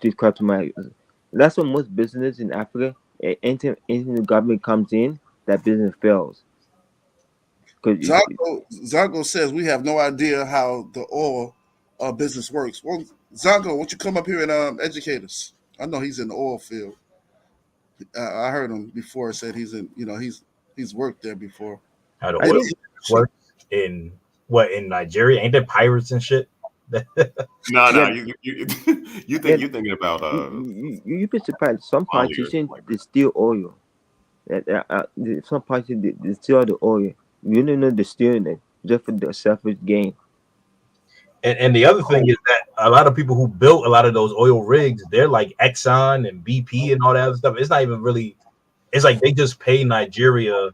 to customize. That's why most business in Africa, anything the government comes in, that business fails. Cause Zongo says we have no idea how the oil business works. Well, Zongo, won't you come up here and educate us? I know he's in the oil field. I heard him before. Said he's in. He's worked there before. How the How you oil yeah, doing? works in what in Nigeria? Ain't there pirates and shit? No, yeah, no, you yeah. think you're thinking about You'd be surprised. Some Somalia or politicians something like they that. steal oil. Some politicians they steal the oil. You don't know they're stealing it just for the selfish gain. And the other thing Oh, is that a lot of people who built a lot of those oil rigs, they're like Exxon and BP and all that other stuff. It's not even really. It's like they just pay Nigeria,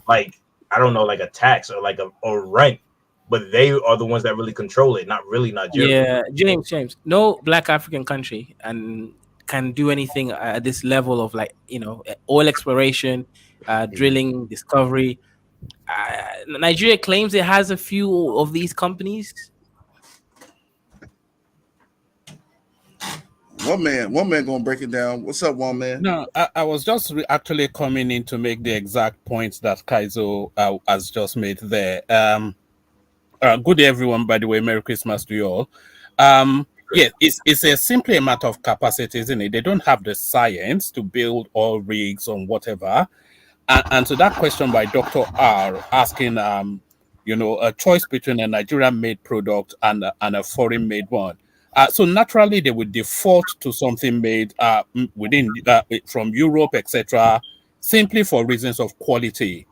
like I don't know, like a tax or like a or rent, but they are the ones that really control it, not really Nigeria. Yeah, James. No black African country and can do anything at this level of like oil exploration, drilling, discovery. Nigeria claims it has a few of these companies. one man gonna break it down. What's up, one man? No, I was just actually coming in to make the exact points that Kaizo has just made there. Good day, everyone. By the way, Merry Christmas to you all. Yeah, it's simply a matter of capacity, isn't it? They don't have the science to build all rigs on whatever. And to that question by Dr. R asking, a choice between a Nigerian-made product and a foreign-made one. So naturally, they would default to something made within from Europe, etc., simply for reasons of quality,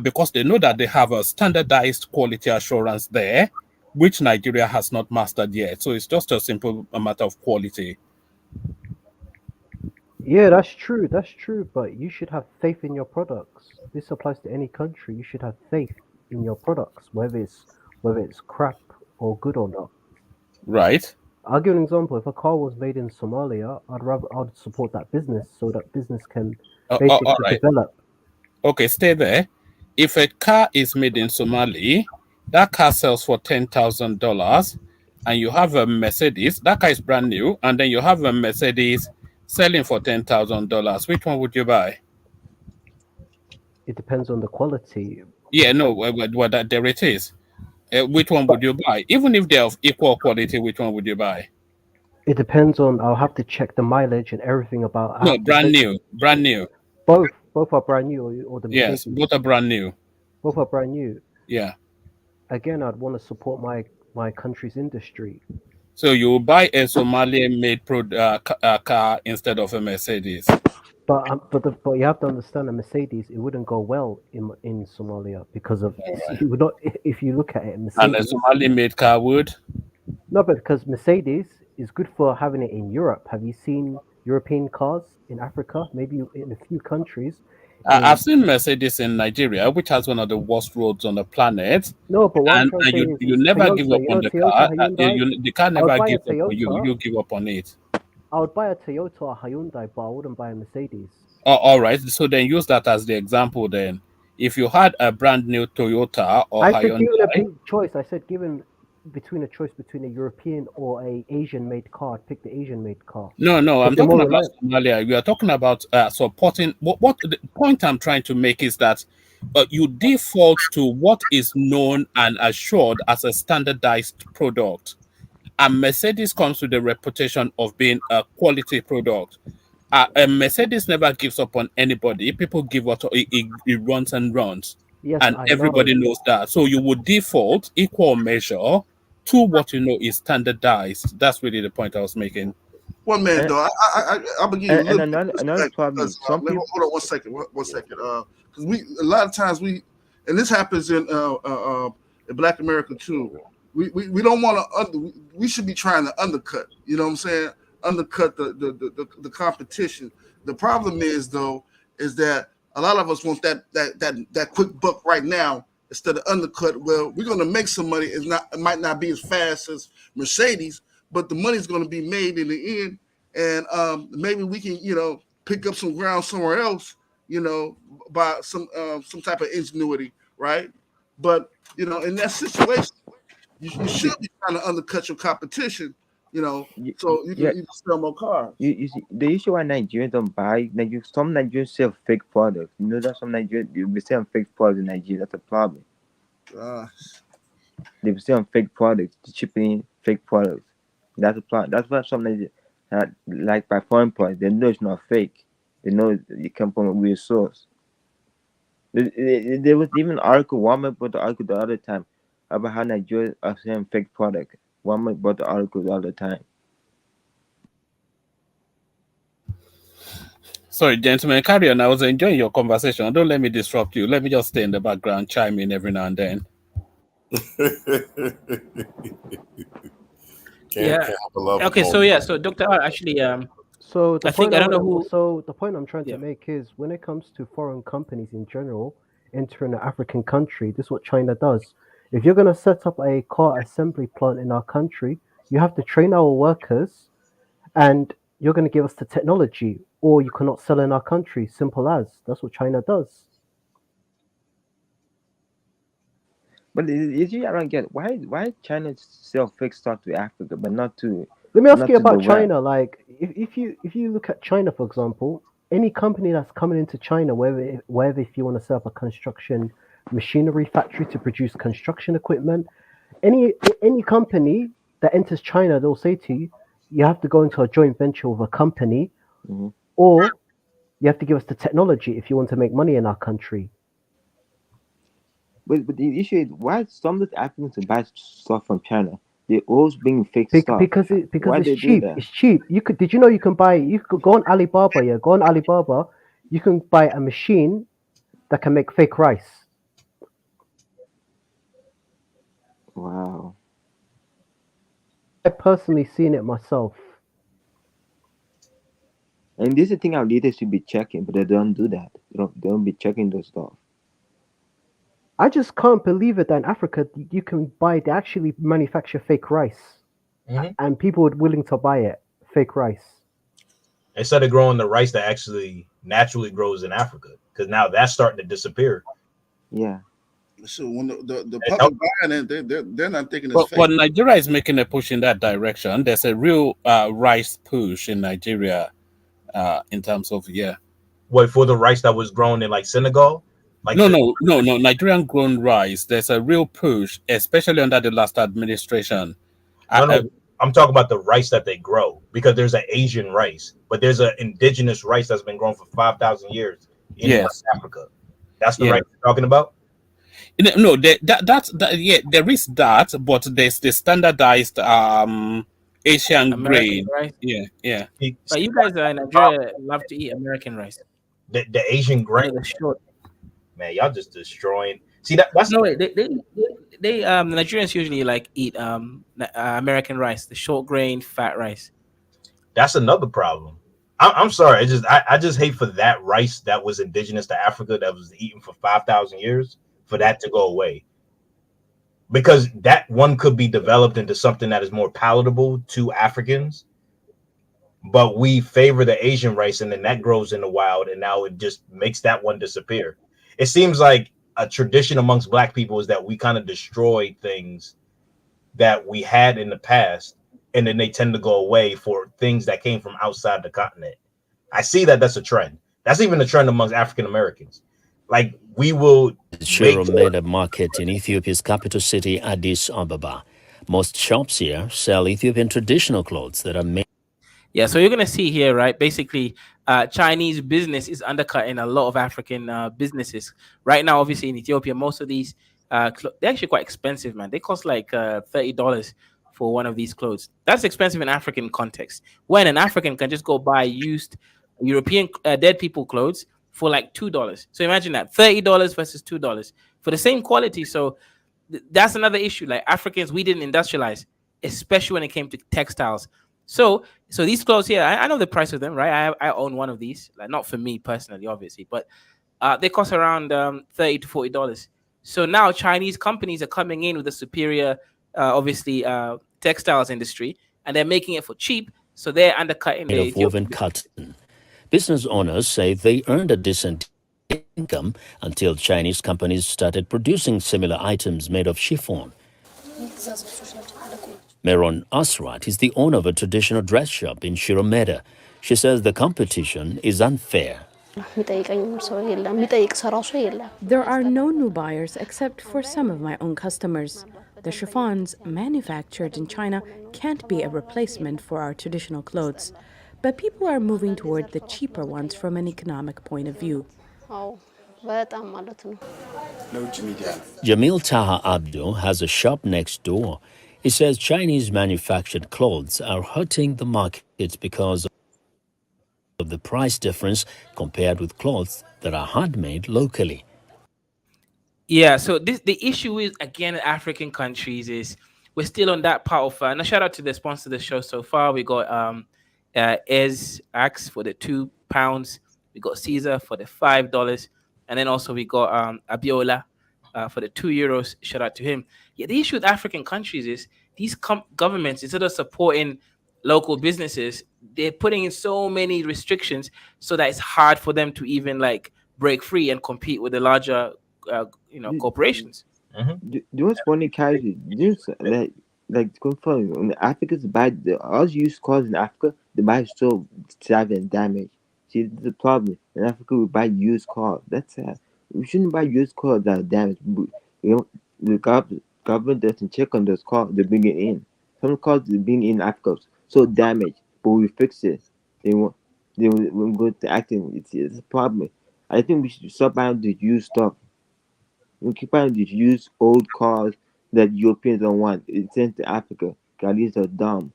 because they know that they have a standardized quality assurance there, which Nigeria has not mastered yet. So it's just a simple matter of quality. Yeah, that's true. That's true. But you should have faith in your products. This applies to any country. You should have faith in your products, whether it's crap or good or not. Right. I'll give an example. If a car was made in Somalia, I'd support that business so that business can All basically right. develop. Okay, stay there. If a car is made in Somali, that car sells for $10,000, and you have a Mercedes, that car is brand new, and then you have a Mercedes selling for $10,000. Which one would you buy? It depends on the quality. Yeah, no, there it is. Which one would you buy? Even if they're of equal quality, which one would you buy? It depends on. I'll have to check the mileage and everything about. I No, have to brand new, brand new. both are brand new, or the Yes, Mercedes. both are brand new. Both are brand new. Yeah. Again, I'd want to support my country's industry. So you will buy a Somalian-made car instead of a Mercedes. But you have to understand, a Mercedes, it wouldn't go well in Somalia because of Right. it would not. If you look at it, And a Mercedes. Somali-made car would? No, but because Mercedes is good for having it in Europe. Have you seen European cars in Africa? Maybe in a few countries. I've seen Mercedes in Nigeria, which has one of the worst roads on the planet. No, but what I'm And trying to say you, is you never give Toyota. up You on know the Toyota, car. Hyundai. The car I would never buy a gives up on you. Toyota. You give up on it. I would buy a Toyota or Hyundai, but I wouldn't buy a Mercedes. Oh, all right. So then use that as the example then. If you had a brand new Toyota or I said given a Hyundai, big choice. I said given between a choice between a European or a Asian made car, I'd pick the Asian made car no, because I'm they're talking more about reliable. Somalia. We are talking about supporting. What the point I'm trying to make is that you default to what is known and assured as a standardized product. And Mercedes comes with the reputation of being a quality product. And Mercedes never gives up on anybody. People give up, it runs and runs. Yes, And I everybody know. knows that. So you would default equal measure to what you know is standardized. That's really the point I was making. One man And though. I'm gonna give you a and little bit of another respect problem. because Some people. hold on one second. One second. Because we a lot of times and this happens in Black America too. We don't want to we should be trying to undercut. You know what I'm saying? Undercut the competition. The problem is though is that a lot of us want that quick buck right now instead of undercut. Well, we're gonna make some money. It might not be as fast as Mercedes, but the money's gonna be made in the end, and maybe we can pick up some ground somewhere else, by some type of ingenuity, right? But in that situation, you should be trying to undercut your competition, You know, You, so yeah, you can sell more cars. you see the issue why Nigerians don't buy some Nigerians sell fake products. You know that some Nigerians they be selling fake products in Nigeria. That's a problem. Uh, They be selling fake products, shipping in fake products. That's a problem. That's why some Nigerians like by foreign products, they know it's not fake. They know it come from a real source. There was even an article. Walmart bought the article the other time about how Nigeria are selling fake product. Walmart bought the article the other time. Sorry, gentlemen, carry on. I was enjoying your conversation. Don't let me disrupt you. Let me just stay in the background, chime in every now and then. Can't Yeah. have a love Okay. So moment. yeah. So Doctor R actually, So I think I don't know who. the point I'm trying to Yeah. make is when it comes to foreign companies in general entering an African country, this is what China does. If you're going to set up a car assembly plant in our country, you have to train our workers, and you're going to give us the technology, or you cannot sell in our country. Simple as. That's what China does. But I don't get why China sell fake stuff to Africa, but Let me ask not you to the about West. China. Like, if you look at China, for example, any company that's coming into China, whether if you want to set up a construction machinery factory to produce construction equipment, any company that enters China, they'll say to you, you have to go into a joint venture with a company, Hmm. or you have to give us the technology if you want to make money in our country. But the issue is why some of the Africans who buy stuff from China, they always bring fake stuff. Because Why it's they do cheap. that? It's cheap. Did you know you could go on Alibaba, yeah, go on Alibaba, you can buy a machine that can make fake rice. Wow. I personally seen it myself. And this is the thing our leaders should be checking, but they don't do that. They don't be checking those stuff. I just can't believe it that in Africa you can buy they actually manufacture fake rice Mhm. and people are willing to buy it. Fake rice. Instead of growing the rice that actually naturally grows in Africa, because now that's starting to disappear. Yeah. so when the And no- public buying it, they're not thinking it's But fake. Nigeria is making a push in that direction. There's a real rice push in Nigeria in terms of What for the rice that was grown in like Senegal, like No, the no, no, no. Nigerian grown rice. There's a real push, especially under the last administration. no, Uh, no. I'm talking about the rice that they grow because there's an Asian rice, but there's an indigenous rice that's been grown for 5,000 years in West yes, Africa. That's the yeah. rice you're talking about. No, yeah, there is that, but there's the standardized Asian American grain. rice. Yeah, yeah. But See, you guys in that's the problem. Nigeria love to eat American rice. The Asian You grain, know the short. man, y'all just destroying. See that's No, wait, the Nigerians usually like eat American rice, the short grain fat rice. another problem. I'm sorry. I just hate for that rice that was indigenous to Africa that was eaten for 5,000 years for that to go away because that one could be developed into something that is more palatable to Africans. But we favor the Asian rice, and then that grows in the wild, and now it just makes that one disappear. It seems like a tradition amongst Black people is that we kind of destroy things that we had in the past, and then they tend to go away for things that came from outside the continent. I see that that's a trend. That's even a trend amongst African Americans. Like we will make Shiro made a market in Ethiopia's capital city, Addis Ababa. Most shops here sell Ethiopian traditional clothes that are made. Yeah, so you're gonna see here, right? Basically, Chinese business is undercutting a lot of African businesses right now. Obviously, in Ethiopia, most of these they're actually quite expensive, man. They cost like $30 for one of these clothes. That's expensive in African context. When an African can just go buy used European dead people clothes for like $2. So imagine that $30 versus $2 for the same quality. So that's another issue. Like Africans, we didn't industrialize, especially when it came to textiles. So these clothes here, I know the price of them, right? I own one of these, like not for me personally, obviously, but they cost around $30 to $40. So now Chinese companies are coming in with a superior, obviously, textiles industry, and they're making it for cheap. So they're undercutting the Of woven Ethiopian. cotton. Business owners say they earned a decent income until Chinese companies started producing similar items made of chiffon. Meron Asrat is the owner of a traditional dress shop in Shiromeda. She says the competition is unfair. There are no new buyers except for some of my own customers. The chiffons manufactured in China can't be a replacement for our traditional clothes, but people are moving toward the cheaper ones from an economic point of view. Jamil Taha Abdul has a shop next door. He says Chinese manufactured clothes are hurting the markets because of the price difference compared with clothes that are handmade locally. Yeah, so the issue is again in African countries is we're still on that part of and a shout out to the sponsor of the show so far. We got Ez Axe for the £2, we got Caesar for the $5, and then also we got Abiola for the €2. Shout out to him. Yeah, the issue with African countries is these governments, instead of supporting local businesses, they're putting in so many restrictions so that it's hard for them to even like break free and compete with the larger You, corporations. you what's funny, Kaiji? Just like going funny when the Africans buy all used cars in Africa, they buy so savvy and damaged. See, this is the problem. In Africa, we buy used cars. That's sad. We shouldn't buy used cars that are damaged. You know, the government doesn't check on those cars. They bring it in. Some cars they bring in Africa so damaged, but we fix it. They won't. They will go to acting. It's a problem. I think we should stop buying the used stuff. We keep buying these used old cars that Europeans don't want. It's sent to Africa. Chinese are dumb.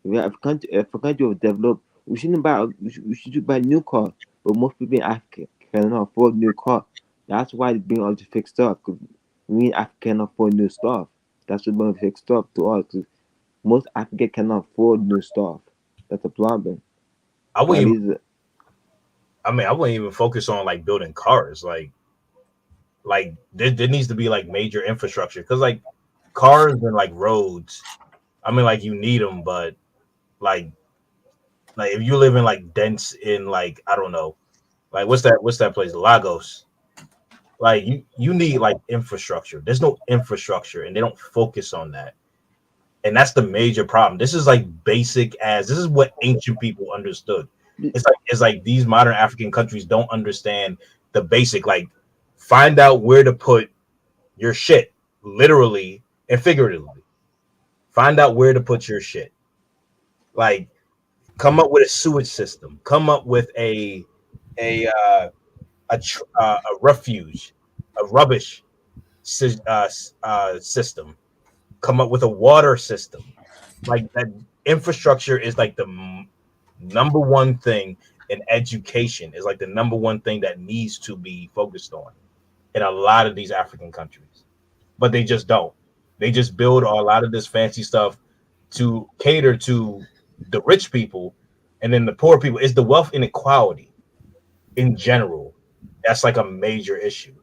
If a country was developed, we shouldn't buy. We should buy new cars. But most people in Africa cannot afford new cars. That's why they bring all the fixed stuff. Cause we in Africa cannot afford new stuff. That's what bring fixed stuff to us. Cause most Africa cannot afford new stuff. That's a problem. I wouldn't even, Chinese, I wouldn't even focus on like building cars. Like there needs to be like major infrastructure because like cars and like roads. I mean, like you need them, but like if you live in like dense in like I don't know, like what's that place Lagos? Like you need like infrastructure. There's no infrastructure, and they don't focus on that, and that's the major problem. This is like basic as this is what ancient people understood. It's like these modern African countries don't understand the basic like find out where to put your shit, literally and figuratively. Find out where to put your shit. Like, come up with a sewage system. Come up with a refuge, a rubbish system. Come up with a water system. Like that infrastructure is like the number one thing in education. Is like the number one thing that needs to be focused on in a lot of these African countries, but they just don't. They just build a lot of this fancy stuff to cater to the rich people, and then the poor people. Is the wealth inequality in general that's like a major issue.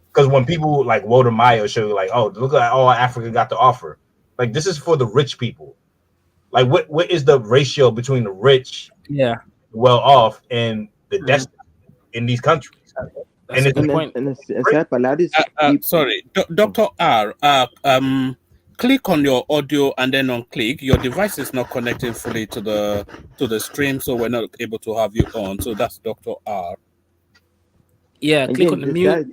Because when people like Walter Mayo show you like, oh, look at all Africa got to offer. Like this is for the rich people. Like what is the ratio between the rich, Yeah, well off, and the destitute in these countries? that's And a it's good point. and sad, but a lot of these people. Sorry, Dr. R. Click on your audio and then on click. Your device is not connecting fully to the stream, so we're not able to have you on. So that's Dr. R. Yeah, And click on James, the the mute sad,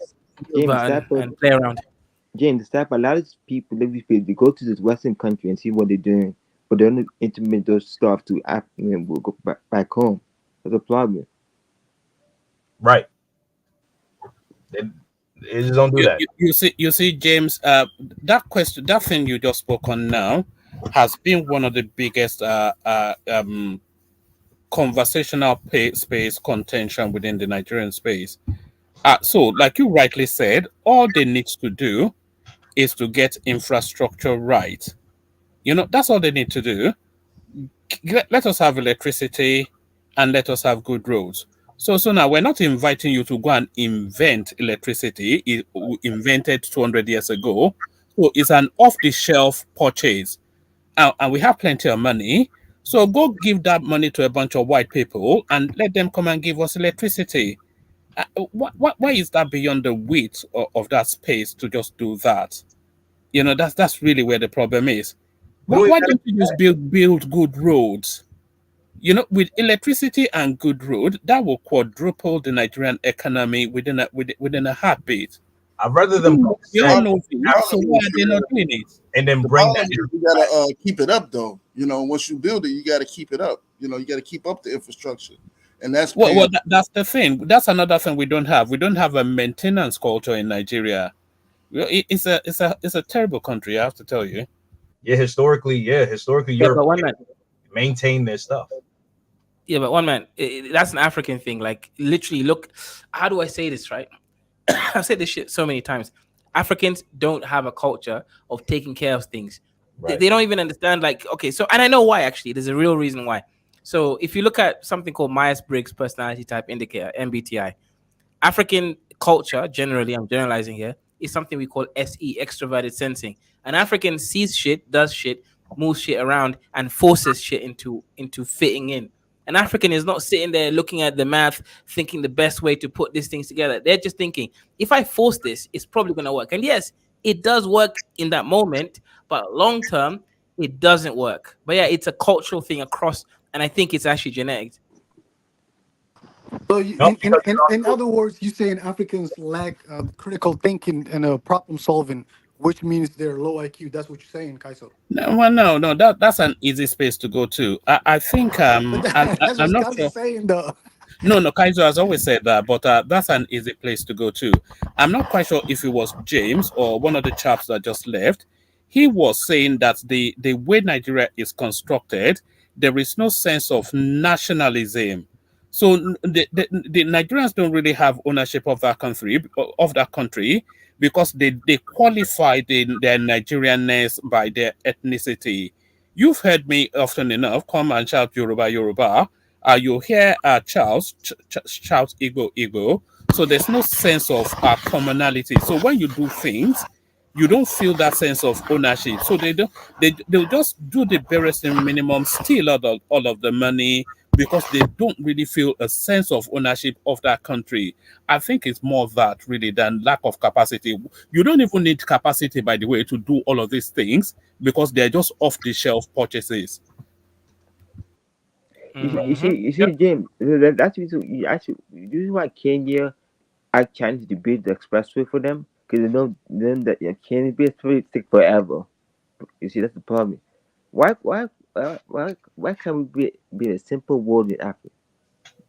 James, the sad part, and play around. James, the sad part, a lot of these people, they go to this Western country and see what they're doing, but they don't implement those stuff to Africa and will go back home. That's a problem. right. They just don't do that. You see, James. That thing you just spoke on now has been one of the biggest conversational space contention within the Nigerian space. So, like you rightly said, all they need to do is to get infrastructure right. That's all they need to do. Let us have electricity and let us have good roads. So now we're not inviting you to go and invent electricity. It invented 200 years ago. So it's an off-the-shelf purchase. And we have plenty of money. So go give that money to a bunch of white people and let them come and give us electricity. Why is that beyond the width of that space to just do that? That's really where the problem is. We don't even Why gotta don't you just build good roads? You know, with electricity and good road, that will quadruple the Nigerian economy within a heartbeat. I'd rather them go We all send know this, so Africa Problem why are is, they not doing it? and then the bring that problem is you back. gotta keep it up though. You know, once you build it, you gotta keep it up. You know, you gotta keep up the infrastructure, and that's Well, paying. that's the thing. That's another thing we don't have. We don't have a maintenance culture in Nigeria. It's a terrible country, I have to tell you. Historically, Yeah, but one Europeans man. maintain their stuff. Yeah, but one man. That's an African thing. Like literally, look. How do I say this right? I've said this shit so many times. Africans don't have a culture of taking care of things. Right. They don't even understand. Like, okay, so and I know why. Actually, there's a real reason why. So if you look at something called Myers Briggs Personality Type Indicator (MBTI), African culture, generally, I'm generalizing here, is something we call SE, extroverted sensing. An African sees shit, does shit, moves shit around, and forces shit into fitting in. An African is not sitting there looking at the math, thinking the best way to put these things together. They're just thinking, if I force this, it's probably gonna work. And yes, it does work in that moment, but long term, it doesn't work. But yeah, it's a cultural thing across, and I think it's actually genetics. So, No, because in other words, you're saying Africans lack critical thinking and problem solving, which means they're low IQ. That's what you're saying, Kaiso. No, well, no, that's an easy space to go to. I think But that's I'm what not Kaiso's sure. saying, though. No, Kaiser has always said that, but that's an easy place to go to. I'm not quite sure if it was James or one of the chaps that just left. He was saying that the way Nigeria is constructed, there is no sense of nationalism. So the Nigerians don't really have ownership of that country because they qualify their Nigerianness by their ethnicity. You've heard me often enough come and shout Yoruba, Yoruba. You hear Charles shout Igbo, Igbo. So there's no sense of commonality. So when you do things, you don't feel that sense of ownership. So they'll just do the barest minimum, steal all of the money because they don't really feel a sense of ownership of that country. I think it's more of that really than lack of capacity. You don't even need capacity, by the way, to do all of these things because they're just off the shelf purchases. You see, Yep. James. That's the reason. This is why Kenya asked China to build the expressway for them because they know then that Kenya expressway take forever. You see, that's the problem. Why can't we be a simple world in Africa?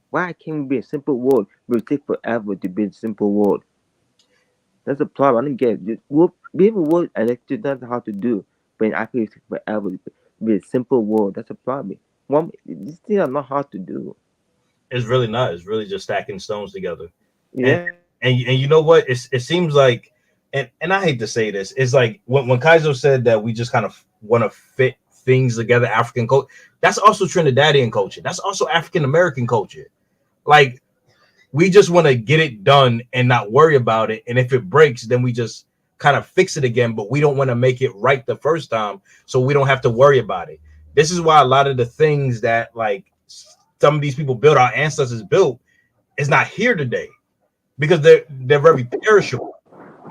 Why can't we be a simple world? But it take forever to build a simple world. That's the problem. I don't get it. We'll be able to work electric. That's hard to do, but in Africa it take forever to be a simple world. That's a problem. These things are not hard to do. it's really not. It's really just stacking stones together. And Yeah. and you know what? It seems like, and I hate to say this, it's like when Kaizo said that we just kind of want to fit things together, African culture. That's also Trinidadian culture. That's also African American culture. Like we just want to get it done and not worry about it. And if it breaks, then we just kind of fix it again. But we don't want to make it right the first time, so we don't have to worry about it. This is why a lot of the things that like some of these people built, our ancestors built, is not here today because they're very perishable.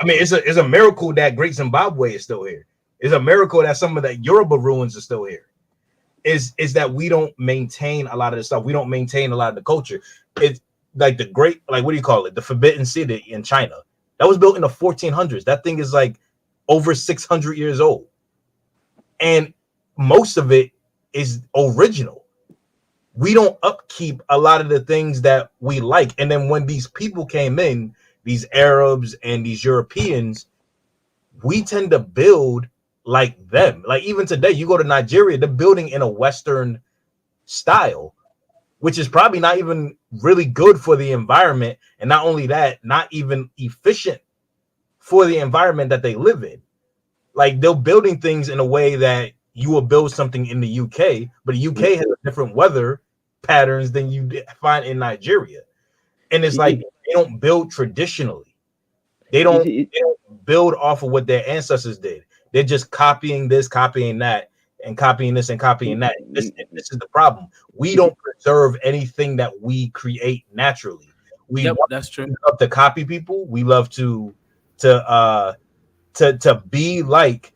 I mean, it's a miracle that Great Zimbabwe is still here. It's a miracle that some of the Yoruba ruins are still here. Is that we don't maintain a lot of the stuff. We don't maintain a lot of the culture. It's like the great, like what do you call it? The Forbidden City in China. That was built in the 1400s. That thing is like over 600 years old. And most of it is original. We don't upkeep a lot of the things that we like. And then when these people came in, these Arabs and these Europeans, we tend to build like them. Like even today, you go to Nigeria, they're building in a Western style, which is probably not even really good for the environment. And not only that, not even efficient for the environment that they live in. Like they're building things in a way that you will build something in the UK, but the UK has different weather patterns than you find in Nigeria. And it's You like see, they don't build traditionally. They you don't, see, they don't build off of what their ancestors did. They're just copying this, copying that, and copying this and copying that. This is the problem. We you see, don't preserve anything that we create naturally. We Yep, love that's true. to copy people. We love to to be like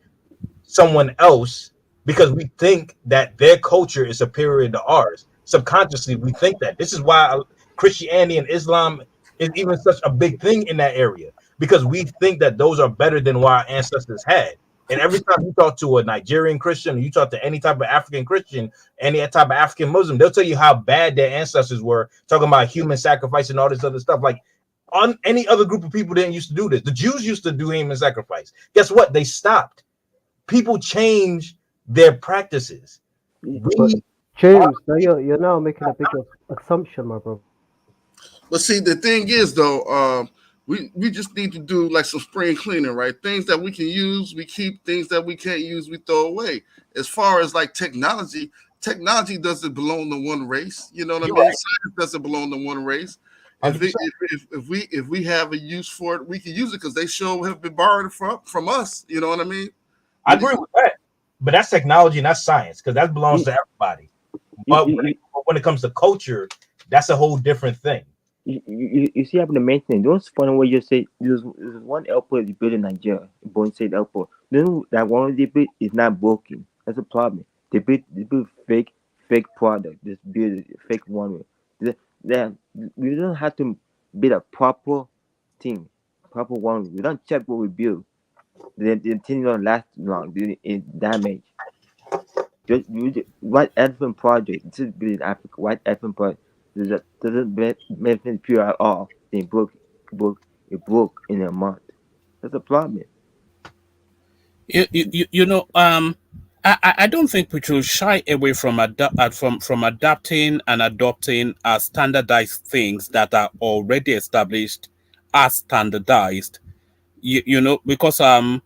someone else because we think that their culture is superior to ours. Subconsciously, we think that. This is why Christianity and Islam is even such a big thing in that area, because we think that those are better than what our ancestors had. And every time you talk to a Nigerian Christian, or you talk to any type of African Christian, any type of African Muslim, they'll tell you how bad their ancestors were, talking about human sacrifice and all this other stuff. Like, on any other group of people didn't used to do this. The Jews used to do human sacrifice. Guess what? They stopped. People change their practices. But We James, now you're now making a big assumption, my bro. But see, the thing is though, we just need to do like some spring cleaning, right? Things that we can use, we keep. Things that we can't use, we throw away. As far as like technology doesn't belong to one race. You know what I You're mean? right. Science doesn't belong to one race. If 100%. if we have a use for it, we can use it because they sure have been borrowed from us. You know what I mean? I We just agree with that. But that's technology and that's science, because that belongs You, to everybody. you, But you, when it comes to culture, that's a whole different thing. you see, happened to mention it. Those funny way you say there's one airport is built in Nigeria, Born State Airport. Then that one they built is not broken. That's a problem. They build fake product. Just build a fake one. Then we don't have to build a proper thing, proper one. We don't check what we build. The thing don't last long. It damage. White elephant project. This is built in Africa. White elephant project. Doesn't benefit pure at all. They broke, it broke in a month. That's a problem. You know, I don't think we should shy away from from adapting and adopting standardized things that are already established as standardized. You know, because and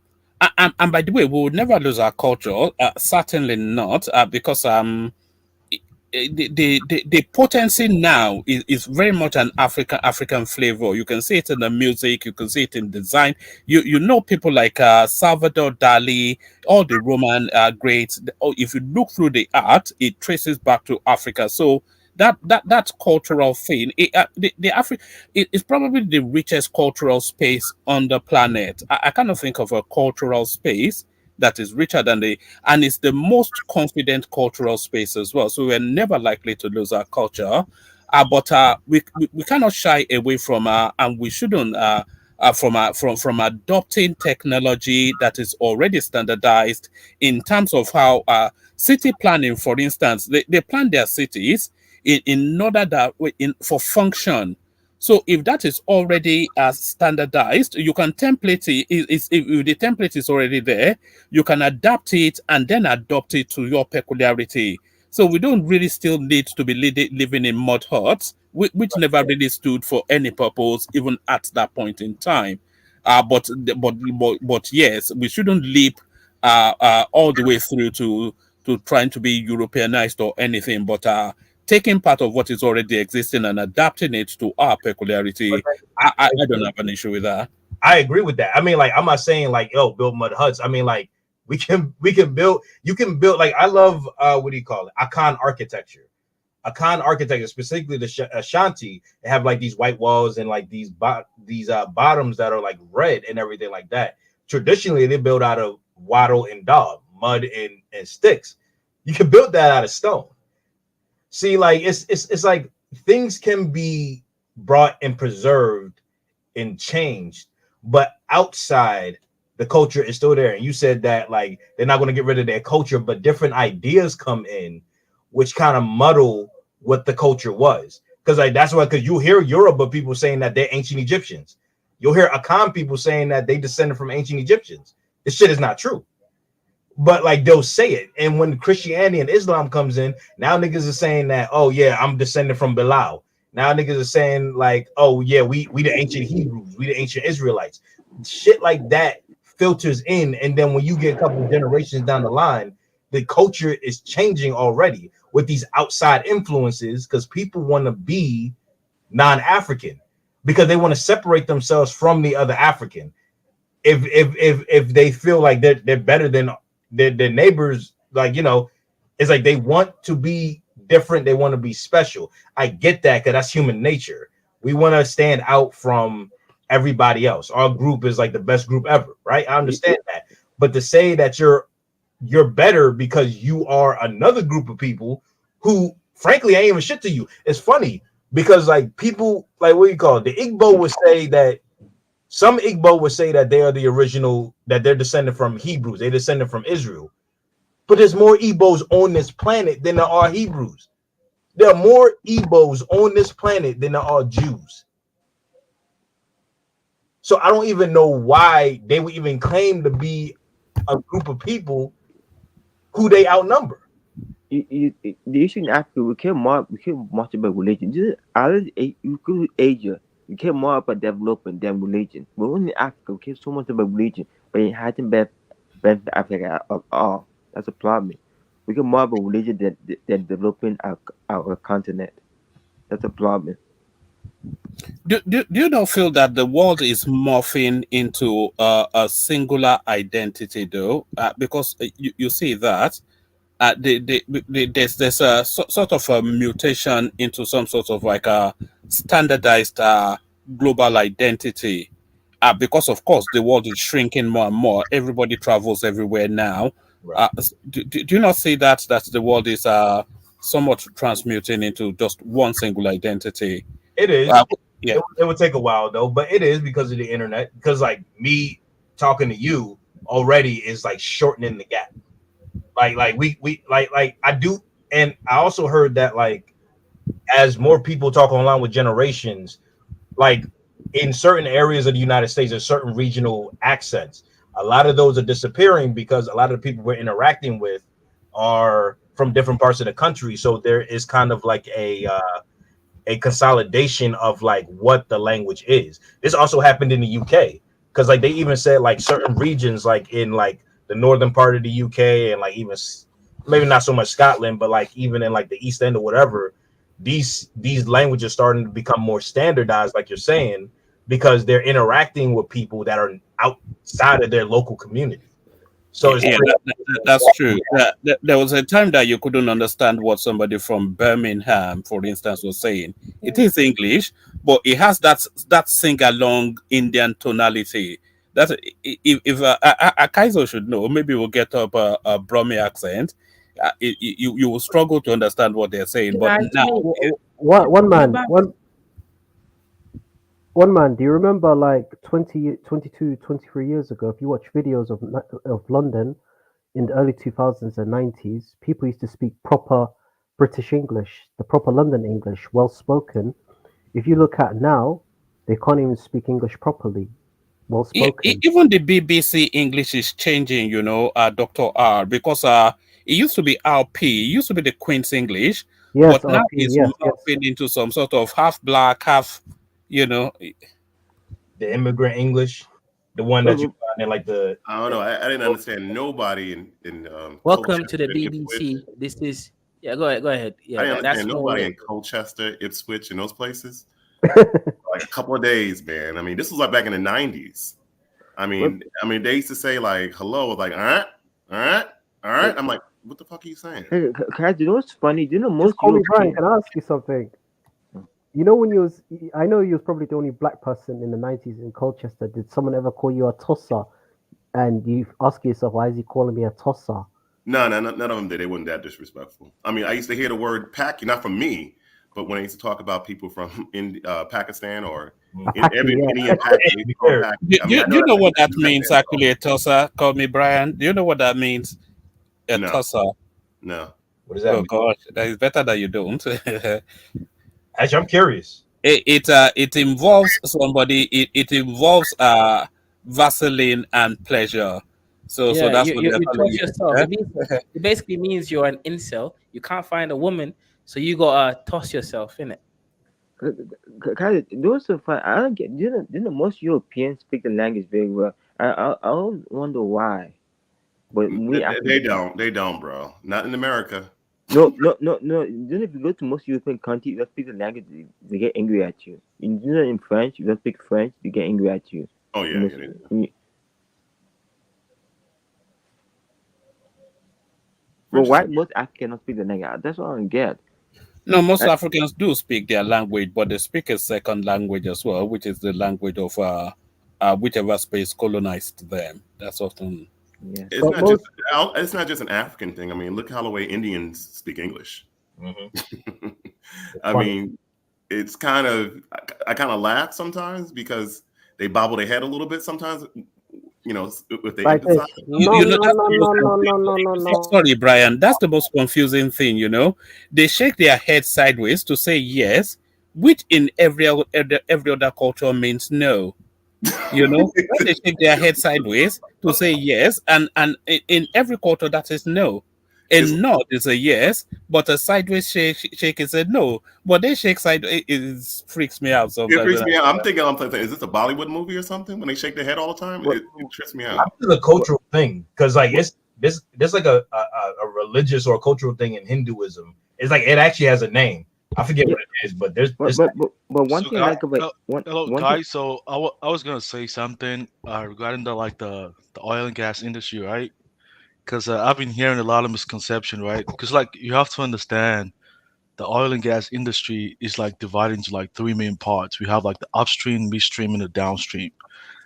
by the way, we would never lose our culture. Certainly not, because the potency now is very much an African flavor. You can see it in the music, you can see it in design. You know people like Salvador Dali, all the Roman greats. If you look through the art, it traces back to Africa. So that cultural thing, it is probably the richest cultural space on the planet. I kind of think of a cultural space that is richer than the and it's the most confident cultural space as well. So we're never likely to lose our culture, but we cannot shy away from and we shouldn't from adopting technology that is already standardized in terms of how city planning, for instance, they plan their cities in order that in for function. So if that is already standardized, you can template it. If the template is already there, you can adapt it and then adopt it to your peculiarity. So we don't really still need to be living in mud huts, which never really stood for any purpose, even at that point in time. But yes, we shouldn't leap all the way through to trying to be Europeanized or anything, but taking part of what is already existing and adapting it to our But peculiarity. I don't have an issue with that. I agree with that. I mean, like, I'm not saying like, yo, build mud huts. I mean, like, we can build. You can build, like, I love what do you call it? Akan architecture. Akan architecture, specifically the Ashanti, they have like these white walls and like these bottoms that are like red and everything like that. Traditionally, they build out of wattle and daub, mud and sticks. You can build that out of stone. See, like, it's like things can be brought and preserved and changed, but outside the culture is still there. And you said that like they're not going to get rid of their culture, but different ideas come in, which kind of muddle what the culture was. Because like that's why, because you hear Yoruba people saying that they're ancient Egyptians. You'll hear Akan people saying that they descended from ancient Egyptians. This shit is not true. But like they'll say it. And when Christianity and Islam comes in, now niggas are saying that, oh yeah, I'm descended from Bilal. Now niggas are saying like, oh yeah, we the ancient Hebrews, we the ancient Israelites. Shit like that filters in, and then when you get a couple of generations down the line, the culture is changing already with these outside influences because people want to be non-African because they want to separate themselves from the other African. If they feel like they're better than their neighbors, like, you know, it's like they want to be different, they want to be special. I get that because that's human nature. We want to stand out from everybody else. Our group is like the best group ever, right? I understand that. But to say that you're you're better because you are another group of people who, frankly, ain't even shit to you. It's funny because like people like what you call it, the Igbo would say that some Igbo would say that they are the original, that they're descended from Hebrews, they're descended from Israel. But there's more Igbos on this planet than there are Hebrews. There are more Igbos on this planet than there are Jews. So I don't even know why they would even claim to be a group of people who they outnumber. The issue in Africa, we care much about religion. Just you go to Asia, we care more about development than religion. But only in Africa, we care so much about religion, but it hasn't benefit Africa at all. That's a problem. We care more about religion than developing our continent. That's a problem. Do you not feel that the world is morphing into a singular identity, though? Because you see that there's a sort of a mutation into some sort of like a standardized global identity. Because of course the world is shrinking more and more. Everybody travels everywhere now. Right. Do you not see that the world is somewhat transmuting into just one single identity? It is. Yeah. It would take a while though, but it is because of the internet. Because like me talking to you already is like shortening the gap. Like we like I do, and I also heard that like as more people talk online with generations, like in certain areas of the United States, there's certain regional accents. A lot of those are disappearing because a lot of the people we're interacting with are from different parts of the country. So there is kind of like a consolidation of like what the language is. This also happened in the UK because like they even said like certain regions like in like the northern part of the UK and like even maybe not so much Scotland, but like even in like the East End or whatever, these languages starting to become more standardized, like you're saying, because they're interacting with people that are outside of their local community. So it's that's true. There was a time that you couldn't understand what somebody from Birmingham, for instance, was saying. It is English, but it has that sing-along Indian tonality. That if Kaizo should know, maybe we'll get up a Brahmi accent. You will struggle to understand what they're saying. But now, One man, one man, do you remember like 20, 22, 23 years ago, if you watch videos of London in the early 2000s and 90s, people used to speak proper British English, the proper London English, well spoken. If you look at now, they can't even speak English properly, well spoken. even the BBC English is changing, Dr. R, because it used to be RP, it used to be the Queen's English, Yes, but now RP, it's yes. morphing into some sort of half black, half, the immigrant English, the one that you find in like the. I don't know. I didn't understand nobody in Welcome to Colchester the and BBC. Ipswich. This is Go ahead. Yeah, I didn't that's understand more. nobody in Colchester, Ipswich, and those places. Like a couple of days, man. I mean, this was like back in the 90s. I mean, they used to say like hello, like all right, all right, all right. I'm like, what the fuck are you saying? Hey, you know what's funny? Do you know most Just call me Brian. European? Can I ask you something? You know when you was, I know you was probably the only black person in the 90s in Colchester. Did someone ever call you a tosser? And you ask yourself, why is he calling me a tosser? No, none of them did. They weren't that disrespectful. I mean, I used to hear the word "Pak," not from me, but when I used to talk about people from in Pakistan or Indian Pakistan. Do you know what that means, actually, a tosser? Call me Brian. Do you know what that means? A tosser. No. What does that mean? Oh, gosh. It's better that you don't. Actually, I'm curious. It involves somebody, it involves Vaseline and pleasure. So that's what you they're calling toss you. yourself. It basically means you're an incel. You can't find a woman, so you gotta toss yourself in it. Guys, those are fun. I don't get. You know, most Europeans speak the language very well. I always wonder why. But they don't, bro. Not in America. No. Then if you go to most European countries, you don't speak the language, they get angry at you. In French, you don't speak French, they get angry at you. Oh yeah. But why most Africans don't speak the language? That's what I don't get. No, most Africans do speak their language, but they speak a second language as well, which is the language of whichever space colonized them. That's often Yeah. It's But not just most it's not just an African thing. I mean, look how the way Indians speak English. Mhm. I funny. mean, it's kind of I kind of laugh sometimes because they bobble their head a little bit sometimes. If they Like this. emphasize. No, You know, no, that's no, the most no, no, no, no, no, confusing. no. Sorry, Brian. That's the most confusing thing. They shake their head sideways to say yes, which in every other culture means no. When they shake their head sideways to say yes, and in every culture that is no. A It's nod is a yes, but a sideways shake is a no. But they shake sideways. It freaks me out It sometimes. freaks me out. I'm thinking, is this a Bollywood movie or something? When they shake their head all the time, What? it trips me I out. think it's a What? cultural thing because like What? it's there's like a religious or cultural thing in Hinduism. It's like it actually has a name. I forget Yeah. what it is, but there's But this. but but, but one So, thing I like about hello, one thing. guys. So, I was gonna say something regarding the oil and gas industry, right? Because I've been hearing a lot of misconception, right? Because like you have to understand, the oil and gas industry is like divided into like three main parts. We have like the upstream, midstream, and the downstream.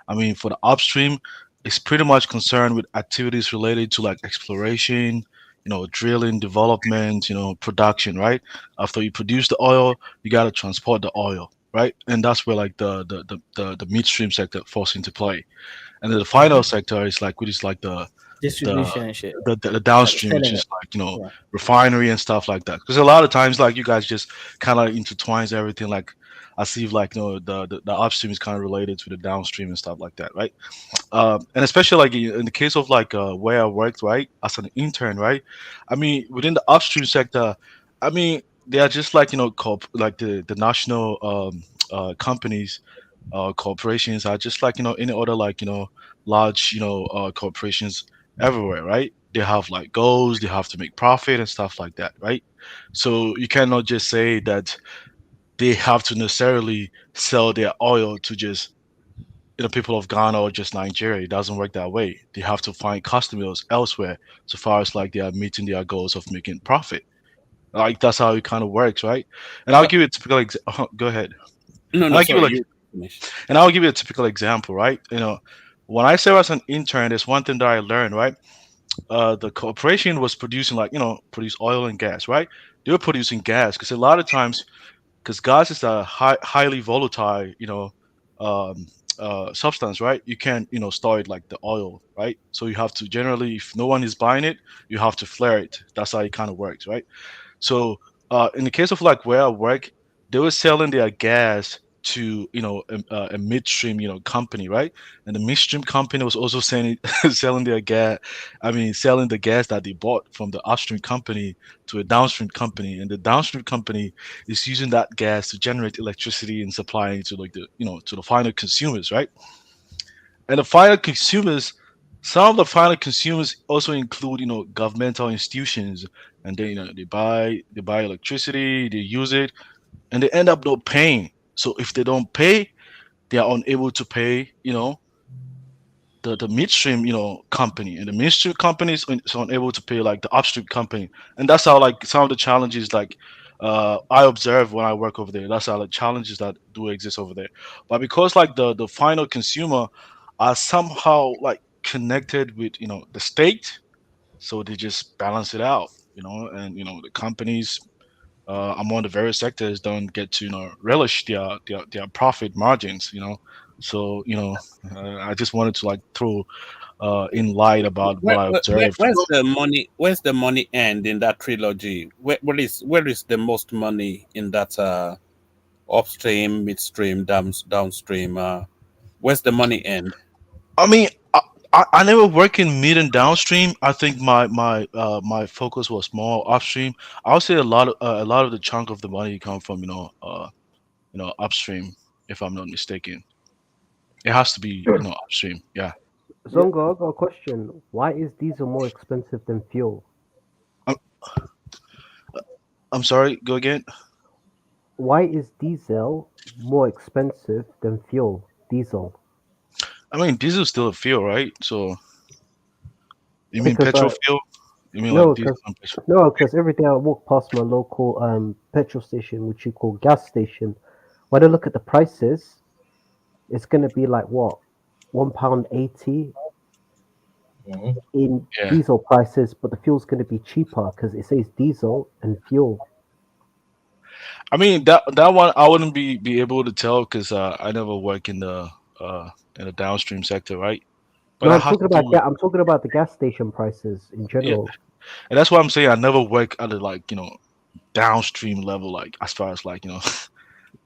I mean, for the upstream, it's pretty much concerned with activities related to like exploration, drilling, development, production, right? After you produce the oil, you got to transport the oil, right? And that's where like the midstream sector falls into play. And then the final sector is like, which is like the Distribution and shit. the Like downstream, which selling is it. like Yeah. refinery and stuff like that. Because a lot of times, like you guys just kind of intertwines everything. Like I see, like the upstream is kind of related to the downstream and stuff like that, right? And especially like in the case of like where I worked, right, as an intern, right? I mean, within the upstream sector, I mean, they are just like like the national companies, corporations are just like any other like large corporations everywhere, right? They have like goals, they have to make profit and stuff like that, right? So you cannot just say that they have to necessarily sell their oil to just people of Ghana or just Nigeria. It doesn't work that way. They have to find customers elsewhere, so far as like they are meeting their goals of making profit. Like that's how it kind of works, right? And I'll Uh, give you a typical go ahead. no, And no, I'll give you sorry, like you finish. and I'll give you a typical example, right? When I served as an intern, there's one thing that I learned, right? The corporation was producing like produce oil and gas, right? They were producing gas because a lot of times, because gas is a highly volatile, um, substance, right? You can't, store it like the oil, right? So you have to generally, if no one is buying it, you have to flare it. That's how it kind of works, right? So in the case of like where I work, they were selling their gas to a midstream company, right? And the midstream company was also selling selling their gas. I mean, selling the gas that they bought from the upstream company to a downstream company, and the downstream company is using that gas to generate electricity and supplying to like the to the final consumers, right? And the final consumers, some of the final consumers also include governmental institutions, and they buy electricity, they use it, and they end up not paying. So if they don't pay, they are unable to pay the midstream company, and the midstream company is unable to pay like the upstream company. And that's how like some of the challenges like I observe when I work over there. That's how like challenges that do exist over there. But because like the final consumer are somehow like connected with the state, so they just balance it out, and the companies among the various sectors don't get to relish their profit margins, so I just wanted to like throw in light about what I observed. Where's the money? Where's the money end in that trilogy? Where is the most money in that upstream, midstream, downstream? Where's the money end? I mean, I never work in mid and downstream. I think my focus was more upstream. I would say a lot of the chunk of the money come from upstream, if I'm not mistaken. It has to be upstream. Yeah. Yeah. Zongo, I got a question. Why is diesel more expensive than fuel? I'm, I'm sorry. Go again. Why is diesel more expensive than fuel? Diesel. I mean, diesel is still a fuel, right? So you mean Because petrol fuel? You mean like no, diesel because and petrol? no, because every day I walk past my local petrol station, which you call gas station. When I look at the prices, it's gonna be like what, £1.80 in Yeah. diesel prices, but the fuel's going to be cheaper because it says diesel and fuel. I mean that one I wouldn't be able to tell because I never work uh in the downstream sector, right? But No, I have to do I'm talking about the gas station prices in yeah, general. and that's why I'm saying I never work at the like downstream level, like as far as like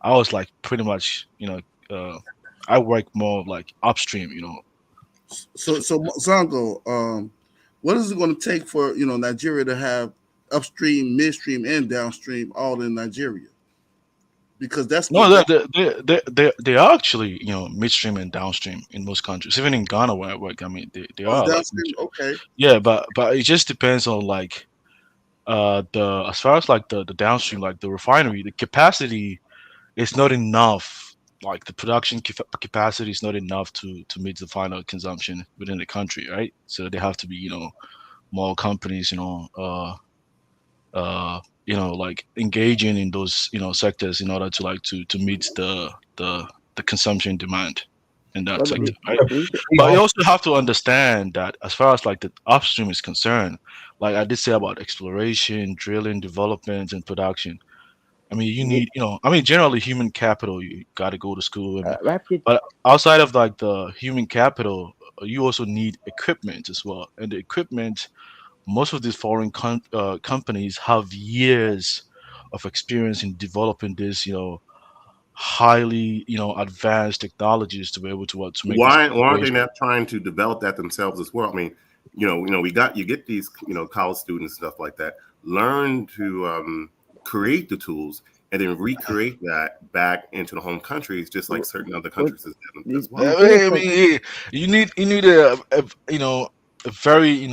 I was like pretty much I work more like upstream, So Zongo, what is it going to take for Nigeria to have upstream, midstream, and downstream all in Nigeria? Because that's No, what that they are actually midstream and downstream in most countries. Even in Ghana where I work, I mean they was are like downstream. midstream. Okay, Yeah, but it just depends on like the as far as like the downstream, like the refinery, the capacity is not enough. Like the production capacity is not enough to meet the final consumption within the country, right? So they have to be more companies, like engaging in those sectors in order to like to meet the consumption demand in that What sector, the, right? we, But you also have to understand that as far as like the upstream is concerned, like I did say about exploration, drilling, development, and production. I mean, you we, need, I mean, generally human capital, you got to go to school. rapid. But outside of like the human capital, you also need equipment as well. And the equipment, most of these foreign companies have years of experience in developing this, highly, advanced technologies to be able to to make this Why aren't they exploration. not trying to develop that themselves as well? I mean, you get these college students and stuff like that learn to create the tools and then recreate that back into the home countries, just like certain other What countries has done the, as well. the thing is I called mean, you need a very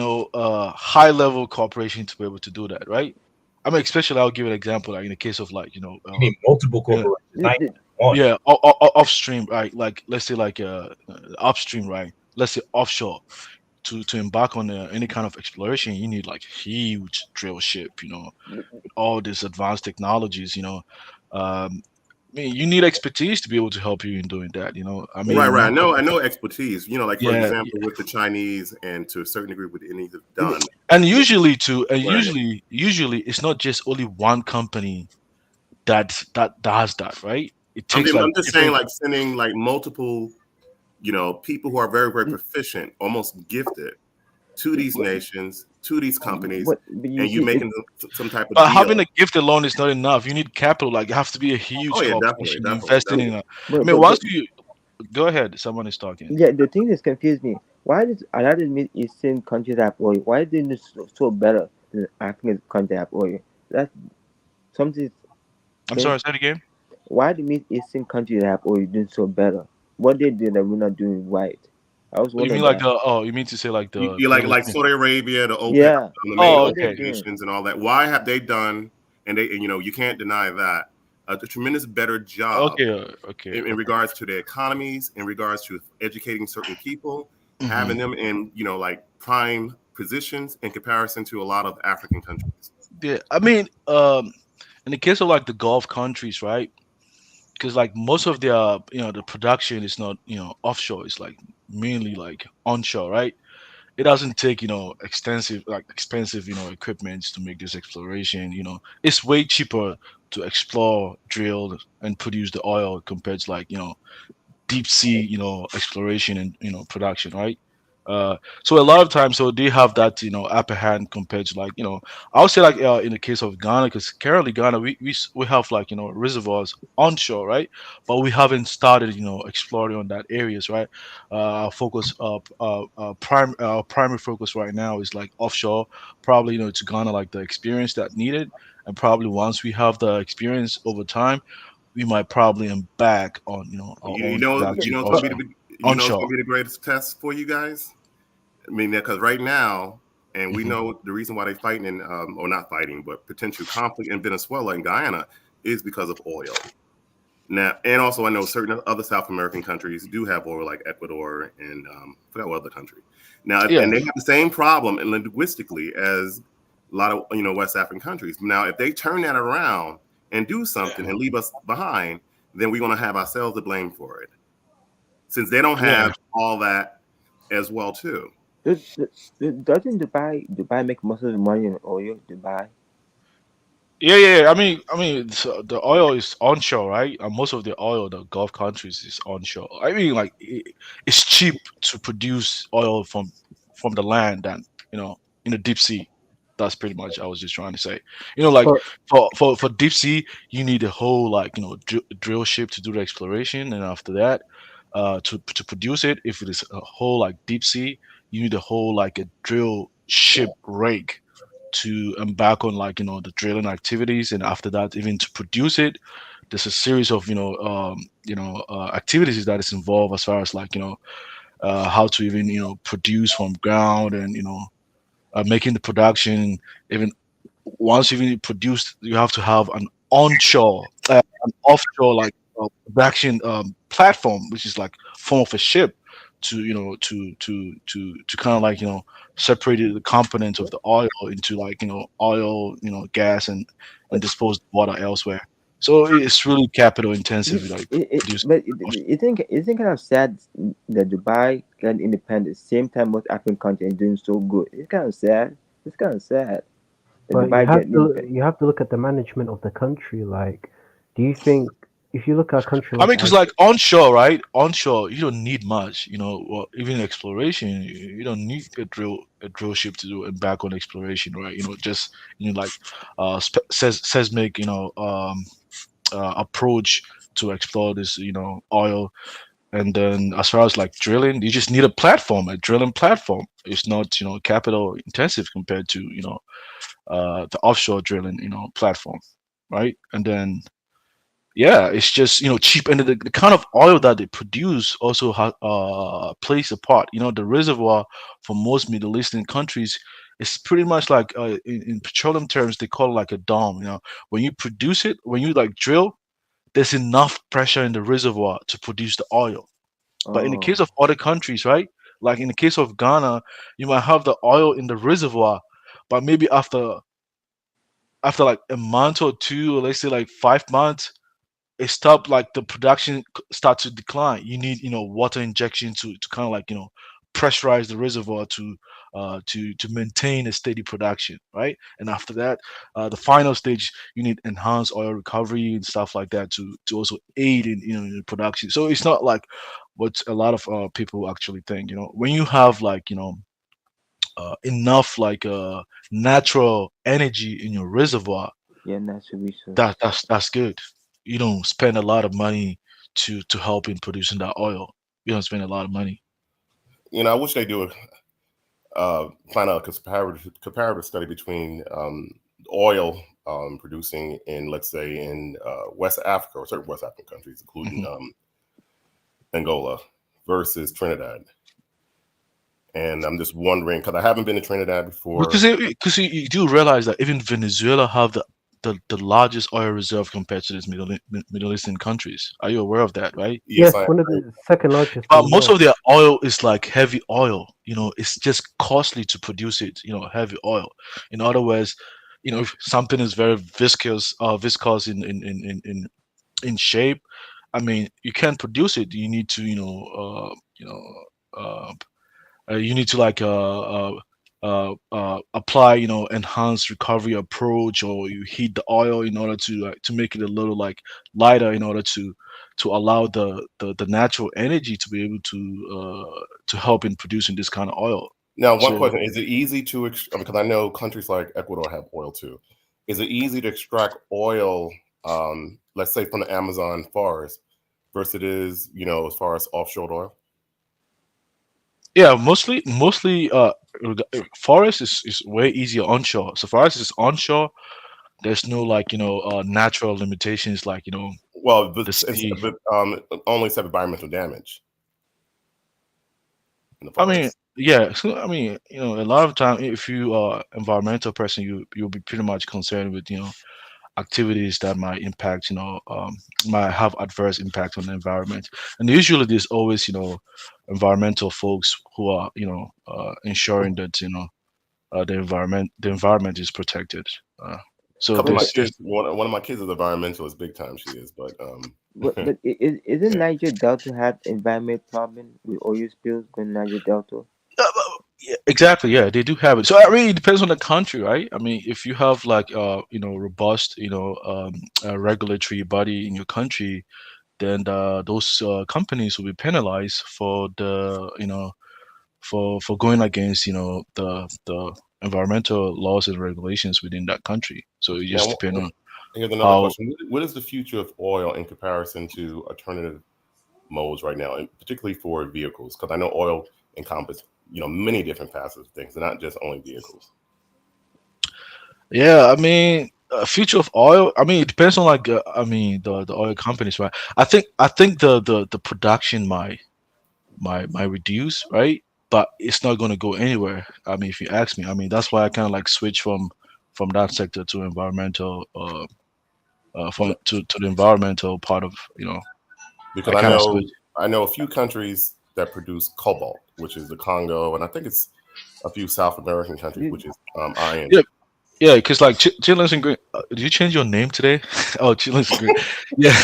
high level cooperation to be able to do that, right? I mean, especially I'll give an example, like in the case of like You need multiple uh, corporations, the, not the, one. yeah, upstream, right? Like let's say like upstream, right? Let's say offshore. To embark on any kind of exploration, you need like huge drill ship, with all these advanced technologies, I mean, you need expertise to be able to help you in doing that. I Right, mean, right. most of I know expertise. Like for yeah, example, with the Chinese and to a certain degree with the Indians have done. and usually too, and Right. usually it's not just only one company that does that, right? It I'm takes just, like I'm just saying, different. like sending like multiple, people who are very, very proficient, almost gifted, to these nations, to these companies, but you and you see it. making some type of But having deal. a gift alone is not enough. You need capital. Like, it has to be a Oh huge yeah, definitely, corporation definitely, investing in definitely. a. I mean, But once you go ahead, someone is talking. yeah, the thing that confused me. Why does a lot of Mid Eastern countries have oil? Why didn't it so better than African countries have oil? That's something. I'm Can sorry, say it again. why the Mid Eastern countries that have oil doing so better? What they did that we're not doing right? I was You mean wondering like that. the? Oh, you mean to say like You, the you like Middle like East? Saudi Arabia, the OPEC, Yeah, the main Oh, what they OPEC okay. doing? nations, and all that. Why have they done? And you can't deny that a tremendous better job Okay, okay, in okay. regards to their economies, in regards to educating certain people, hmm having them in like prime positions in comparison to a lot of African countries. Yeah, I mean, in the case of like the Gulf countries, right? Because like most of their, the production is not, offshore. It's like mainly like onshore, right? It doesn't take extensive like expensive equipment to make this exploration. It's way cheaper to explore, drill, and produce the oil compared to like deep sea, exploration and production, right? So a lot of times, so they have that upper hand compared to like I would say like in the case of Ghana, because currently Ghana we have like reservoirs onshore, right? But we haven't started exploring on that areas, right? Our focus, primary focus right now is like offshore, probably to Ghana like the experience that needed, and probably once we have the experience over time we might probably embark on our You, you own know, Okay, you production know, it's gonna but be also the it's gonna onshore. be the greatest test for you guys. I mean, because right now, and we hmm know the reason why they're fighting in, or not fighting, but potential conflict in Venezuela and Guyana is because of oil. Now, and also I know certain other South American countries do have oil, like Ecuador and I forgot what other country. Now, Yeah, and they have the same problem and linguistically as a lot of West African countries. Now, if they turn that around and do something and leave us behind, then we're going to have ourselves to blame for it, since they don't yeah. have all that as well too. Doesn't Dubai make most of the money in oil? Dubai. Yeah. I mean, the oil is onshore, right? And most of the oil, the Gulf countries, is onshore. I mean, like it's cheap to produce oil from the land than in the deep sea. That's pretty much I was just trying to say. Like But for deep sea, you need a whole like drill ship to do the exploration, and after that, to produce it, if it is a whole like deep sea, you need a whole like a drill ship rig to embark on like the drilling activities, and after that even to produce it there's a series of activities that is involved as far as like how to even produce from ground, and making the production. Even once you've even produced, you have to have an onshore an offshore like production platform, which is like form of a ship to to kind of like separate the components of the oil into like oil, gas, and But dispose the water elsewhere. So it's really capital intensive, like producing. isn't kind of sad that Dubai got independent the same time most African countries are doing so good. It's kind of sad. It's kind of sad that but you Dubai have get to independent. you have to look at the management of the country. Like, do you think if you look at a country I like mean, because like onshore, right? Onshore, you don't need much. Well, even exploration, you don't need a drill ship to do embark on exploration, right? Just like seismic, approach to explore this, oil. And then as far as like drilling, you just need a platform, a drilling platform. It's not, capital intensive compared to, the offshore drilling, platform, right? And then yeah, it's just cheap, and the kind of oil that they produce also plays a part. The reservoir for most Middle Eastern countries is pretty much like in petroleum terms they call it like a dome. When you produce it, when you like drill, there's enough pressure in the reservoir to produce the oil. But in the case Oh, of other countries, right? Like in the case of Ghana, you might have the oil in the reservoir, but maybe after like a month or two, or let's say like 5 months, it stopped, like the production start to decline. You need water injection to kind of like pressurize the reservoir to maintain a steady production, right? And after that, the final stage, you need enhanced oil recovery and stuff like that to also aid in in the production. So it's not like what a lot of people actually think. When you have like enough like natural energy in your reservoir, yeah, natural resource. that's good. You don't spend a lot of money to help in producing that oil. You don't spend a lot of money. I wish they do find out a comparative study between oil producing in, let's say, in West Africa or certain West African countries, including Hmm. Angola versus Trinidad. And I'm just wondering, because I haven't been to Trinidad Because before. you do realize that even Venezuela have the largest oil reserve compared to these Middle Eastern countries. Are you aware of that, right? Yes, yes, I am. one of the second largest in But the most world. of their oil is like heavy oil. It's just costly to produce it. Heavy oil. In other words, if something is very viscous in shape, I mean, you can't produce it. You need to, you need to like apply, enhanced recovery approach, or you heat the oil in order to make it a little like lighter, in order to allow the natural energy to be able to help in producing this kind of oil. Now, one So question: is it easy to? Because I know countries like Ecuador have oil too. Is it easy to extract oil, let's say from the Amazon forest, versus it is, as far as offshore oil? yeah, mostly forest is way easier onshore. So far as it's onshore, there's no like natural limitations like Well, the sea. only said environmental damage in the I mean, forest. yeah. So I mean, a lot of time, if you are environmental person, you'll be pretty much concerned with activities that might impact, might have adverse impact on the environment. And usually, there's always environmental folks who are ensuring that the environment is protected. A So couple of my there's kids, one of my kids is environmentalist, big time. She is, but But isn't Niger Delta have environment problem with oil spills going Niger Delta? Yeah, exactly. Yeah, they do have it. So I mean, it depends on the country, right? I mean, if you have like robust regulatory body in your country, then those companies will be penalized for the for going against the environmental laws and regulations within that country. So it just Now, depends on here's another how. question: what is the future of oil in comparison to alternative modes right now, and particularly for vehicles? Because I know oil encompasses many different facets of things, and not just only vehicles. Yeah, I mean, future of oil. I mean, it depends on like I mean the oil companies, right? I think the production might reduce, right? But it's not going to go anywhere. I mean, if you ask me, I mean that's why I kind of like switch from that sector to environmental from to the environmental part of Because I kind of switch. I know a few countries that produce cobalt, which is the Congo, and I think it's a few South American countries, You, which is iron. Yeah, yeah, because like Chitlins and Green. Did you change your name today? Oh, Chitlins and Green. Yeah,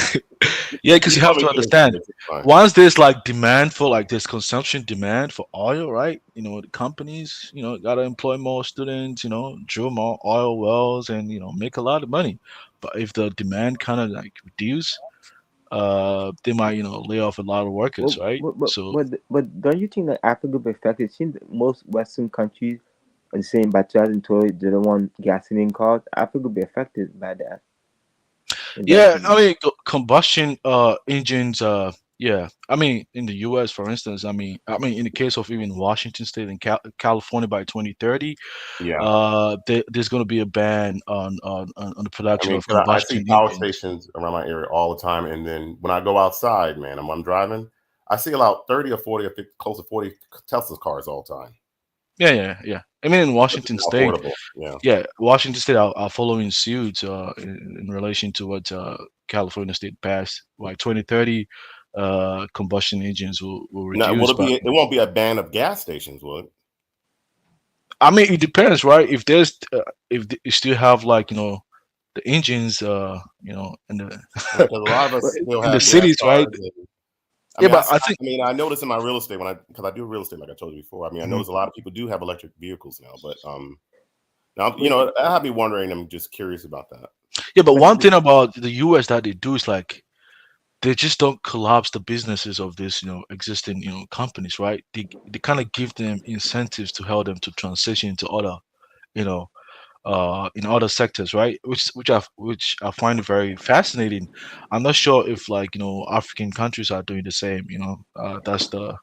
yeah, because You you call have me to Chris, understand. it's fine. Once there's like demand for like this consumption demand for oil, right? The companies, gotta employ more students, drill more oil wells, and make a lot of money. But if the demand kind of like reduce, they might lay off a lot of but, workers, right? but, but, So but, but don't you think that Africa will be affected? Since most Western countries are saying by 2012 they don't want gasoline cars, Africa will be affected by that yeah, I eventually. mean combustion engines. Yeah, I mean in the U.S. for instance, I mean in the case of even Washington State and California by 2030, Yeah, there's going to be a ban on the I production mean, of 'cause I see combustion power engines. stations around my area all the time, and then when I go outside, man, I'm driving, I see about 30 or 40 or 50, close to 40 Tesla cars all the time, Yeah, yeah, yeah. I mean in which is Washington not State, affordable. Yeah. yeah, Washington State are following suit in relation to what California State passed. By 2030, combustion engines will Now, will reduce, it be? but It won't be a ban of gas stations, will it? I mean, it depends, right? If you still have like the engines, in the I mean, because a lot of us But still in the have gas cities, right? cars. And, I Yeah, mean, but I think I mean, I notice in my real estate because I do real estate, like I told you before. I mean, I Mhm. notice a lot of people do have electric vehicles now, but now but I have me wondering. I'm just curious about that. Yeah, but but one thing about the U.S. that they do is like they just don't collapse the businesses of these existing companies, right? They kind of give them incentives to help them to transition to other you know in other sectors, right? Which I find very fascinating. I'm not sure if like African countries are doing the same. That's the I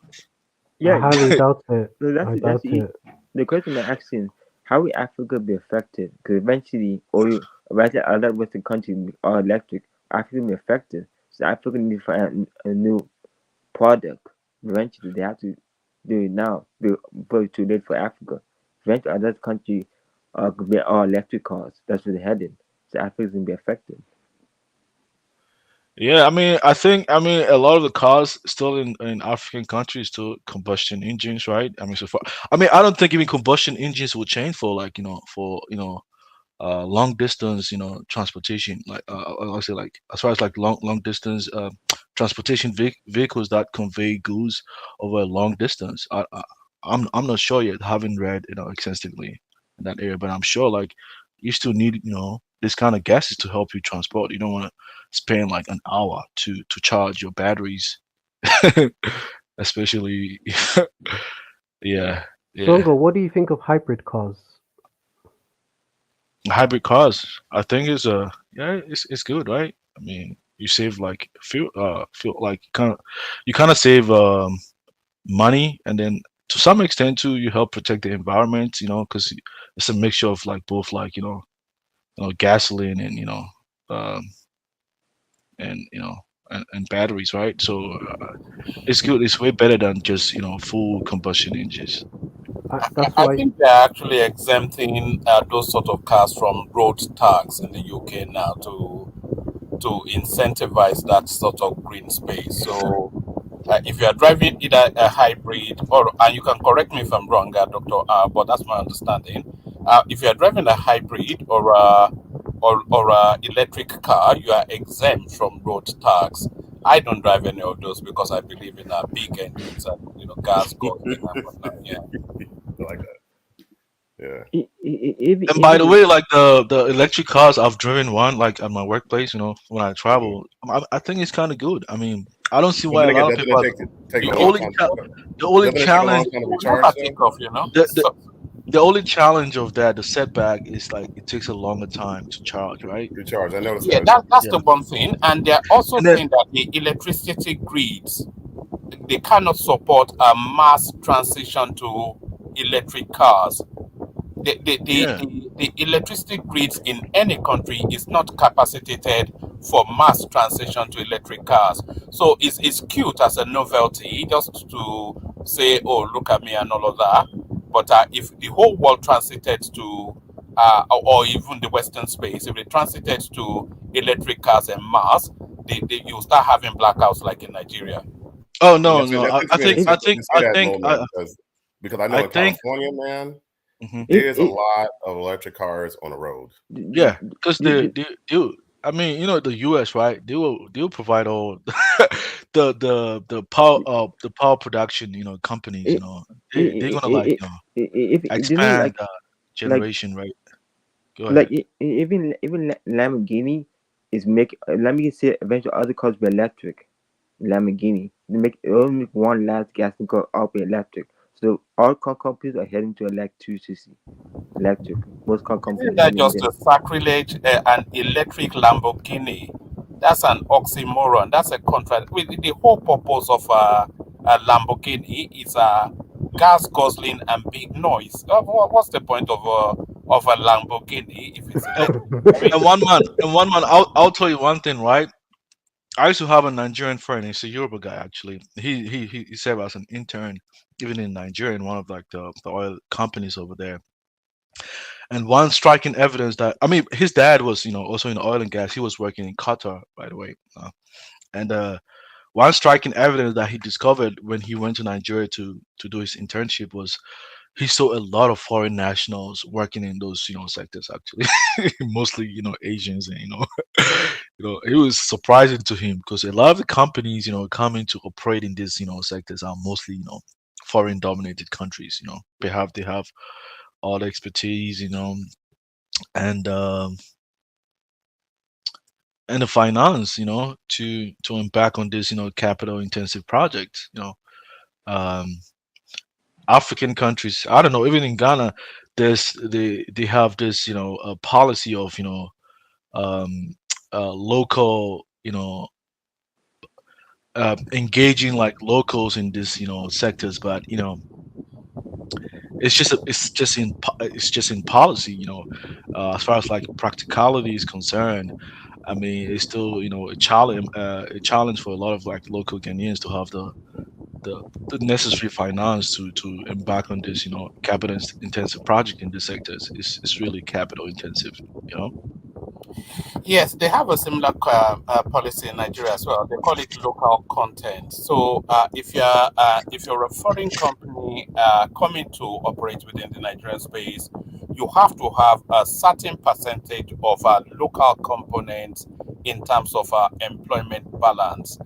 yeah, highly doubt it. no, I that's doubt the it. the question I'm asking. How will Africa be affected? Because eventually other Western countries are electric. Africa will be affected. So Africa need to find a new product. Eventually, they have to do it now before it's too late for Africa. Eventually, other countries could be all electric cars. That's where they're heading. So Africa's gonna be affected. Yeah, I mean a lot of the cars still in African countries still combustion engines, right? I mean so far I don't think even combustion engines will change for like for long distance transportation like I say like as far as like long distance transportation vehicles that convey goods over a long distance. I'm not sure yet, haven't read extensively in that area, but I'm sure like you still need this kind of gases to help you transport. You don't want to spend like an hour to charge your batteries, especially yeah, yeah. Songo, what do you think of hybrid cars? Hybrid cars, I think is yeah, it's good, right? I mean, you save like fuel like you kind of save money, and then to some extent too, you help protect the environment, because it's a mixture of like both like gasoline and um and and batteries, right? So it's good. It's way better than just full combustion engines. That's I why. think they're actually exempting those sort of cars from road tax in the UK now to incentivize that sort of green space. So if you are driving either a hybrid or, and you can correct me if I'm wrong, Doctor R, but that's my understanding. If you are driving a hybrid or a electric car, you are exempt from road tax. I don't drive any of those because I believe in big engines and gas guzzling and whatnot. Yeah. I like that. Yeah. And by the Even way, like the electric cars, I've driven one like at my workplace. When I Mhm. travel, I think it's kind of good. I mean, I don't see But why then a again, lot of doesn't people it are. take You, The a you, long only time? the only Doesn't it take a long challenge time to will recharge never though? take off, you know. the, the So the only challenge of that, the setback, is like it takes a longer time to charge, right? Recharge. I noticed yeah, that. that's Yeah, the one thing, and they're also and then saying that the electricity grids, they cannot support a mass transition to electric cars. yeah. The electricity grids in any country is not capacitated for mass transition to electric cars. So it's cute as a novelty just to say, oh, look at me and all of that. But if the whole world transited to, or even the Western space, if they transited to electric cars en mass, you'll start having blackouts like in Nigeria. Oh And no, no. that's I interesting think that if I think you say I that think moment because I I know in think. California, man, Mhm. if there's a lot of electric cars on the road. Yeah, because the, they I mean, the U.S., right? They'll provide all the power production, companies, i- they're gonna like if you know expand like generation, right? Go like ahead. even Lamborghini is make Lamborghini say eventually other cars be electric. Lamborghini they only make one last gas car all be electric. So all car companies are heading to electricity. Electric. Most car Isn't companies that heading just there. a sacrilege? An electric Lamborghini. That's an oxymoron. That's a contract. The whole purpose of a Lamborghini is gas guzzling and big noise. What's the point of a Lamborghini if it's And, electric? I mean, and one man, I'll tell you one thing, right? I used to have a Nigerian friend. He's a Yoruba guy, actually. He served as an intern, even in Nigeria, in one of like the oil companies over there. And one striking evidence that, I mean, his dad was, also in oil and gas. He was working in Qatar, by the way. And one striking evidence that he discovered when he went to Nigeria to do his internship was he saw a lot of foreign nationals working in those, sectors, actually. Mostly, Asians, and it was surprising to him because a lot of the companies, coming to operate in these, sectors are mostly, foreign dominated countries. They have all the expertise, and and the finance, to embark on this, capital intensive project. Um, African countries, I don't know, even in Ghana, they have this, a policy of, um, local, engaging like locals in this, sectors, but it's just in policy, as far as like practicality is concerned. I mean, it's still, a challenge for a lot of like local Ghanaians to have the, the necessary finance to embark on this, capital intensive project in this sector. It's really capital intensive, you know. yes, they have a similar policy in Nigeria as well. They call it local content. So if you're a foreign company coming to operate within the Nigerian space, you have to have a certain percentage of local components in terms of employment balance.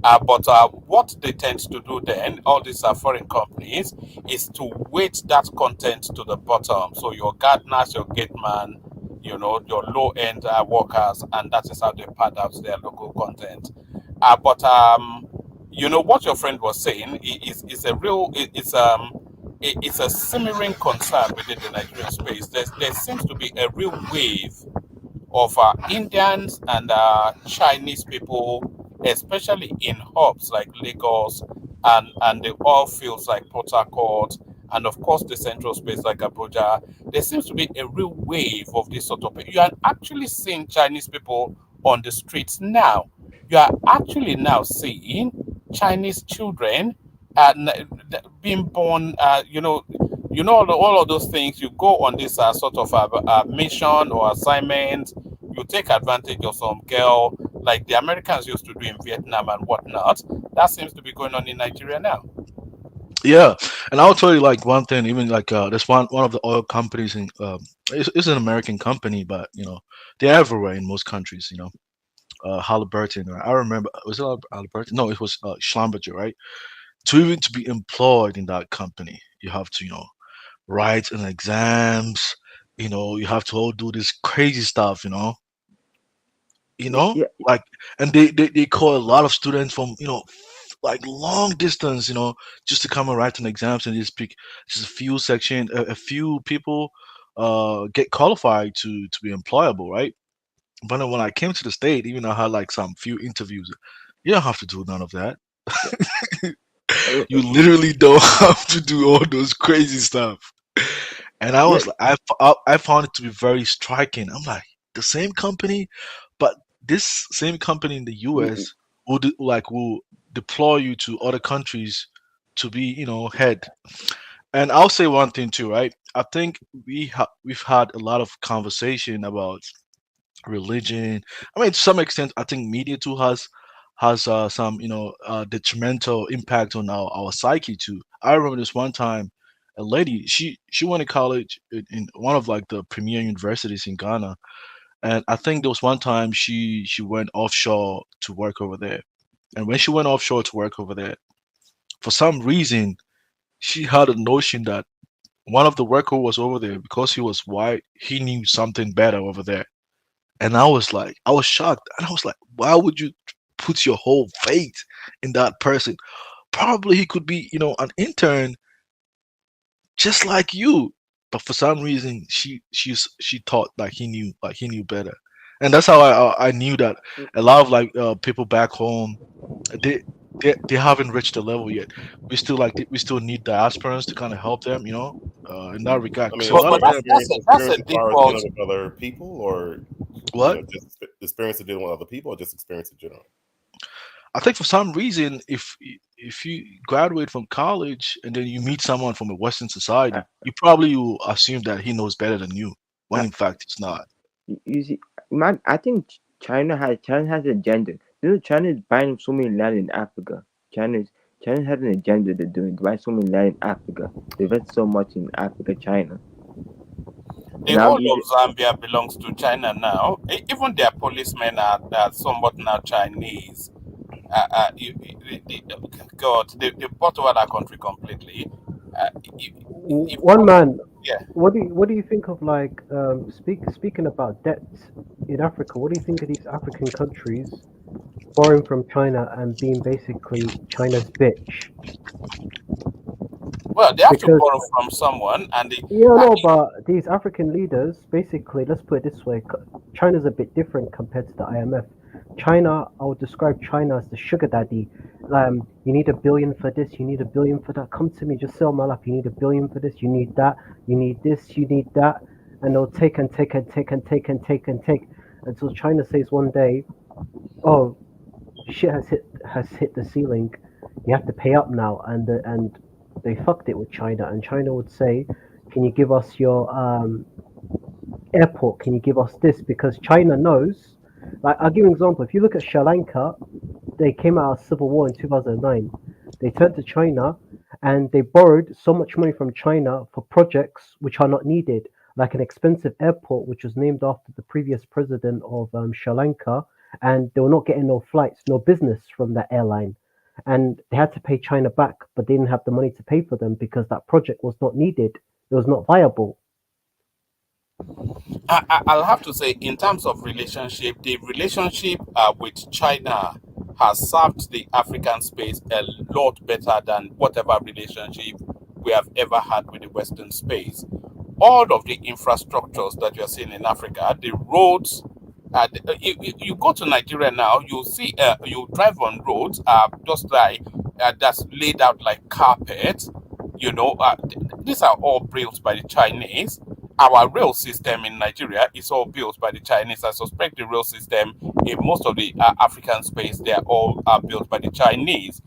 But what they tend to do then, all these foreign companies, is to weight that content to the bottom. So your gardeners, your gateman, your low end workers, and that is how they pad out their local content. But what your friend was saying is a real, it's a simmering concern within the Nigerian space. There seems to be a real wave of Indians and Chinese people, especially in hubs like Lagos and the oil fields like Port Harcourt, and of course the central space like Abuja. There seems to be a real wave of this sort of people. You are actually seeing Chinese people on the streets now. You are actually now seeing Chinese children being born. All of those things. You go on this sort of mission or assignment. You take advantage of some girl like the Americans used to do in Vietnam and whatnot. That seems to be going on in Nigeria now. Yeah, and I'll tell you like one thing. Even like there's one of the oil companies in it's an American company, but they're everywhere in most countries. Halliburton. I remember, was it Halliburton? No, it was Schlumberger, right? To even to be employed in that company, you have to write and exams. You have to all do this crazy stuff. You Yeah, know, yeah, like, and they call a lot of students from like long distance, just to come and write an exams and just pick just a few section, a few people get qualified to be employable, right? But then when I came to the state, even though I had like some few interviews, you don't have to do none of that. yeah. Uh, You literally don't have to do all those crazy stuff. And I yeah, was like, I found it to be very striking. I'm like, the same company, but this same company in the y- US will deploy you to other countries to be, head. And I'll say one thing too, right? I think we've had a lot of conversation about religion. I mean, to some extent, I think media too has some detrimental impact on our psyche too. I remember this one time, a lady she went to college in one of like the premier universities in Ghana, and I think there was one time she went offshore to work over there, and when she went offshore to work over there, for some reason she had a notion that one of the worker was over there because he was white, he knew something better over there. And I was shocked. And I was like, why would you put your whole faith in that person? Probably he could be, an intern just like you. But for some reason, she thought like he knew better. And that's how I knew that a lot of like people back home, they they haven't reached the level yet. We still need diasporans to kind of help them, in that regard. I Because mean, a as But lot far of as them, that's experience a as far as dealing default. with other people, or what? just experience of dealing with other people, or just experience in general. I think for some reason, if you graduate from college and then you meet someone from a Western uh, society, you probably will assume that he knows better than you, when uh, in fact it's not. you see, man, I think China has an agenda. China is buying so many land in Africa. China has an agenda they're doing. They buy so many land in Africa. They invest so much in Africa, China, The and I whole believe of it. Zambia belongs to China now. Even their policemen are somewhat now Chinese. God, they bought over that country completely. If, if, One man, yeah. what do you think of like speaking about debt in Africa? What do you think of these African countries borrowing from China and being basically China's bitch? Well, they have to Because borrow from someone, and yeah, uh, no, but these African leaders, basically, let's put it this way: China's a bit different compared to the IMF. China, I would describe China as the sugar daddy. You need $1 billion for this, you need $1 billion for that. Come to me, just sell my life. You need $1 billion for this, you need that, you need this, you need that, and they'll take and take and take and take and take and take until China says one day, "Oh, shit has hit the ceiling. You have to pay up now," and they fucked it with China, and China would say, "Can you give us your airport? Can you give us this?" Because China knows. Like, I'll give you an example. If you look at Sri Lanka, they came out of civil war in 2009. They turned to China, and they borrowed so much money from China for projects which are not needed, like an expensive airport which was named after the previous president of Sri Lanka, and they were not getting no flights, no business from that airline. And they had to pay China back, but they didn't have the money to pay for them because that project was not needed. It was not viable. I'll have to say, in terms of relationship, the relationship with China has served the African space a lot better than whatever relationship we have ever had with the Western space. All of the infrastructures that you're seeing in Africa, the roads, you go to Nigeria now, you see, you drive on roads, just like that's laid out like carpet. These are all built by the Chinese. Our rail system in Nigeria is all built by the Chinese. I suspect the rail system in most of the African space, they are all built by the Chinese.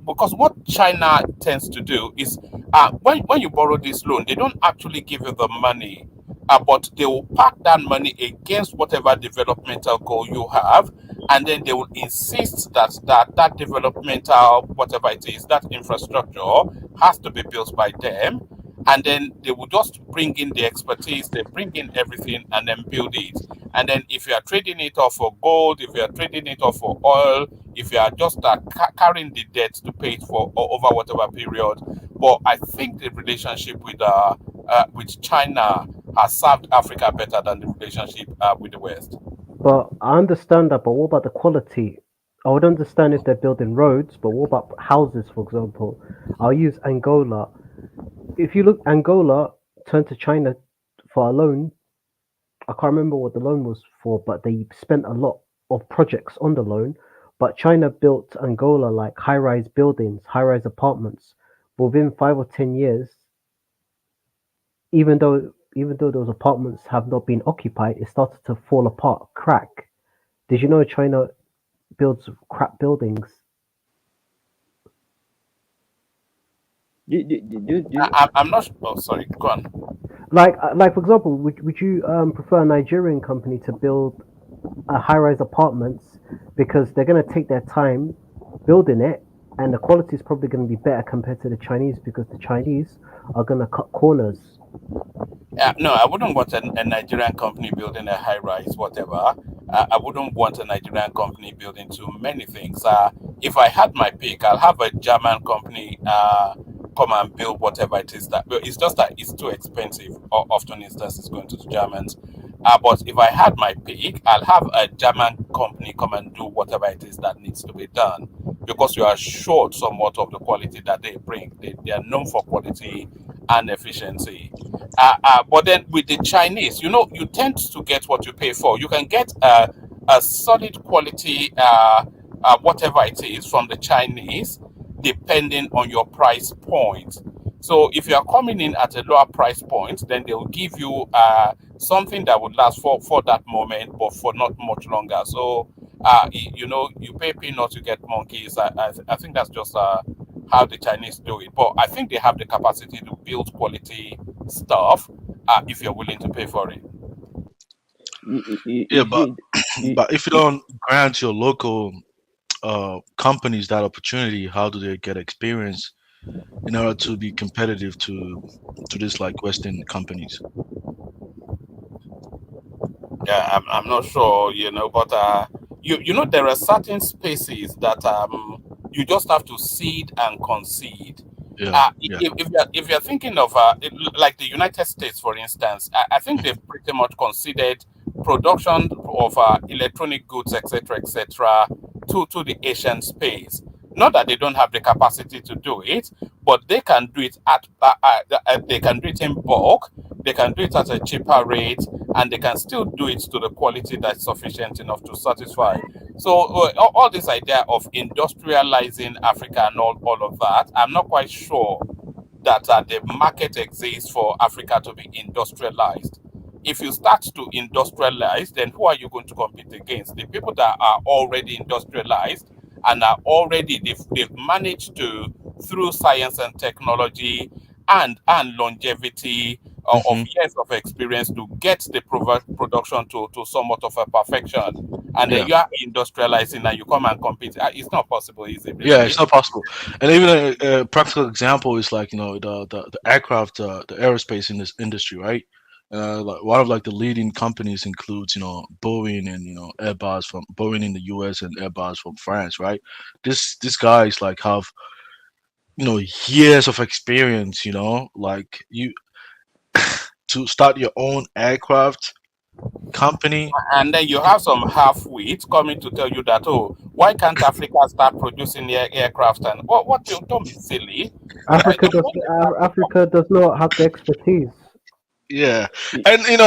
Because what China tends to do is, when you borrow this loan, they don't actually give you the money, but they will pack that money against whatever developmental goal you have, and then they will insist that developmental, whatever it is, that infrastructure has to be built by them, and then they will just bring in the expertise, they bring in everything, and then build it. And then if you are trading it off for gold, if you are trading it off for oil, if you are just carrying the debt to pay it for over whatever period. But I think the relationship with with China has served Africa better than the relationship with the West. But I understand that, but what about the quality? I would understand if they're building roads, but what about houses, for example? I'll use Angola. If you look, Angola turned to China for a loan. I can't remember what the loan was for, but they spent a lot of projects on the loan. But China built Angola like high-rise buildings, high-rise apartments. But within 5 or 10 years, even though those apartments have not been occupied, it started to fall apart, crack. Did you know China builds crap buildings? I'm not. Oh, sorry. Go on. Like for example, would you prefer a Nigerian company to build a high-rise apartments because they're going to take their time building it, and the quality is probably going to be better compared to the Chinese because the Chinese are going to cut corners. No, I wouldn't want a Nigerian company building a high rise, whatever. I wouldn't want a Nigerian company building too many things. If I had my pick, I'll have a German company come and build whatever it is that. Well, it's just that it's too expensive. Often, instances going to the Germans. But if I had my pick, I'll have a German company come and do whatever it is that needs to be done because you are short somewhat of the quality that they bring. They are known for quality and efficiency. But then with the Chinese, you tend to get what you pay for. You can get a solid quality, whatever it is, from the Chinese, depending on your price point. So if you are coming in at a lower price point, then they will give you something that would last for that moment, but for not much longer. So you pay peanuts, you get monkeys. I think that's just how the Chinese do it. But I think they have the capacity to build quality stuff if you're willing to pay for it. Yeah, You but see, but if you don't grant your local companies that opportunity, how do they get experience in order to be competitive to this like Western companies? Yeah, I'm not sure, but there are certain spaces that you just have to seed and concede. Yeah, yeah. If you're thinking of like the United States, for instance, I think Mhm. they've pretty much considered production of electronic goods, etc., to the Asian space. Not that they don't have the capacity to do it, but they can do it they can do it in bulk. They can do it at a cheaper rate, and they can still do it to the quality that's sufficient enough to satisfy. So all this idea of industrializing Africa and all of that, I'm not quite sure that the market exists for Africa to be industrialized. If you start to industrialize, then who are you going to compete against? The people that are already industrialized and are already they've managed to, through science and technology and longevity of Hmm. years of experience, to get the production to somewhat of a perfection. And then Yeah. you are industrializing and you come and compete. It's not possible, is it Yeah, really? it's not possible. And even a practical example is like the aircraft, the aerospace in this industry, right? Like one of like the leading companies includes Boeing and Airbus from Boeing in the U.S. and Airbus from France, right? This guys like have years of experience, like you to start your own aircraft company. And then you have some half-wits coming to tell you that, oh, why can't Africa start producing aircraft? And what don't be silly. Africa does not have the expertise. Yeah, you, and and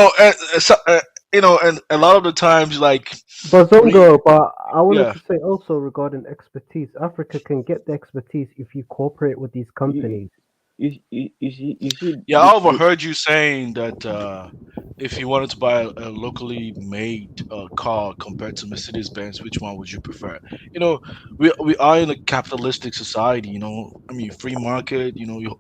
a lot of the times like we Bazongo, but I wanted yeah. to say also regarding expertise, Africa can get the expertise if you cooperate with these you, companies. you see Yeah, I overheard you saying that if you wanted to buy a locally made car compared to Mercedes Benz, which one would you prefer? You know, we are in a capitalistic society. I mean, free market. You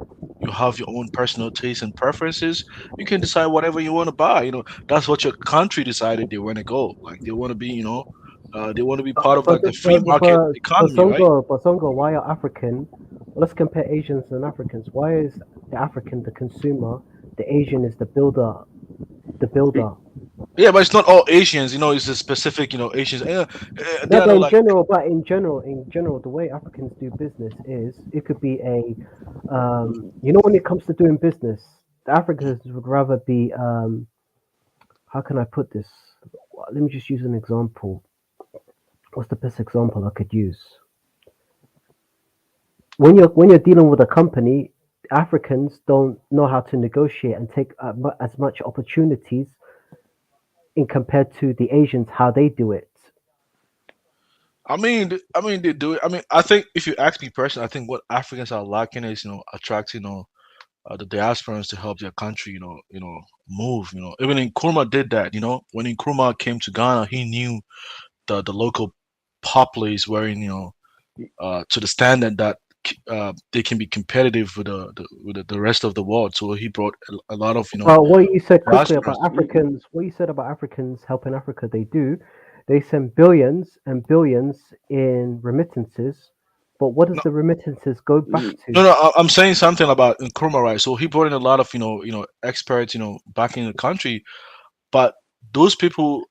have your own personal taste and preferences. You can decide whatever you want to buy. That's what your country decided they want to go. Like they want to be, they want to be part of But like the free market economy, right? Why are African? Let's compare Asians and Africans. Why is the African the consumer, the Asian is the builder, the builder? Yeah, but it's not all Asians. It's a specific, Asians. No, There are like in general, the way Africans do business is it could be a, when it comes to doing business, The Africans would rather be how can I put this? Let me just use an example. What's the best example I could use? When you're dealing with a company, Africans don't know how to negotiate and take as much opportunities in compared to the Asians how they do it. I mean, they do it. I mean, I think if you ask me personally, I think what Africans are lacking is, attracting, the diasporans to help their country, move. Even Nkrumah did that. When Nkrumah came to Ghana, he knew the local populace were to the standard that they can be competitive with the rest of the world. So he brought a lot of Well, what you said quickly about diasporans. Africans, what you said about Africans helping Africa, they do. They send billions and billions in remittances, but what does No, the remittances go back no, to? no. I'm saying something about Nkrumah, right? So he brought in a lot of experts, back in the country. But those people,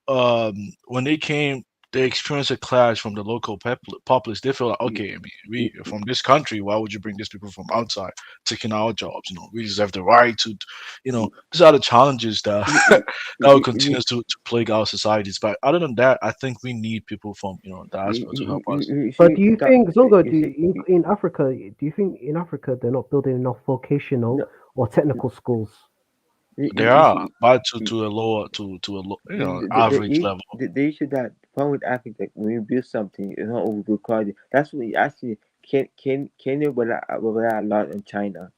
when they came, they experienced a clash from the local populace. They feel like, okay, I mean, we are from this country. Why would you bring these people from outside taking our jobs? We deserve the right to, these are the challenges that that will continue to plague our societies. But other than that, I think we need people from diaspora to help us. You But see, do you that think, Zongo, you see, in Africa, do you think in Africa they're not building enough vocational no, or technical schools? They you are, see, but to a lower to a average level. the issue that the problem with Africa, like when you build something, it's not over good quality. That's what you actually can Kenya rely a lot on China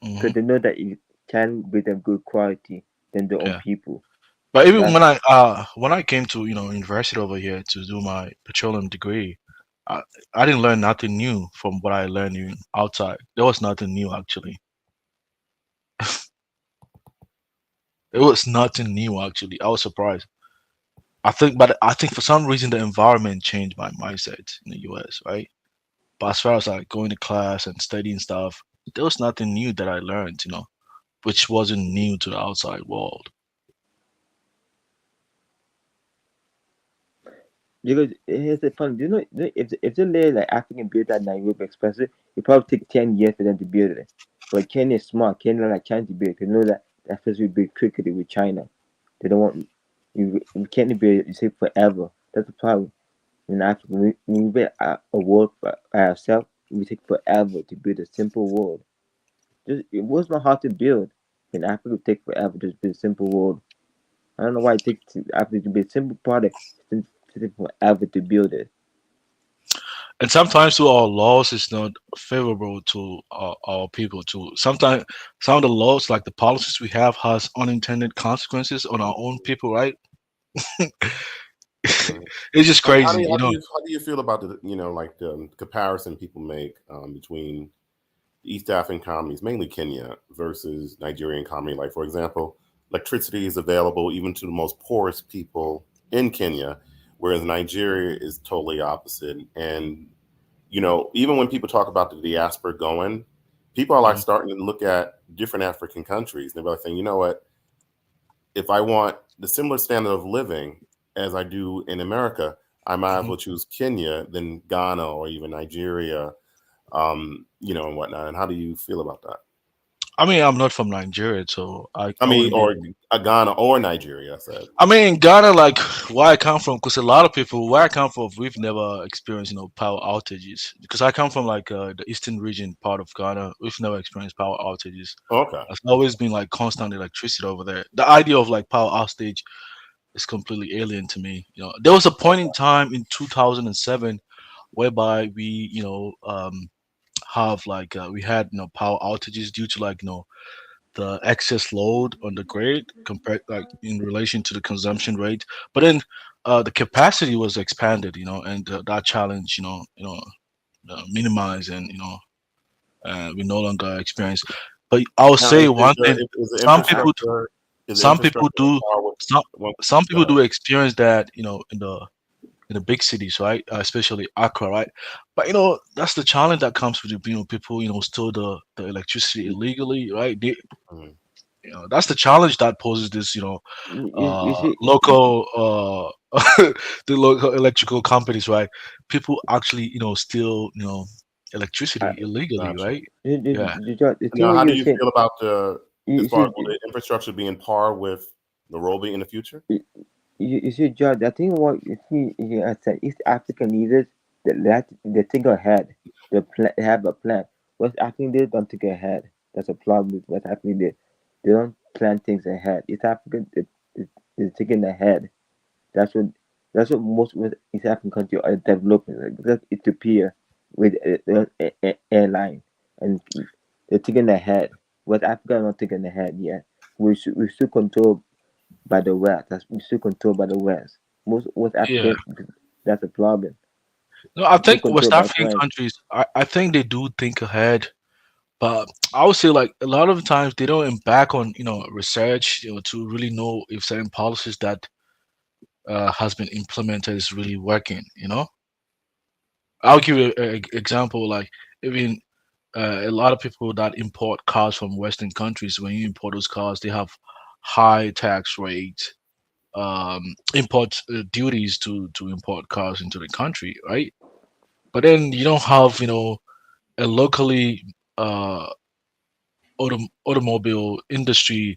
Hmm. because they know that if China build them good quality than their own Yeah. people. But even That's when I came to university over here to do my petroleum degree, I, I didn't learn nothing new from what I learned outside. There was nothing new actually. It was nothing new actually. I was surprised. But I think for some reason the environment changed my mindset in the US, right? But as far as like going to class and studying stuff, there was nothing new that I learned, which wasn't new to the outside world. because here's the fun. Do if they lay like African build that Nairobi Expressway, it probably take 10 years for them to build it. But Kenya is smart. Kenya like China to build because know that that first will build quickly with China. They don't want you can't build it. You say forever. That's the problem. In Africa, when we build a world by ourselves, we take forever to build a simple world. It was not hard to build. In Africa, it take forever to build a simple world. I don't know why it takes Africa to build a simple product. It takes forever to build it. And sometimes too, our laws is not favorable to our people too. Sometimes some of the laws, like the policies we have, has unintended consequences on our own people, right? Mhm. It's just Like, how do crazy, you how do you feel about the like the comparison people make between East African economies, mainly Kenya, versus Nigerian economy? Like, for example, electricity is available even to the most poorest people in Kenya, whereas Nigeria is totally opposite. And even when people talk about the diaspora going, people are like Mhm. starting to look at different African countries. They're like saying, you know what, if I want the similar standard of living as I do in America, I might as Mhm. well choose Kenya than Ghana or even Nigeria, and whatnot. And how do you feel about that? I mean, I'm not from Nigeria, so I, I I mean, wouldn't be. or Ghana or Nigeria, I said. I mean, Ghana, like where I come from, because a lot of people where I come from, we've never experienced, power outages. Because I come from like the eastern region part of Ghana, we've never experienced power outages. Okay. It's always been like constant electricity over there. The idea of like power outage is completely alien to me. There was a point in time in 2007 whereby we, have like we had power outages due to like the excess load on the grid compared like in relation to the consumption rate. But then the capacity was expanded, and that challenge, minimized, and we no longer experience. But I'll Now, say one thing: is the some people, some people infrastructure on do, par with some one? some Go people ahead. do experience that, in the big cities, right? Especially Accra, right? But that's the challenge that comes with people, store the electricity illegally, right? Mhm. That's the challenge that poses this, You see, local the local electrical companies, right? People actually, steal, uh, electricity illegally, Gotcha. right? Yeah. the thing Now, what how do you're you saying. feel about the You As far see, as will the infrastructure be in par with the roadway in the future? you see, George. I think what you see, I said East African leaders they think ahead. They have a plan. West African leaders don't think ahead. That's a problem with West African leaders. They don't plan things ahead. East African is thinking ahead. That's what most East African countries are developing. Like, look at Ethiopia with airline, and they're thinking ahead. West Africa are not thinking ahead yet. We still controlled by the West. We still controlled by the West. Most West Yeah. Africa, that's a problem. No, I Still think West controlled by African France. countries, I think they do think ahead, but I would say like a lot of times they don't embark on research to really know if certain policies that has been implemented is really working. I'll give you an example. Like even a lot of people that import cars from Western countries, when you import those cars, they have high tax rates, import duties to import cars into the country, right? But then you don't have a locally uh, automobile industry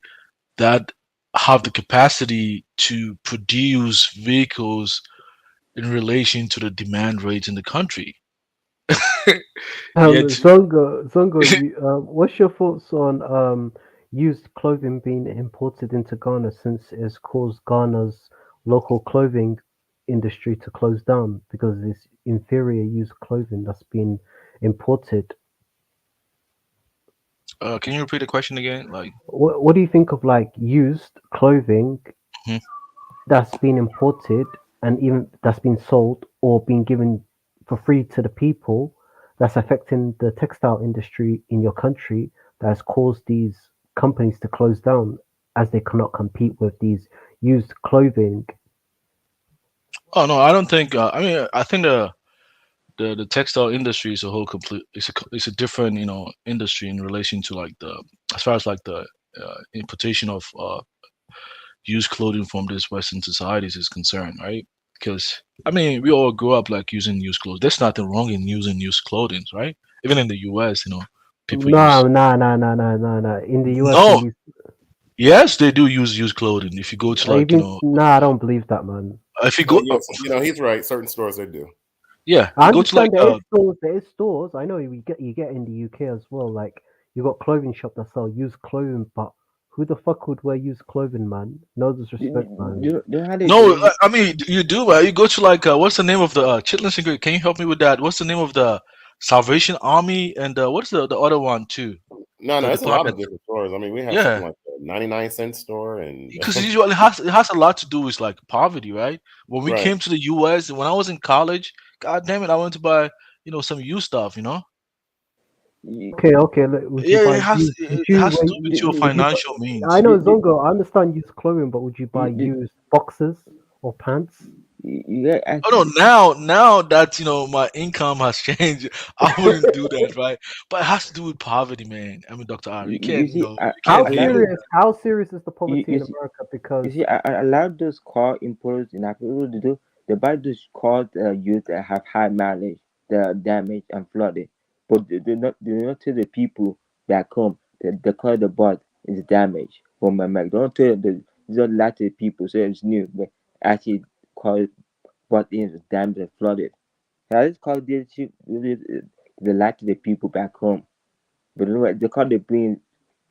that have the capacity to produce vehicles in relation to the demand rates in the country. Yet, Zongo, what's your thoughts on used clothing being imported into Ghana since it's caused Ghana's local clothing industry to close down because it's inferior used clothing that's been imported? can you repeat the question again? Like, What do you think of like used clothing mhm. that's been imported and even that's been sold or been given for free to the people that's affecting the textile industry in your country that has caused these companies to close down as they cannot compete with these used clothing? Oh no, I don't think. I mean, I think the textile industry is a whole complete. It's a different industry in relation to like the as far as like the importation of used clothing from these Western societies is concerned, right? Because I mean, we all grew up like using used clothes. There's nothing wrong in using used clothing, right? Even in the U.S., people use. No. In the US, they No, use. yes, they do use used clothing. If you go to like Even nah, I don't believe that, man. if you go, Yes, he's right. Certain stores they do. yeah, I you go to like understand there is stores. There is stores. I know you get in the UK as well. Like you got clothing shop that sell used clothing, but who the fuck would wear used clothing, man? No disrespect, man. You know how they no, do. I mean you do, man. You go to like what's the name of the Chitlin Secret? Can you help me with that? What's the name of the Salvation Army and what's the other one too? No, The it's a lot department. of different stores. I mean, we have something Yeah, like a 99-cent store and because usually it has a lot to do with like poverty, right? When we right. came to the U.S. and when I was in college, god damn it, I went to buy some used stuff. Okay. Look, would you Yeah, buy used? Would it you has to wait? do with your Would you? financial I means. know Zongo. I understand used clothing, but would you buy You, used boxes or pants? you get Oh no, actually. now that my income has changed, I wouldn't do that, right? But it has to do with poverty, man. I mean, Dr. R, you You can't, see, you I, How can't I gain like it. to. serious? How serious is the You, poverty you in see, America? you Because see, I love those car importers in Africa. What they do? They buy those cars used that have high mileage, that are damaged and flooded. But they not tell the people back home that the car they bought is damaged from my Mac. They don't tell they don't lie to the people so it's new, but actually car bought in is damaged and flooded. So I just call dealership they lie to the people back home. But you know what? The car they bring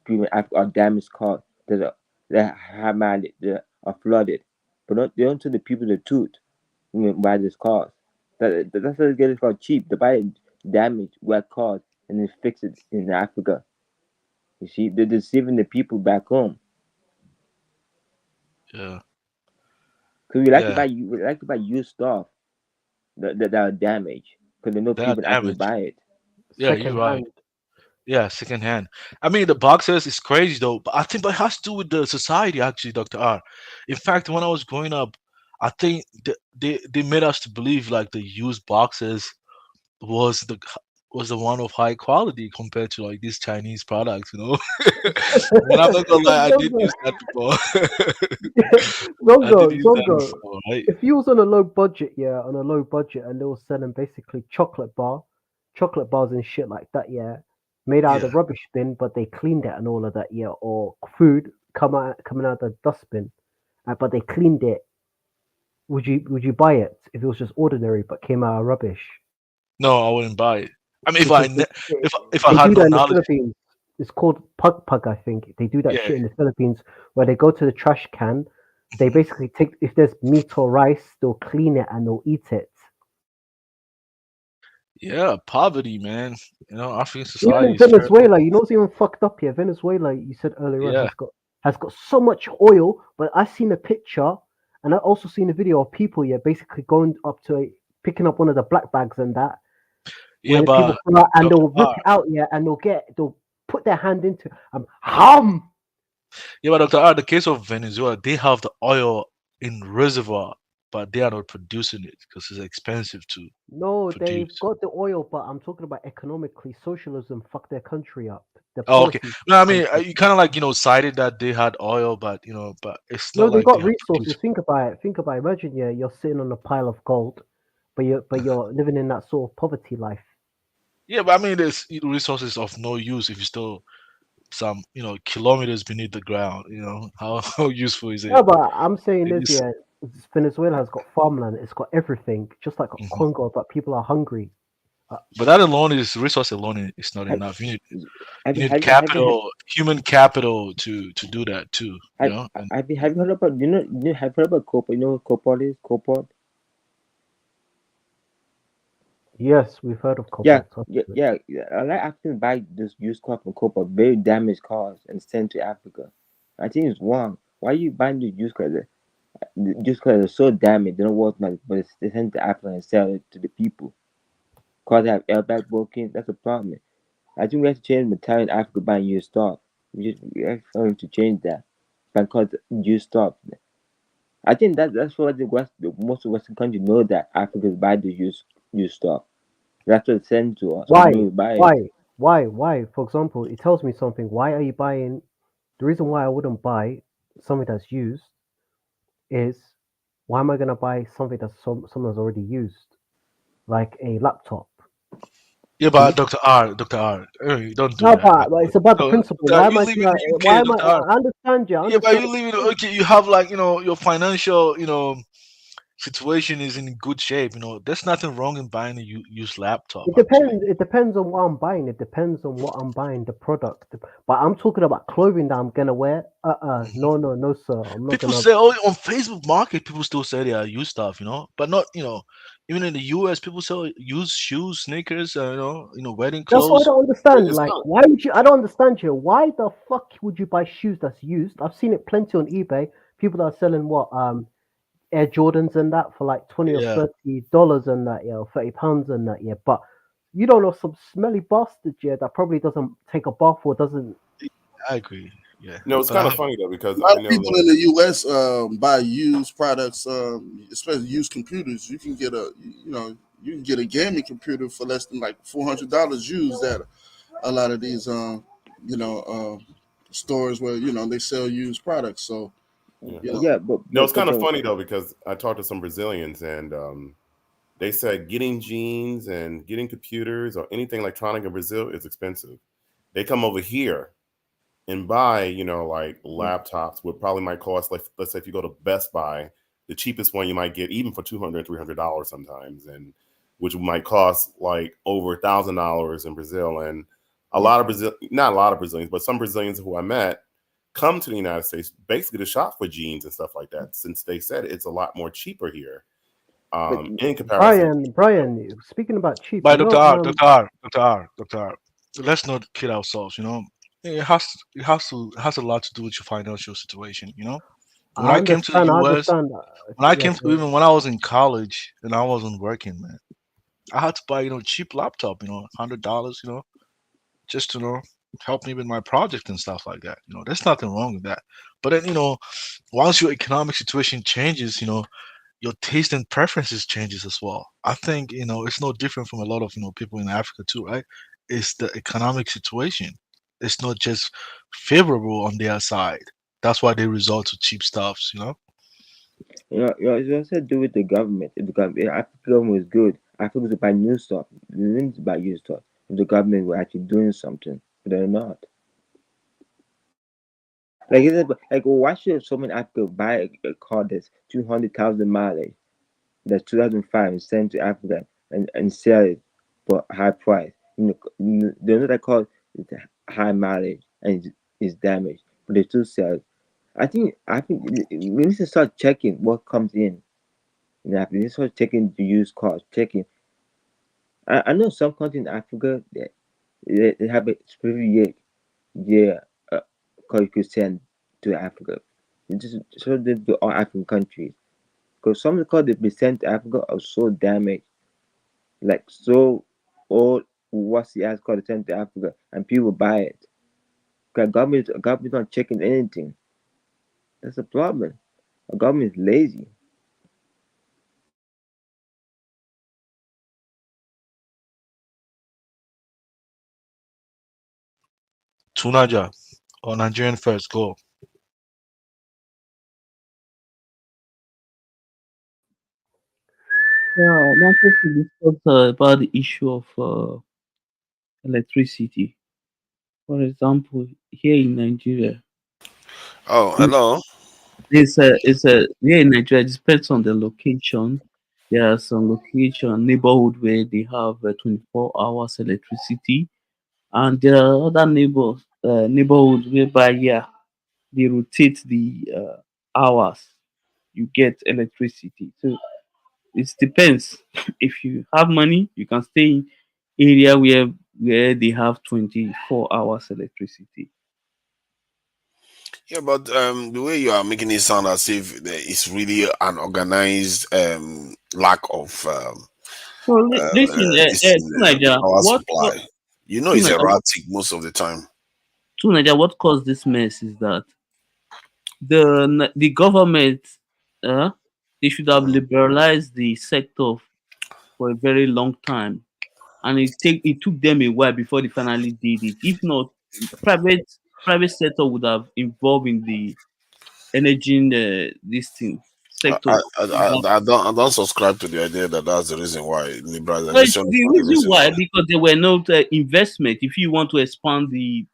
people are damaged cars that have mileage that are flooded. But they don't tell the people the truth when you buy these cars. That's how they get it called cheap. They buy damaged wet cars and then fix it in Africa. You see, they're deceiving the people back home. Yeah, Cause yeah, we like to buy used stuff that are damaged. Cause they know they are people actually damaged. buy it. Yeah, you're second right. hand. Yeah, second hand. I mean, the boxes is crazy though, but I think it has to do with the society actually, Dr. R. In fact, when I was growing up, I think they made us to believe like the used boxes was the was the one of high quality compared to like these Chinese products. And I'm not gonna lie, I did Zongo, use that before. I did Zongo, use that Zongo. before, right? If you was on a low budget, yeah, on a low budget, and they were selling basically chocolate bars and shit like that, yeah, made out of the Yeah. rubbish bin, but they cleaned it and all of that, yeah, or food coming out of the dustbin, but they cleaned it. Would you buy it if it was just ordinary but came out of rubbish? No, I wouldn't buy it. I mean, Because if I they had do no that in the knowledge, Philippines. It's called pug pug, I think. They do that yeah, shit in the Philippines where they go to the trash can. They mhm. basically take if there's meat or rice, they'll clean it and they'll eat it. Yeah, poverty, man. African Even society in is terrible. Venezuela, you know what's even fucked up here? Venezuela, you said earlier on, Yeah, has got so much oil, but I seen a picture and I also seen a video of people here basically going up to picking up one of the black bags and that where yeah, the people but pull out and Doctor they'll rip R, it out, yeah, and they'll put their hand into hum. yeah, but Doctor R, the case of Venezuela, they have the oil in reservoir, but they are not producing it because it's expensive to No, they've produce. got the oil, but I'm talking about economically. Socialism fucked their country up. The Oh, okay. policies No, I fucked mean, the country. you kind of like cited that they had oil, but but it's No, not they like they got are resources. producing. Think about it. Think about it. Imagine you're sitting on a pile of gold, but you're living in that sort of poverty life. Yeah, but I mean, there's resources of no use if you still some kilometers beneath the ground. How useful is Yeah, it? but I'm saying It this, is. yeah, Venezuela has got farmland. It's got everything, just like Mhm. Congo, but people are hungry. But that alone is resource alone is not Have, enough. have, You you- need have, you- have, you- capital, human capital to do that too. have, And have you heard about have you heard about copper? You know what copper is? Copper. Yes, we've heard of Yeah, cobalt. yeah, yeah, yeah. A lot of Africans buy this used crop and copper, very damaged cars, and send to Africa. I think it's wrong. Why are you buying the used cars? The used cars are so damaged, they don't worth much, but they send to Africa and sell it to the people. Cars have airbag broken. That's a problem. I think we have to change the mentality in Africa buying used stuff. We have to change that. Because used stuff. I think that's what most of Western countries know that Africans buy the used stuff. That's what it's sent to us. And Why? then we buy it. Why? For example, it tells me something. Why are you buying? The reason why I wouldn't buy something that's used is why am I gonna buy something that's someone's already used, like a laptop? yeah, You know? but Doctor R, don't do No, that. but it's about the So, principle. Dr. R, Why am you I live in gonna? the Why UK, am I? Doctor R. I understand you. I Yeah, but understand. you live in okay. You have like your financial situation is in good shape. There's nothing wrong in buying a used laptop It actually. depends. It depends on what I'm buying. It depends on what I'm buying, the product. But I'm talking about clothing that I'm gonna wear. Mhm. No, no, no, sir. I'm not People gonna. say, oh, on Facebook Market, people still say they are used stuff, but not, even in the US, people sell used shoes, sneakers, wedding That's what I clothes. don't understand. It's Like, not. why would you? I don't understand you. Why the fuck would you buy shoes that's used? I've seen it plenty on eBay. People that are selling what Air Jordans and that for like Yeah, $20 and that, yeah, or £30 and that, yeah. But you don't know some smelly bastard, yeah, that probably doesn't take a bath or doesn't. I agree. Yeah, It's but kind of funny though because A lot I of know people that. in the U.S. Buy used products, especially used computers. You can get you can get a gaming computer for less than like $400 used at a lot of these you know stores where they sell used products. So Yeah. you know, Yeah, No, it's kind of but funny though because I talked to some Brazilians and they said getting jeans and getting computers or anything electronic in Brazil is expensive. They come over here and buy, like laptops, what probably might cost, like, let's say if you go to Best Buy, the cheapest one you might get even for $200, $300 sometimes, and which might cost like over $1,000 in Brazil. And a yeah, lot of not a lot of Brazilians, but some Brazilians who I met come to the United States basically to shop for jeans and stuff like that, since they said it's a lot more cheaper here but in comparison. Brian, speaking about cheap, by you Doctor know, R, Doctor R, Doctor R, Doctor R. Let's not kid ourselves. It has a lot to do with your financial situation. When I came to the I US, understand. when I came Yes, to even when I was in college and I wasn't working, man, I had to buy cheap laptop, $100, just to help me with my project and stuff like that. There's nothing wrong with that. But then once your economic situation changes, your taste and preferences changes as well. I think it's no different from a lot of people in Africa too, right? It's the economic situation. It's not just favorable on their side. That's why they resort to cheap stuffs. it's also to do with the government. If the African government was good, Africans would buy new stuff. They didn't buy used stuff. if the government were actually doing something, but they're not. Like why should someone have to buy a car that's 200,000 mileage, that's 2005, and send to Africa and sell it for a high price? They know that car is high mileage and it's damaged, but they still sell it. I think we need to start checking what comes in Africa. We need to start checking the used cars, checking. I know some countries in Africa they have a specific year car you could send to Africa. It just so did the all African countries. Because some of the cars that be sent to Africa are so damaged, like so old, what's the ass car to send to Africa, and people buy it. Because government not checking anything. That's a problem. The government is lazy. Tunaja or Nigerian first, go. Yeah, I wanted to discuss about the issue of electricity. For example, here in Nigeria, Oh, hello. it's a here in Nigeria. It depends on the location. There are some location neighborhood where they have 24 hours electricity, and there are other neighborhoods whereby yeah they rotate the hours you get electricity. So it depends. If you have money, you can stay in area where they have 24 hours electricity. Yeah, but the way you are making it sound as if there is really an organized lack of So listen, this Tunaja, power supply. You know, it's Tunaja, erratic most of the time. Tunaja, what caused this mess is that the government, uh, they should have Mm. liberalized the sector for a very long time, and it took them a while before they finally did it. If not, private private sector would have involved in the energy this thing sector. I don't subscribe to the idea that that's the reason why But liberalization is the not the reason reason why why. because there were no investment. If you want to expand the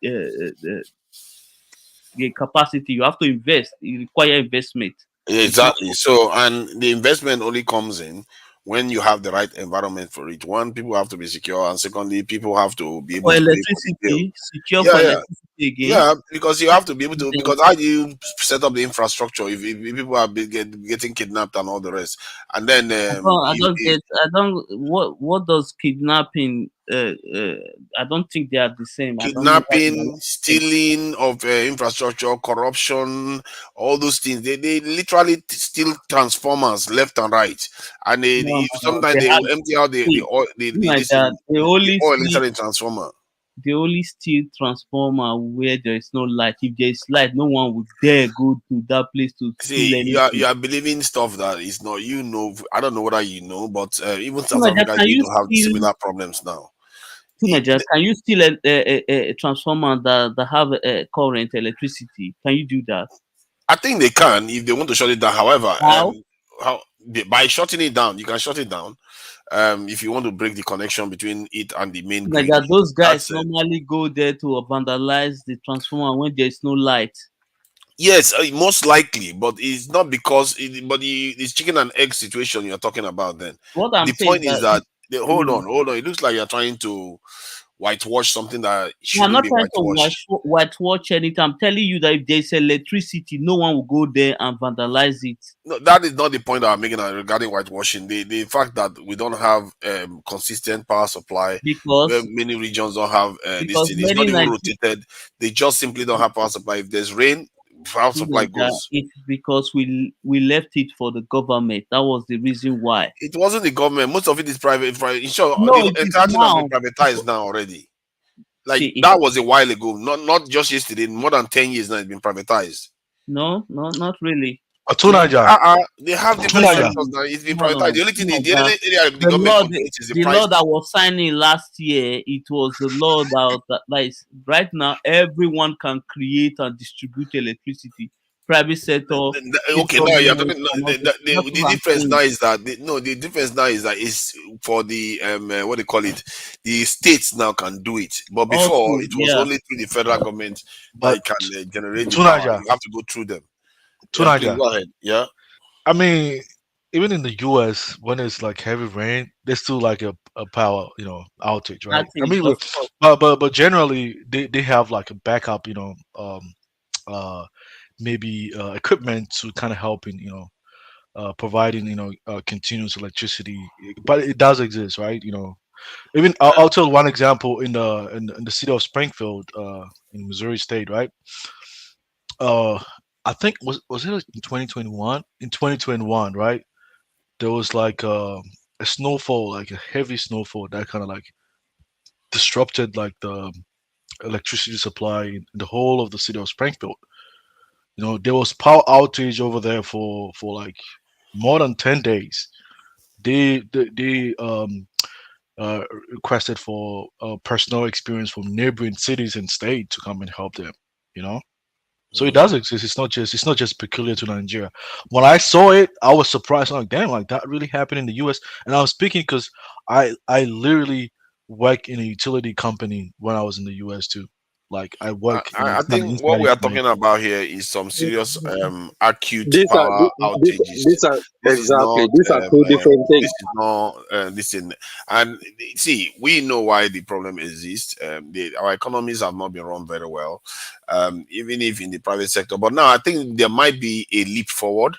capacity, you have to invest. It require investment. Yeah, It's not exactly. So, and the investment only comes in when you have the right environment for it. One, people have to be secure, and secondly, people have to be able for to pay for the bill. electricity, secure for Yeah, yeah. electricity again. Yeah, because you have to be able to. Then, Because how do you set up the infrastructure if people are getting kidnapped and all the rest? And then I don't get. I don't. What does kidnapping? I don't think they are the same. I don't know why they are kidnapping, not the same. stealing of infrastructure, corruption, all those things, they literally steal transformers left and right, and No, no, no. sometimes They they will have empty out the see, oil, like that. the oil inside the transformer. They only steal transformer where there is no light. If there is light, no one would dare go to that place to steal See, you anything. are believing stuff that is not, you know. I don't know whether you know, but even South Tunaja, Africa is can going you to have steal? similar problems now. Tunaja, can you steal a transformer that have current electricity? Can you do that? I think they can if they want to shut it down. However, How? by shutting it down, you can shut it down. If you want to break the connection between it and the main grid, Tunaja, those guys that's normally go there to vandalize the transformer when there is no light. yes, most likely, but it's not because it's chicken and egg situation you're talking about. Then What I'm the saying is point is that that hold mm, on, hold on. It looks like you're trying to whitewash something that no, I'm shouldn't not be trying to whitewashed. whitewash anything. I'm telling you that if there's electricity, no one will go there and vandalize it No, that is not the point that I'm making regarding whitewashing. The fact that we don't have consistent power supply, where because many regions don't have this because thing. It's many not even Niger- rotated. They just simply don't have power supply. If there's rain, power supply Niger, goes. it's because we left it for the government. That was the reason why. It wasn't the government. Most of it is private. In short, No, the it is entire thing has been now. privatized now already. Like See, that was a while ago. Not just yesterday. More than 10 years now. It's been privatized. no, not really. Tunaja, They have different Tunaja. sectors now. It's been privatized. No, The only thing, the Niger. only area the The government law, contributes is the the price. law that was signed in last year, it was the law that is right now. Everyone can create and distribute electricity. private sector, state Okay, now you're government, talking. No, and all this. That's the what I'm difference now saying. is that the difference now is that is for the what they call it, the states now can do it, but before Also, it was yeah, only through the federal government that But it can generate the power. Tunaja, You have to go through them. Yeah, please Tunaja. go ahead. Yeah. I mean, even in the U.S., when it's like heavy rain, there's still like a power, outage, right? that I is mean, of course. but generally they have like a backup, uh, maybe equipment to kind of help in, providing, continuous electricity. But it does exist, right? Even I'll tell one example in the city of Springfield, in Missouri State, right? Uh, I think was it in 2021? In 2021, right? There was like a snowfall, like a heavy snowfall that kind of like disrupted like the electricity supply in the whole of the city of Springfield. There was power outage over there for like more than 10 days. They requested for personal experience from neighboring cities and state to come and help them. You know, so it Mhm. does exist. It's not just peculiar to Nigeria. When I saw it, I was surprised. I'm like, damn, like that really happened in the U.S. And I'm speaking because I literally work in a utility company when I was in the U.S. too. Like I work, I kind of think what inside we are information. talking about here is some serious acute These are power outages. these are This is exactly not these are two different this things. is not this in and see, we know why the problem exists. Our economies have not been run very well, even if in the private sector. But now I think there might be a leap forward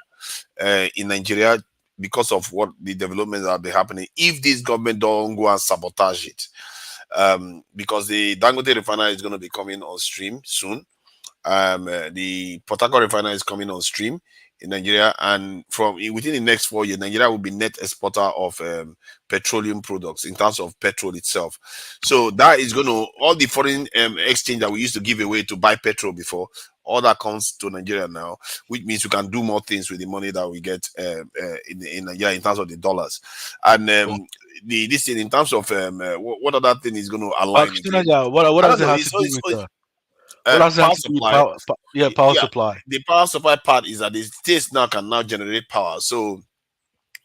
in Nigeria because of what the developments that are happening. If this government don't go and sabotage it, because the Dangote refinery is going to be coming on stream soon. The Port Harcourt refinery is coming on stream in Nigeria, and from within the next 4 years, Nigeria will be net exporter of petroleum products in terms of petrol itself. So that is going to all the foreign exchange that we used to give away to buy petrol before. All that comes to Nigeria now, which means we can do more things with the money that we get in Nigeria in terms of the dollars. And Well, this thing in terms of what other thing is going to but align Christina, again? yeah, what I does don't it know. have to do with what does it have Power to do with supply. power? Yeah, power Yeah, supply. the power supply part is that the states now can now generate power. So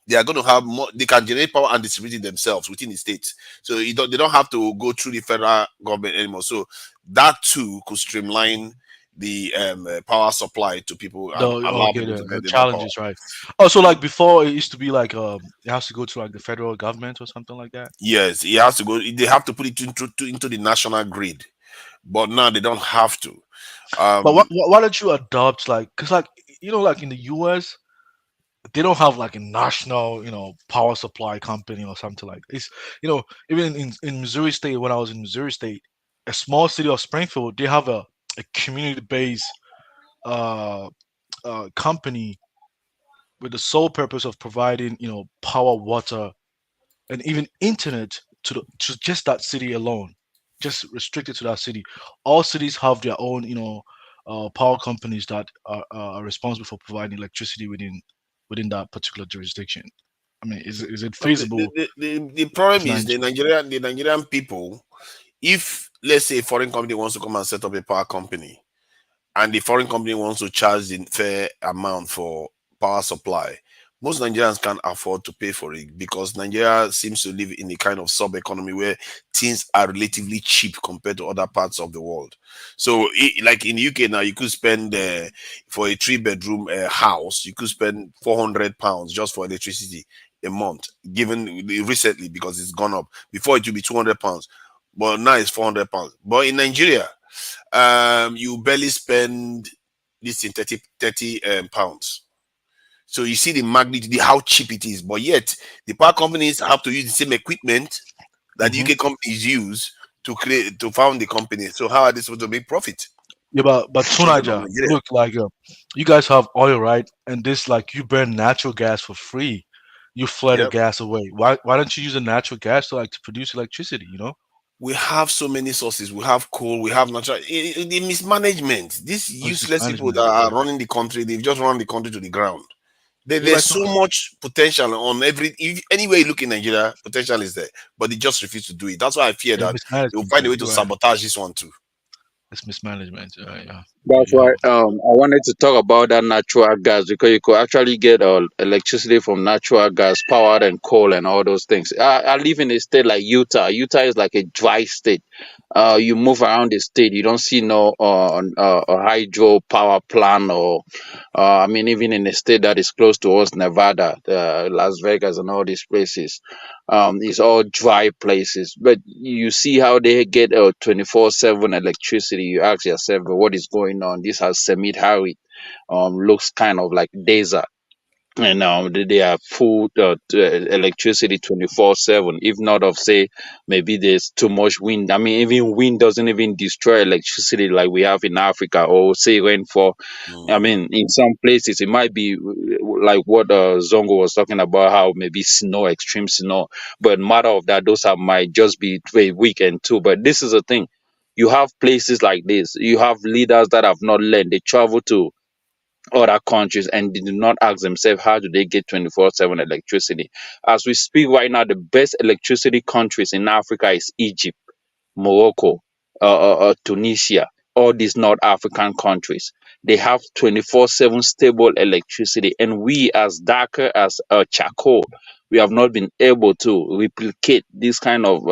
they are going to have more. They can generate power and distribute it themselves within the states. So they don't have to go through the federal government anymore. So that too could streamline the power supply to people The and allow okay, people to the get more power. challenges, right? Oh, so like before, it used to be like it has to go to like the federal government or something like that. Yes, it has to go. They have to put it into the national grid, but now they don't have to. But Um, why don't you adopt like, cause like like in the U.S. they don't have like a national power supply company or something like it's even in Missouri State, when I was in Missouri State, a small city of Springfield, they have a community based uh company with the sole purpose of providing power, water, and even internet to just that city alone, just restricted to that city. All cities have their own power companies that are responsible for providing electricity within that particular jurisdiction. I mean, is it but feasible the problem if is Nigeria? The Nigerian people. If let's say a foreign company wants to come and set up a power company, and the foreign company wants to charge the fair amount for power supply, most Nigerians can't afford to pay for it because Nigeria seems to live in a kind of sub economy where things are relatively cheap compared to other parts of the world. So, like in the UK now, you could spend for a 3 bedroom house, you could spend £400 just for electricity a month, given recently because it's gone up. Before it would be £200, but now it's £400. But in Nigeria, you barely spend this in 30 pounds. So you see the magnitude, how cheap it is. But yet the power companies have to use the same equipment that the Hmm. UK companies use to found the company. So how are they supposed to make profit? Yeah, but It's not Tunaja, Nigeria. look, like you guys have oil, right? And this, like, you burn natural gas for free. You flare the Yep. gas away. Why don't you use the natural gas to like to produce electricity? We have so many sources. We have coal. We have natural. The mismanagement. These Oh, it's useless people that mismanagement. are running the country, they've just run the country to the ground. Yeah, There's so much potential on anywhere you look in Nigeria, potential is there, but they just refuse to do it. That's why I fear it's that they will mismanagement find a too. way to You're right. sabotage this one too. It's mismanagement. Yeah. That's You why have I wanted to talk about that natural gas because you could actually get electricity from natural gas, powered and coal and all those things. I live in a state like Utah. Utah is like a dry state. You move around the state, you don't see no a hydro power plant or I mean, even in a state that is close to us, Nevada, Las Vegas, and all these places, it's all dry places. But you see how they get 24/7 electricity. You ask yourself, what is going on? This has semi-arid, looks kind of like desert. And they have full electricity 24/7. If not of say maybe there's too much wind. I mean, even wind doesn't even destroy electricity like we have in Africa, or say rainfall. I Mm. mean, in some places it might be like what Zongo was talking about, how maybe snow, extreme snow. But matter of that, those are might just be very weak and too. But this is the thing: you have places like this. You have leaders that have not learned. They travel to other countries and they do not ask themselves how do they get 24/7 electricity. As we speak right now, the best electricity countries in Africa is Egypt, Morocco, Tunisia, all these North African countries. They have 24/7 stable electricity, and we, as darker as charcoal, we have not been able to replicate this kind of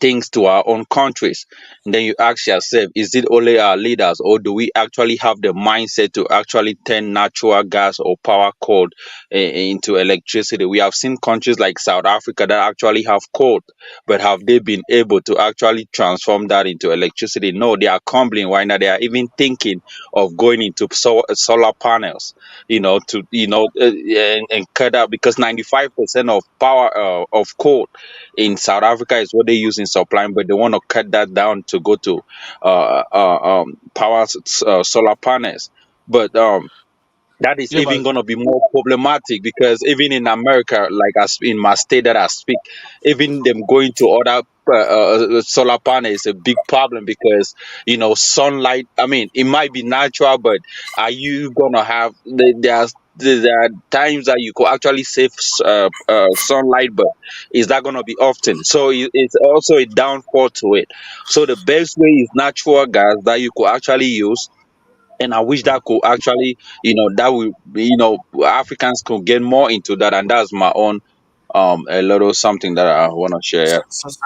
things to our own countries. And then you ask yourself, is it only our leaders, or do we actually have the mindset to actually turn natural gas or power coal into electricity? We have seen countries like South Africa that actually have coal, but have they been able to actually transform that into electricity? No, they are crumbling right now. They are even thinking of going into solar panels, and cut out, because 95% of power of coal in South Africa is what they use in supplying, but they want to cut that down to go to solar panels. But that is yeah, but even going to be more problematic, because even in America, like as in my state that I speak, even them going to other solar panel is a big problem, because sunlight. I mean, it might be natural, but are you gonna have there are times that you could actually save sunlight, but is that gonna be often? So it's also a downfall to it. So the best way is natural gas that you could actually use, and I wish that could actually, that will, Africans could get more into that, and that's my own, a little something that I want to share.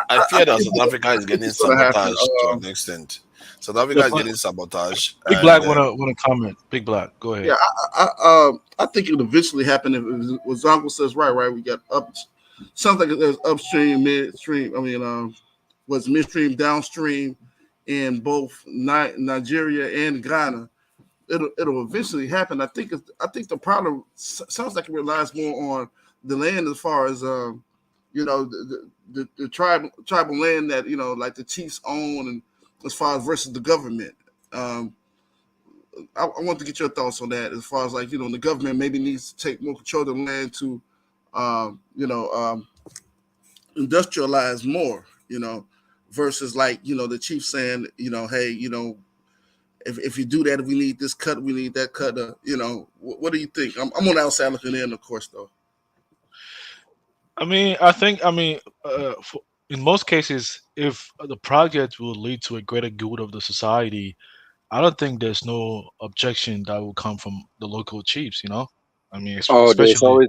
I I fear that think South Africa I is think getting it's going to happen. sabotaged to an extent. South yeah, Africa is but getting sabotaged, Big and Black wanna comment. Big Black, go Yeah, ahead. I think it would eventually happen if what Zongo says right. We got up. Sounds like there's upstream, midstream. I mean, was midstream, downstream, in both Nigeria and Ghana. It'll eventually happen. I think the problem sounds like it relies more on the land, as far as the tribal land that like the chiefs own, and as far as versus the government. Um, I want to get your thoughts on that, as far as like the government maybe needs to take more control of the land to um, you know um, industrialize more, versus like the chief saying, hey, if you do that, if we need this cut, we need that cut. What do you think? I'm on the outside looking in, of course, though. In most cases, if the project will lead to a greater good of the society, I don't think there's no objection that will come from the local chiefs. Oh, Especially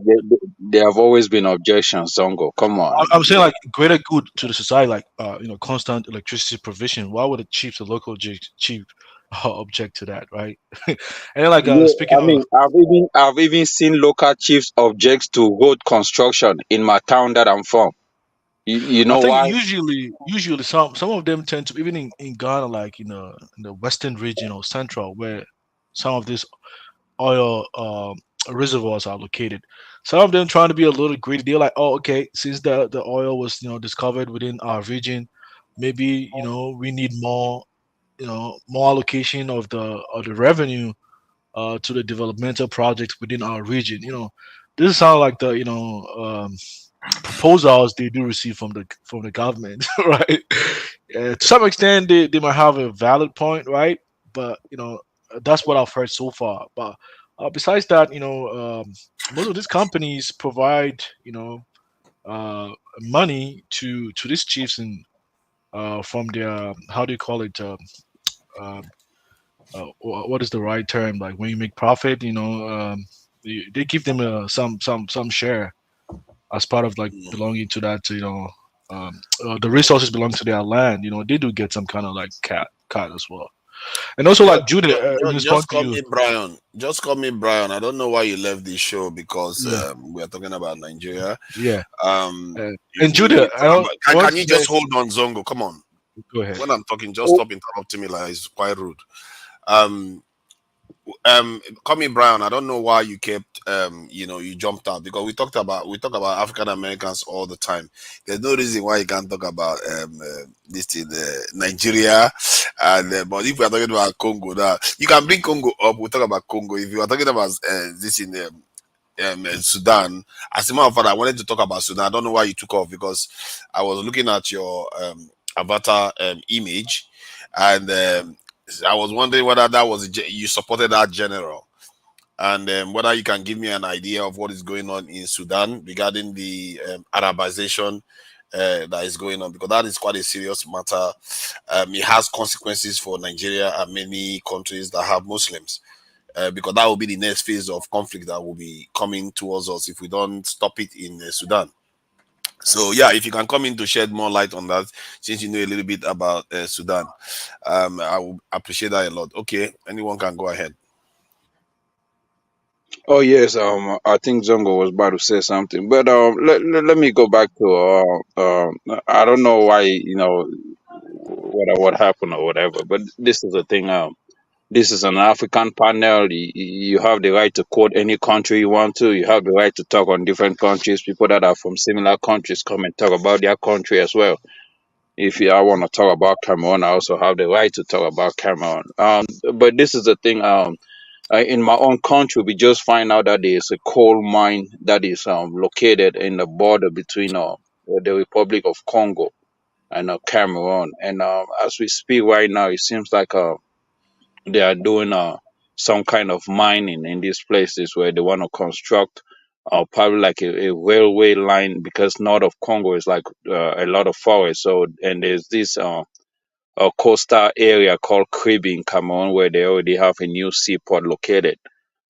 there have always been objections, Zongo. Come on. I'm saying like greater good to the society, like constant electricity provision. Why would the chiefs, the local chief, object to that, right? And then like Yeah, speaking I of, mean, I've even seen local chiefs object to road construction in my town that I'm from. You I know think why? usually some of them tend to, even in Ghana, like in the western region or central, where some of these oil reservoirs are located. Some of them trying to be a little greedy. They're like, oh, okay, since the oil was discovered within our region, maybe we need more more allocation of the revenue to the developmental projects within our region. This sounds like the proposals they do receive from the government, right? To some extent, they might have a valid point, right? But that's what I've heard so far. But besides that, most of these companies provide money to these chiefs, and from their, how do you call it? Uh, what is the right term? Like when you make profit, they give them some share as part of like Mm. belonging to that. The resources belong to their land. They do get some kind of like cut as well. And also Just, like Judah, in response just to call you, me Brian. Just call me Brian. I don't know why you left this show because yeah, we are talking about Nigeria. yeah, Um, and we Judah, I talk don't about. I want Can to you say, just hold on, Zongo? Come on. go ahead. When I'm talking, just stop interrupting me. Like it's quite rude. Um, call me Brian. I don't know why you kept you jumped out because we talk about African Americans all the time. There's no reason why you can't talk about this in Nigeria, and but if we are talking about Congo now, you can bring Congo up. We'll talk about Congo. If you are talking about this in Sudan, as a matter of fact, I wanted to talk about Sudan. I don't know why you took off because I was looking at your avatar image, and I was wondering whether that was you supported that general, and whether you can give me an idea of what is going on in Sudan regarding the Arabization that is going on, because that is quite a serious matter. It has consequences for Nigeria and many countries that have Muslims. Because that will be the next phase of conflict that will be coming towards us if we don't stop it in Sudan. So yeah, if you can come in to shed more light on that, since you know a little bit about Sudan, I will appreciate that a lot. Okay, anyone can go ahead. Oh yes, I think Zongo was about to say something, but let me go back to I don't know why what happened or whatever, but this is the thing. This is an African panel. You have the right to quote any country you want to. You have the right to talk on different countries. People that are from similar countries come and talk about their country as well. If I want to talk about Cameroon, I also have the right to talk about Cameroon. But this is the thing. In my own country, we just find out that there's a coal mine that is located in the border between the Republic of Congo and Cameroon. And as we speak right now, it seems like they are doing some kind of mining in these places where they want to construct probably like a railway line, because north of Congo is like a lot of forest. So and there's this a coastal area called Kribi in Cameroon where they already have a new seaport located.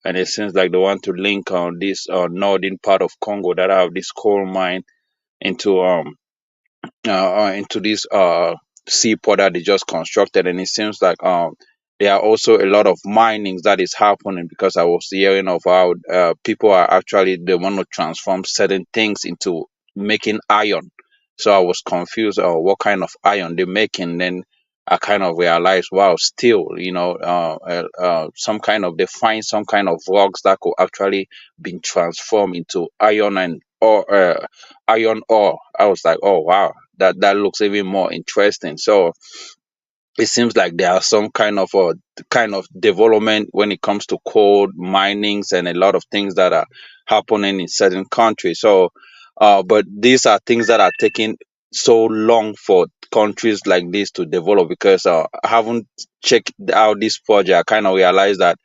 And it seems like they want to link on this northern part of Congo that have this coal mine into into this seaport that they just constructed. And it seems like there are also a lot of minings that is happening, because I was hearing of how people are actually, they want to transform certain things into making iron. So I was confused what kind of iron they're making. Then I kind of realized, wow, still, some kind of, they find some kind of rocks that could actually be transformed into iron and or iron ore. I was like, oh wow, that looks even more interesting. So it seems like there are some kind of development when it comes to coal minings and a lot of things that are happening in certain countries. So but these are things that are taking so long for countries like this to develop, because I haven't checked out this project. I kind of realized that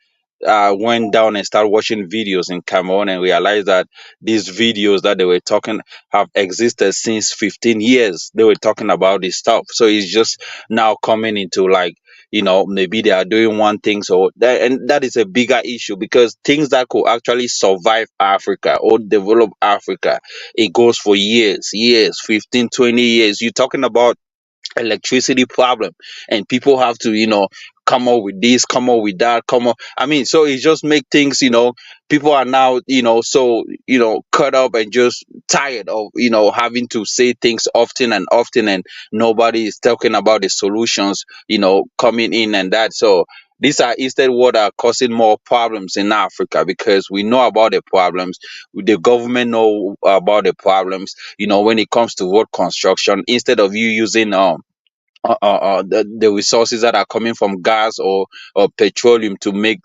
I went down and started watching videos in Cameroon and realized that these videos that they were talking have existed since 15 years. They were talking about this stuff. So it's just now coming into like, maybe they are doing one thing. So that, and that is a bigger issue, because things that could actually survive Africa or develop Africa, it goes for years, 15, 20 years. You're talking about electricity problem, and people have to come up with this, come up with that, come up, I mean, so it just make things, people are now so cut up and just tired of having to say things often and often, and nobody is talking about the solutions coming in and that. So these are instead what are causing more problems in Africa, because we know about the problems, the government know about the problems. When it comes to road construction, instead of you using the resources that are coming from gas or petroleum to make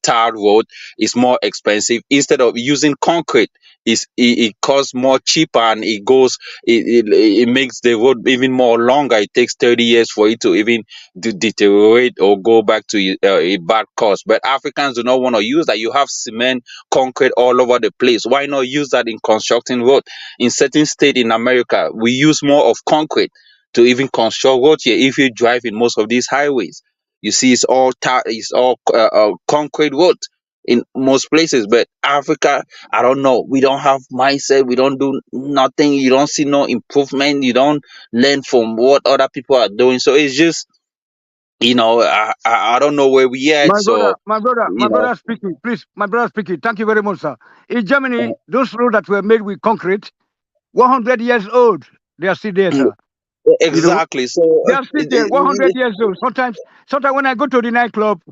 tar road, is more expensive. Instead of using concrete, it costs more cheaper, and it makes the road even more longer. It takes 30 years for it to even deteriorate or go back to a bad cost. But Africans do not want to use that. You have cement, concrete all over the place. Why not use that in constructing road? In certain state in America, we use more of concrete. to even construct roads here. If you drive in most of these highways, you see it's all concrete road in most places. But Africa, I don't know. We don't have mindset. We don't do nothing. You don't see no improvement. You don't learn from what other people are doing. So it's just, I don't know where we at. My brother, So my brother, my you know, brother speaking, please, my brother speaking. Thank you very much, sir. In Germany, uh, those roads that were made with concrete, 100 years old, they are still there, sir. You know, exactly. So they are still there, 100 years old. Sometimes when I go to the nightclub,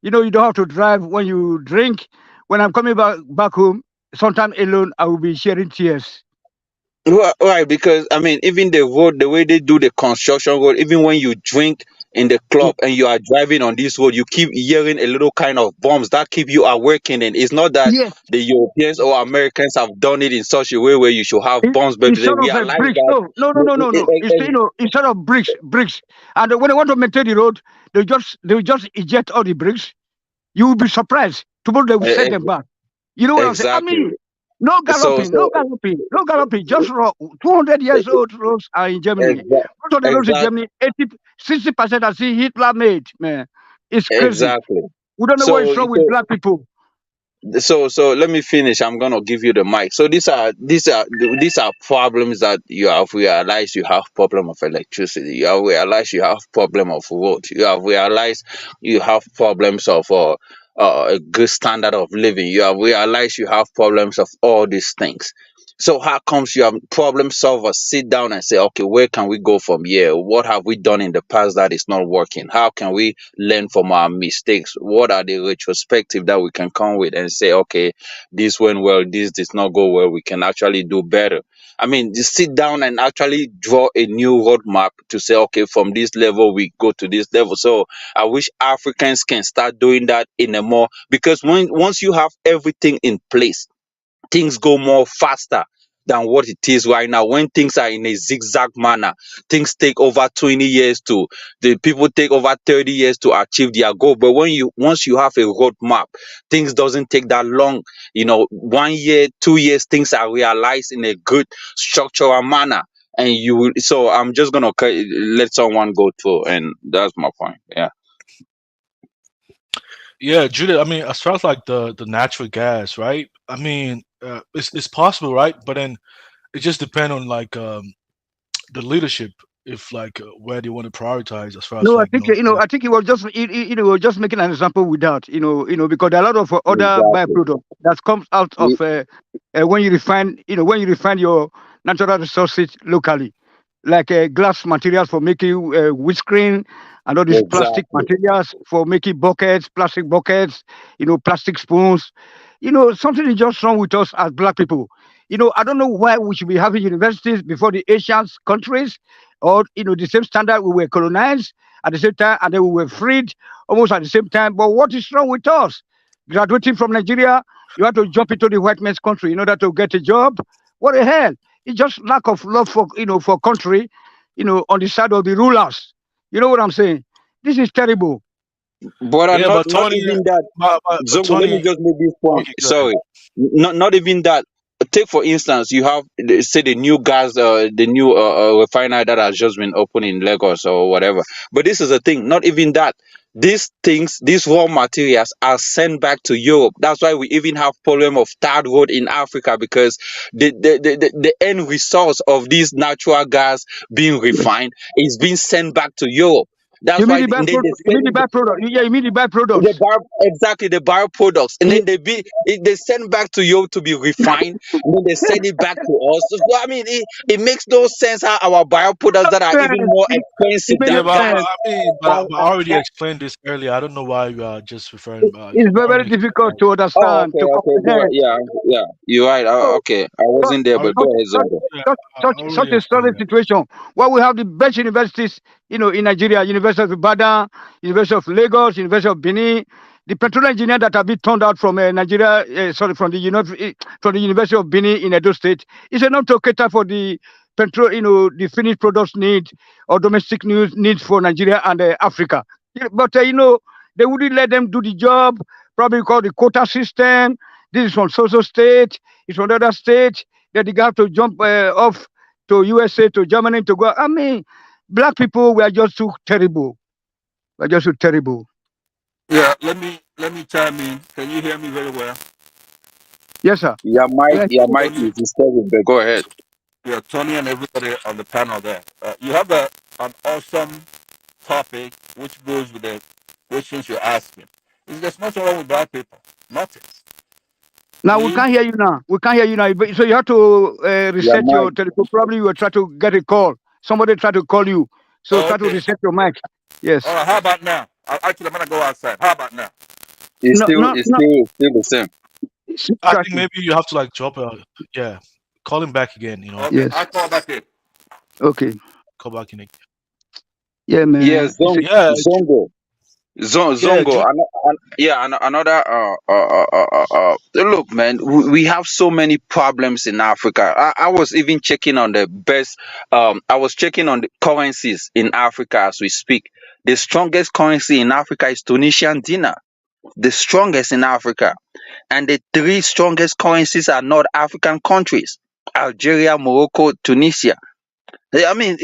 you don't have to drive when you drink. When I'm coming back home, sometimes alone, I will be shedding tears. Right, because I mean, even the road, the way they do the construction road, even when you drink in the club and you are driving on this road, you keep hearing a little kind of bombs that keep you awakening. And it's not that Yes, the Europeans or Americans have done it in such a way where you should have bombs, but they instead of a realize bricks. that. No, no, no, no, no, no. Instead of bricks. And when they want to maintain the road, they will just eject all the bricks. You will be surprised. Tomorrow they will eh, set eh, them back. You know what I'm saying? I exactly. mean, no So galloping, no so galloping, no galloping. Just 200 eh, years old roads are in Germany. Most of the roads in exactly, Germany, 60% are still Hitler made, man. It's crazy. exactly. We don't know what is So wrong with so black people. so let me finish. I'm gonna give you the mic. So these are problems that you have realized. You have problem of electricity. You have realized you have problem of road. You have realized you have problems of a good standard of living. You have realized you have problems of all these things. So how comes you have problem solvers sit down and say, okay, where can we go from here? What have we done in the past that is not working? How can we learn from our mistakes? What are the retrospective that we can come with and say, okay, this went well, this did not go well, we can actually do better. I mean, just sit down and actually draw a new roadmap to say, okay, from this level we go to this level. So I wish Africans can start doing that in a more, because once you have everything in place, things go more faster than what it is right now. When things are in a zigzag manner, things take over 20 years to the people take over 30 years to achieve their goal. But once you have a roadmap, things doesn't take that long. 1 year, 2 years, things are realized in a good structural manner. And so I'm just gonna let someone go through, and that's my point. Yeah. Yeah, Judith. I mean, as far as like the natural gas, right? I mean, it's possible, right? But then it just depends on like the leadership, if like where they want to prioritize as far as No, I like think I think he was just was just making an example with that. Because there are a lot of other Exactly. byproducts that comes out of when you refine your natural resources locally, like glass materials for making windscreen and all these plastic Exactly. materials for making buckets, plastic buckets, plastic spoons. Something is just wrong with us as black people. I don't know why we should be having universities before the Asian countries, or the same standard we were colonized at the same time, and then we were freed almost at the same time. But what is wrong with us? Graduating from Nigeria, you have to jump into the white man's country in order to get a job. What the hell? It's just lack of love for country, on the side of the rulers. You know what I'm saying? This is terrible. But yeah, not but not Tony, even that. but Zongo, let me Tony, just make this point. okay, go ahead. Sorry, not even that. Take for instance, you have say the new gas, the new refinery that has just been opened in Lagos or whatever. But this is the thing. Not even that. These things, these raw materials are sent back to Europe. That's why we even have problem of third world in Africa, because the end resource of this natural gas being refined is being sent back to Europe. That's You mean why the they byproduct? You mean the send byproduct? Yeah, you mean the the byproducts? exactly the bioproducts, and then they send back to you to be refined, and then they send it back to us. So, I mean, it makes no sense how our bioproducts that are even Yes, more it expensive makes Yeah, than but gas sense. I mean, are, I already are, explained this earlier. I don't know why you are just referring. It's I very, very already difficult explained. to oh, understand, okay, to okay, go comprehend. yeah, yeah, you're right. So, Okay, I such, wasn't there, I, but go ahead, such, Zongo. yeah, such already a explained solid that. situation where we have the best universities, in Nigeria, University of Ibadan, University of Lagos, University of Benin, the petroleum engineer that have been turned out from Nigeria, from from the University of Benin in Edo State, is enough to cater for the petrol, the finished products need or domestic needs for Nigeria and Africa. But they wouldn't let them do the job, probably because the quota system. This is from social state, it's from other state. That they have to jump off to USA, to Germany to go. I mean, Black people, we are just too terrible. We're just too terrible. Yeah, let me chime in. Can you hear me very well? Yes, sir. Yeah, Your mic Tony, is disturbing, but go ahead. yeah, Tony and everybody on the panel there. You have an awesome topic which goes with the questions you're asking. There's nothing wrong with black people. Nothing. now we We can't hear you now. We can't hear you now. So you have to Your reset mic. your telephone. Probably you will try to get a call. Somebody try to call you. So try to okay. reset your mic. All Yes. right, how about now? Actually, I'm gonna go outside. How about now? It's No, still no, it's no. still it's still the same. It's I think cracking. maybe you have to like drop a yeah, call him back again. Okay, Yes. I call back in. Okay. Call back in again. Yeah, Yeah, man. It's a, Yeah, Zongo. yeah, Zongo, another. Look, man, we have so many problems in Africa. I was even checking on the best. I was checking on the currencies in Africa as we speak. The strongest currency in Africa is Tunisian dinar, the strongest in Africa, and the three strongest currencies are North African countries: Algeria, Morocco, Tunisia. I mean,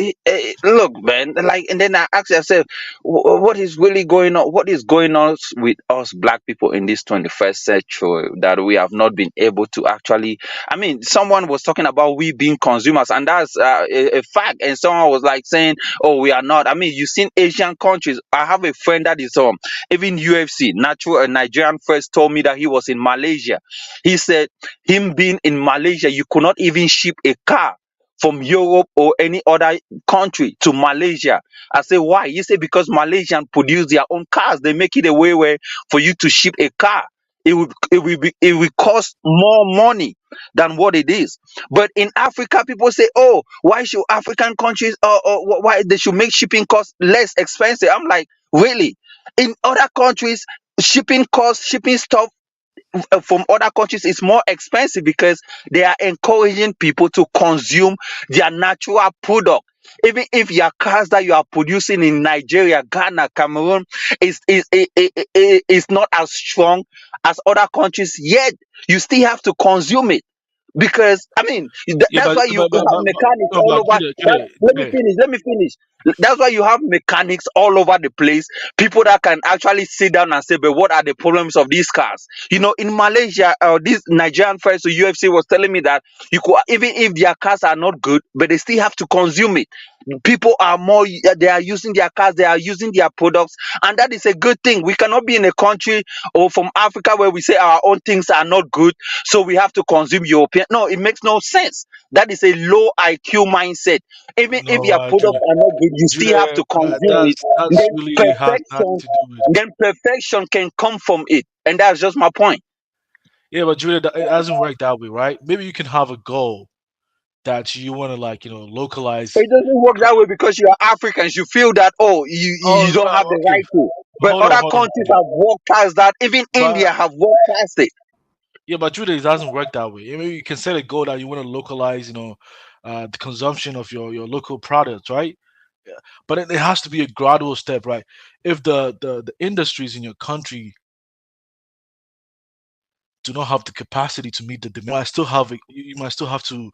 look, man. Like, and then I ask yourself, what is really going on? What is going on with us black people in this 21st century that we have not been able to actually? I mean, someone was talking about we being consumers, and that's a fact. And someone was like saying, "Oh, we are not." I mean, you've seen Asian countries. I have a friend that is even UFC natural a Nigerian first told me that he was in Malaysia. He said him being in Malaysia, you could not even ship a car from Europe or any other country to Malaysia. I say, why? You say because Malaysians produce their own cars. They make it a way where for you to ship a car. It will cost more money than what it is. But in Africa, people say, oh, why should African countries why they should make shipping costs less expensive? I'm like, really? In other countries, shipping costs, shipping stuff from other countries is more expensive because they are encouraging people to consume their natural product. Even if your cars that you are producing in Nigeria, Ghana, Cameroon is not as strong as other countries, yet you still have to consume it. Because I mean, yeah, that's but why you but but have but, but mechanics no, all but over. Let me Jude. finish. Let me finish. That's why you have mechanics all over the place. People that can actually sit down and say, "But what are the problems of these cars?" You know, in Malaysia, this Nigerian friends to UFC was telling me that you could even if their cars are not good, but they still have to consume it. People are more. They are using their cars. They are using their products, and that is a good thing. We cannot be in a country or from Africa where we say our own things are not good, so we have to consume European. No, it makes no sense. That is a low IQ mindset. Even if No, your products are not good, you still have Jude, to consume it. that's Then really has nothing perfection, to do with. can come from it, and that's just my point. Yeah, but Jude, it doesn't work that way, right? Maybe you can have a goal that you want to like localize. It doesn't work that way because you are Africans. You feel that you Oh, don't have the okay. right to. But Hold on, other hold on. countries have walked past that. Even But India have walked past it. yeah, but Jude, it doesn't work that way. Maybe you can set a goal that you want to localize, the consumption of your local products, right? Yeah. But it has to be a gradual step, right? If the industries in your country do not have the capacity to meet the demand, you might still have to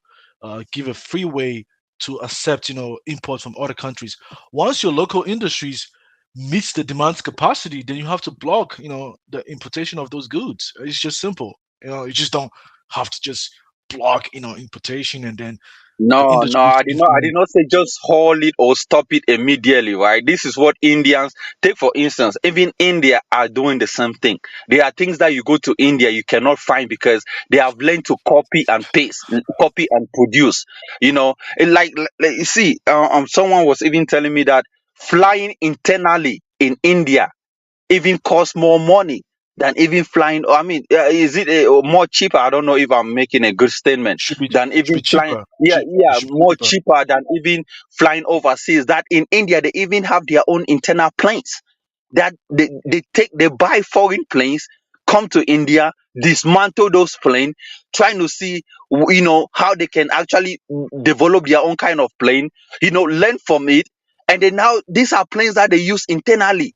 give a free way to accept imports from other countries. Once your local industries meets the demand's capacity, then you have to block the importation of those goods. It's just simple. You just don't have to just block importation and then the No, industries I did not. I did implement. not say just hold it or stop it immediately, right? This is what Indians take, for instance. Even India are doing the same thing. There are things that you go to India you cannot find because they have learned to copy and paste, copy and produce. Like you see, someone was even telling me that flying internally in India even cost more money than even flying. I mean, is it more cheaper? I don't know if I'm making a good statement. Than Should even be flying. cheaper. Yeah, It yeah, should be more cheaper. cheaper than even flying overseas. That in India they even have their own internal planes. That they buy foreign planes, come to India, dismantle those planes, trying to see how they can actually develop their own kind of plane. Learn from it, and then now these are planes that they use internally.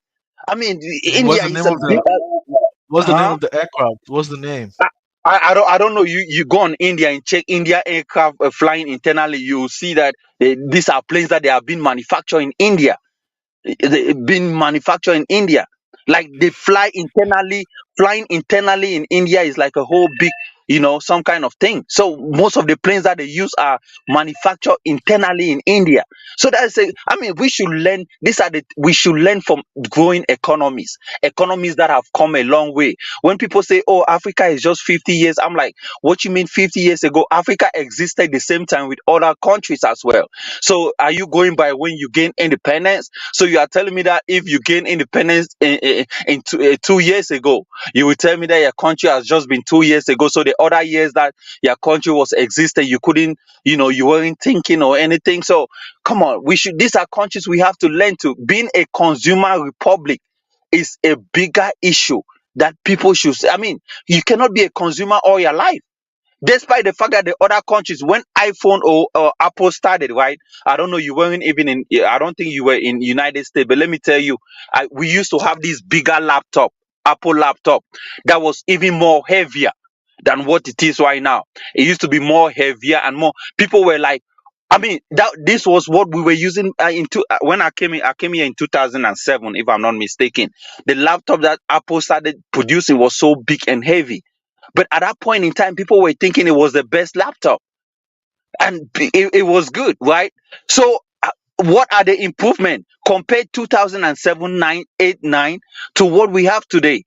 I mean, What's India the is name a of big. the What's the name Huh? of the aircraft? What's the name? I don't know. You go on India and check India aircraft flying internally. You will see that these are planes that they have been manufactured in India. Been manufactured in India. Like they fly internally. Flying internally in India is like a whole big, some kind of thing. So most of the planes that they use are manufactured internally in India. So that's I mean, we should learn. We should learn from growing economies that have come a long way. When people say, "Oh, Africa is just 50 years," I'm like, "What you mean 50 years ago? Africa existed the same time with other countries as well." So are you going by when you gain independence? So you are telling me that if you gain independence in 2 years ago, you will tell me that your country has just been 2 years ago. So the other years that your country was existing, you couldn't, you weren't thinking or anything. So come on, these are countries we have to learn to. Being a consumer republic is a bigger issue that people should say. I mean, you cannot be a consumer all your life. Despite the fact that the other countries, when iPhone or Apple started, right? I don't know, you weren't even in, I don't think you were in United States, but let me tell you, we used to have this bigger laptop, Apple laptop, that was even more heavier than what it is right now. It used to be more heavier and more, people were like, I mean, this was what we were using when I came here in 2007, if I'm not mistaken. The laptop that Apple started producing was so big and heavy. But at that point in time, people were thinking it was the best laptop and it was good, right? So, what are the improvements compared 2007, 9, 8, 9 to what we have today?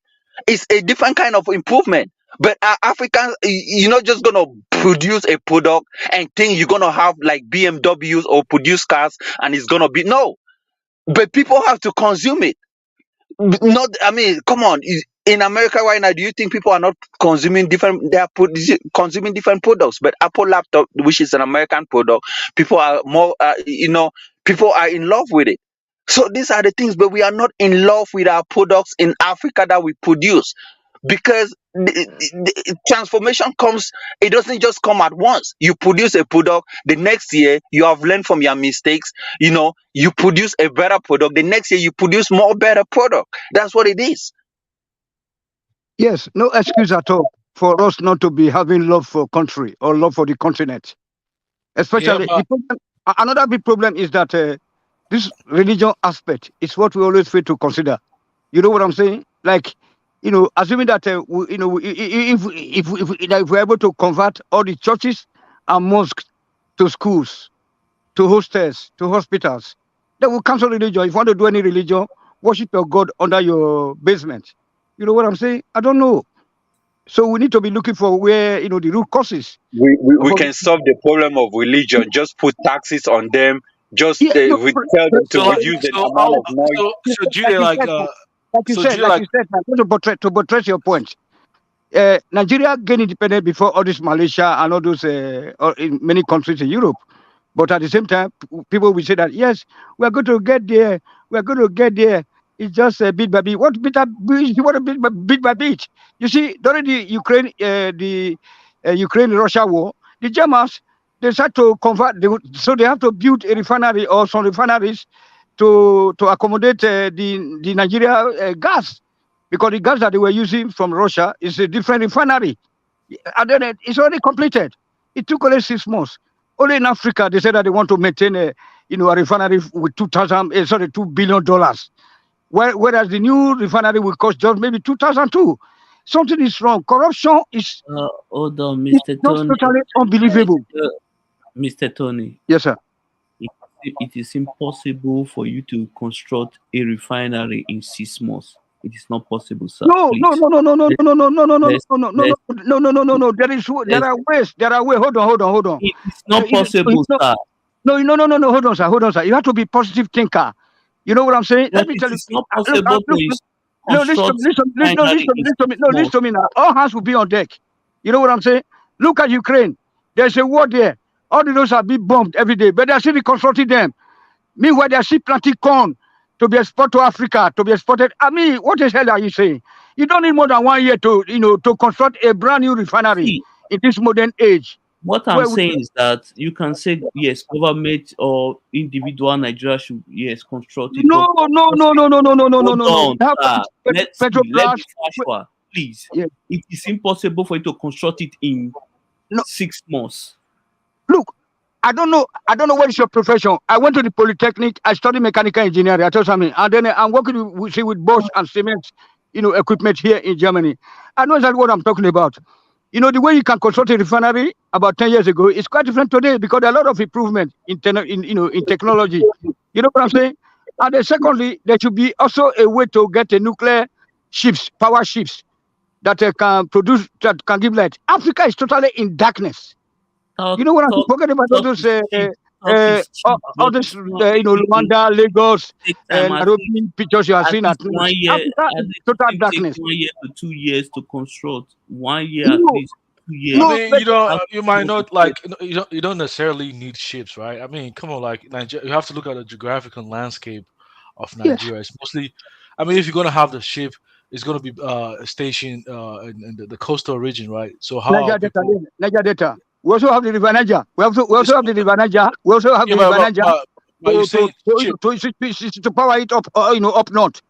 It's a different kind of improvement. But Africans, you're not just going to produce a product and think you're going to have like BMWs or produce cars and it's going to be, no. But people have to consume it. Not, I mean, come on. In America right now, do you think people are not consuming different? They are consuming different products. But Apple laptop, which is an American product, people are more, people are in love with it. So these are the things. But we are not in love with our products in Africa that we produce, because the transformation comes. It doesn't just come at once. You produce a product, the next year you have learned from your mistakes. You produce a better product, the next year you produce more better product. That's what it is. Yes, no excuse at all for us not to be having love for country or love for the continent. Yeah, Especially but another big problem is that this religion aspect is what we always fail to consider. You know what I'm saying? Like, assuming that if we're able to convert all the churches and mosques to schools, to hostels, to hospitals, then we'll cancel religion. If you want to do any religion, worship your God under your basement. You know what I'm saying? I don't know. So we need to be looking for where the root causes. We can solve the problem of religion. Just put taxes on them. Just Yeah, no, we tell them to so like reduce the so amount of noise. so like Jude you like said, so Jude like like you said, I want to buttress your point. Nigeria gained independence before all this Malaysia and all those in many countries in Europe. But at the same time, people will say that yes, we're going to get there. We're going to get there. It's just bit by bit. What bit by bit? You see, during the Ukraine-Russia war, the Germans they start to convert. So they have to build a refinery or some refineries to accommodate the Nigeria gas, because the gas that they were using from Russia is a different refinery. And then it's already completed. It took only 6 months. Only in Africa, they said that they want to maintain a refinery with $2 billion. Whereas the new refinery will cost just maybe 2002. Something is wrong. Corruption is Hold on, it's Mr. just Tony. totally unbelievable. Mr. Tony, Yes, sir. it is impossible for you to construct a refinery in 6 months. It is not possible, sir. No, no, Please. no, no, no, no, Let's no, no, no, no, no, let's no, no, no, let's no, no, no, no, no. There let's are ways. There are ways. Hold on. it is not possible, sir. No. Hold on, sir. You have to be positive thinker. You know what I'm saying? But Let me it tell you. is not Look, possible look, to no, listen, construct listen, listen, no, refinery listen, in listen, 6 no, listen months. to me now. All hands will be on deck. You know what I'm saying? Look at Ukraine. There's a war there. All the roads are being bombed every day, but they're still reconstructing them. Meanwhile, they're still planting corn to be exported to Africa, to be exported. I mean, what the hell are you saying? You don't need more than 1 year to construct a brand new refinery See, in this modern age. what I'm saying is that you can say yes, government or individual Nigeria should construct it, No, but no, no, no, no, no, no, no, no, hold no, no. on, We have sir. Let me Petrobras. fast forward. please. Yeah. It is impossible for you to construct it in No, 6 months. look, I don't know what is your profession. I went to the Polytechnic. I studied mechanical engineering. I told something, and then I'm working with Bosch and Siemens, equipment here in Germany. I know exactly what I'm talking about. The way you can construct a refinery about 10 years ago is quite different today because there are a lot of improvement in technology. You know what I'm saying? And then secondly, there should be also a way to get a nuclear power ships that that can give light. Africa is totally in darkness. Talk, You know what I'm talk, talking about? All talk those, is cheap. Talk is cheap, all but this, it's not easy. Rwanda, Lagos, Take time. Nairobi pictures you are At seeing least at night. 1 year. Africa At is least total it take darkness. 1 year to 2 years to construct. 1 year at No, least. 2 I years. no, mean, but you might not like, you don't necessarily need ships, right? I mean, come on, like Nigeria, you have to look at the geographical landscape of yes, Nigeria. It's mostly, I mean, if you're gonna have the ship, it's gonna be stationed in the coastal region, right? So how are Niger Delta, people? Niger Delta. We also have the River Niger. We It's, also have the River Niger. We also have yeah, the River Niger but you're saying ship. to power it up, up north.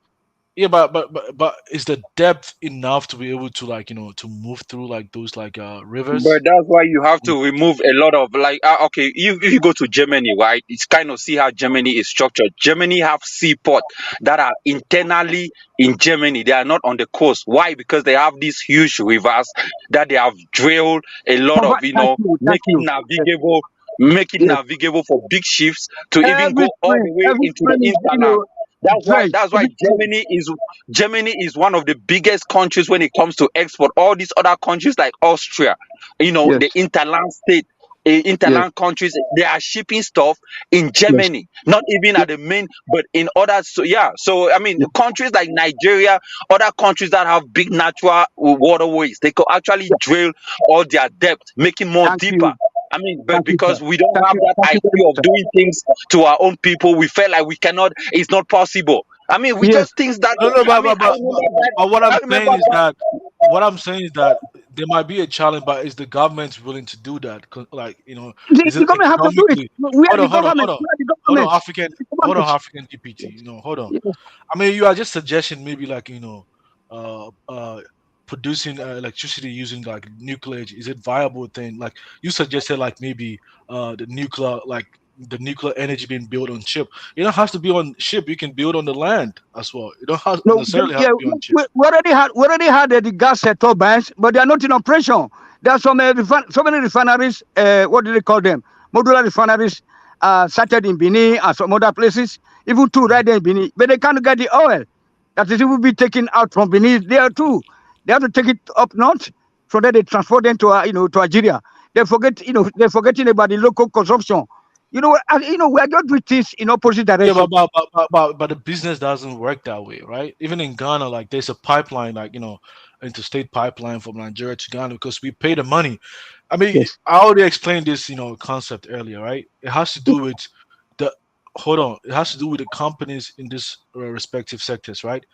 Yeah, but is the depth enough to be able to like to move through like those like But rivers? that's why you have to remove a lot of like okay, if you go to Germany, right? It's kind of see how Germany is structured. Germany have seaport that are internally in Germany. They are not on the coast. Why? Because they have these huge rivers that they have drilled a lot of, Thank you. Yes, make it yes. navigable for big ships to even go all the way Every into the spring, interland. That's why dredge. that's why Every spring. Germany is one of the biggest countries when it comes to export. All these other countries like Austria, Yes, the interland state, yes, interland countries, they are shipping stuff in yes, Germany, not even yes, at the main, but in other. So yeah, so I mean, yes, countries like Nigeria, other countries that have big natural waterways, they could actually yes. drill all their depth, making more Thank deeper. you. I mean, but Thank you, sir. because we don't have that Thank you very idea much, of sir. doing things to our own people, we felt like we cannot. It's not possible. I mean, we Yes, just think that. No, no, I mean, but what I I'm remember saying is that. that what I'm saying is that there might be a challenge, but is the government willing to do that? Like, is the it government have to do it. economically? We are Hold the on, hold on, hold government. on, We are the hold on, government. African, The hold on, government. African GPT. Hold on. Yes, I mean, you are just suggesting maybe like uh, uh, producing electricity using like nuclear. Is it viable thing? Like you suggested, like maybe the nuclear energy being built on ship. You don't have to be on ship. You can build on the land as well. You don't have no, necessarily have yeah, to be on ship. we already had the gas turbines, but they are not in operation. There are so many refineries. What do they call them? Modular refineries. Started in Benin and some other places, even two right there in Benin, but they can't get the oil. That is, it will be taken out from Benin there too. They have to take it up north, so that they transport them to to Algeria. They're forgetting about the local consumption. We are just doing things in opposite Yeah, but direction. the business doesn't work that way, right? Even in Ghana, like there's a pipeline, like interstate pipeline from Nigeria to Ghana because we pay the money. I mean, Yes. I already explained this, concept earlier, right? It has to do with the hold on. It has to do with the companies in this respective sectors, right?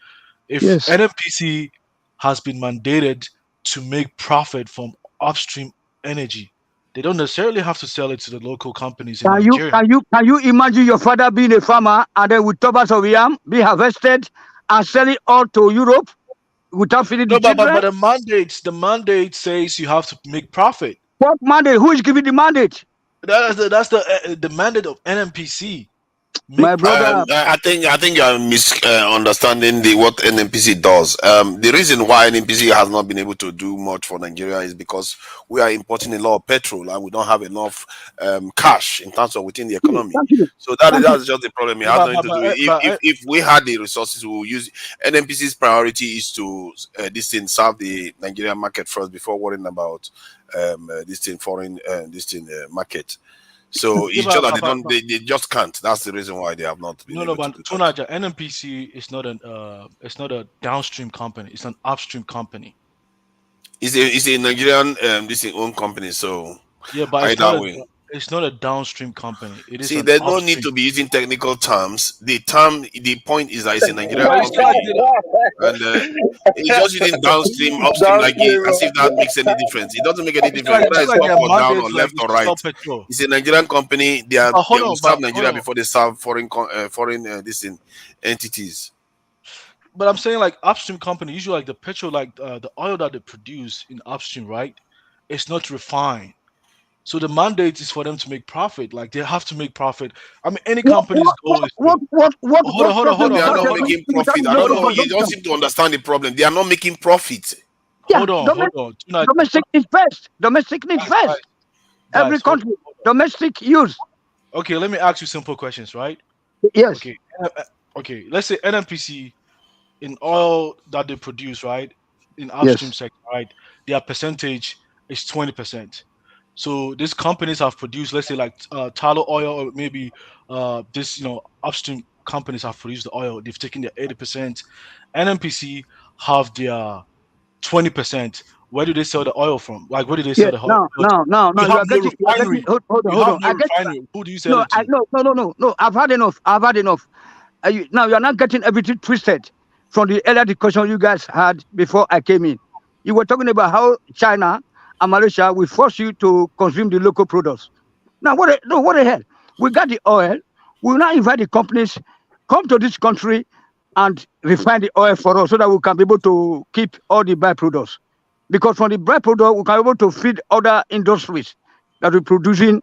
If Yes. NMPC has been mandated to make profit from upstream energy, they don't necessarily have to sell it to the local companies in Can you Nigeria. can you can you imagine your father being a farmer and then with tubers of yam be harvested and sell it all to Europe without feeding the No, but children? the mandate says you have to make profit. What mandate? Who is giving the mandate? That's the mandate of NMPC. My Make profit. brother. I think you are misunderstanding what NNPC does. The reason why NNPC has not been able to do much for Nigeria is because we are importing a lot of petrol and we don't have enough cash in terms of within the economy. Thank you. So Thank you. that's just the problem. It Yeah, has but nothing but to but, do. uh, but If we had the resources, we will use NNPC's priority is to this thing serve the Nigerian market first before worrying about this thing foreign this thing market. So yeah, it's just that they but, don't they just can't. That's the reason why they have not been no, no, able to but do that. Tunaja, NMPC is not a downstream company. It's an upstream company. It's a Nigerian this is own company, so Yeah, but either way. it's not a downstream company. It is See, an there's no need upstream. to be using technical terms. The point is that it's a Nigerian But it's not. company, and it's just using downstream, upstream, as if that makes any difference. It doesn't make any difference It's whether not it's like up their or down or mandate like left is or to sell right. petrol. It's a Nigerian company. But They will serve hold Nigeria on. before they serve foreign entities. but I'm saying like upstream company, usually like the petrol, like the oil that they produce in upstream, right? It's not refined. So the mandate is for them to make profit. Like they have to make profit. I mean, any company's goal is to make. Hold on, hold on, But hold they on, are hold on, not hold on, making profit. I hold don't on, know. hold on, You don't seem to understand the problem. They are not making profit. Yeah, hold on. Tonight, domestic needs first. Domestic needs guys, first. Every hold country, domestic use. on. Okay, let me ask you simple questions, right? Yes, Okay, okay. Let's say NMPC in oil that they produce, right, in upstream yes, sector, right, their percentage is 20%. So these companies have produced, let's say, like tallow oil, or maybe this, upstream companies have produced the oil. They've taken their 80%. NMPC have their 20%. Where do they sell the oil from? Like, where do they sell yes. the oil? Now, You you have are no getting, refinery. You hold have on. no refinery. Who do you sell No, it to? no. I've had enough. I've had enough. Now you are not getting everything twisted from the earlier discussion you guys had before I came in. You were talking about how China and Malaysia will force you to consume the local products. Now, what the hell? We got the oil. We will now invite the companies come to this country and refine the oil for us so that we can be able to keep all the byproducts. Because from the byproduct, we can be able to feed other industries that are producing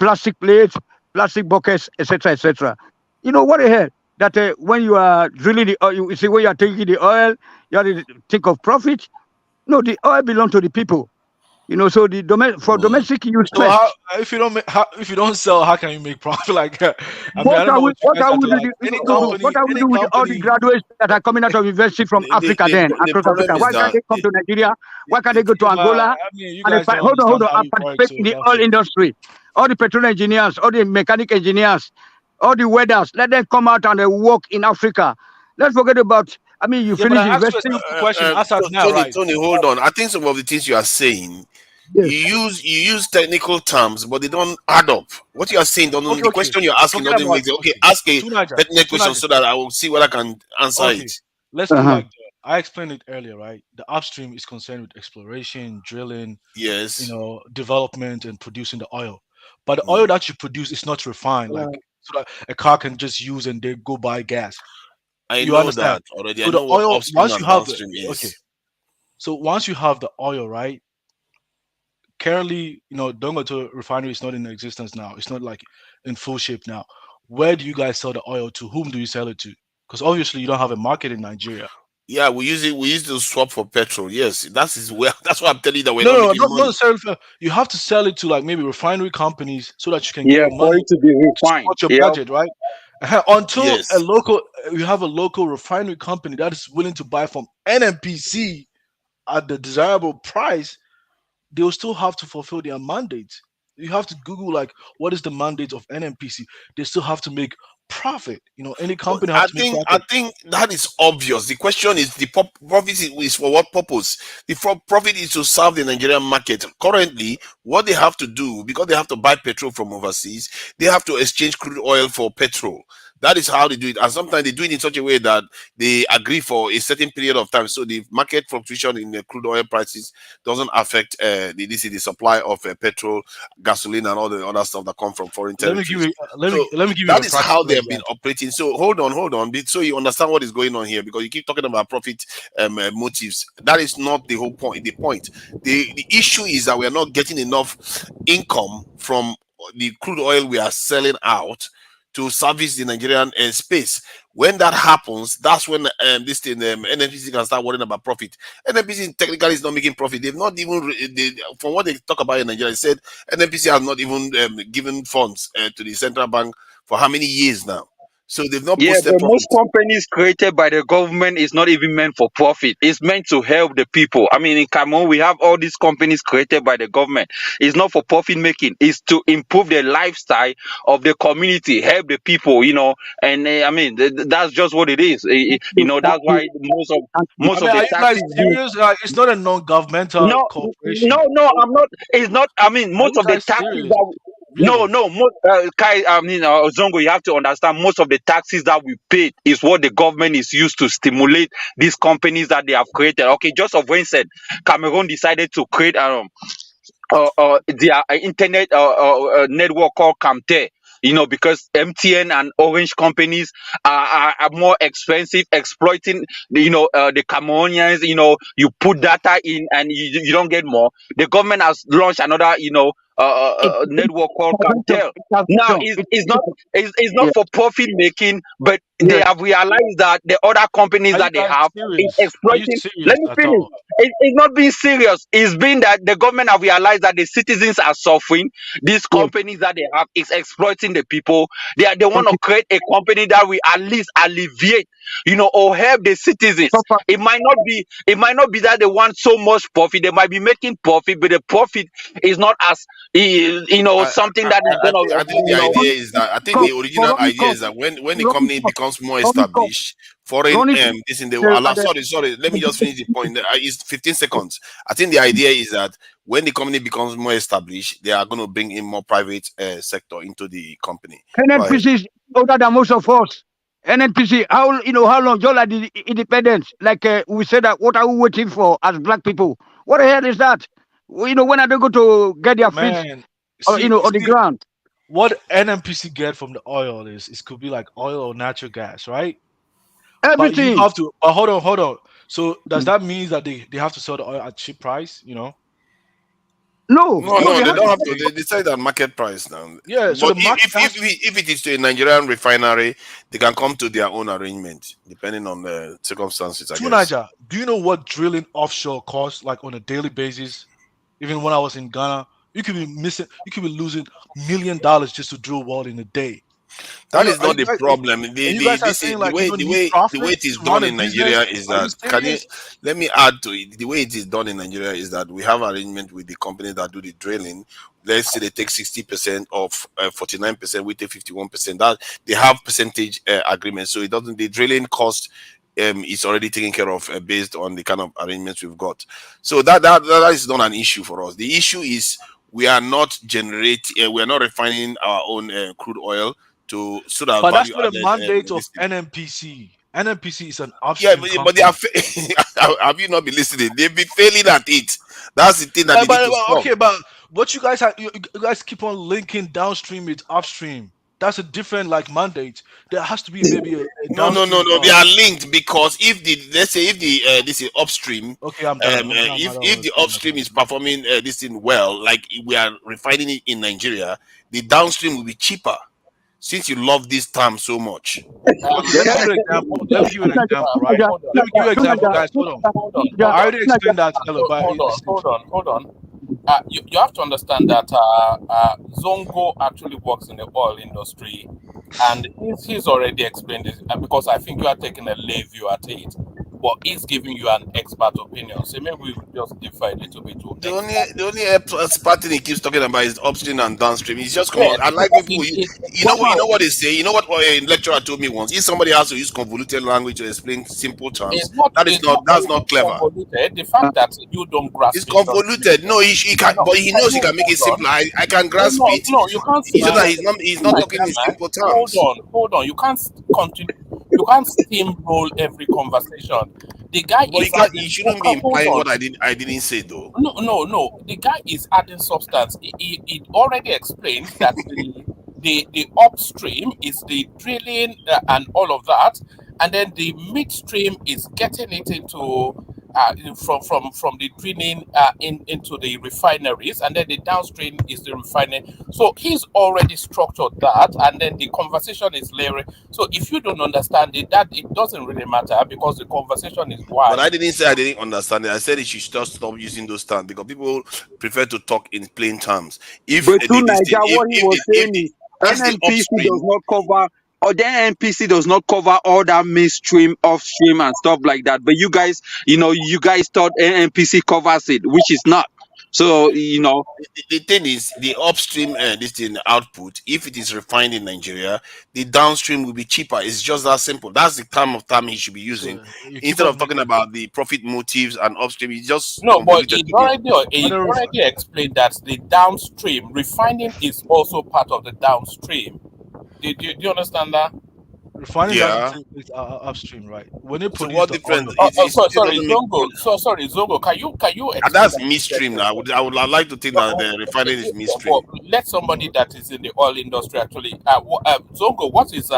plastic plates, plastic buckets, etc., etc. You know what the hell? That when you are drilling the oil, you see when you are taking the oil, you have to think of profit. No, the oil belongs to the people. So for domestic use So how first. if you don't sell, how can you make profit? Like, I mean, I What don't are know we? what you What guys are have we to like. doing? No. What are we Any doing with all the company. graduates that are coming out of university from Africa then The across problem Africa? is Why can't that they come to Nigeria? Why can't the they go to thing, Angola I mean, you and guys don't hold understand on, how and it works, participate so in the that's oil it. industry? All the petrol engineers, all the mechanic engineers, all the welders, let them come out and work in Africa. Let's forget about. I mean, you Yeah, but finish I asked you a investing. simple question. As at now, Tony, right? hold on. I think some of the things you are saying, Yes. you use technical terms, but they don't add up. What you are saying, Okay, the okay. question you're asking Forget doesn't about make sense. Okay, okay. ask a Tunaja, pertinent question Tunaja. so that I will see whether I can answer Okay, it. let's do Uh-huh. like that. I explained it earlier, right? The upstream is concerned with exploration, drilling, Yes. development, and producing the oil. But the oil Mm. that you produce is not refined, like so that a car can just use and they go buy gas. I You know understand? that already. I So the know what oil, upstream once you and have the downstream okay, is. so once you have the oil, right? Currently, Dangote refinery is not in existence now. It's not like in full shape now. Where do you guys sell the oil to? Whom do you sell it to? Because obviously you don't have a market in Nigeria. Yeah, we use it. We use to swap for petrol. Yes, that's is where. That's why I'm telling you that we're No, not no, no, making not money. necessarily. You have to sell it to like maybe refinery companies so that you can get Yeah, the for money it to be to refined. support your Yeah. budget, right? Until Yes. you have a local refinery company that is willing to buy from NMPC at the desirable price, they'll still have to fulfill their mandate. You have to Google like what is the mandate of NMPC. They still have to make profit. Any But company have to make I profit. think that is obvious. The question is the profit is for what purpose? The profit is to serve the Nigerian market. Currently, what they have to do, because they have to buy petrol from overseas, they have to exchange crude oil for petrol. That is how they do it. And sometimes they do it in such a way that they agree for a certain period of time. So the market fluctuation in the crude oil prices doesn't affect the supply of petrol, gasoline, and all the other stuff that come from foreign Let me give territories. you So let me give you that a is how practical they have been example. operating. So hold on, so you understand what is going on here, because you keep talking about profit motives. That is not the whole point. The issue is that we are not getting enough income from the crude oil we are selling out to service the Nigerian space. When that happens, that's when this thing NNPC can start worrying about profit. NNPC technically is not making profit. They've not even from what they talk about in Nigeria, they said NNPC has not even given funds to the central bank for how many years now? So they've not Yeah, posted but most profit. companies created by the government is not even meant for profit. It's meant to help the people. I mean, in Cameroon, we have all these companies created by the government. It's not for profit making. It's to improve the lifestyle of the community, help the people. And I mean, that's just what it is. That's why I most mean, of are the you guys taxes being serious? Like, it's not a non-governmental no, corporation. no, I'm not. It's not. I mean, Are most you of the guys taxes serious? that no, Really? no, most Kai, I mean, Zongo, you have to understand. Most of the taxes that we pay is what the government is used to stimulate these companies that they have created. Okay, just of when said Cameroon decided to create their internet network called Camte. because MTN and Orange companies are more expensive, exploiting the Cameroonians. You put data in and you don't get more. The government has launched another network called Cartel. Now it's not Yeah. for profit making, but they Yes. have realized that the other companies Are you that they guys have is serious? Are you exploiting. Let serious me at finish. all? It's not being serious. It's been that the government have realized that the citizens are suffering. These Yes. companies that they have is exploiting the people. They want to Okay. create a company that will at least alleviate, or help the citizens. Papa, It might not be that they want so much profit. They might be making profit, but the profit is not as I, something that is gonna I think the idea is that I think come, the original Ronnie, idea come, is that when the Ronnie, company come, becomes more Ronnie, come, established, foreign Ronnie, this in the and then sorry, let me just finish the point. It's 15 seconds. I think the idea is that when the company becomes more established, they are going to bring in more private sector into the company. Go ahead. NNPC is older than most of us. NNPC, how long? Just like the independence, like we said that. What are we waiting for as black people? What the hell is that? When are they going to get their feet, Man, see, on the see ground? what NMPC get from the oil is it could be like oil or natural gas, right? But you Everything. have to. But hold on. So does that mean that they have to sell the oil at cheap price? No, No, no, no, they they have don't to. have to. They decide at market price now. Yeah. So But the market has to. if it is to a Nigerian refinery, they can come to their own arrangement depending on the circumstances, I To guess. Niger, do you know what drilling offshore costs like on a daily basis? Even when I was in Ghana, you could be losing $1 million just to drill well in a day. And That is not the problem. you guys are This is saying like you don't need profit it is to run done a in Nigeria business? is Are you that serious? let me add to it. The way it is done in Nigeria is that we have arrangement with the company that do the drilling. Let's say they take 60% of 49%, we take 51%. That they have percentage agreement, so it doesn't the drilling cost is already taken care of based on the kind of arrangements we've got. So that is not an issue for us. The issue is we are not refining our own crude oil to so that But that's value not a added mandate of this thing. NMPC. NMPC is an Yeah, upstream but they are company. have you not been listening? They've been failing at it. That's the thing that they need to But stop. okay, but what you guys keep on linking downstream with upstream. That's a different like mandate. There has to be maybe a No, no, no, downstream. no. They are linked because if the let's say if the this is upstream, Okay, I'm done. I'm done. I don't if want to the say upstream nothing. is performing this thing well, like we are refining it in Nigeria, the downstream will be cheaper. Since you love this term so much, Okay, let me give you an example. Let me give you an example, right? Let me give you an example, guys. Hold on. I already explained that earlier, but Hold on. You have to understand that Zongo actually works in the oil industry, and he's already explained this because I think you are taking a lay view at it, but he's giving you an expert opinion. So maybe we will just differ a little bit to explain. the only part thing he keeps talking about is upstream and downstream. He's just come on. Yes, I like because people. You Papa, know what they say. You know what a lecturer told me once. If somebody has to use convoluted language to explain simple terms, that's not clever. convoluted. The fact that you don't It's grasp it doesn't mean convoluted. No, he can, no, but he knows he no, can make it hold simpler. on. I can No, grasp no, it. no, you can't It's just that say he's not talking in Nigerian. simple terms. Hold on. You can't continue. You can't steamroll every conversation. The guy But is you adding. shouldn't be Hold implying on. what I didn't say though. No. The guy is adding substance. He already explained that the upstream is the drilling and all of that, and then the midstream is getting it into from the drilling into the refineries, and then the downstream is the refining. So he's already structured that, and then the conversation is layering. So if you don't understand it, that it doesn't really matter because the conversation is But I wide. didn't say I didn't understand it. I said he should just stop using those terms because people prefer to talk in plain terms. If But to this thing, Niger, what he was if saying the is that's the NNPC does upstream. not cover, or the NNPC does not cover all that midstream, offstream, and stuff like that. But you guys thought NNPC covers it, which is not. So The thing is, the upstream this thing output, if it is refined in Nigeria, the downstream will be cheaper. It's just that simple. That's the term he should be using so you keep instead on of talking making. about the profit motives and upstream. It's just No, but convoluted to me. it already explained that the downstream refining is also part of the downstream. Do you understand that? Refining doesn't Yeah. take place upstream, right? When they So produce what the difference? oil, It still Sorry, doesn't make Zongo. So sorry, Zongo. Can you and explain that's that to midstream get now. I'd like to think that the refining is but midstream. let somebody that is in the oil industry actually. Zongo, what is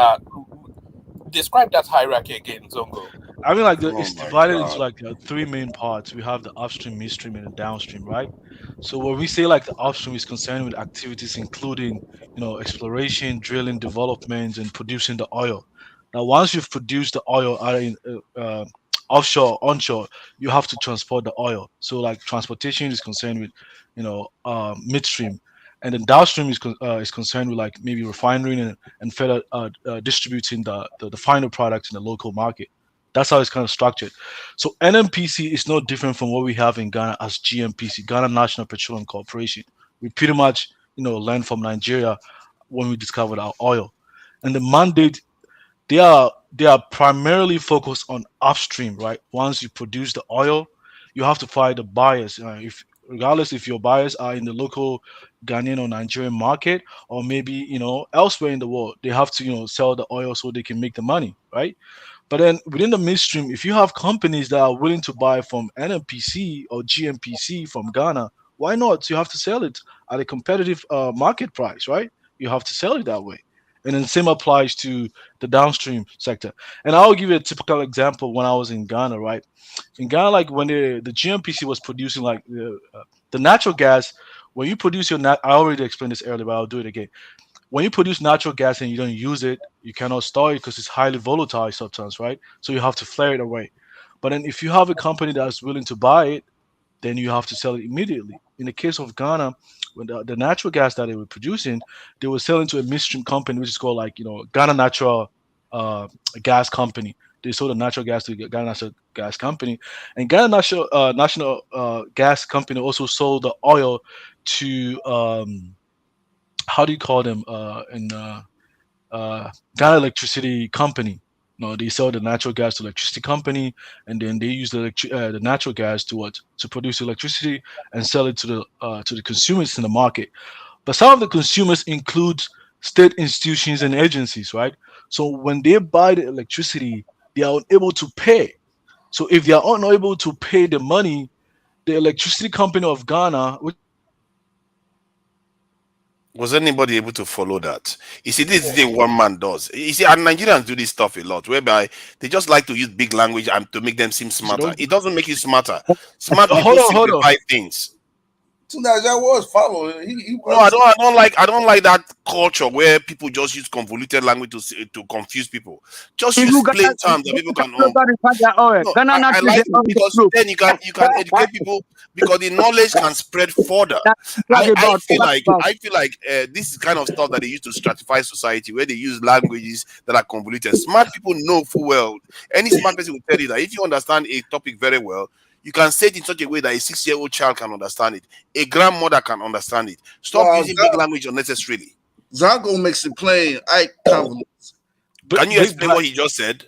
describe that hierarchy again, Zongo? I mean, like Oh it's my divided into god. like three main parts. We have the upstream, midstream, and the downstream, right? So when we say like the upstream is concerned with activities including, exploration, drilling, development, and producing the oil. Now, once you've produced the oil, either in offshore, onshore, you have to transport the oil. So like transportation is concerned with, midstream, and then downstream is concerned with like maybe refining and further distributing the final product in the local market. That's how it's kind of structured. So NMPC is no different from what we have in Ghana as GMPC, Ghana National Petroleum Corporation. We pretty much, learned from Nigeria when we discovered our oil. And the mandate, they are primarily focused on upstream, right? Once you produce the oil, you have to find the buyers. If regardless if your buyers are in the local Ghanaian or Nigerian market, or maybe elsewhere in the world, they have to sell the oil so they can make the money, right? But then within the midstream, if you have companies that are willing to buy from NMPC or GMPC from Ghana, why not? You have to sell it at a competitive market price, right? You have to sell it that way. And then same applies to the downstream sector. And I'll give you a typical example when I was in Ghana, right? In Ghana, like when the GMPC was producing like the natural gas, when you produce I already explained this earlier, but I'll do it again. When you produce natural gas and you don't use it, you cannot store it because it's highly volatile substance, right? So you have to flare it away. But then if you have a company that's willing to buy it, then you have to sell it immediately. In the case of Ghana, when the natural gas that they were producing, they were selling to a midstream company, which is called like Ghana Natural uh, Gas Company. They sold the natural gas to the Ghana National Gas Company, and Ghana National Gas Company also sold the oil to how do you call them in Ghana Electricity Company. No, they sell the natural gas to electricity company, and then they use the natural gas to what to produce electricity and sell it to the consumers in the market. But some of the consumers include state institutions and agencies, right? So when they buy the electricity, they are unable to pay. So if they are unable to pay the money, the electricity company of Ghana, which Was anybody able to follow that? You see, this is the one man does. You see, and Nigerians do this stuff a lot, whereby they just like to use big language and to make them seem smarter. It doesn't make you smarter. Smart people hold on. simplify things. So that was following. He No, was. I don't like that culture where people just use convoluted language to confuse people. Just use Even Ghana, plain terms that people can Ghana refine their oil. no, Ghana I naturally like they it oil the because group. then you can educate people because the knowledge can spread further. That's what about. What about? I feel like this is kind of stuff that they use to stratify society, where they use languages that are convoluted. Smart people know full well. Any smart person will tell you that if you understand a topic very well, you can say it in such a way that a 6-year-old child can understand it, a grandmother can understand it. Stop Well, using big language unnecessarily. Zongo makes it plain. I convolutes. Can you explain what he just said?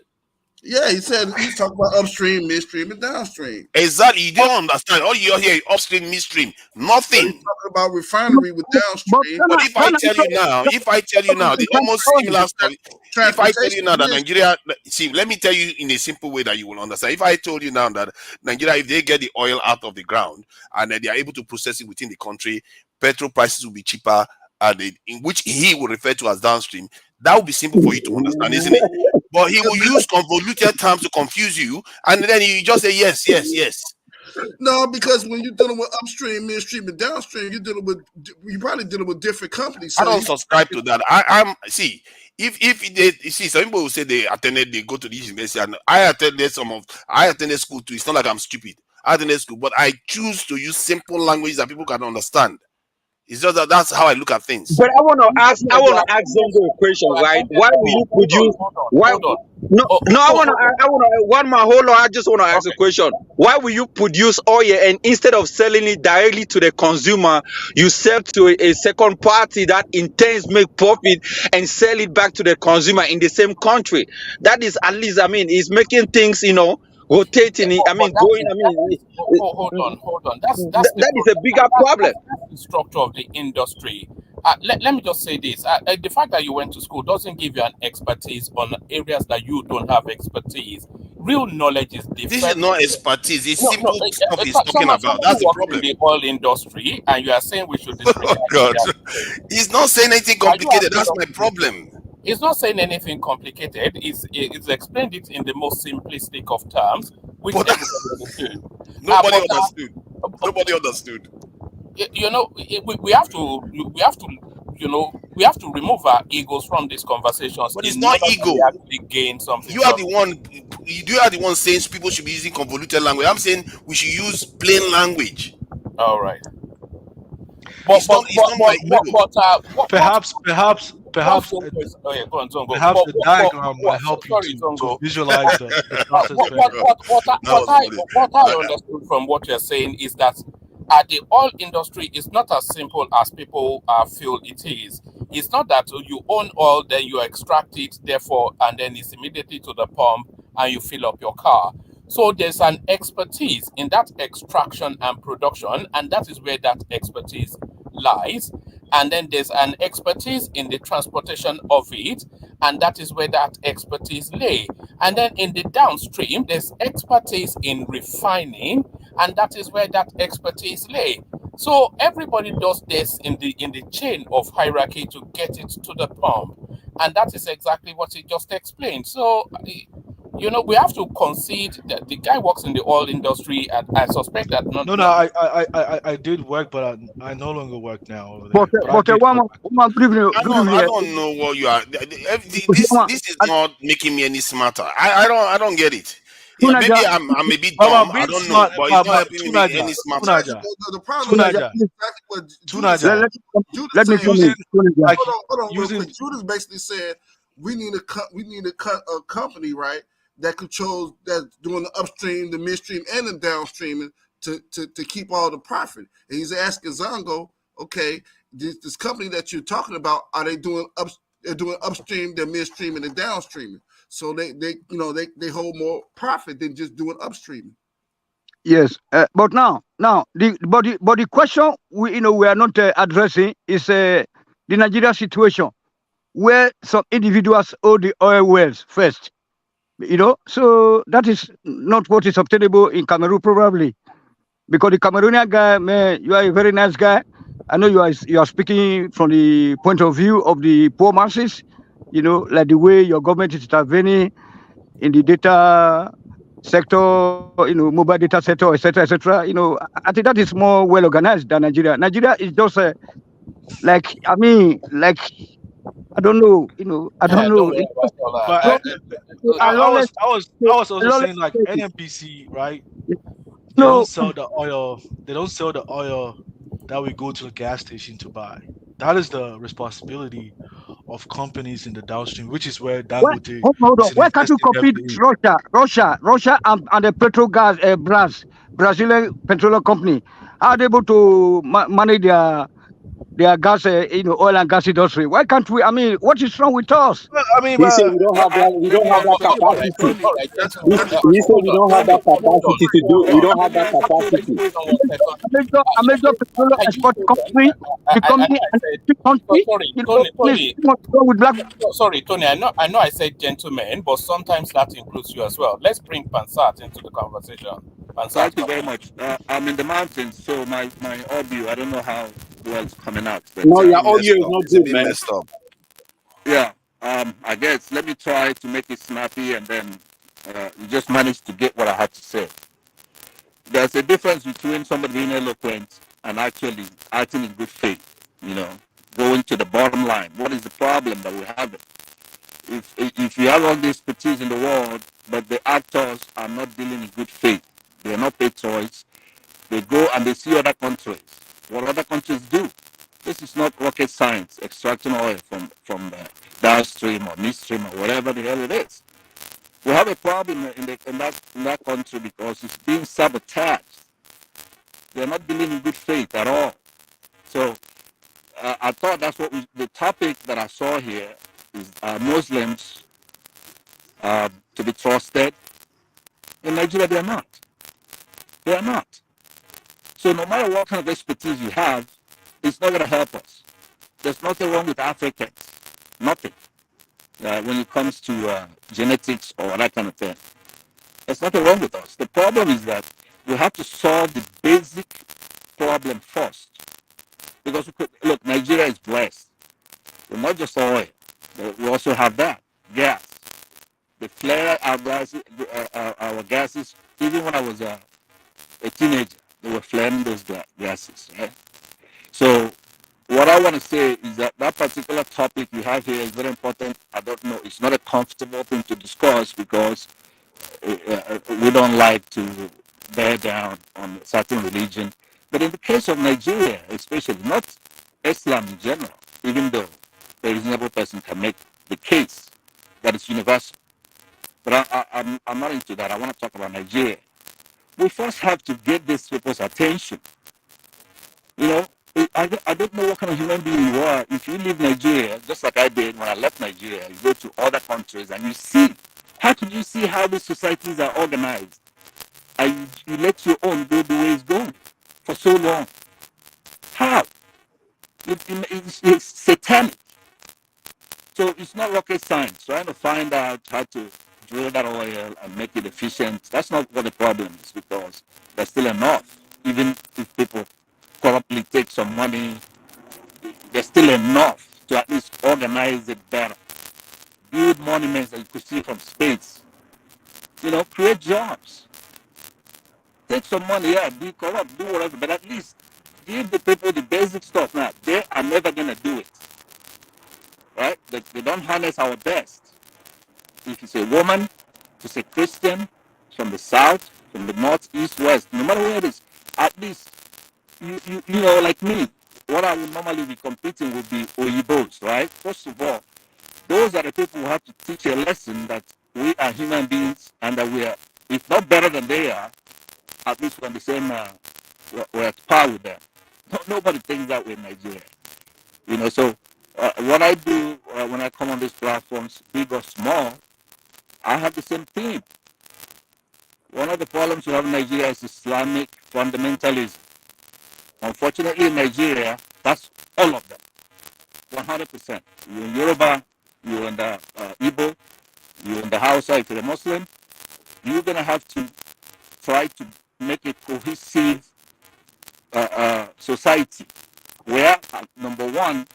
Yeah, he said he's talking about upstream, midstream, and downstream. Exactly. You don't understand. All you hear is upstream, midstream, So he's nothing. talking about refinery with But downstream. But Ghana if I tell you now, the almost oil. similar story. If I tell you Transportation now that is Nigeria, see, let me tell you in a simple way that you will understand. If I told you now that Nigeria, if they get the oil out of the ground and then they are able to process it within the country, petrol prices will be cheaper, and in which he will refer to as downstream. That would be simple for you to understand, isn't it? But he will use convoluted terms to confuse you, and then you just say yes, yes, yes. no, because when you're dealing with upstream, midstream, and downstream, you're probably dealing with different companies. I So don't you subscribe to that. I'm see if they you see some people will say they go to the university, and I attended school too. It's not like I'm stupid. I attended school, but I choose to use simple language that people can understand. It's just that that's how I look at things. But I No, you want are to ask Zongo a question, right? attended Why will school. you produce? Why? Hold on. No, Oh, no. hold on. I want to. One more. Hold on. I just want to ask a Okay. question. Why will you produce oil and instead of selling it directly to the consumer, you sell to a second party that intends make profit and sell it back to the consumer in the same country? That is at least. I mean, it's making things Yeah, rotating. I but mean, going. I that is mean, hold on. That's the that is a problem. bigger problem. That's the structure of the industry. let me just say this. The fact that you went to school doesn't give you an expertise on areas that you don't have expertise. Real knowledge is This is different. not expertise. It's No, no. simple stuff he's talking about. Somebody That's who the works in problem. the oil industry, and you are saying we should Oh disregard God, their. he's not saying anything Are you complicated. asking That's us my to do so? problem. It's not saying anything complicated. It's explained it in the most simplistic of terms, which But everybody understood. nobody But understood. Nobody understood. you know, we have to we have to remove our egos from these conversations But it's in not order that we ego. actually gain something You are the substantial. one. You are the one saying people should be using convoluted language. I'm saying we should use plain language. All right. It's not. It's not my ego. What Perhaps Zongo is, oh yeah, go on, Zongo. perhaps the diagram might So, help you sorry, to Zongo. visualize the process Oh better. God, that was funny. What I understood from what you're saying is that the oil industry is not as simple as people feel it is. It's not that you own oil, then you extract it, therefore, and then it's immediately to the pump and you fill up your car. So there's an expertise in that extraction and production, and that is where that expertise lies. And then there's an expertise in the transportation of it, and that is where that expertise lay. And then in the downstream, there's expertise in refining, and that is where that expertise lay. So everybody does this in the chain of hierarchy to get it to the pump, and that is exactly what he just explained. So we have to concede that the guy works in the oil industry, and I suspect that No, no, not I did work, but I no longer work now over there. But I but did work. one good evening, I good don't. evening. I don't know what you are. This is not making me any smarter. I don't. I don't get it. Yeah, maybe Tunaja, I'm a bit But dumb. I being don't know, smart, but it's not but helping me Tunaja, any smarter. Tunaja, The problem is Tunaja, exactly what Judah let, said. Tunaja, let, Judah let me saying, using finish. Tunaja. like hold on, real using. quick. Judah's basically saying we need to cut a company, right, that controls that's doing the upstream, the midstream, and the downstream to keep all the profit. And he's asking Zongo, okay, this company that you're talking about, are they doing up? They're doing upstream, their midstream, and the downstream. So they hold more profit than just doing upstream. Yes, but now the question we are not addressing is the Nigeria situation where some individuals own the oil wells first. So that is not what is obtainable in Cameroon probably, because the Cameroonian guy, man, you are a very nice guy. I know you are speaking from the point of view of the poor masses. Like the way your government is intervening in the data sector, mobile data sector, etc., etc. I think that is more well organized than Nigeria. Nigeria is just like I don't know, I don't don't know. worry It's about all that. But a lawless, I was a also lawless saying like state. NMPC, right? They don't No, sell the oil. They don't sell the oil that we go to the gas station to buy. That is the responsibility of companies in the downstream, which is where why, Dangote hold on. is Why can't you investing compete heavily. Russia, and the Petrogas, Brazilian petroleum company? Are they able to manage their gas, oil and gas industry? Why can't we? I mean, what is wrong with us? Well, I mean, He said but we don't have that capacity. All right, He gentlemen. said we don't have Hold that on, hold on, capacity to do. hold We on. don't have that capacity. Hold on 1 second. A major petroleum Can you export hold on? company becoming I an said, energy country. sorry, What is wrong with black? Sorry, Tony. I know I said gentlemen, but sometimes that includes you as well. Let's bring Pansat into the conversation. Pansat, Thank you come very on. much. I'm in the mountains, so my audio, I don't know how well it's coming out, but No, It's a your bit audio messed is up. not It's a good, bit man. messed up. yeah. I guess let me try to make it snappy, and then you just manage to get what I had to say. There's a difference between somebody being eloquent and actually acting in good faith. Going to the bottom line. What is the problem that we have? If you have all the expertise in the world, but the actors are not dealing in good faith, they are not patriots. They go and they see other countries. What other countries do? This is not rocket science, extracting oil from the downstream or midstream or whatever the hell it is. We have a problem in that country because it's being sabotaged. They're not dealing in good faith at all. So I thought that's the topic that I saw here is Muslims to be trusted. In Nigeria, they are not. They are not. So no matter what kind of expertise you have, it's not going to help us. There's nothing wrong with Africans. Nothing. When it comes to genetics or that kind of thing. There's nothing wrong with us. The problem is that we have to solve the basic problem first. Because look, Nigeria is blessed. We're not just oil. We also have that gas. They flare our gases. Even when I was a teenager, they were flaring those gases. Right? So what I want to say is that that particular topic you have here is very important. I don't know. It's not a comfortable thing to discuss because we don't like to bear down on a certain religion. But in the case of Nigeria, especially, not Islam in general, even though a reasonable person can make the case that it's universal. But I'm not into that. I want to talk about Nigeria. We first have to get these people's attention. You know, I don't know what kind of human being you are. If you leave Nigeria, just like I did when I left Nigeria, you go to other countries and you see, how can you see how these societies are organized? And you let your own go the way it's going for so long. How? It's satanic. So it's not rocket science. Trying to find out how to drill that oil and make it efficient. That's not what the problem is because there's still enough. Even if people corruptly take some money, there's still enough to at least organize it better. Build monuments that you could see from space. You know, create jobs. Take some money, yeah, be corrupt, do whatever, but at least give the people the basic stuff. Now, they are never going to do it, right? They don't harness our best. If it's a woman, if it's a Christian, from the south, from the north, east, west, no matter where it is, at least, you know, like me, what I would normally be competing would be Oyibos, right? First of all, those are the people who have to teach a lesson that we are human beings and that we are, if not better than they are, at least we're on the same, we're at par with them. Nobody thinks that way in Nigeria. You know, so what I do when I come on these platforms, big or small, I have the same theme. One of the problems we have in Nigeria is Islamic fundamentalism. Unfortunately, in Nigeria, that's all of them, 100%. You're in Yoruba, you're in the Igbo, you're in the Hausa, if you're a Muslim, you're going to have to try to make a cohesive society where, number one,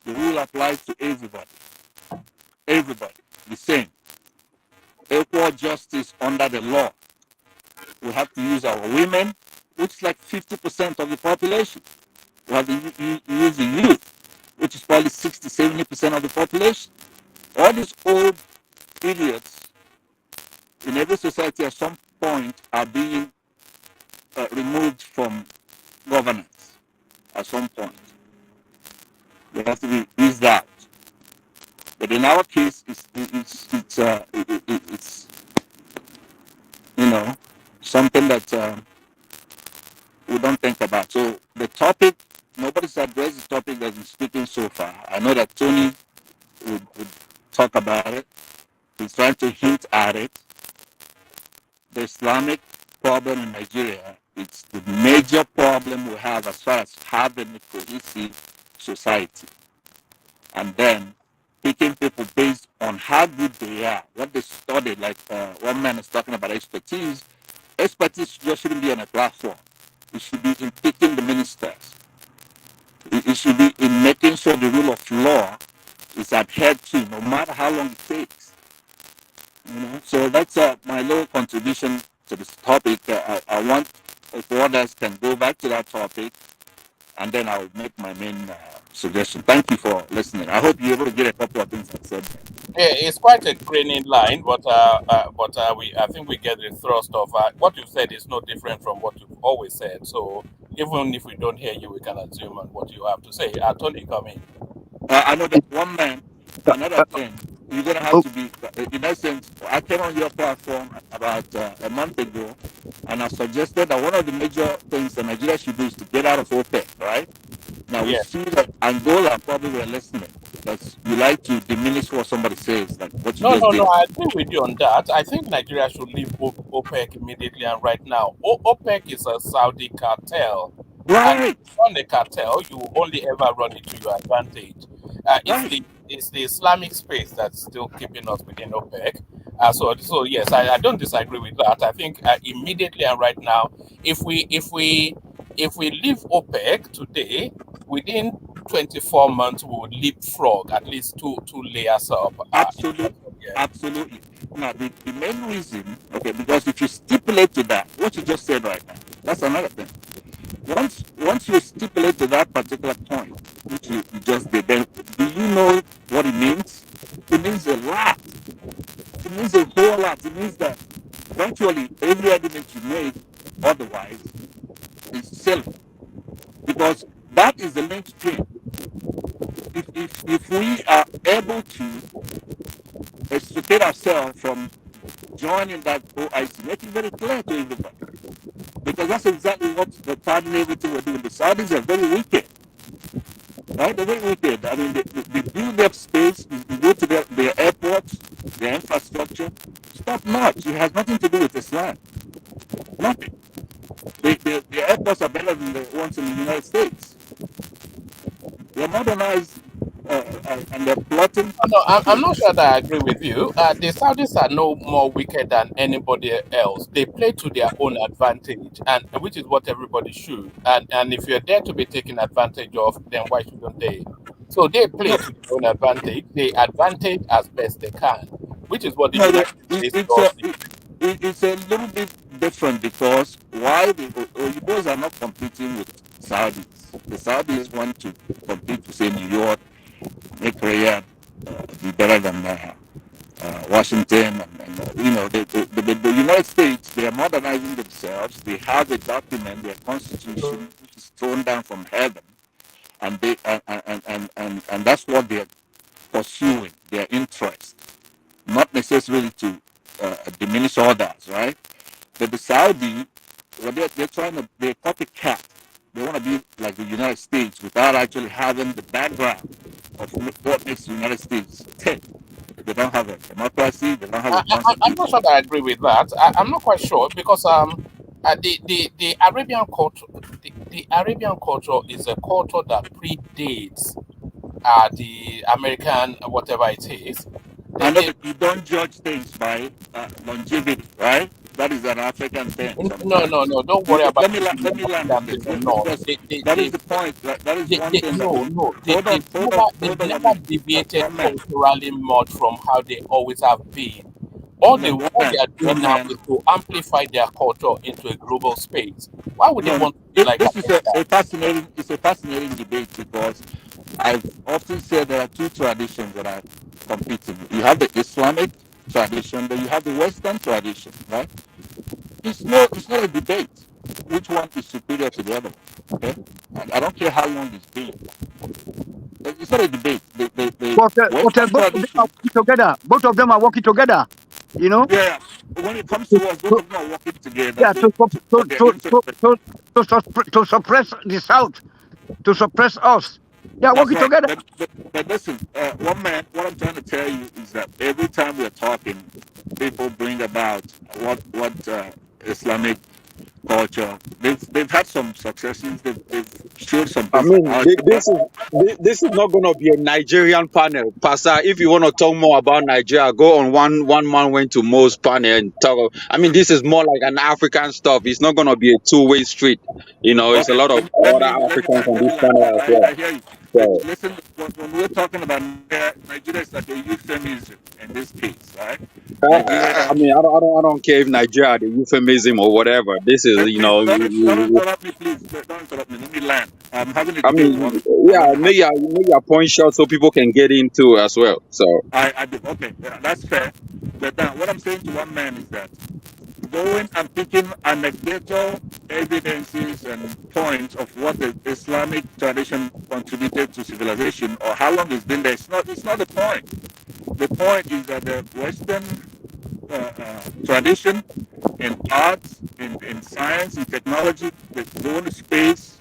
the rule applies to everybody, the same. Equal justice under the law. We have to use our women, which is like 50% of the population. We have to use the youth, which is probably 60, 70% of the population. All these old idiots in every society at some point are being removed from governance at some point. They have to be eased out. But in our case, it's you know something that we don't think about. So the topic, nobody's addressed the topic that's been speaking so far. I know that Tony would talk about it. He's trying to hint at it. The Islamic problem in Nigeria, it's the major problem we have as far as having a cohesive society. And then picking people based on how good they are, what they studied, like one man is talking about expertise. Expertise just shouldn't be on a platform. It should be in picking the ministers. It should be in making sure the rule of law is adhered to, no matter how long it takes. You know? So that's my little contribution to this topic. I want if others can go back to that topic, and then I'll make my main suggestion. Thank you for listening. I hope you're able to get a couple of things I said. Yeah, it's quite a graining line, but we I think we get the thrust of what you said is no different from what you've always said. So even if we don't hear you, we can assume on what you have to say. Tony, come in. I know that one man, another thing, you're going to have to be, in essence, I came on your platform about a month ago, and I suggested that one of the major things that Nigeria should do is to get out of OPEC, right? Now, we Yeah. see that Angola probably were listening, because you like to diminish what somebody says, like what you No, just no, did. no. I agree with you on that. I think Nigeria should leave OPEC immediately and right now. OPEC is a Saudi cartel. And if Right. you run a cartel, you will only ever run it to your advantage. Right. It's the Islamic space that's still keeping us within OPEC. So yes, I don't disagree with that. I think immediately and right now, if we leave OPEC today, within 24 months we would leapfrog at least two layers up. In Absolutely. terms of, yeah. Absolutely. Now, the main reason, okay, because if you stipulate to that, what you just said right now, that's another thing. Once you stipulate to that particular point, which you just did, then do you know what it means? It means a lot. It means a whole lot. It means that virtually every argument you make otherwise is silly, because that is the linchpin. If we are able to extricate ourselves from joining that OIC, make it very clear to everybody, because that's exactly what the Saudi and everything were doing. The Saudis are very wicked, right? They're very wicked. I mean, they build up space, you go to their airports, their infrastructure, stop much. It has nothing to do with Islam. Nothing. The airports are better than the ones in the United States. They're modernized and they're plotting. No, I'm not sure that I agree with you. The Saudis are no more wicked than anybody else. They play to their own advantage, and which is what everybody should. And if you're there to be taken advantage of, then why shouldn't they? So they play No, to their own advantage. They advantage as best they can, which is what the no, United States it's does. it's a little bit different, because why the Oyibos are not competing with Saudis. The Saudis want to compete to say New York, make Riyadh be better than Washington, the United States. They are modernizing themselves. They have a document, their constitution, which is thrown down from heaven, and they and that's what they're pursuing, their interest, not necessarily to diminish others, right? But the Saudi, well, they're trying to, they're copycat. They want to be like the United States without actually having the background of what makes the United States tick. They don't have a democracy. They don't have a I'm not constitution. sure that I agree with that. I'm not quite sure because the Arabian culture, the Arabian culture is a culture that predates the American whatever it is. I know, They, but you don't judge things by longevity, right? That is an African thing no, sometimes. no. Don't worry about people Let me knocking land down with things this, or not. because that is the point. That is one thing that. No. Hold on, hold on, They've hold on, never deviated one man, culturally much from how they always have been. All no, all they are doing one now man. is to amplify their culture into a global space. Why would they No, no. want to be like This is America? a fascinating. It's a fascinating debate, because I've often said there are two traditions that are competing. You have the Islamic tradition, then you have the Western tradition, right? It's not a debate. Which one is superior to the other one? Okay, I don't care how long it's been. It's not a debate. The But Western both of them are tradition, working together. Both of them are working together. You know, yeah. When it comes to, to us, both to, of them are working together yeah, for their interest. to suppress the South, to suppress us. They are That's working right. together. But listen, one man, what I'm trying to tell you is that every time we're talking, people bring about what Islamic culture. They've had some successes. They've showed some I things like mean, algebra. this is not going to be a Nigerian panel, Pastor. If you want to talk more about Nigeria, go on one man went to Mo's panel and talk. I mean, this is more like an African stuff. It's not going to be a two-way street. You know, it's a Okay, lot of other let me Africans land. on Let me this land. panel as I well. hear you. But So, listen, when we're talking about Nigeria, is like a euphemism in this case, right? I Nigeria. mean, I don't care if Nigeria the euphemism or whatever. This is, you Please know, don't interrupt me, please. Don't interrupt me. Let me land. I'm having a I debate with mean, one yeah, man. make your point short so people can get into as well. So. I do. Okay, yeah, that's fair. But now, what I'm saying to one man is that going and picking anecdotal evidences and points of what the Islamic tradition contributed to civilization or how long it's been there, it's not the point. The point is that the Western tradition in arts, in science, in technology, the going to space,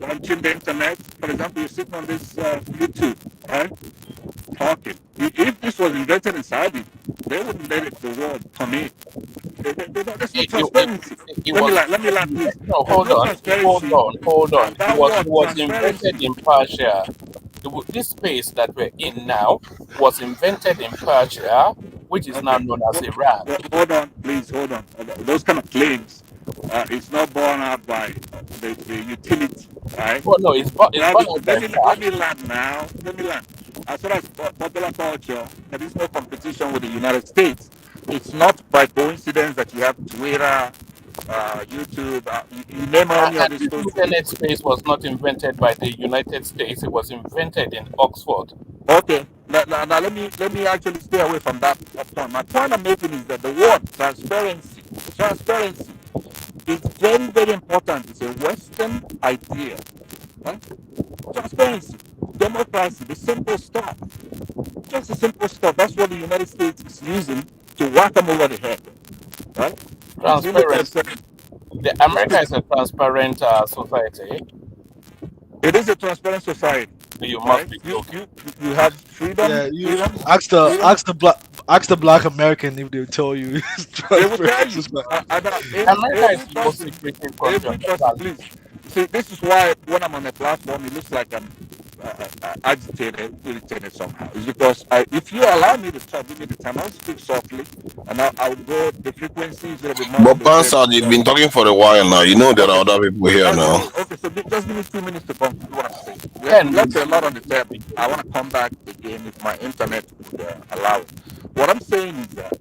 launching the internet. For example, you're sitting on this YouTube, right? Talking. If this was invented in Saudi, They wouldn't let the world come in. There's no It, it, it, transparency. it was Let me land, please. no, There's hold no on, transparency, hold on. and that It word was invented transparency. in Persia. This space that we're in now was invented in Persia, which is now Okay, known as Iran. hold on, please, hold on. Those kind of claims, it's not borne out by the utility, right? Well, no, it's born out by Let fact. me land now. Let me land. As far as popular culture, there is no competition with the United States. It's not by coincidence that you have Twitter, YouTube, you name any of And these this social. internet space was not invented by the United States. It was invented in Oxford. Okay, now let me actually stay away from that point. My point I'm making is that the word transparency is very, very important. It's a Western idea, right? Transparency, democracy, the simple stuff. Just the simple stuff. That's what the United States is using to whack them over the head, right? It's really Transparency. transparent. The America is a transparent society. It is a transparent society, You must right? be joking. You have freedom, Yeah, you freedom, ask the freedom. black American if they tell you it's They will tell transparent you. society. America is Every the most person, secretive country on the please. planet. See, this is why when I'm on a platform, it looks like I'm agitated, irritated somehow. It's because if you allow me to talk, give me the time, I'll speak softly, and I'll go. The frequency is going to be But modulated. Bansard, you've been talking for a while now. You know there are Okay, other people here that's now. true. Okay, so just give me 2 minutes to conclude what I'm saying. We 10 left minutes. a lot on the table. I want to come back again if my internet would allow it. What I'm saying is that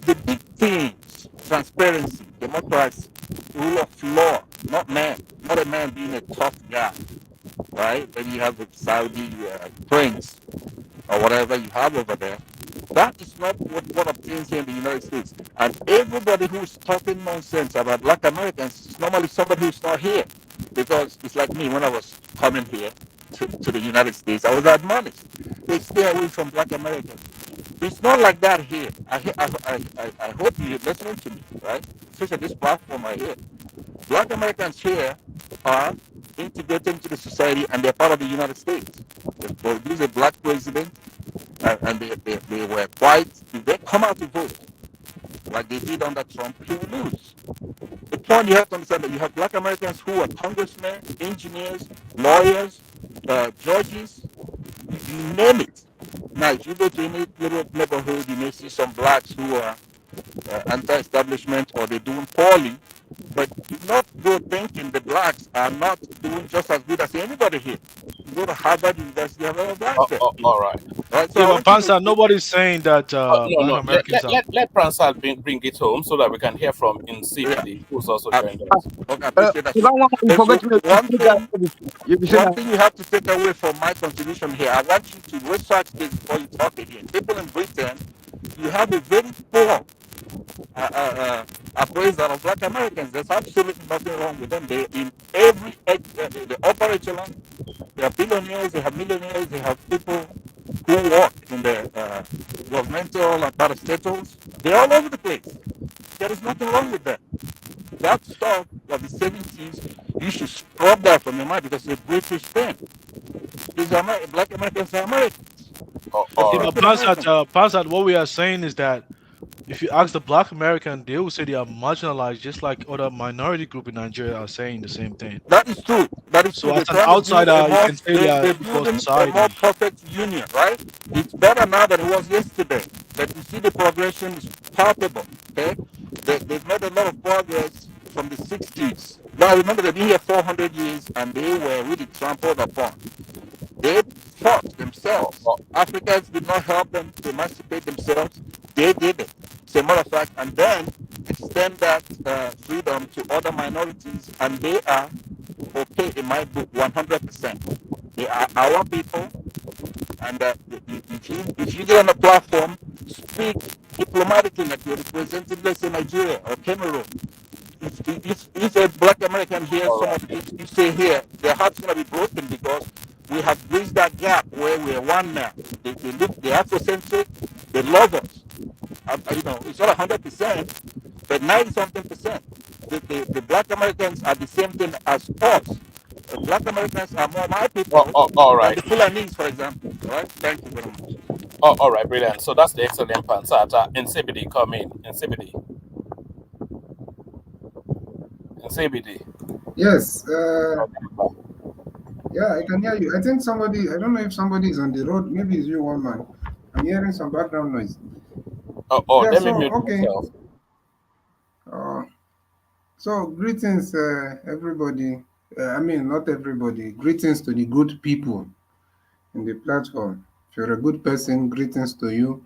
the big things, transparency, democracy, rule of law, not a man being a tough guy, right? Then you have the Saudi prince or whatever you have over there. That is not what obtains here in the United States. And everybody who's talking nonsense about black Americans is normally somebody who's not here. Because it's like me when I was coming here to the United States, I was admonished. They stay away from black Americans. It's not like that here. I hope you're listening to me, right? Especially this platform right here. Black Americans here are integrated into the society and they're part of the United States. If they produce a black president and they were white, if they come out to vote like they did under Trump, he will lose. The point you have to understand that you have black Americans who are congressmen, engineers, lawyers, judges, you name it. Now, if you go to any little neighborhood, you may see some blacks who are anti-establishment or they're doing poorly, but do not go thinking the blacks are not doing just as good as anybody here. You go to Harvard University, you have a lot of blacks there. All right. Right, so Yeah, I but want you to. Pansa, nobody's saying that No, black no. Americans are. Let Pransal bring it home so that we can hear from Yeah, Insipidi, who's also I, joined us. okay, I appreciate that. You don't want to So forget me. You be saying one that. thing you have to take away from my contribution here, I want you to research this before you talk again. People in Britain, you have a very poor appraisal of black Americans. There's absolutely nothing wrong with them. They in every the upper echelon, they are billionaires, they have millionaires, they have people who work in the governmental and parastatals. They're all over the place. There is nothing wrong with that. That stuff of the 70s, you should scrub that from your mind because it's a British thing. Black Americans are Americans. They're Yeah, All right. but fucking Americans. Pansa, what we are saying is that if you ask the black American, they will say they are marginalized, just like other minority group in Nigeria are saying the same thing. That is true. That is true. So They're as an trying to build a outsider, you more can say they are they're equal for building a more society. perfect union, right? It's better now than it was yesterday. But you see the progression is palpable. Okay? They've made a lot of progress from the 60s. Now remember they've been here 400 years and they were really trampled upon. They fought themselves. Africans did not help them to emancipate themselves. They did it. As a matter of fact, and then extend that freedom to other minorities, and they are okay in my book 100%. They are our people, and if you get on a platform, speak diplomatically like you're representing, let's say, Nigeria or Cameroon. If a black American hears All some right. of the things you say here, their heart's going to be broken because we have bridged that gap where we're one now. They look, they're Afrocentric, they love us. It's not 100%, but 90 something percent. The black Americans are the same thing as us. Black Americans are more my people All than right. the Fulanese, for example. All right? Thank you very much. Oh, all right, brilliant. So that's the excellent Pansata. And CBD come in. And CBD. And CBD. Yes, yeah, I can hear you. I think somebody, I don't know if somebody is on the road. Maybe it's you, one man. I'm hearing some background noise. Oh, Yeah, let me so, mute okay. myself. Uh, so, greetings, everybody. I mean, not everybody. Greetings to the good people in the platform. If you're a good person, greetings to you,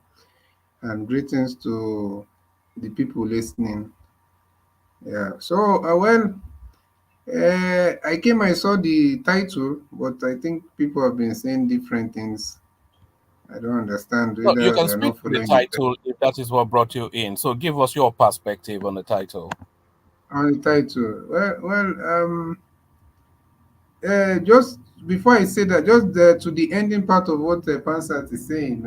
and greetings to the people listening. Yeah, so, I came, I saw the title, but I think people have been saying different things. I don't understand No, you whether can we are speak not to the following the title if that is what brought you in. So give us your perspective on the title. on the title. Just before I say that, just to the ending part of what Pansat is saying,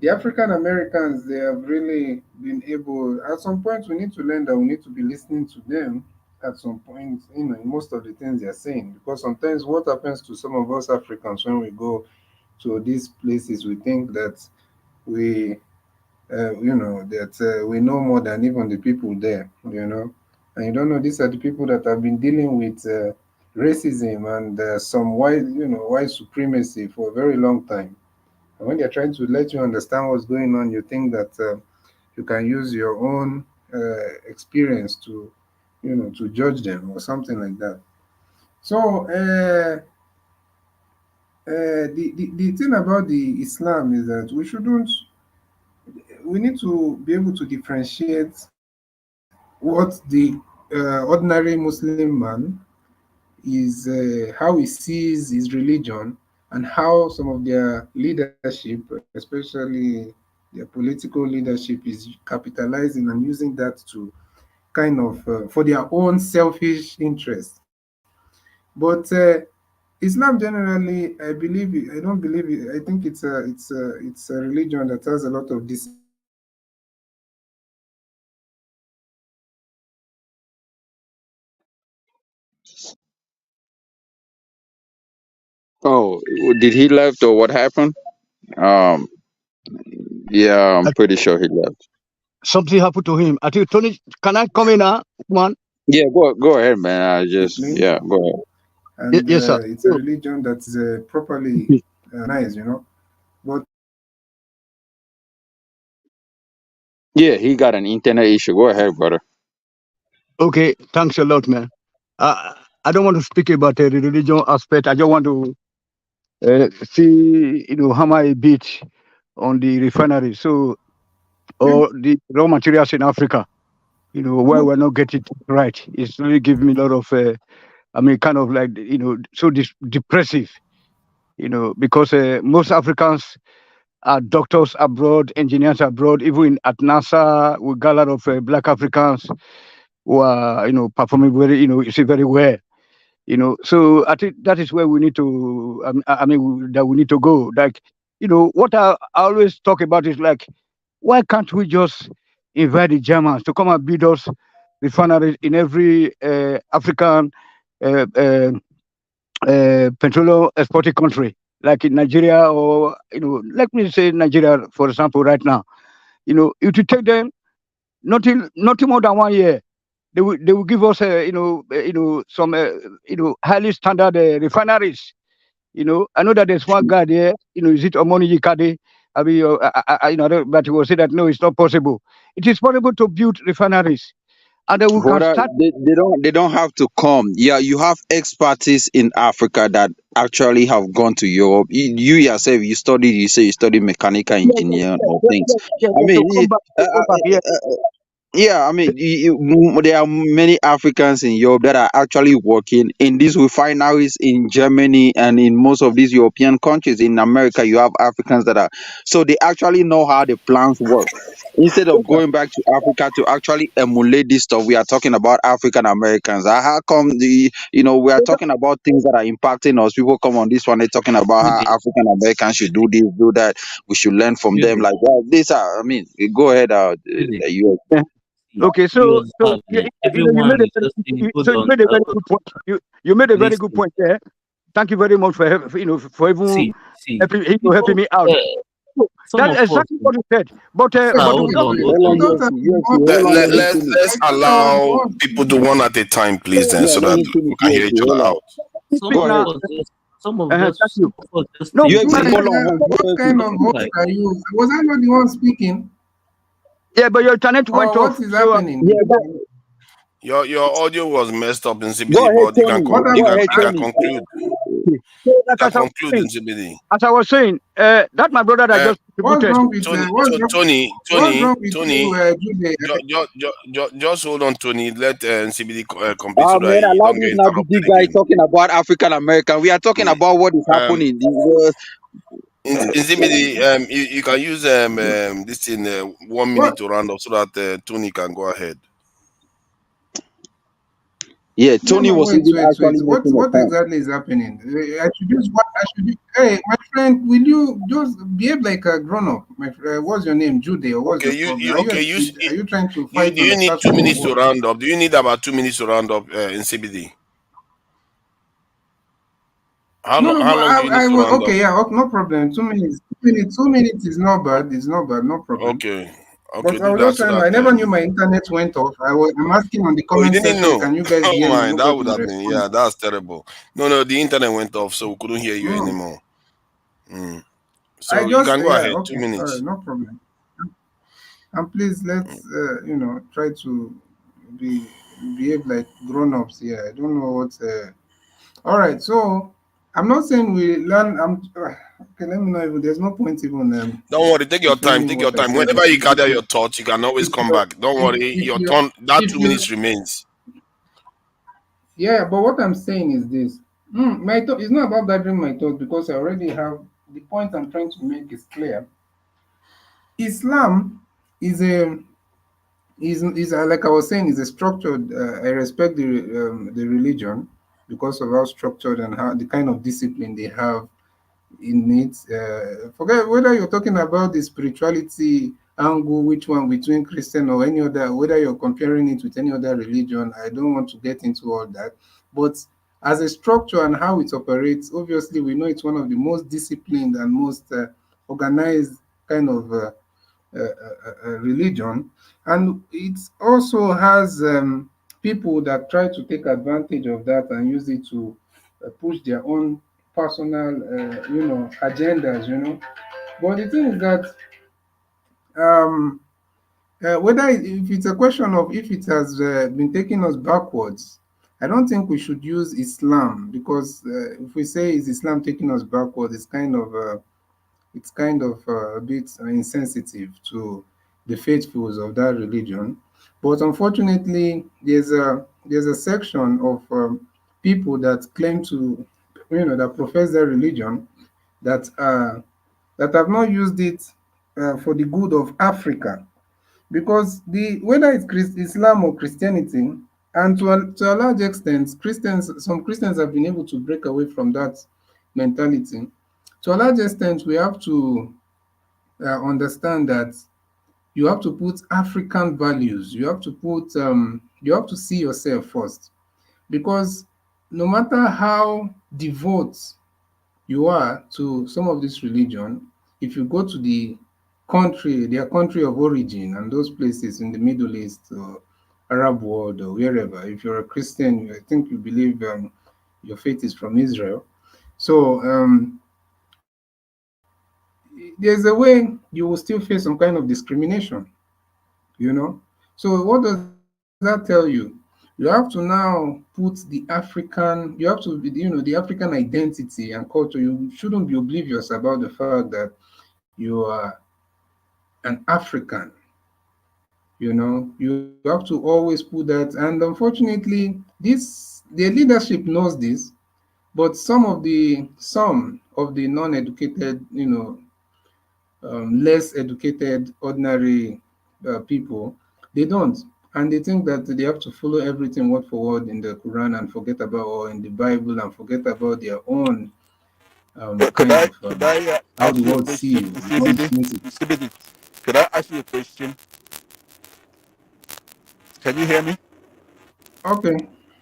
the African Americans, they have really been able, at some point, we need to learn that we need to be listening to them at some point, in most of the things they're saying. Because sometimes what happens to some of us Africans when we go to these places, we think that we that we know more than even the people there. And you don't know these are the people that have been dealing with racism and some white supremacy for a very long time. And when they're trying to let you understand what's going on, you think that you can use your own experience to judge them or something like that. So the thing about the Islam is that we need to be able to differentiate what the ordinary Muslim man is, how he sees his religion, and how some of their leadership, especially their political leadership, is capitalizing and using that to kind of for their own selfish interests. But Islam generally, I don't believe it. I think it's a religion that has a lot of discipline. Oh, did he left or what happened? Um, yeah, I'm pretty sure he left. Something happened to him. I think Tony, can I come in now? Come on. Yeah, go ahead, man. I just yeah, go ahead. And Yes, sir. it's a religion that is properly organized. But Yeah, he got an internet issue. Go ahead, brother. Okay, thanks a lot, man. I don't want to speak about the religion aspect. I just want to see, hammer a bit on the refinery. So, or the raw materials in Africa, where we're not getting it right. It's really giving me a lot of, kind of like, so depressive, because most Africans are doctors abroad, engineers abroad, even at NASA, we got a lot of black Africans who are, performing very, you see very well. So I think that is where we need to that we need to go. Like, what I always talk about is like, why can't we just invite the Germans to come and build us refineries in every African uh, uh, petroleum exporting country, like in Nigeria, or let me say Nigeria for example right now. It will take them nothing more than 1 year. They will give us some highly standard refineries. I know that there's one guy there. Is it Omoni Yikade? I mean, but he will say that no, it's not possible. It is possible to build refineries, and then we can Brother, start. they don't have to come. Yeah, you have expertise in Africa that actually have gone to Europe. You yourself, you say you study mechanical Yeah, yeah, engineering yeah, or yeah, things. yeah, yeah, I yeah, mean, to come back, to come back. Yeah, yeah, I mean, there are many Africans in Europe that are actually working in these refineries in Germany and in most of these European countries. In America, you have Africans that are, so they actually know how the plants work. Instead of going back to Africa to actually emulate this stuff, we are talking about African Americans. How come we are talking about things that are impacting us? People come on this one, they're talking about how Really, African Americans should do this, do that. We should learn from them. really, Like, well, these are, I mean, go ahead, really. you. yeah. See, Okay, you so understand yeah, me. you made Everyone a is very just saying, hold so you on, made a very good point. You made a very good listen. point there. Thank you very much for for even See, helping before me out. yeah, some That's of us, exactly what you said. But Okay, sir, but we hold just on, wait, hold I on, thought I UFC, was UFC, not hold on, let him finish. I Let's thought I was the allow one people to speaking. one at a time, please, then, Yeah, so let that him we finish can hear UFC. each other Hold on. out. Some speak of now. us just, some of Thank just, you. some of us just No, think Why, UFC, like, hold on, hold what on. kind think of host like, are you? Was I not the one speaking? yeah, but your internet went Or what off. is So happening? Yeah, go, Your audio was messed up in go CBD, ahead, but Tony. What you Go happened? ahead, can Tony. conclude. so You that can as I was conclude in saying, CBD. that my brother that Uh, just contributed. What's wrong with you, Jude? Just hold on, Tony. Let CBD complete so Ah, that man, you allow don't this get now the interrupted big guy again. talking about African American. We are talking Mm. about what is Um, happening. in CBD, you can use this in 1 minute What? to round up so that Tony can go ahead. Yeah, No, Tony no, was wait, even wait, wait. actually making a What point. exactly is happening? I should use what I should. Hey, my friend, will you just behave like a grown up? My friend, what's your name, Jude? Or what's Okay, your problem? Are you a kid? Are you trying to you fight do on you the need 2 minutes classroom or to what? round up? Do you need about 2 minutes to round up in CBD? No, no, How but long do you need I to will. round up? Okay, yeah, no problem. 2 minutes. 2 minutes. 2 minutes is not bad. It's not bad. No problem. Okay, But I do was that just so trying to. that I never knew my internet went off. I'm asking on the oh, you comment didn't section. know? Can you guys Oh hear me? my, that would Nobody have been, responded. yeah, that's terrible. No, the internet went off, so we couldn't hear you No, anymore. Mm. I So you just can go yeah. ahead. two Okay, all right, minutes. no problem. And please let's try to be behave like grown-ups here. I don't know what. All right, so I'm not saying we learn. Okay. Let me know if there's no point even Don't worry, take your time. defending Take your what I time. said. Whenever you gather your thoughts, you can always If come you back. Don't worry, if your you turn. That if two you minutes remains. yeah, but what I'm saying is this. My thought is not about gathering my thoughts because I already have the point I'm trying to make is clear. Islam is a is like I was saying is a structured. I respect the religion because of how structured and how the kind of discipline they have in it. Forget whether you're talking about the spirituality angle, which one between Christian or any other, whether you're comparing it with any other religion. I don't want to get into all that, but as a structure and how it operates, obviously we know it's one of the most disciplined and most organized kind of religion, and it also has people that try to take advantage of that and use it to push their own personal, agendas. But the thing is that um, whether if it's a question of if it has been taking us backwards, I don't think we should use Islam because if we say is Islam taking us backwards, it's kind of a bit insensitive to the faithfuls of that religion. But unfortunately, there's a section of people that claim to, that profess their religion that that have not used it for the good of Africa, because the whether it's Islam or Christianity, and to a large extent, some Christians have been able to break away from that mentality. To a large extent, we have to understand that you have to put African values. You have to see yourself first, because no matter how devout you are to some of this religion, if you go to their country of origin, and those places in the Middle East or Arab world or wherever, if you're a Christian, I think you believe your faith is from Israel. So there's a way you will still face some kind of discrimination, So what does that tell you? You have to now put you have to be, the African identity and culture. You shouldn't be oblivious about the fact that you are an African. You have to always put that. And unfortunately, the leadership knows this, but some of the non-educated, less educated, ordinary people, they don't. And they think that they have to follow everything word for word in the Quran and forget about, or in the Bible and forget about their own Could kind I of could I how the ask you a world see question, you. They don't CBD? dismiss it. CBD, could I ask you a question? Can you hear me? Okay.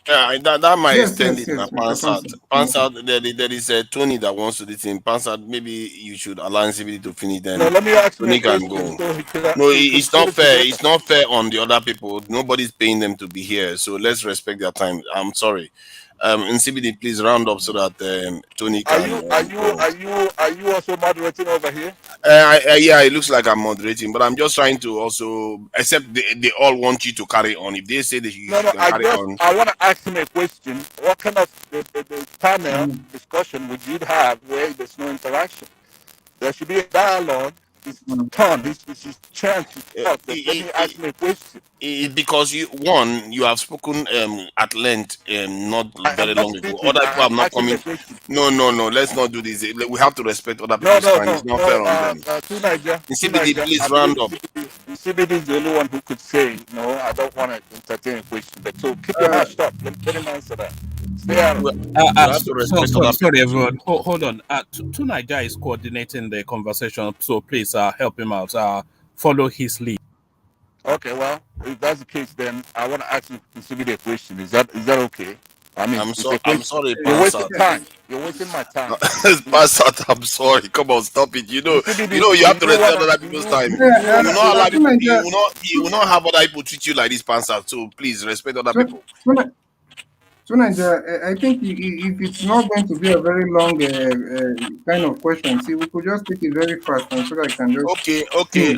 Yeah, that might Yes, extend yes, it now. yes, Mr. Pants out, Fancy. pants out. There is a Tony that wants to this in pants out. Maybe you should allow CBD to finish. No, Then let me ask him a Tony can question go. so No, he could it's put not it fair. together. It's not fair on the other people. Nobody's paying them to be here. So let's respect their time. I'm sorry. In CBD, please round up so that Tony Are can you are you go. are you are you also moderating over here? Yeah, it looks like I'm moderating, but I'm just trying to also, except they all want you to carry on. If they say that No, you no. can carry on, I want to ask him a question. What kind of the panel Mm, discussion would you have where there's no interaction? There should be a dialogue. It's his mm, turn. It's his chance to uh, talk. But let it, me it, ask him a question. because you have spoken at length not I am very not long ago. speaking. Other I people am have not come asking a in. question. No, let's not do this. We have to respect other No, people's no, time. no, It's not no. fair on them. To Niger, In to CBD, Niger. please I believe round up. CBD is the only one who could say no. I don't want to entertain a question. But so keep your uh, mouth shut. Let him answer that. Stay out of we, it. we have to respect other Sorry, people too. everyone. Hold on. Tunaja is coordinating the conversation, so please help him out. Follow his lead. Okay, well, if that's the case, then I want to ask you CBD a question. Is that okay? I mean, it's a I'm question. sorry, You're uh, wasting Pansat. time. You're wasting my time. Pansat, I'm sorry. Come on, stop it. CBD, You do have to you respect wanna other do people's you time. do you yeah, wanna You will not do allow you people. Tunaja, You will not have other people treat you like this, Pansat. So please respect other people. Tunaja, I think if it's not going to be a very long kind of question, see, we could just take it very fast and so that I can just think.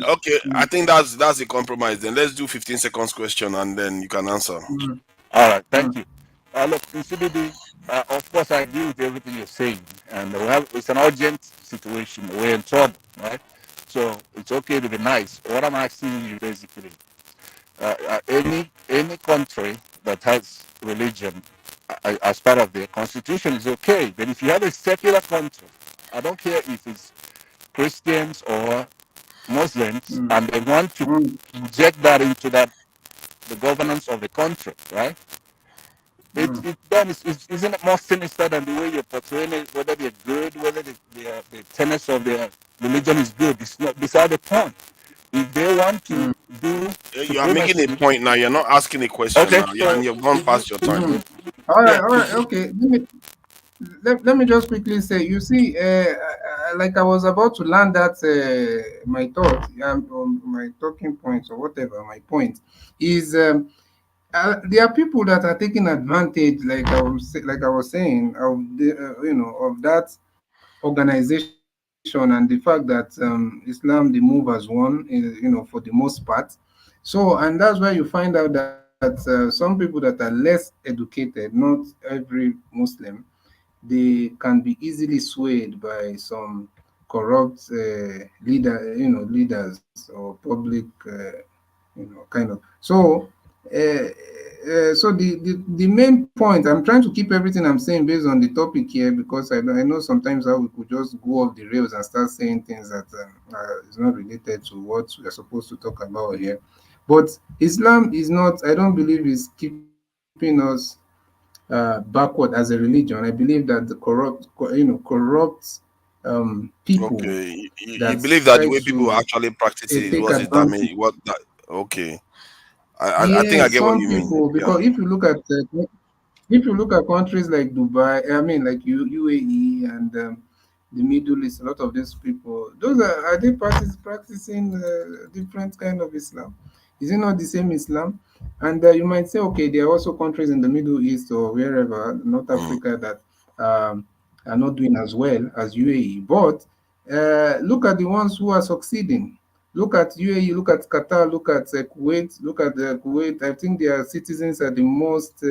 Okay. I Mm, think that's a compromise. Then let's do 15 seconds question and then you can answer. mm, All right, thank mm, you. Look, in CBD, of course, I agree with everything you're saying, and it's an urgent situation. We're in trouble, right? So it's okay to be nice. What I'm asking you basically, any country that has religion as part of their constitution is okay, but if you have a secular country, I don't care if it's Christians or Muslims, mm, and they want to mm, inject that into the governance of the country, right? mm, Isn't it more sinister than the way you're portraying it? Whether they're good, whether the tenets of their religion is good, it's not beside the point. If they want to mm. do You are making a supremacy, point now. You're not asking a question okay. now, So and you've gone if you, past your if time. you Mm. yeah, All right, okay. Let me just quickly say, you see, like I was about to land that my thought, my talking points or whatever, my point is there are people that are taking advantage, like I was saying, of the of that organization and the fact that Islam the move has won, for the most part. So, and that's why you find out that some people that are less educated, not every Muslim, they can be easily swayed by some corrupt leaders or public, kind of. So, the main point, I'm trying to keep everything I'm saying based on the topic here because I know sometimes how we could just go off the rails and start saying things that is not related to what we are supposed to talk about here. But Islam is not, I don't believe, is keeping us backward as a religion. I believe that the corrupt people You that believe that try the way people to actually practice it is take what's it advantage. damage? What that? Okay, I think I Yes, get what some you mean. people, Yeah. because if you look at countries like Dubai, I mean, like UAE and the Middle East, a lot of these people, those are they practicing different kind of Islam? Is it not the same Islam? And you might say, okay, there are also countries in the Middle East or wherever, North Mm. Africa, that are not doing as well as UAE. But look at the ones who are succeeding. Look at UAE, look at Qatar, look at Kuwait, look at Kuwait. I think their citizens are the most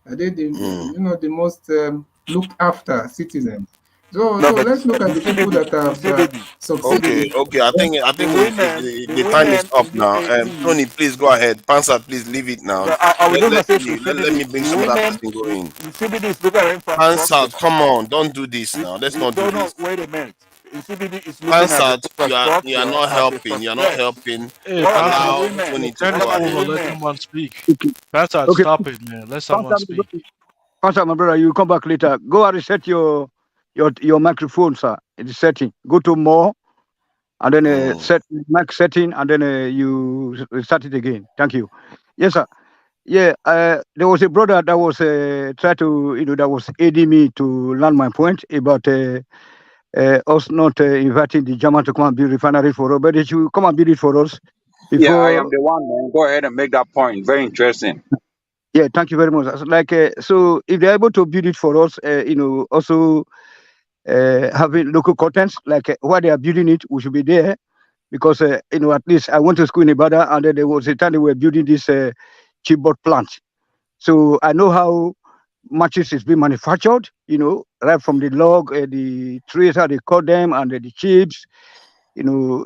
are they Mm. the most looked after citizens. So no, but let's look at in the people CBD, that have succeeded. Okay. I think the women, the time is up in now. UAE. Tony, please go ahead. Pansa, please leave it now. No, I was just gonna Let's say to see. Let CBD, me bring the some other women person go in. in CBD is looking at Pansa, infrastructure. come on, don't do this now. Let's not do No, this. no, wait a minute. In CBD is looking at the Pansa, you are infrastructure not as the helping. first You're not step. helping. Hey, What about the Pansa, Allow women? the Tony to turn What it go about the over. ahead. Let women? someone speak. Okay, Pansa, okay. stop it, man. Let someone Pastor, speak. Pastor, my brother, you come back later. Go and reset your microphone, sir. It's setting. Go to more and then Mm. set mic setting and then you start it again. Thank you. Yes, sir. yeah, there was a brother that was try to, that was aiding me to land my point about us not inviting the German to come and build refinery for us, but they should come and build it for us Yeah, I am before. the one, man. Go ahead and make that point. Very interesting. Yeah, thank you very much. Like, so if they're able to build it for us, also having local contents, like while they are building it, we should be there because, at least I went to school in Ibadan, and then there was a time they were building this chipboard plant. So I know how matches is being manufactured, right from the log, the trees, how they cut them, and the chips, even,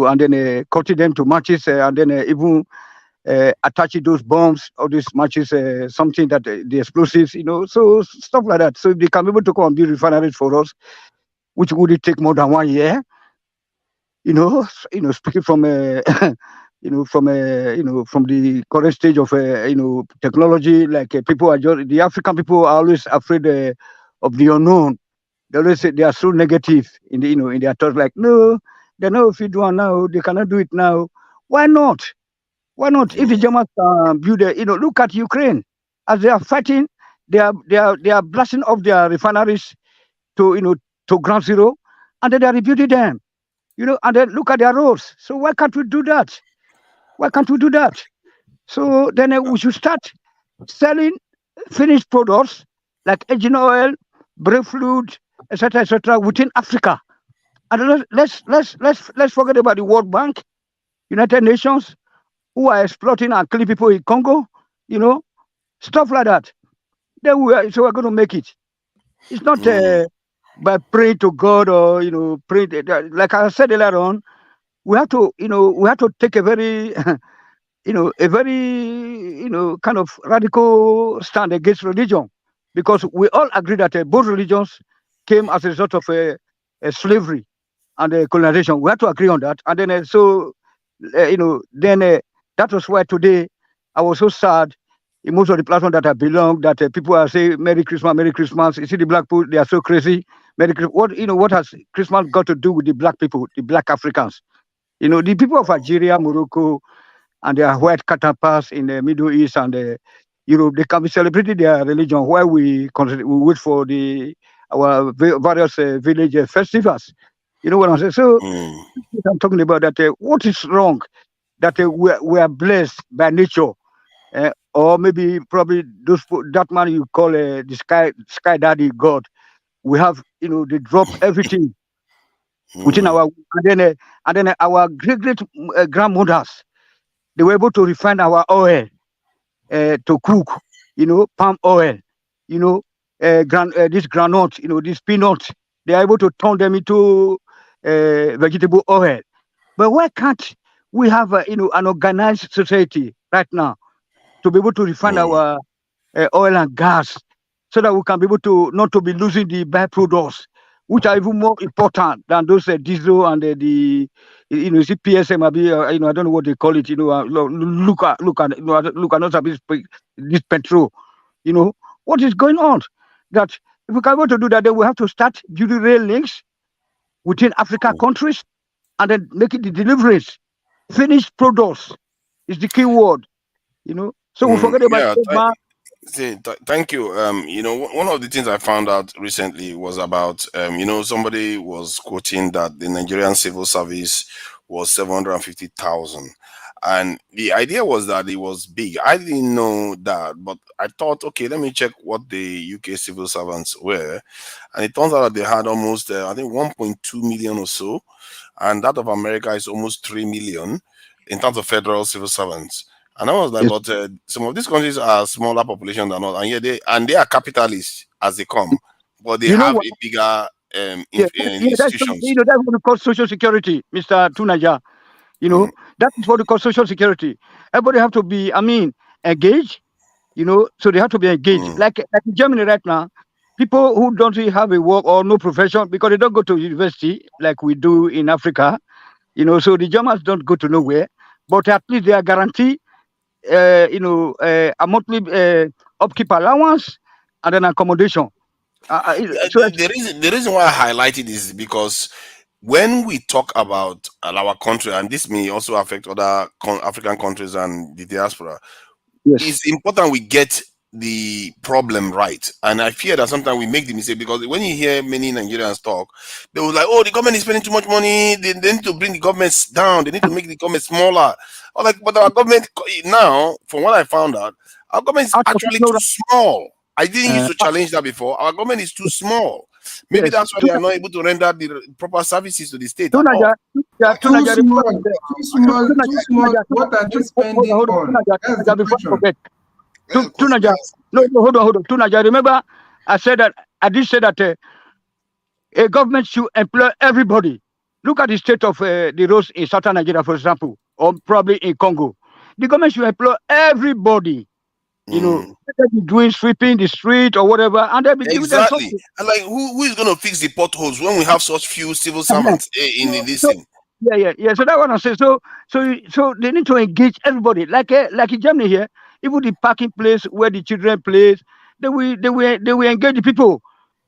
and then cutting them to matches, and then even attaching those bombs, all these matches, something that the explosives, so stuff like that. So if they can be able to come and build refineries for us, which would it take more than 1 year, speaking from from the current stage of technology, like people are just the African people are always afraid of the unknown. They always say they are so negative in the in their thoughts, like no, they know if you do it now, they cannot do it now. Why not? Why not? If the Germans build look at Ukraine as they are fighting, they are blasting off their refineries to to ground zero, and then they are rebuilding them. And then look at their roads. So why can't we do that? Why can't we do that? So then we should start selling finished products like engine oil, brake fluid, etc., within Africa. And let's forget about the World Bank, United Nations, who are exploiting and killing people in Congo, you know, stuff like that. Then so we're going to make it. It's not by praying to God or pray. Like I said earlier on, we have to take a very a very kind of radical stand against religion, because we all agree that both religions came as a result of slavery and colonization. We have to agree on that. And then then that was why today I was so sad in most of the platforms that I belong, that people are saying Merry Christmas, Merry Christmas. You see the black people, they are so crazy. Merry Christmas. What has Christmas got to do with the black people, the black Africans? The people of Algeria, Morocco, and their white counterparts in the Middle East and Europe, they can be celebrating their religion while we wait for our various village festivals. You know what I'm saying? So I'm talking about that. What is wrong? That we are blessed by nature, or maybe probably that man you call the sky daddy God. We have they drop everything within our and then our great grandmothers, they were able to refine our oil to cook, palm oil, this granite, this peanuts. They are able to turn them into vegetable oil. But why can't we have, an organized society right now to be able to refine our oil and gas, so that we can be able to not to be losing the byproducts, which are even more important than those diesel and the see PSM, I don't know what they call it, look at not this petrol, what is going on? That if we can be able to do that, then we have to start building rail links within Africa countries, and then making the deliveries. Finished products is the key word, So we forget about Yeah, the thank you. One of the things I found out recently was about, somebody was quoting that the Nigerian civil service was 750,000. And the idea was that it was big. I didn't know that, but I thought, okay, let me check what the UK civil servants were. And it turns out that they had almost, I think, 1.2 million or so. And that of America is almost 3 million in terms of federal civil servants. And I was like, Yes. but some of these countries are smaller population than us, and yet they are capitalists as they come, but they You know have what? a bigger institutions. That's what we call social security, Mr. Tunaja. That is what we call social security. Everybody have to be, engaged. So they have to be engaged. Like in Germany right now, people who don't really have a work or no profession because they don't go to university like we do in Africa. So the Germans don't go to nowhere, but at least they are guaranteed, a monthly upkeep allowance and an accommodation. So The reason why I highlighted is because when we talk about our country, and this may also affect other African countries and the diaspora, Yes. it's important we get the problem right. And I fear that sometimes we make the mistake, because when you hear many Nigerians talk, they will like, oh, the government is spending too much money. They need to bring the governments down. They need to make the government smaller. Or like, but our government now, from what I found out, our government is Out of actually too ignorance, small. I didn't used to uh, challenge that before. Our government is too small. Maybe yes. that's why they are not able to render the proper services to the state at all. Tunaja, Too Tunaja, small, remember that, too small, too small. Tunaja, What are they hold on, spending on? That's the Tunaja, before I question. forget. That's the question. Tunaja, no, hold on. Tunaja, remember I said that, I did say that a government should employ everybody. Look at the state of the roads in southern Nigeria, for example, or probably in Congo. The government should employ everybody. You know, they be doing sweeping the street or whatever, and they'll be giving them Exactly. something. And like, who is going to fix the potholes when we have such few civil servants in this So, thing? yeah. So that's what I'm saying. So they need to engage everybody, like in Germany here, even the parking place where the children play, they will engage the people.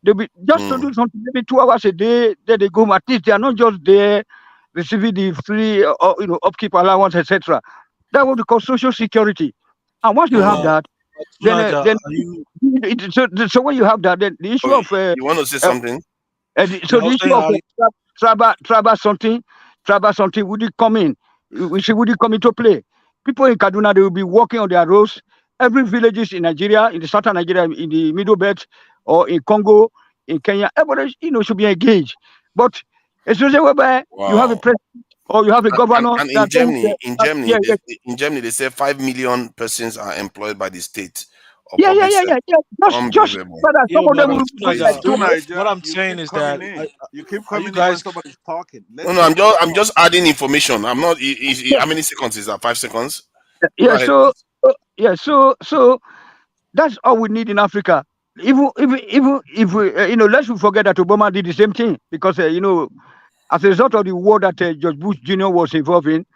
They be just to do something, maybe 2 hours a day. Then they go. At least they are not just there receiving the free, upkeep allowance, etc. That what we call social security. And once you have that, then Tunaja, then are you? so when you have that, then the issue Oh, of you want to say uh, something? so Yeah, I the was issue saying, of are you? tribal something would it come in? We see would it come into play? People in Kaduna, they will be walking on their roads. Every villages in Nigeria, in the southern Nigeria, in the Middle Belt, or in Congo, in Kenya, everybody should be engaged. But especially whereby you have a Wow. president or you have a governor And that go with Germany, yeah, yeah, in Germany, they say 5 million persons are employed by the state or yeah, yeah, public yeah, sector. yeah, yeah. Just Unbelievable. brother, some Yeah, of them but will Tunaja, like to what Tunaja, I'm you saying keep is that coming in. You keep are you coming in when guys? somebody's talking. Let No, the person I'm talk. just adding information. I'm not. How many seconds is that? 5 seconds. Go yeah. ahead, So please. yeah, so that's all we need in Africa. Even if we, let's not forget that Obama did the same thing because, as a result of the war that George Bush Jr. was involved in,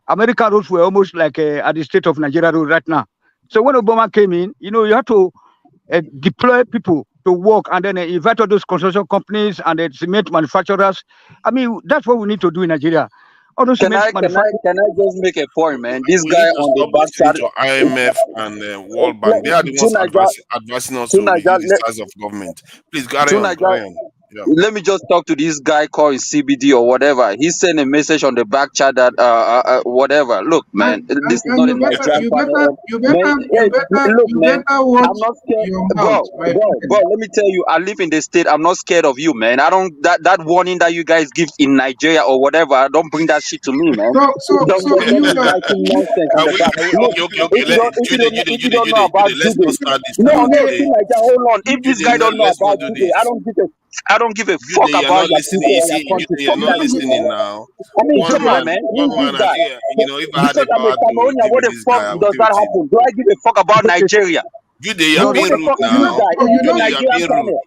American roads were almost like at the state of Nigeria road right now. So when Obama came in, you have to deploy people to work and then invite all those construction companies and cement manufacturers. I mean, that's what we need to do in Nigeria. All those Can cement I can I manufacturers. can I just make a point, man? This We guy need to on the stop listening backside, to IMF and World Bank. They are the ones Tunaja, advising us to Tunaja, reduce the size of government. Please carry on. Tunaja, Carry on. Yeah. let me just talk to this guy called CBD or whatever. He sent a message on the back chat that whatever. Look, man, this is And not a Nigerian panel. Man, hey, look, you man, better watch I'm not scared, your bro, mouth, my bro. friend. Let me tell you, I live in the state. I'm not scared of you, man. I don't that warning that you guys give in Nigeria or whatever. Don't bring that shit to me, man. Don't You be writing nonsense in Are the we, back. Look, okay. if you don't know about Let's not Jude, start this no, now. no, Tunaja, hold on. If this guy don't know Let's not about do Jude, this. I don't give a Jude, fuck you're about not your listening. people You or see, your Jude, country. you're Fuck not that shit, listening man. now. I mean, come on, man. Who is this guy? If I had the Because I'm a power to Cameroonian, deal what with the this fuck guy, I would does deal that with him. happen? Do I give a fuck about Nigeria? Jude, you are What being the rude fuck is this now. guy? Is this Jude, a you are Nigerian being rude. panel?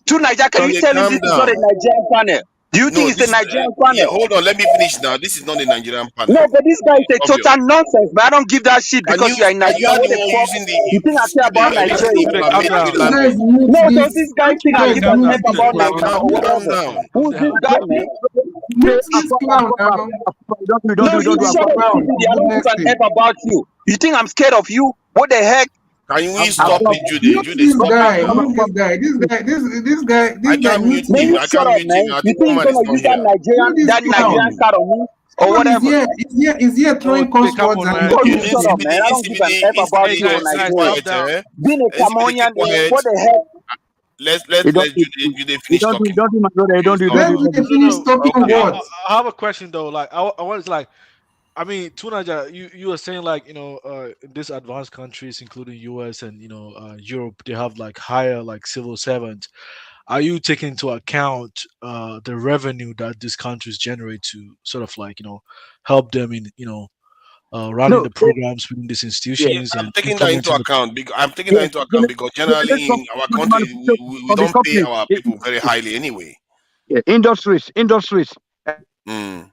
To Nigeria, can you Jude, tell him calm this is not a down. Nigerian panel? Do you No, think it's a this is Nigerian yeah. panel? Hold on, let me finish now. This is not a Nigerian No, panel. but this guy is a It's obvious. total nonsense, but I don't give that shit because you are in You Nigeria. are What the the one fuck? using You think I care about you are using the Nigeria? Jude, calm inflammatory down. You guys language. mute No, does this. this guy think I You give guys a Calm mute down. F this Jude, about Jude, clown. Nigeria or calm whatever? down. calm Who's this down. guy, man? Mute this clown now. No, Mute you this shut up, clown, CBD. for I don't give goodness an sake. F about you. You think I'm scared of you? What the heck? Can we Calm stop down. it, Jude? Mute Jude, this stop it guy. now. Mute this guy. I This guy. can't Mute mute Man, him. you him. I shut can't up, mute him. man. I You think think one you're man is gonna not use that here. Mute this Nigerian clown. card on me or Somebody's whatever? here. Is here Oh, throwing Jude, curse come words on, and man. Bro, you're you not shut up, listening. man. I don't give an F about Hey, Instability, you or guys, keep Nigeria. calm quiet, down. Being a Instability, keep Cameroonian, quiet. what the heck? Let Jude You finish don't do, talking. you don't do, my brother. You You don't do, you stop. don't Let do, you me don't do. No, finish no. talking Okay. what? I have a question though. Like, I was like, I mean, Tunaja, you were saying like, in these advanced countries, including US and Europe, they have like higher like civil servants. Are you taking into account the revenue that these countries generate to sort of like help them in running No, the programs within these yeah, institutions I'm and taking that into implementing the account because yes. generally Let's talk in our about the country manufacturing we of the don't pay company. our people very highly anyway. Yeah, industries. Mm.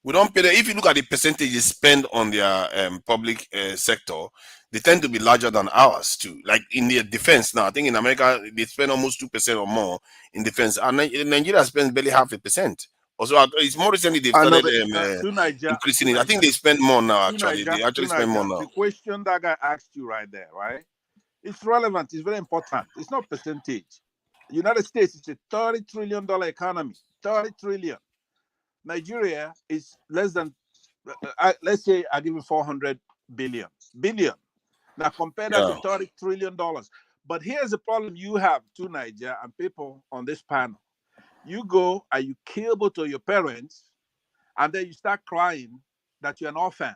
We don't pay them. If you look at the percentages spent on their public sector, they tend to be larger than ours too. Like in their defense now, I think in America they spend almost 2% or more in defense, and Nigeria spends barely 0.5% Also, it's more recently they've I know, started but increasing it. I think they spend more now. to Actually, they actually to spend more now. the question that guy asked you right there, right? It's relevant. It's very important. It's not percentage. United States is a $30 trillion economy. 30 trillion. Nigeria is less than, let's say I give you 400 billion. Billion. Now compare that to Yeah. $30 trillion. But here's the problem you have to Nigeria and people on this panel. You go and you kill both of your parents, and then you start crying that you're an orphan,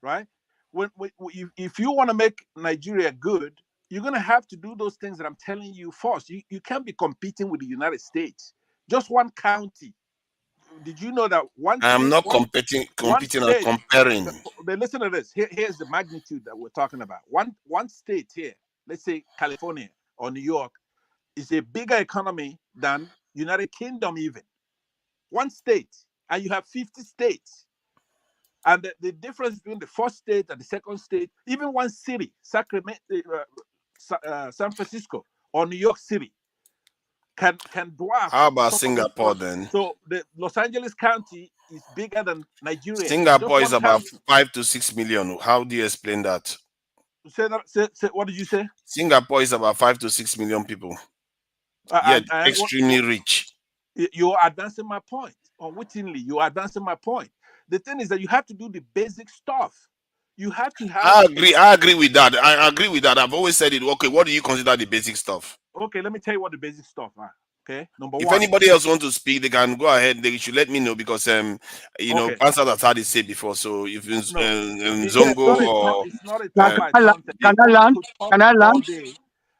right? If you want to make Nigeria good, you're going to have to do those things that I'm telling you first. You can't be competing with the United States. Just one county. Did you know that one I'm state, not one competing and state? comparing. But listen to this. Here's the magnitude that we're talking about. One state here, let's say California or New York, is a bigger economy than United Kingdom even. One state, and you have 50 states. And the difference between the first state and the second state, even one city, Sacramento, San Francisco, or New York City, can dwarf How about some of those Singapore problems. then? So the Los Angeles County is bigger than Nigeria. Just Singapore is one about county. 5 to 6 million. How do you explain that? What did you say? Singapore is about 5 to 6 million people. Yet extremely rich. You are advancing my point. Unwittingly, you are advancing my point. The thing is that you have to do the basic stuff. You have to have. I agree with that. I agree with that. I've always said it. Okay, what do you consider the basic stuff? Okay, let me tell you what the basic stuff are. Okay, number if one. anybody else wants to speak, they can go ahead. They should let me know because Pansa has had it say before. So if Zongo or it's not a turn by turn thing. Can I land? Can I All land? day,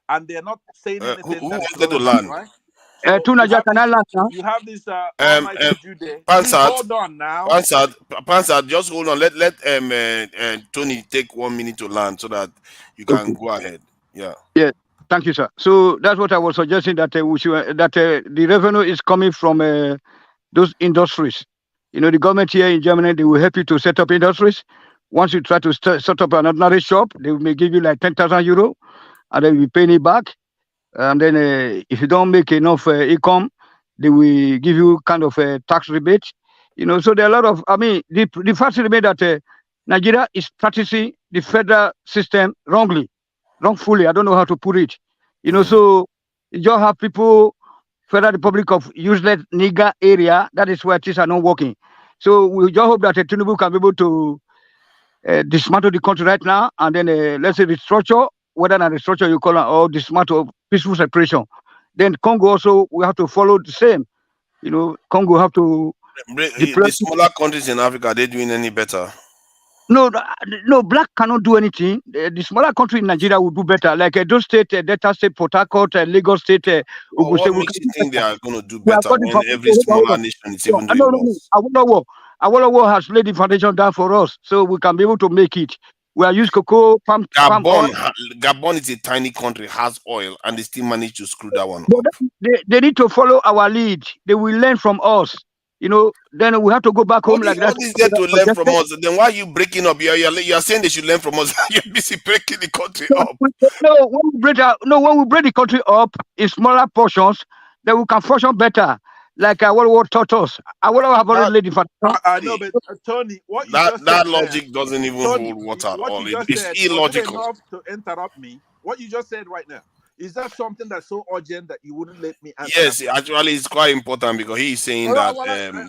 and they're not saying anything. Who that is wanted to relevant, land? right? So Tunaja, can I land now? you have this almighty Jude. Please Pansat, hold on now. Pansat, just hold on. Let Tony take 1 minute to land so that you can go ahead. Yeah. Yeah. Thank you, sir. So that's what I was suggesting that we should, that the revenue is coming from those industries. You know, the government here in Germany, they will help you to set up industries. Once you try to set up an ordinary shop, they may give you like 10,000 euro, and then you pay it back. And then if you don't make enough income, they will give you kind of a tax rebate. You know, so there are a lot of, the fact remains that Nigeria is practicing the federal system wrongfully. I don't know how to put it. You know, so you just have people, Federal Republic of useless nigger area. That is where things are not working. So we just hope that Tinubu can be able to dismantle the country right now, and then let's say restructure, whether not restructure you call it, or dismantle peaceful separation. Then Congo also we have to follow the same. You know, Congo have to The smaller countries in Africa, are they doing any better? No, black cannot do anything. The smaller country in Nigeria will do better. Like those state, Delta State, Port Harcourt, Lagos State, Ogun State. What makes you think they are going to do better when every smaller nation is even doing worse? Awolowo has laid the foundation down for us, so we can be able to make it. We are used cocoa, palm oil. Gabon is a tiny country, has oil, and they still manage to screw that one But up. they need to follow our lead. They will learn from us. You know, then we have to go back home like that. What is there to learn from us? Then why are you breaking up? You're saying they should learn from us. You're busy breaking the country up. No, when we break the country up in smaller portions, then we can function better. Like what taught us. What have already laid the foundation. I know, but Tony, what you just said that logic doesn't even Tony, hold water at all. It's illogical. Enough to interrupt me. What you just said right now. Is that something that's so urgent that you wouldn't let me answer? Yes, actually, it's quite important because he's saying that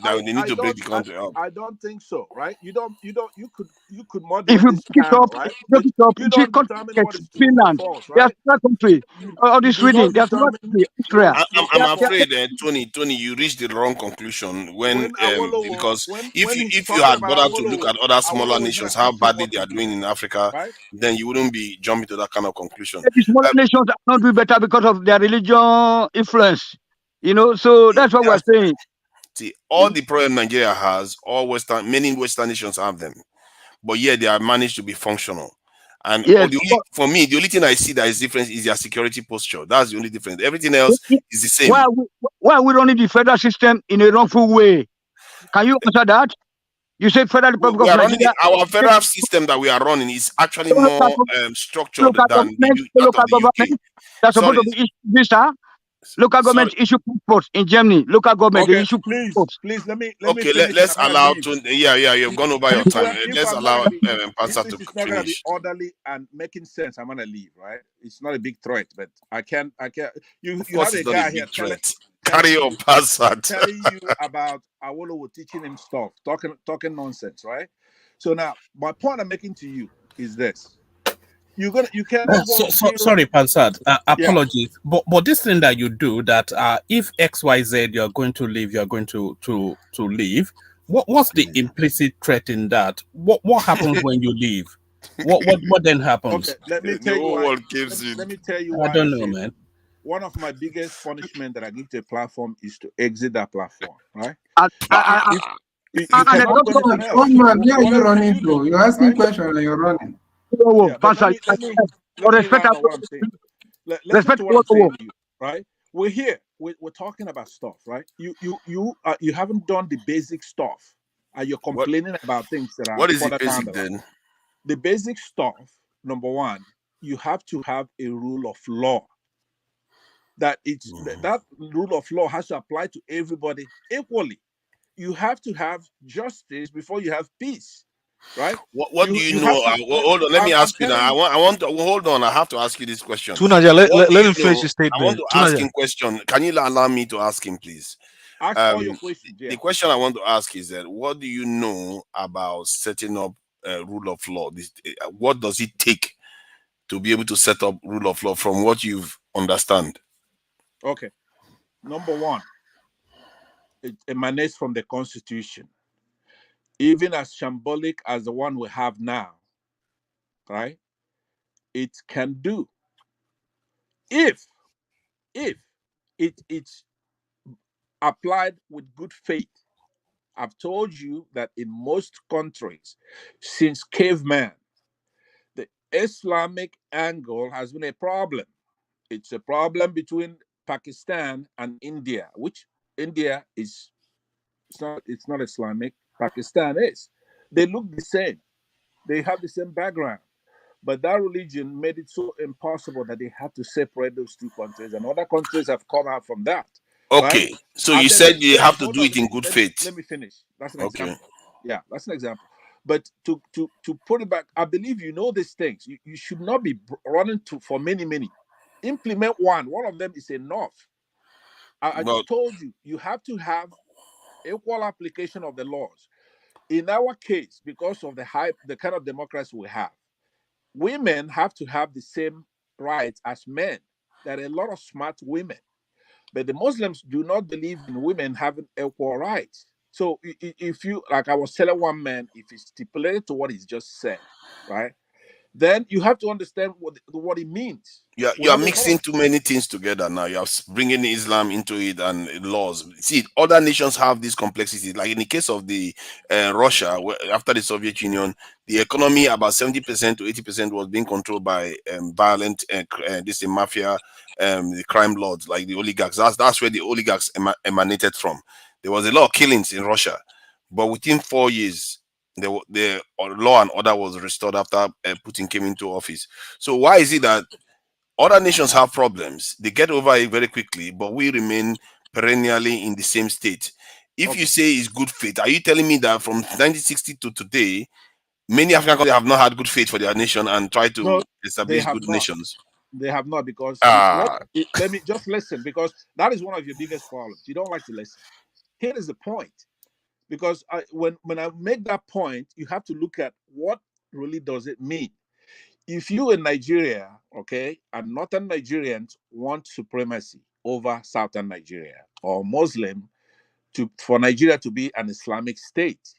they need to break the country up. I don't think so, right? You could moderate if you this pick it panel, up, right? break it up, You don't determine what is true Finland, or false, they are right? small country. All this reading, they are small country. Israel. I'm afraid, Tony, you reached the wrong conclusion because if you had bothered to look at other smaller nations, how badly they are doing in Africa, then you wouldn't be jumping to that kind of conclusion. The smaller nations are not doing better because of their religion influence. You know, so that's what we're saying. See, all the problem Nigeria has, many Western nations have them, but yet they have managed to be functional. And for me, the only thing I see that is different is their security posture. That's the only difference. Everything else is the same. Why are we running the federal system in a wrongful way? Can you answer that? You say Federal Republic of Nigeria. Our federal system that we are running is actually more structured than that of the UK. That's supposed to be visa. Local government issue passports in Germany. Local government they Okay, issue please, passports. please let me Okay, finish. And let's I'm gonna allow leave. to. Yeah, you've gone over your time. If Let's I'm not allow gonna be, Pastor if to this is not gonna be finish. orderly and making sense, I'm gonna leave. Right? It's not a big threat, but I can't. You Of you have course, a it's not a guy here big threat. telling Carry on, you Pastor. about Awolowo teaching him stuff, talking nonsense, right? So now my point I'm making to you is this: you cannot go and kill. Sorry, Pansad. Yeah. Apologies, but this thing that you do that if XYZ you're going to leave, you're going to leave. What's the implicit threat in that? What happens when you leave? What then Okay, happens? let me The tell you whole why. world gives in. Let me tell you I why I don't know, say man. one of my biggest punishment that I give to a platform is to exit that platform. Right? And, If you and cannot do One anything man, else. one man, where are What you else can running you do? to? You're asking Right? questions and you're running. Yeah, but Pastor, let me respect land on what I'm saying. Listen respect to what I'm saying to you. Right? We're here. We're talking about stuff. Right? You haven't done the basic stuff, and you're What complaining about things that are What is the further down basic the line. then? The basic stuff. Number one, you have to have a rule of law. That rule of law has to apply to everybody equally. You have to have justice before you have peace, right? What do you You know? have to. Hold on. Let me I'm ask you now. telling you. I want to hold on. I have to ask you this question. Tunaja, What do let you him finish know? his I want statement. to ask Tunaja. him question. Can you allow me to ask him, please? Ask all your questions. The Yeah. question I want to ask is that what do you know about setting up rule of law? What does it take to be able to set up rule of law from what you've understand? Okay. Number one, it emanates from the Constitution, even as shambolic as the one we have now. Right? It can do if it's applied with good faith. I've told you that in most countries, since caveman, the Islamic angle has been a problem. It's a problem between Pakistan and India, which India is it's not Islamic. Pakistan is. They look the same. They have the same background. But that religion made it so impossible that they had to separate those two countries, and other countries have come out from that, right? Okay, so you And then said you have to hold do on, it in good faith. let me finish. That's an Okay. example. Yeah, that's an example. But to put it back, I believe you know these things. You should not be running to for many. Implement one. One of them is enough. I Well, told you you have to have equal application of the laws. In our case, because of the kind of democracy we have, women have to have the same rights as men. There are a lot of smart women, but the Muslims do not believe in women having equal rights. So if you, like I was telling one man, if it's stipulated to what he's just said, right, then you have to understand what it means. We you are have a lot mixing of too many things together now. You are bringing Islam into it and laws. See, other nations have this complexity. Like in the case of the Russia, after the Soviet Union, the economy about 70% to 80% was being controlled by violent, this mafia, the crime lords, like the oligarchs. That's where the oligarchs emanated from. There was a lot of killings in Russia, but within 4 years, the law and order was restored after Putin came into office. So why is it that other nations have problems? They get over it very quickly, but we remain perennially in the same state. If you say it's good faith, are you telling me that from 1960 to today, many African countries have not had good faith for their nation and try to no, they establish have good not. nations? They have not because Ah, let me just listen because that is one of your biggest problems. You don't like to listen. Here is the point. Because when I make that point, you have to look at what really does it mean. If you in Nigeria, okay, and northern Nigerians want supremacy over southern Nigeria or Muslim for Nigeria to be an Islamic state,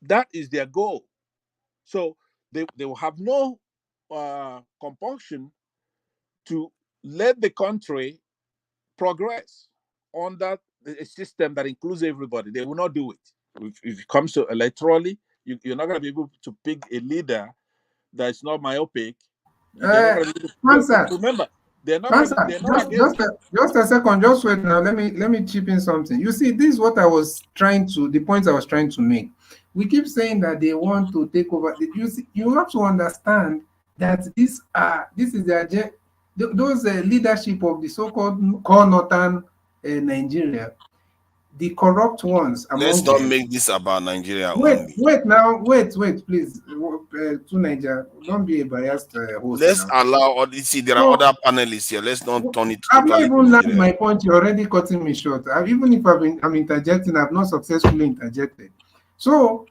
that is their goal. So they will have no compunction to let the country progress under a system that includes everybody. They will not do it. If it comes to electorally, you're not going to be able to pick a leader that's not myopic. They're not going to be able Answer. remember, they're not going to, Answer. they're not against it. Just a second. Just wait now. Let me chip in something. You see, this is what I was trying to. The points I was trying to make. We keep saying that they want to take over. You see, you have to understand that this is the agenda. those leadership of the so-called core northern Nigeria, the corrupt ones Let's among not them. make this about Nigeria Wait, only. wait, please. To Niger, don't be a biased host Let's now. allow. See, there are So other panelists here. Let's not turn it I've not totally to even learned Nigeria. my point. You're already cutting me short. Even if I'm interjecting, I've not successfully interjected. So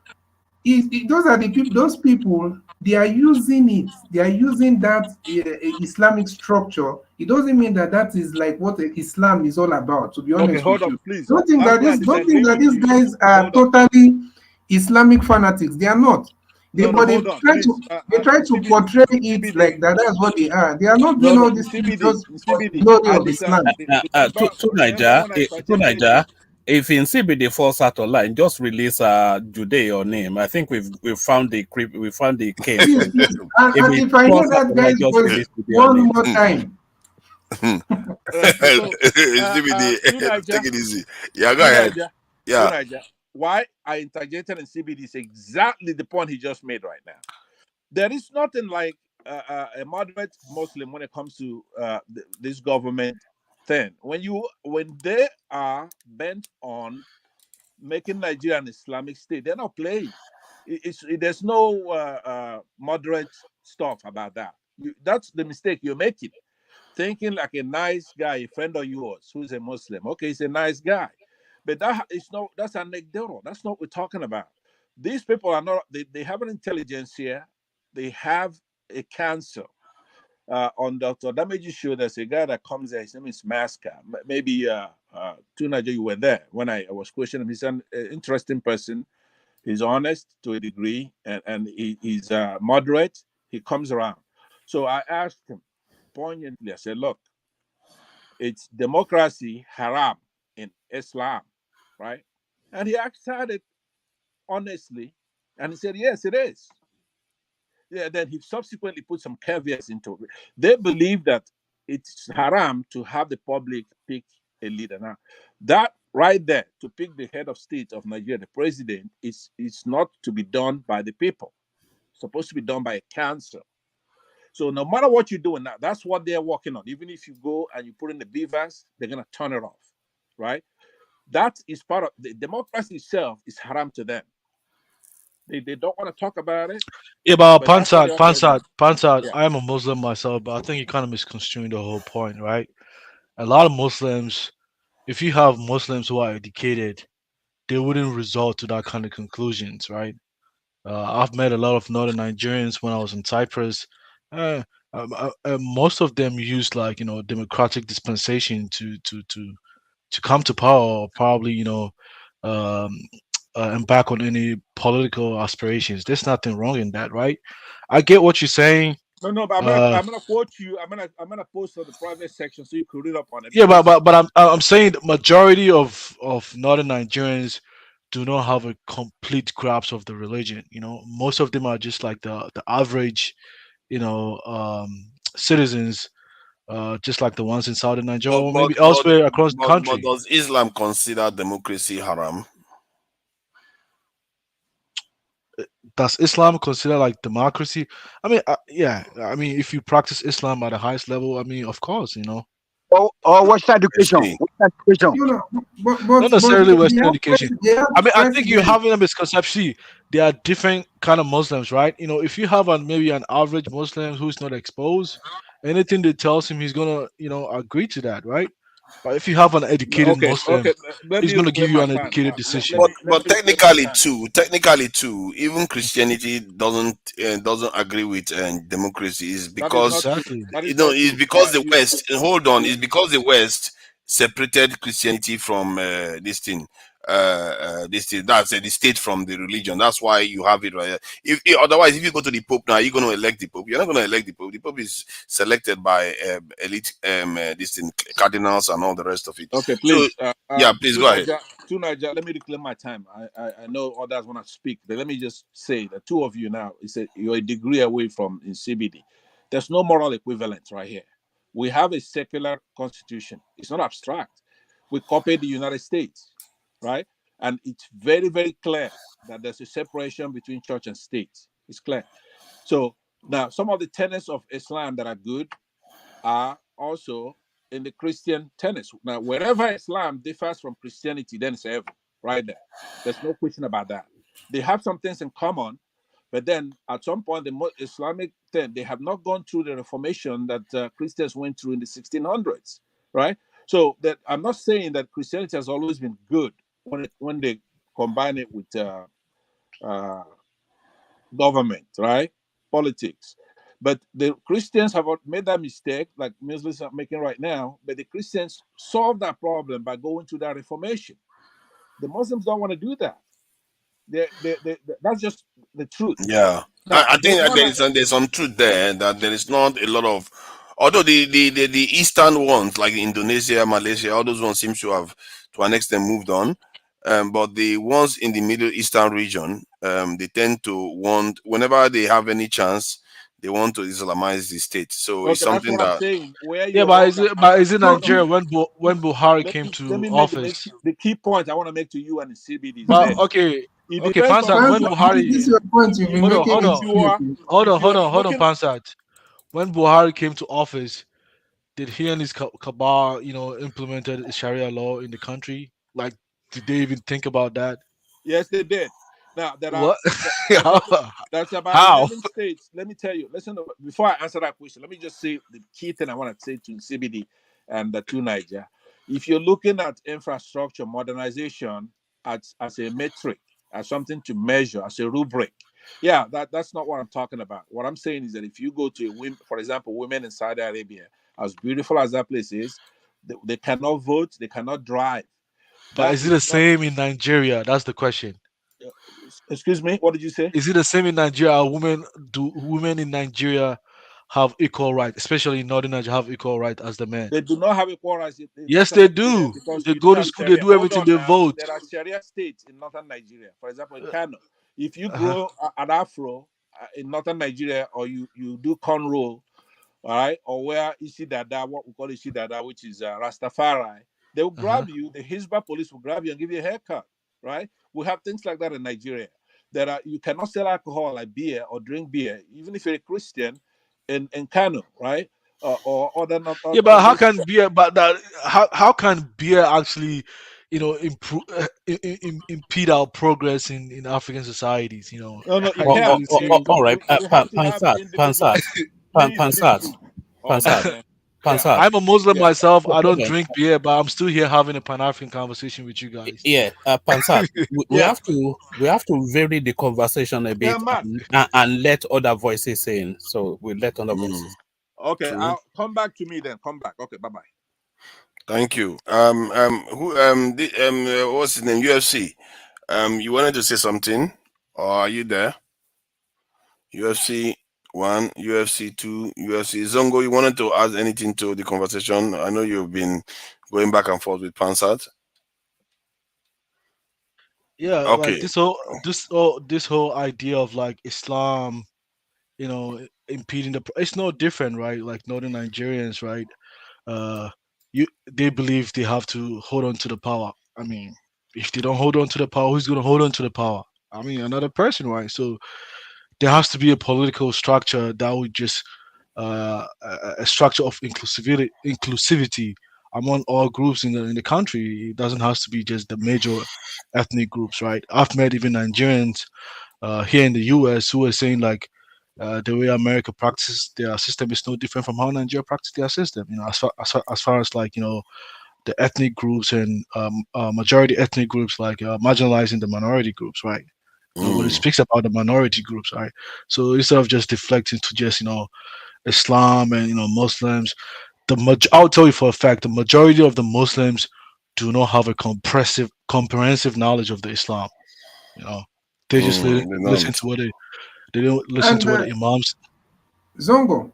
those are the people. Those people, they are using it. They are using that Islamic structure. It doesn't mean that that is like what Islam is all about. To be Okay, honest hold with on, you, please. don't think that Actually, I this. Don't disagree think that with these you. guys are Hold on. totally Islamic fanatics. They are not. No, But they hold on, try please. to portray it CBD. like that. That's what they are. They are not No, doing no, all these things CBD, just for the CBD. glory I of disagree. Islam. To Remember Niger, when I interjected you? if in CBD falls out of line, just release Jude your name. I think we've found the case for Please, it. please. If And it if I hear falls out that of line, guy's just voice release Jude your one name. more time, So, to Niger, Take it easy. Yeah, go to ahead. Niger, to Yeah. Niger. Why I interjected in CBD is exactly the point he just made right now. There is nothing like a moderate Muslim when it comes to this government thing. When they are bent on making Nigeria an Islamic state, they're not playing. There's no moderate stuff about that. That's the mistake you're making. Thinking like a nice guy, a friend of yours who's a Muslim. Okay, he's a nice guy, but that is not. That's anecdotal. That's not what we're talking about. These people are not. They have an intelligence here. They have a cancer. On Dr. Damage's show, there's a guy that comes there. His name is Maska. Maybe Tunaja, you were there when I was questioning him. He's an interesting person. He's honest to a degree, and he's moderate. He comes around. So I asked him poignantly, I said, look, it's democracy haram in Islam, right? And he acted honestly, and he said, yes, it is. Yeah, then he subsequently put some caveats into it. They believe that it's haram to have the public pick a leader. Now, that right there, to pick the head of state of Nigeria, the president, is not to be done by the people. It's supposed to be done by a council. So no matter what you're doing now, that's what they're working on. Even if you go and you put in the beavers, they're gonna turn it off, right? That is part of the democracy itself is haram to them. They don't want to talk about it, Yeah, but but that's what they're operating on. Pansat, Yeah. I am a Muslim myself, but I think you're kind of misconstruing the whole point, right? A lot of Muslims, if you have Muslims who are educated, they wouldn't resort to that kind of conclusions, right? I've met a lot of northern Nigerians when I was in Cyprus. Uh, Most of them used like democratic dispensation to come to power, or probably um, embark on any political aspirations. There's nothing wrong in that, right? I get what you're saying. No, but I'm gonna quote you. I'm gonna post on the private section so you can read up on it Yeah, but because I'm saying the majority of northern Nigerians do not have a complete grasp of the religion. Most of them are just like the average, citizens, just like the ones in southern Nigeria But or but maybe but elsewhere across the but country. does Islam consider democracy haram? Does Islam consider like democracy? I mean, yeah. I mean, if you practice Islam at the highest level, I mean, of course. Or Western I education. see. Western education. you know. Not But necessarily they Western have education. they have I think you're president. having a misconception. See, there are different kind of Muslims, right? If you have maybe an average Muslim who's not exposed, anything that tells him he's gonna, agree to that, right? But if you have an educated okay. Muslim, Let he's me gonna give reclaim you my an time. educated Let decision. me let me But reclaim my time. technically too, even Christianity doesn't agree with democracy. Is That is because not true. Exactly. That is not it's true. because the You, West. Hold on, it's because the West separated Christianity from this thing. This thing that's the state from the religion. That's why you have it right here. Otherwise, if you go to the Pope now, you're going to elect the Pope. You're not going to elect the Pope. The Pope is selected by elite this thing, cardinals and all the rest of it. okay, So please. yeah, please go ahead. Let me reclaim my time. I know others want to speak, but let me just say the two of you now. You're a degree away from in CBD. There's no moral equivalence right here. We have a secular constitution. It's not abstract. We copied the United States, right? And it's very, very clear that there's a separation between church and state. It's clear. So now some of the tenets of Islam that are good, are also in the Christian tenets. Now, wherever Islam differs from Christianity, then it's heaven, right there. There's no question about that. They have some things in common, but then at some point, the Islamic thing, they have not gone through the Reformation that Christians went through in the 1600s, right? So that I'm not saying that Christianity has always been good when they combine it with uh, government, right? Politics. But the Christians have made that mistake, like Muslims are making right now. But the Christians solved that problem by going to that reformation. The Muslims don't want to do that. That's just the truth. Yeah, Now I they think that want to. there's some truth there that there is not a lot of, although the eastern ones like Indonesia, Malaysia, all those ones seems to have to an extent moved on, but the ones in the Middle Eastern region, they tend to want whenever they have any chance, they want to Islamize the state. So it's Okay, that's something what I'm that saying. Where Yeah, you're wrong, but is it hold on. Nigeria when when Buhari Let came me let to me make office? the key point I want to make to you and the CBD is But this. okay, It okay, depends on Pansat, who when you Panza, are. Buhari, this is your point you've been hold on, making hold If on, this you year. are hold if on, you hold are on, hold on, looking. Pansat. When Buhari came to office, did he and his cabal, implemented Sharia law in the country? Like, did they even think about that? Yes, they did. Now there are What? there's how? a, there's about How? 11 states. Let me tell you. Listen, before I answer that question, let me just say the key thing I want to say to CBD and the two Niger. If you're looking at infrastructure modernization as a metric, as something to measure, as a rubric, yeah, that's not what I'm talking about. What I'm saying is that if you go to a women, for example, women in Saudi Arabia, as beautiful as that place is, they cannot vote, they cannot drive. But That is it the is not. same in Nigeria? That's the question. Excuse me. What did you say? Is it the same in Nigeria? Do women in Nigeria have equal right, especially in northern Nigeria, have equal right as the men? They do not have equal rights in Yes, northern they Nigeria do. because They you do go to have school, they Sharia. do Hold everything, on they now. vote. There are Sharia states in northern Nigeria. For example, in Kano, if you Uh-huh. grow an afro in northern Nigeria or you do cornrow, all right, or wear Isidada, what we call Isidada, which is Rastafari, they will Uh-huh. grab you. The Hizbah police will grab you and give you a haircut, right? We have things like that in Nigeria. That you cannot sell alcohol like beer or drink beer, even if you're a Christian in Kano, right? Or other not Yeah, but how those. can beer? But that how can beer actually, improve impede our progress in African societies? No, no, it Can you can. really see anything? Because All right, we have to have Pansat, individual. Please, Pansat, hold on, Pansat, man. Yeah, Pansat. I'm a Muslim yeah. myself. No I don't problem. drink beer, but I'm still here having a Pan African conversation with you guys. Yeah, Pansat. Yeah, We have to vary the conversation a yeah, bit man. and let other voices in. So we let other voices. Okay, true. I'll come back to me then. Come back. Okay, bye bye. Thank you. Who what's his name? UFC. You wanted to say something, or are you there? UFC one, UFC two, UFC Zongo. You wanted to add anything to the conversation? I know you've been going back and forth with Pansat. Yeah, like Okay. this whole idea of like Islam, impeding it's no different, right? Like northern Nigerians, right? Uh, you they believe they have to hold on to the power. I mean, if they don't hold on to the power, who's gonna hold on to the power? I mean, another person, right? So there has to be a political structure that would just a structure of inclusivity among all groups in the country. It doesn't have to be just the major ethnic groups, right? I've met even Nigerians here in the U.S. who are saying like the way America practices their system is no different from how Nigeria practices their system. As far as like the ethnic groups and majority ethnic groups like marginalizing the minority groups, right? When it Mm, speaks about the minority groups, right? So instead of just deflecting to just Islam and Muslims, I'll tell you for a fact the majority of the Muslims do not have a comprehensive knowledge of the Islam. You know, they just they listen don't. to what they don't listen And to what the imams. Zongo,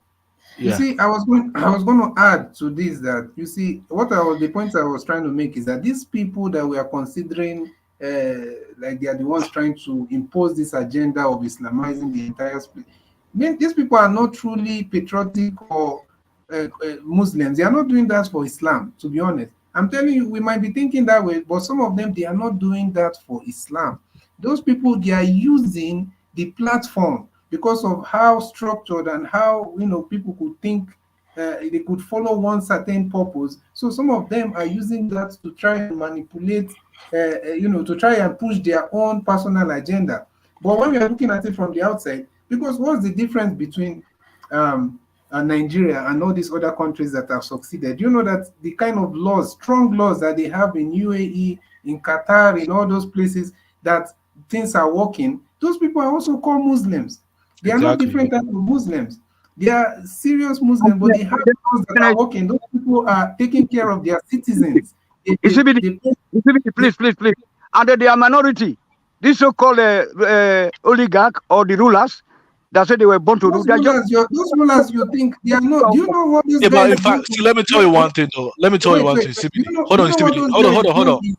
you Yeah, see, I was going to add to this that you see the point I was trying to make is that these people that we are considering like they are the ones trying to impose this agenda of Islamizing the entire space. These people are not truly patriotic or Muslims. They are not doing that for Islam, to be honest. I'm telling you, we might be thinking that way, but some of them they are not doing that for Islam. Those people they are using the platform because of how structured and how people could think they could follow one certain purpose. So some of them are using that to try and manipulate, to try and push their own personal agenda. But when we are looking at it from the outside, because what's the difference between Nigeria and all these other countries that have succeeded? You know that the kind of laws, strong laws that they have in UAE, in Qatar, in all those places that things are working, those people are also called Muslims. They are not Exactly. different types of Muslims. They are serious Muslims, but they have laws that are working. Those people are taking care of their citizens. They Please. And they are minority. This so-called oligarch or the rulers that said they were born to rule. They're just those rulers, you think they are not? Do you know what those Yeah, but guys in do? fact, see, let me tell you one thing though. Let me tell you one thing, CBD. Hold Do you on, know what CBD. those Hold on, guys hold on, hold do on. in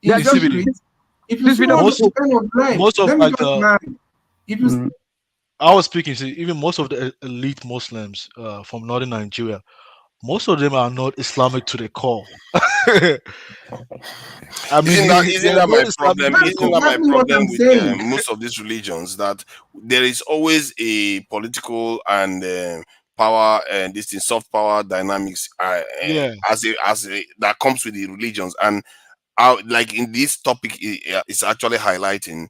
In the CBD, streets? If you see what most the kind of life, most of let me like just the lie. If you I was speaking to even most of the elite Muslims from northern Nigeria, most of them are not Islamic to the core. I mean, Isn't they're that not my Islamic problem? to the that's Isn't core. that my exactly what I'm problem with saying. most of these religions? That there is always a political and power and this thing, soft power dynamics Yeah, as a that comes with the religions. And like in this topic is actually highlighting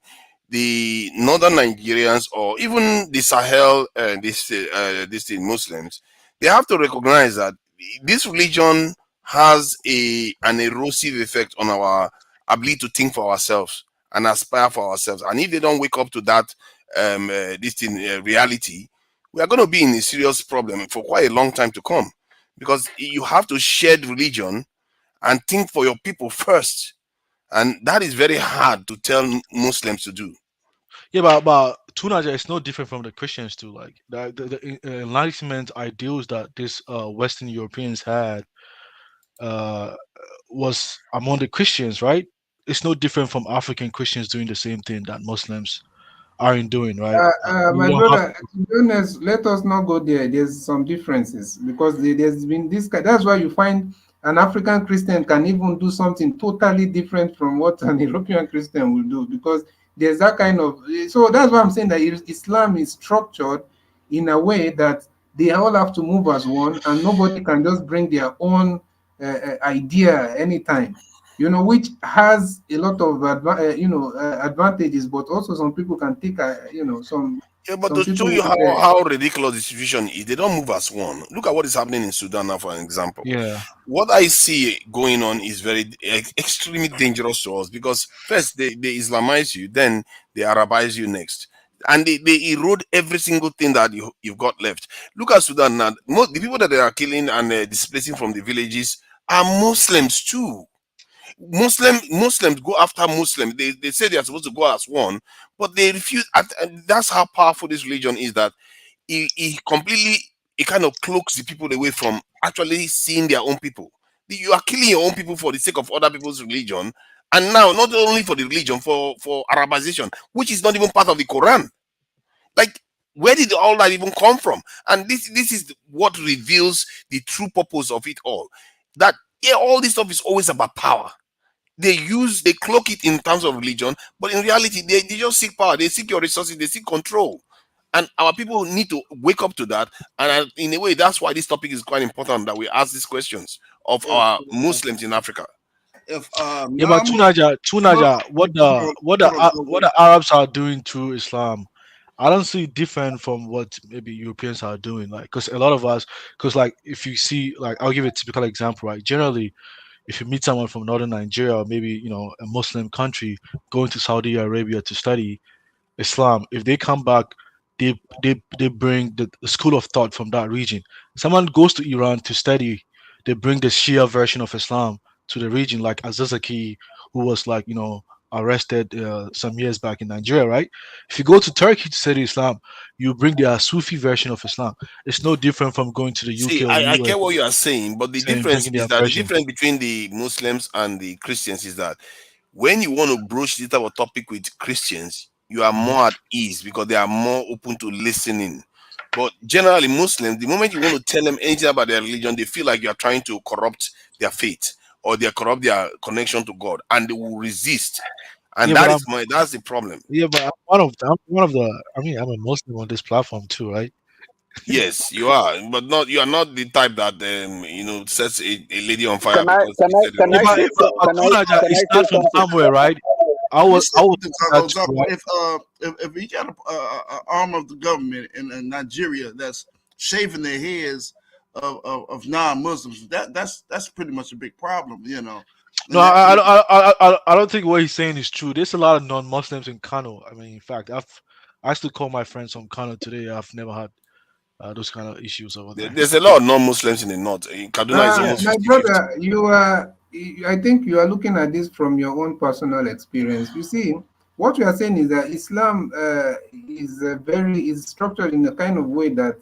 the northern Nigerians or even the Sahel this thing, Muslims. They have to recognize that this religion has an erosive effect on our ability to think for ourselves and aspire for ourselves. And if they don't wake up to that this thing reality, we are going to be in a serious problem for quite a long time to come, because you have to shed religion and think for your people first, and that is very hard to tell Muslims to do. yeah, but Tunaja is no different from the Christians too. Like the Enlightenment ideals that these Western Europeans had uh, was among the Christians, right? It's no different from African Christians doing the same thing that Muslims aren't doing, right? You My don't have brother, to be honest, let us not go there. There's some differences because there's been this. That's why you find an African Christian can even do something totally different from what an European Christian will do, because there's that kind of. So that's why I'm saying that Islam is structured in a way that they all have to move as one, and nobody can just bring their own idea anytime, which has a lot of advantages, but also some people can take, Yeah, but some to show people you would, how ridiculous the situation is, they don't move as one. Look at what is happening in Sudan now, for an example. yeah. What I see going on is very extremely dangerous to us, because first they Islamize you, then they Arabize you next. And they erode every single thing that you've got left. Look at Sudan now. Most, the people that they are killing and displacing from the villages are Muslims too. Muslims go after Muslims. They say they are supposed to go as one, but they refuse. And that's how powerful this religion is. That it completely, it kind of cloaks the people away from actually seeing their own people. You are killing your own people for the sake of other people's religion, and now not only for the religion, for Arabization, which is not even part of the Quran. Like, where did all that even come from? And this is what reveals the true purpose of it all. That, yeah, all this stuff is always about power. They cloak it in terms of religion, but in reality they just seek power, they seek your resources, they seek control. And our people need to wake up to that. And in a way, that's why this topic is quite important, that we ask these questions of If our Muslims in Africa. if Yeah, now but I'm gonna hold Tunaja, on, hold on, hold what on. the Arabs are doing to Islam, I don't see different from what maybe Europeans are doing. Like, because a lot of us, because like if you see, like I'll give a typical example, right? Generally, if you meet someone from northern Nigeria or maybe a Muslim country going to Saudi Arabia to study Islam, if they come back, they bring the school of thought from that region. Someone goes to Iran to study, they bring the Shia version of Islam to the region, like Azizaki, who was like arrested some years back in Nigeria, right? If you go to Turkey to study Islam, you bring the Sufi version of Islam. It's no different from going to the See, UK or I US get what you are saying, but the saying difference bringing is their that the version. difference between the Muslims and the Christians is that when you want to broach this type of topic with Christians, you are Mhm. more at ease because they are more open to listening. But generally, Muslims, the moment you want to tell them anything about their religion, they feel like you are trying to corrupt their faith, or they corrupt their connection to God, and they will resist. And Yeah, but that's the problem. I'm one of the. I mean, I'm a Muslim on this platform too, right? Yes, you are, but not you are not the type that sets a lady on fire Can I because can you I said the can wrong I But, say thing. but, so- but can I Kunaja, can it I say starts from something? somewhere, right? Let me say I was something. For that too, example, right? if you got a arm of the government in Nigeria that's shaving their heads of non-Muslims, that's pretty much a big problem, No, and that can. I don't think what he's saying is true. There's a lot of non-Muslims in Kano. I mean, in fact, I still call my friends from Kano today. I've never had those kind of issues over there. There's a lot of non-Muslims in the north. In Kaduna is Yeah. almost My 50-50. brother, I think you are looking at this from your own personal experience. You see, what we are saying is that Islam is structured in a kind of way that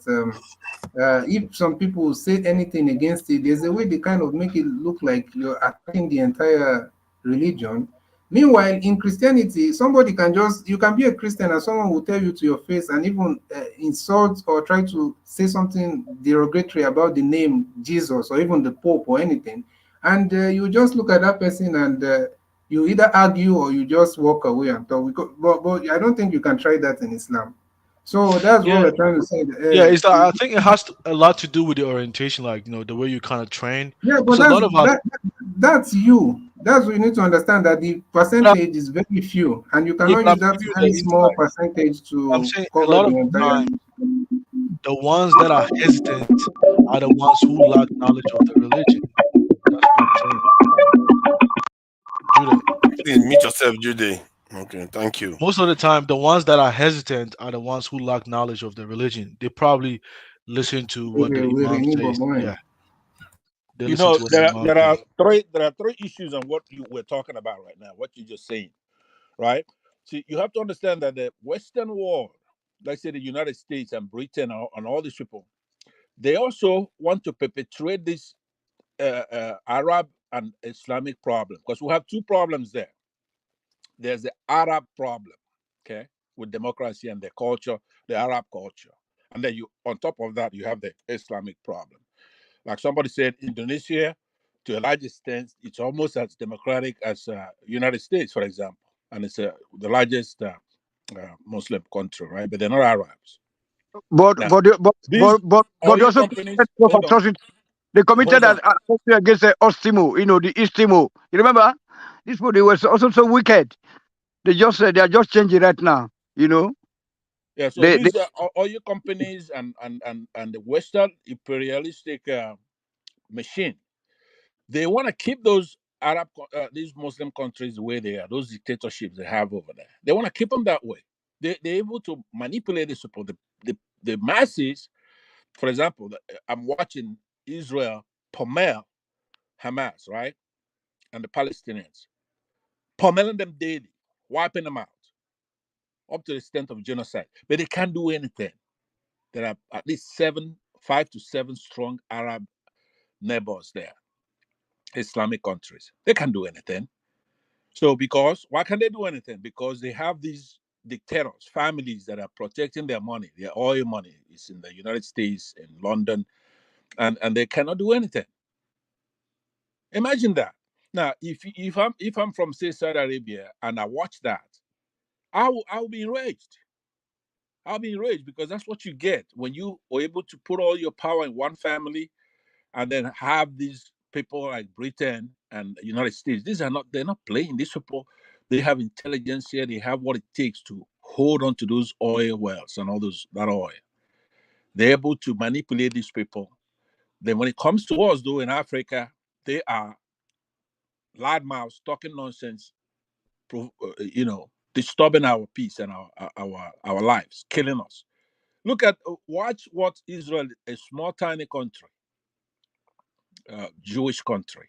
if some people say anything against it, there's a way they kind of make it look like you're attacking the entire religion. Meanwhile, in Christianity, somebody can you can be a Christian and someone will tell you to your face and even insult or try to say something derogatory about the name Jesus or even the Pope or anything. And you just look at that person and you either argue or you just walk away and talk. But I don't think you can try that in Islam. So that's what Yeah, we're trying to say. yeah. It's that I think it has a lot to do with the orientation, like the way you kind of train. Yeah, but Because a lot of our that's you. That's what you need to understand that the but percentage is very few, and you yeah, cannot but I'm use that giving you very the small insight. percentage I'm to saying a cover lot the of entire. time, the ones that are hesitant are the ones who lack knowledge of the religion. That's what I'm saying. Judah. Please meet yourself, Jude. Okay, thank you. Most of the time, the ones that are hesitant are the ones who lack knowledge of the religion. They probably listen to what the We're imam in Igbo says. mind. Yeah, they listen to what the imam says. there are three issues on what you we're talking about right now. What you just saying, right? See, you have to understand that the Western world, let's say the United States and Britain and all these people, they also want to perpetuate this Arab and Islamic problem because we have two problems there. There's the Arab problem, okay, with democracy and the culture, the Arab culture, and then you on top of that you have the Islamic problem. Like somebody said, Indonesia, to a large extent, it's almost as democratic as United States, for example, and it's the largest Muslim country, right? But they're not Arabs. But Now, but they- these but they oil also companies, committed a lot of hold on, atrocity. They committed hold an on. atrocity against the Ostimo, the East Timor. You remember? These people they were also so wicked. They are just changing right now. Yeah, so They these oil companies and the Western imperialistic machine, they want to keep those these Muslim countries the way they are, those dictatorships they have over there. They want to keep them that way. They're able to manipulate the support, the masses. For example, I'm watching Israel pummel Hamas, right? And the Palestinians, pummeling them daily, wiping them out, up to the extent of genocide. But they can't do anything. There are at least 5 to 7 strong Arab neighbors there, Islamic countries. They can't do anything. So, because why can't they do anything? Because they have these dictators, families that are protecting their money, their oil money is in the United States, in London, and they cannot do anything. Imagine that. Now, if I'm from say Saudi Arabia and I watch that, I'll be enraged. I'll be enraged because that's what you get when you are able to put all your power in one family and then have these people like Britain and the United States. They're not playing. These people, they have intelligence here. They have what it takes to hold on to those oil wells and all that oil. They're able to manipulate these people. Then when it comes to us, though, in Africa, they are loudmouths talking nonsense, disturbing our peace and our lives, killing us. Watch what Israel, a small tiny country, Jewish country,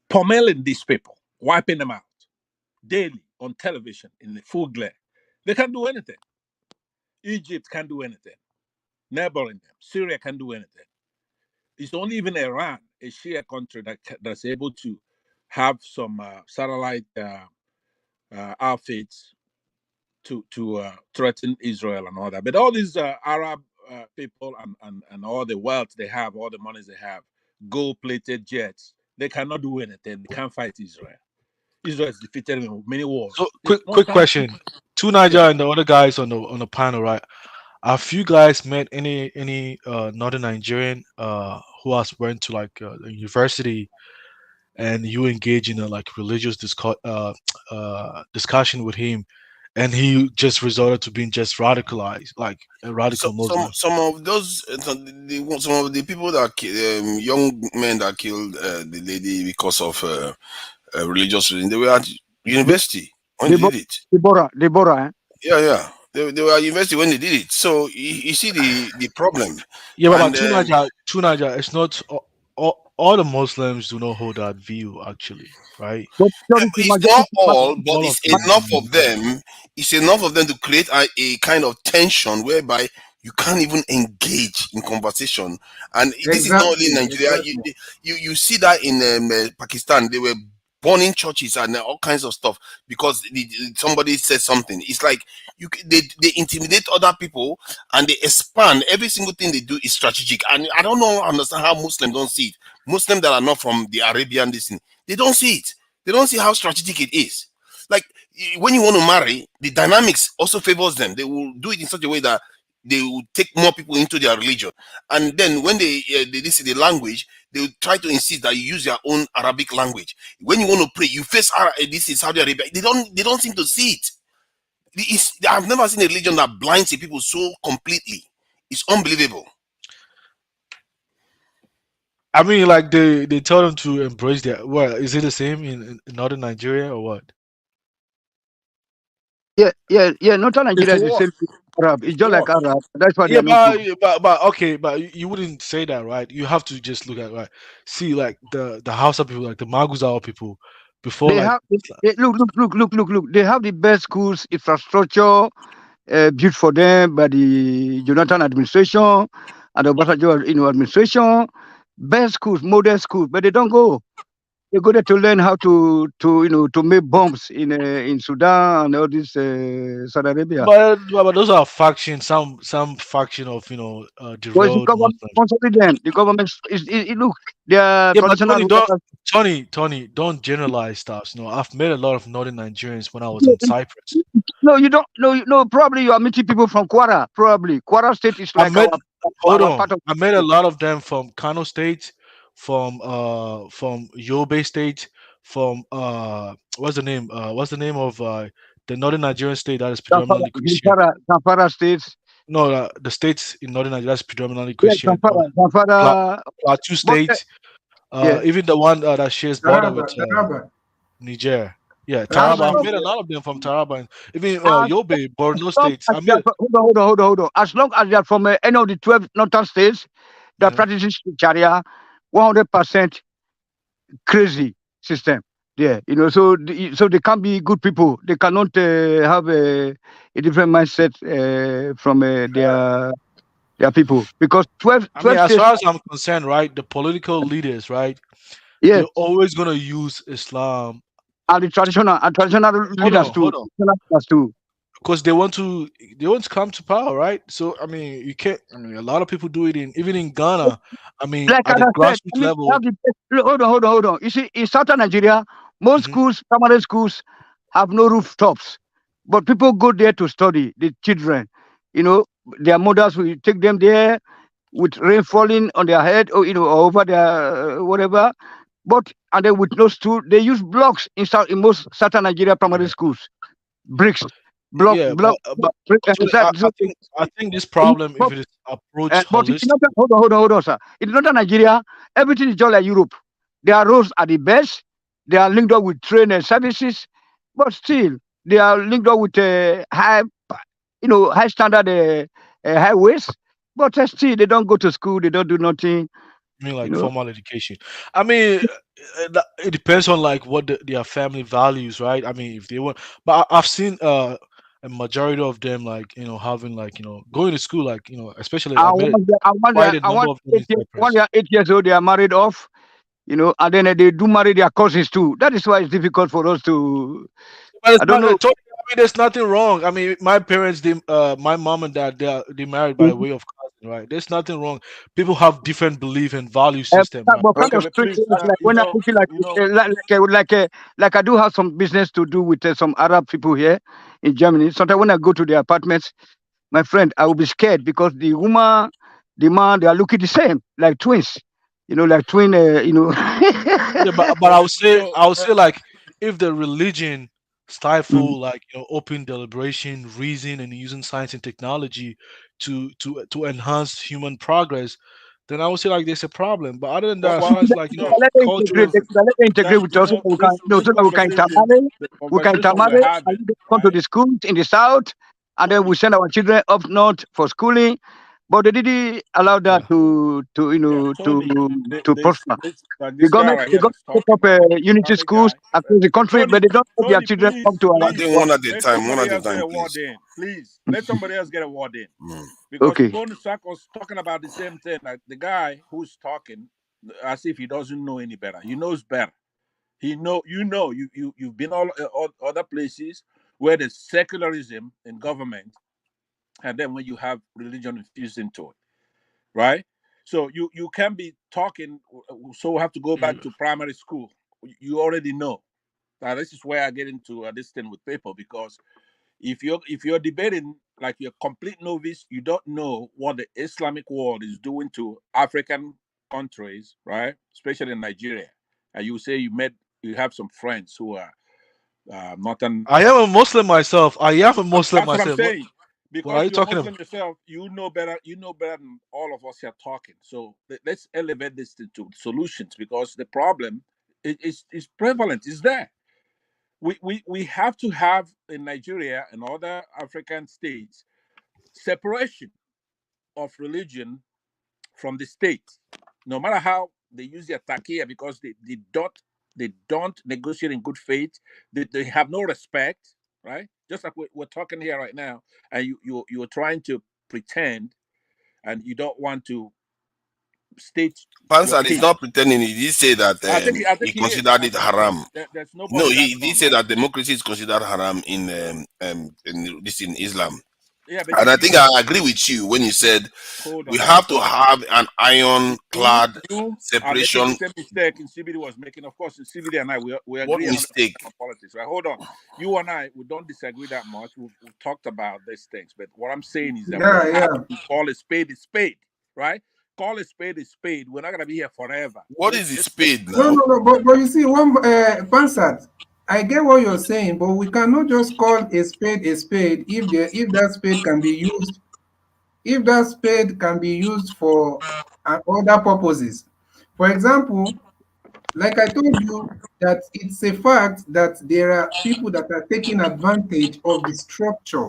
pummeling these people, wiping them out daily on television in the full glare. They can't do anything. Egypt can't do anything. Neighboring them, Syria can't do anything. It's only even Iran, a Shia country, that's able to have some satellite outfits to threaten Israel and all that. But all these Arab people and all the wealth they have, all the monies they have, gold-plated jets, they cannot do anything. They can't fight Israel. Israel is defeated in many So wars. quick No one quick can. question. To Yeah. Niger and the other guys on the panel, right? Have you guys met any northern Nigerian who has went to like a university and you engage in a like religious discussion with him, and he just resorted to being just radicalized, like a So, radical Muslim? some of those some of the people that young men that killed the lady because of religious reason, they were at university when they did it. Deborah. Yeah, yeah. They were at university when they did it. So you see the problem. Yeah, but And Tunaja, it's not all the Muslims do not hold that view actually, right? But it's not all, Not but all of it's them enough do. of them. It's enough of them to create a kind of tension whereby you can't even engage in conversation. And this is not only in Exactly, Nigeria. exactly. You see that in Pakistan. They were burning churches and all kinds of stuff because somebody said something. It's like they intimidate other people and they expand. Every single thing they do is strategic. And I don't know understand how Muslims don't see it. Muslims that are not from the Arabian this thing, they don't see it. They don't see how strategic it is. Like when you want to marry, the dynamics also favors them. They will do it in such a way that they will take more people into their religion. And then when they this is the language, they will try to insist that you use your own Arabic language. When you want to pray, you face this is Saudi Arabia. They don't seem to see it. I've never seen a religion that blinds the people so completely. It's unbelievable. I mean, like they tell them to embrace their. Well, is it the same in northern Nigeria or what? Yeah. Northern Nigeria It's is the what? same thing as Arab. It's It's just like what? Arab. That's why they Yeah, are not good. but okay, but you wouldn't say that, right? You have to just look at right. See, like the Hausa people, like the Maguzao people, before They like have look. They have the best schools, infrastructure built for them by the Jonathan administration and the Obasanjo administration. Best schools, modern schools, but they don't go. They go there to learn how to make bombs in Sudan and all this Saudi Arabia. but those are factions, some faction of Well, it's the derailed government Muslims. sponsoring them. The government look, they are Yeah, but traditional rulers. Tony, don't generalize stuff. I've met a lot of northern Nigerians when I was in Cyprus. No, you don't. No, no. Probably you are meeting people from Kwara. Probably Kwara State is I like met hold our on. part of. I met a lot of them from Kano State, from Yobe State, from what's the name of the northern Nigerian state that is predominantly Christian? Zamfara states. No, the states in northern Nigeria that's predominantly Yeah, Christian. Zamfara. Plateau But State, yeah, even the one that shares border with Taraba. Niger. Yeah, as Taraba. I've long met a lot of them from Taraba, and even as Yobe, Borno long states. as I they are met. hold on. As long as they are from any of the 12 northern states that Yeah. practices Sharia, 100% crazy system there. So they can't be good people. They cannot have a different mindset from their people because 12, I mean, 12 as states. far as I'm concerned, right, the political leaders, right, Yes, they're always gonna use Islam. and the traditional Hold leaders on, too. hold on, Traditional leaders too. because they want to come to power, right? So I mean, you can't. I mean, a lot of people do it even in Ghana. I mean, Like at I the said, grassroots I mean, they level. have the best. Look, hold on. You see, in southern Nigeria, most Mhm. schools, primary schools, have no rooftops, but people go there to study. The children, you know, their mothers will take them there with rain falling on their head or over their whatever. But and then with no stool, they use blocks in most southern Nigeria primary Yeah, schools, bricks, block, yeah, block, but brick, actually, I think this problem, if it is approached but in holistic. northern, hold on, sir. In northern Nigeria, everything is just like Europe. Their roads are the best. They are linked up with train and services, but still they are linked up with high standard highways. But still, they don't go to school. They don't do nothing. I mean, You like know, formal education. I mean, it depends on like what their family values, right? I mean, if they want, but I've seen a majority of them like having like going to school, like especially I and met quite a number of them in once Cyprus. they are 8 years old, they are married off. And then they do marry their cousins too. That is why it's difficult for us to. But it's I don't not. know. I mean, there's nothing wrong. I mean, my parents, my mom and dad, they married by way of cousin, right? There's nothing wrong. People have different belief and value system, right? But kind Okay, of but strict please, ones, like when I feel like I do have some business to do with some Arab people here in Germany. Sometimes when I go to their apartments, my friend, I will be scared because the woman, the man, they are looking the same, like twins. Like twin. Yeah, but I would say like if the religion Mm. stifle like open deliberation, reason, and using science and technology to enhance human progress, then I would say like there's a problem. But other than that, as You far see as that- like Let them integrate. cultural, Let them That integrate with you us so know that we can, this this so that we can conversation, intermarry. the We can conversation we're intermarry, and having, we come to right? the schools in the south, and then we send our children up north for schooling. But they didn't allow that yeah. Yeah, Tony, to prosper. like this guy right The here government that's set talking, up right? unity Funny schools guy. across the country, Tony, but they don't let their Tony, children come please, to I please, think our. one at a let time, one somebody at a else get time, a word please. in. Please, let somebody else get a word in. Mm. Because Okay. Bone Sack was talking about the same thing. Like the guy who's talking, as if he doesn't know any better. He knows better. You've been all other places where there's secularism in government, and then when you have religion infused into it, right? So you can be talking. So we have to go back to primary school. You already know. Now this is where I get into this thing with people, because if you're debating like you're a complete novice, you don't know what the Islamic world is doing to African countries, right? Especially in Nigeria, and you say you have some friends who are northern. I am a Muslim myself. I am a Muslim That's what I'm myself. What saying. what are Because you you're talking about? Muslim yourself, you know better. You know better than all of us here talking. So let's elevate this to solutions, because the problem is prevalent. Is there? We have to have in Nigeria and other African states separation of religion from the state. No matter how they use their takia, because they don't negotiate in good faith. They have no respect, right? Just like we're talking here right now, and you're trying to pretend, and you don't want to state your Pansat is case. not pretending. He did say that I think he he is. considered it haram. There's No, nobody he that's did wrong, say right? that democracy is considered haram in Islam. Yeah, but And you I you think I agree with you when you said hold we on now. have to Hold on. have an You ironclad you are making the separation. same mistake in CBD was making. Of course, in CBD and I we What agree 100% mistake? on politics, right? Hold on. You and I, we don't disagree that much. We've talked about these things, but what I'm saying is that we Yeah, have yeah. to call a spade, right? Call a spade a spade. We're not gonna be here forever. What is the Let's spade No, now? no, no. But you see, one Pansat, I get what you're saying, but we cannot just call a spade if that spade can be used for other purposes. For example, like I told you, that it's a fact that there are people that are taking advantage of the structure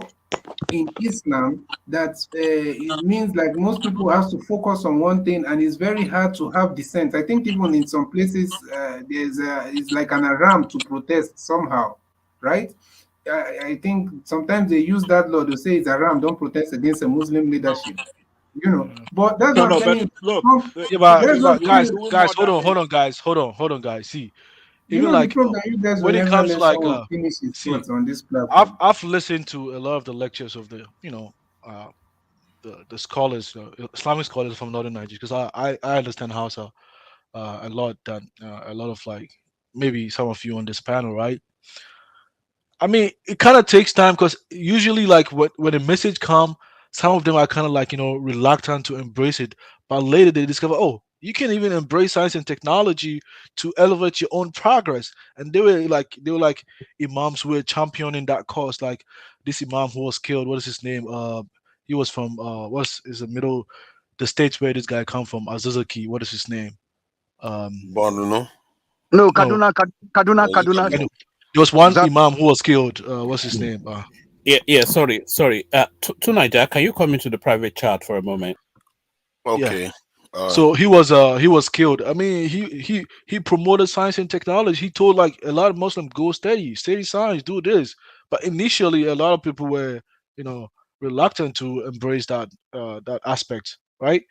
in Islam, that it means like most people have to focus on one thing, and it's very hard to have dissent. I think even in some places it's like an alarm to protest somehow, right? I think sometimes they use that law to say it's haram, don't protest against a Muslim leadership, But that's no, what I'm no. telling But you. look, Yeah, but, That's what I'm but telling guys, you. doing guys, more hold than on, this. hold on, guys, hold on, guys. See, You even know the like problem, you guys will when it never comes to let like someone finish his see, thoughts on this I've platform. I've listened to a lot of the lectures of the uh the scholars, Islamic scholars from northern Nigeria, because I understand Hausa a lot, that a lot of like maybe some of you on this panel, right? I mean, it kind of takes time because usually, like when a message come, some of them are kind of like reluctant to embrace it, but later they discover, oh, you can even embrace science and technology to elevate your own progress. And they were like imams who were championing that cause. Like this imam who was killed. What is his name? He was from what's is the middle, the states where this guy come from, Azizaki. What is his name? Bono. No, No, Kaduna. I know. There was one Zap. imam who was killed. What's his name? Yeah. Sorry. Tonight, can you come into the private chat for a moment? Yeah. Okay. So he was killed. I mean, he promoted science and technology. He told like a lot of Muslims go study science, do this. But initially, a lot of people were you know reluctant to embrace that aspect, right?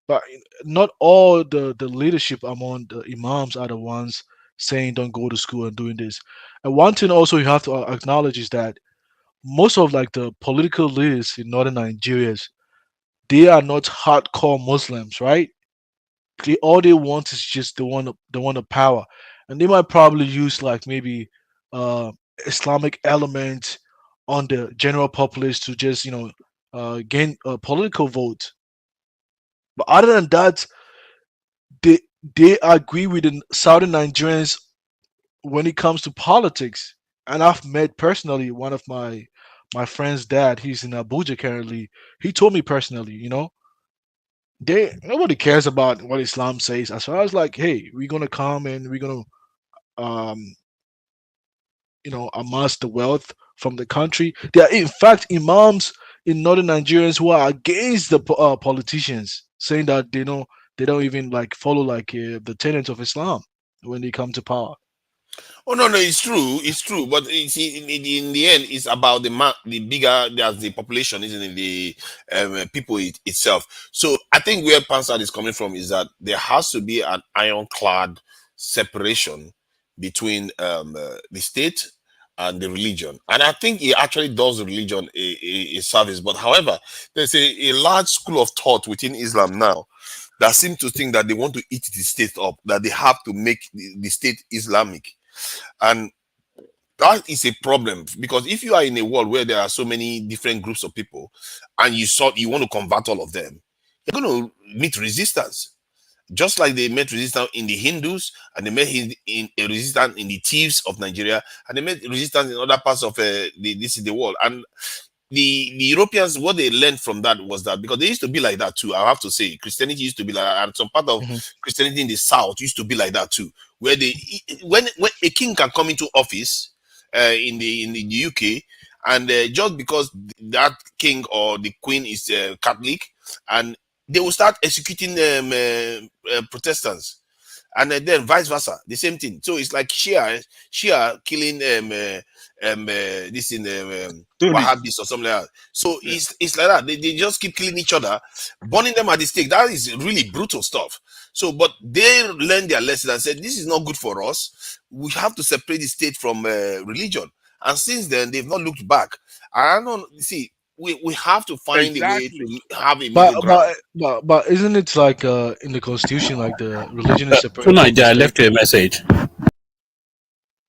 But not all the leadership among the imams are the ones saying don't go to school and doing this. And one thing also you have to acknowledge is that most of like the political leaders in northern Nigeria, they are not hardcore Muslims, right? All they want is just they want the power, and they might probably use like maybe uh Islamic elements on the general populace to just gain political votes. But other than that, they they agree with the Southern Nigerians when it comes to politics. And I've met personally one of my friend's dad. He's in Abuja currently. He told me personally, they nobody cares about what Islam says. As far as like, hey, we're gonna come and we're gonna um amass the wealth from the country. There are in fact imams in northern Nigerians who are against the politicians, saying that they don't even like follow like the tenets of Islam when they come to power. Oh no, no, it's true, it's true. But you see, in the end, it's about the bigger there's the population, isn't it? The people itself. So I think where Pansad is coming from is that there has to be an ironclad separation between the state and the religion, and I think he actually does the religion a service. But however, there's a large school of thought within Islam now that seem to think that they want to eat the state up, that they have to make the state Islamic. And that is a problem, because if you are in a world where there are so many different groups of people and you want to convert all of them, you're going to meet resistance. Just like they met resistance in the Hindus, and they met in a resistance in the thieves of Nigeria, and they met resistance in other parts of the world. And the Europeans, what they learned from that was that, because they used to be like that too. I have to say, Christianity used to be like that, and some part of Mhm. Christianity in the South used to be like that too, where when a king can come into office in the UK, and just because that king or the queen is Catholic, and they will start executing Protestants, and then vice versa, the same thing. So it's like Shia killing this in Wahhabis or something like that. So it's like that. They just keep killing each other, burning them at the stake. That is really brutal stuff. So, but they learned their lesson and said, this is not good for us. We have to separate the state from religion. And since then, they've not looked back. I don't see. We have to find a way Exactly. to have a But middle ground. but isn't it like in the constitution like the religion is So separated from the Niger, I state? left you a message.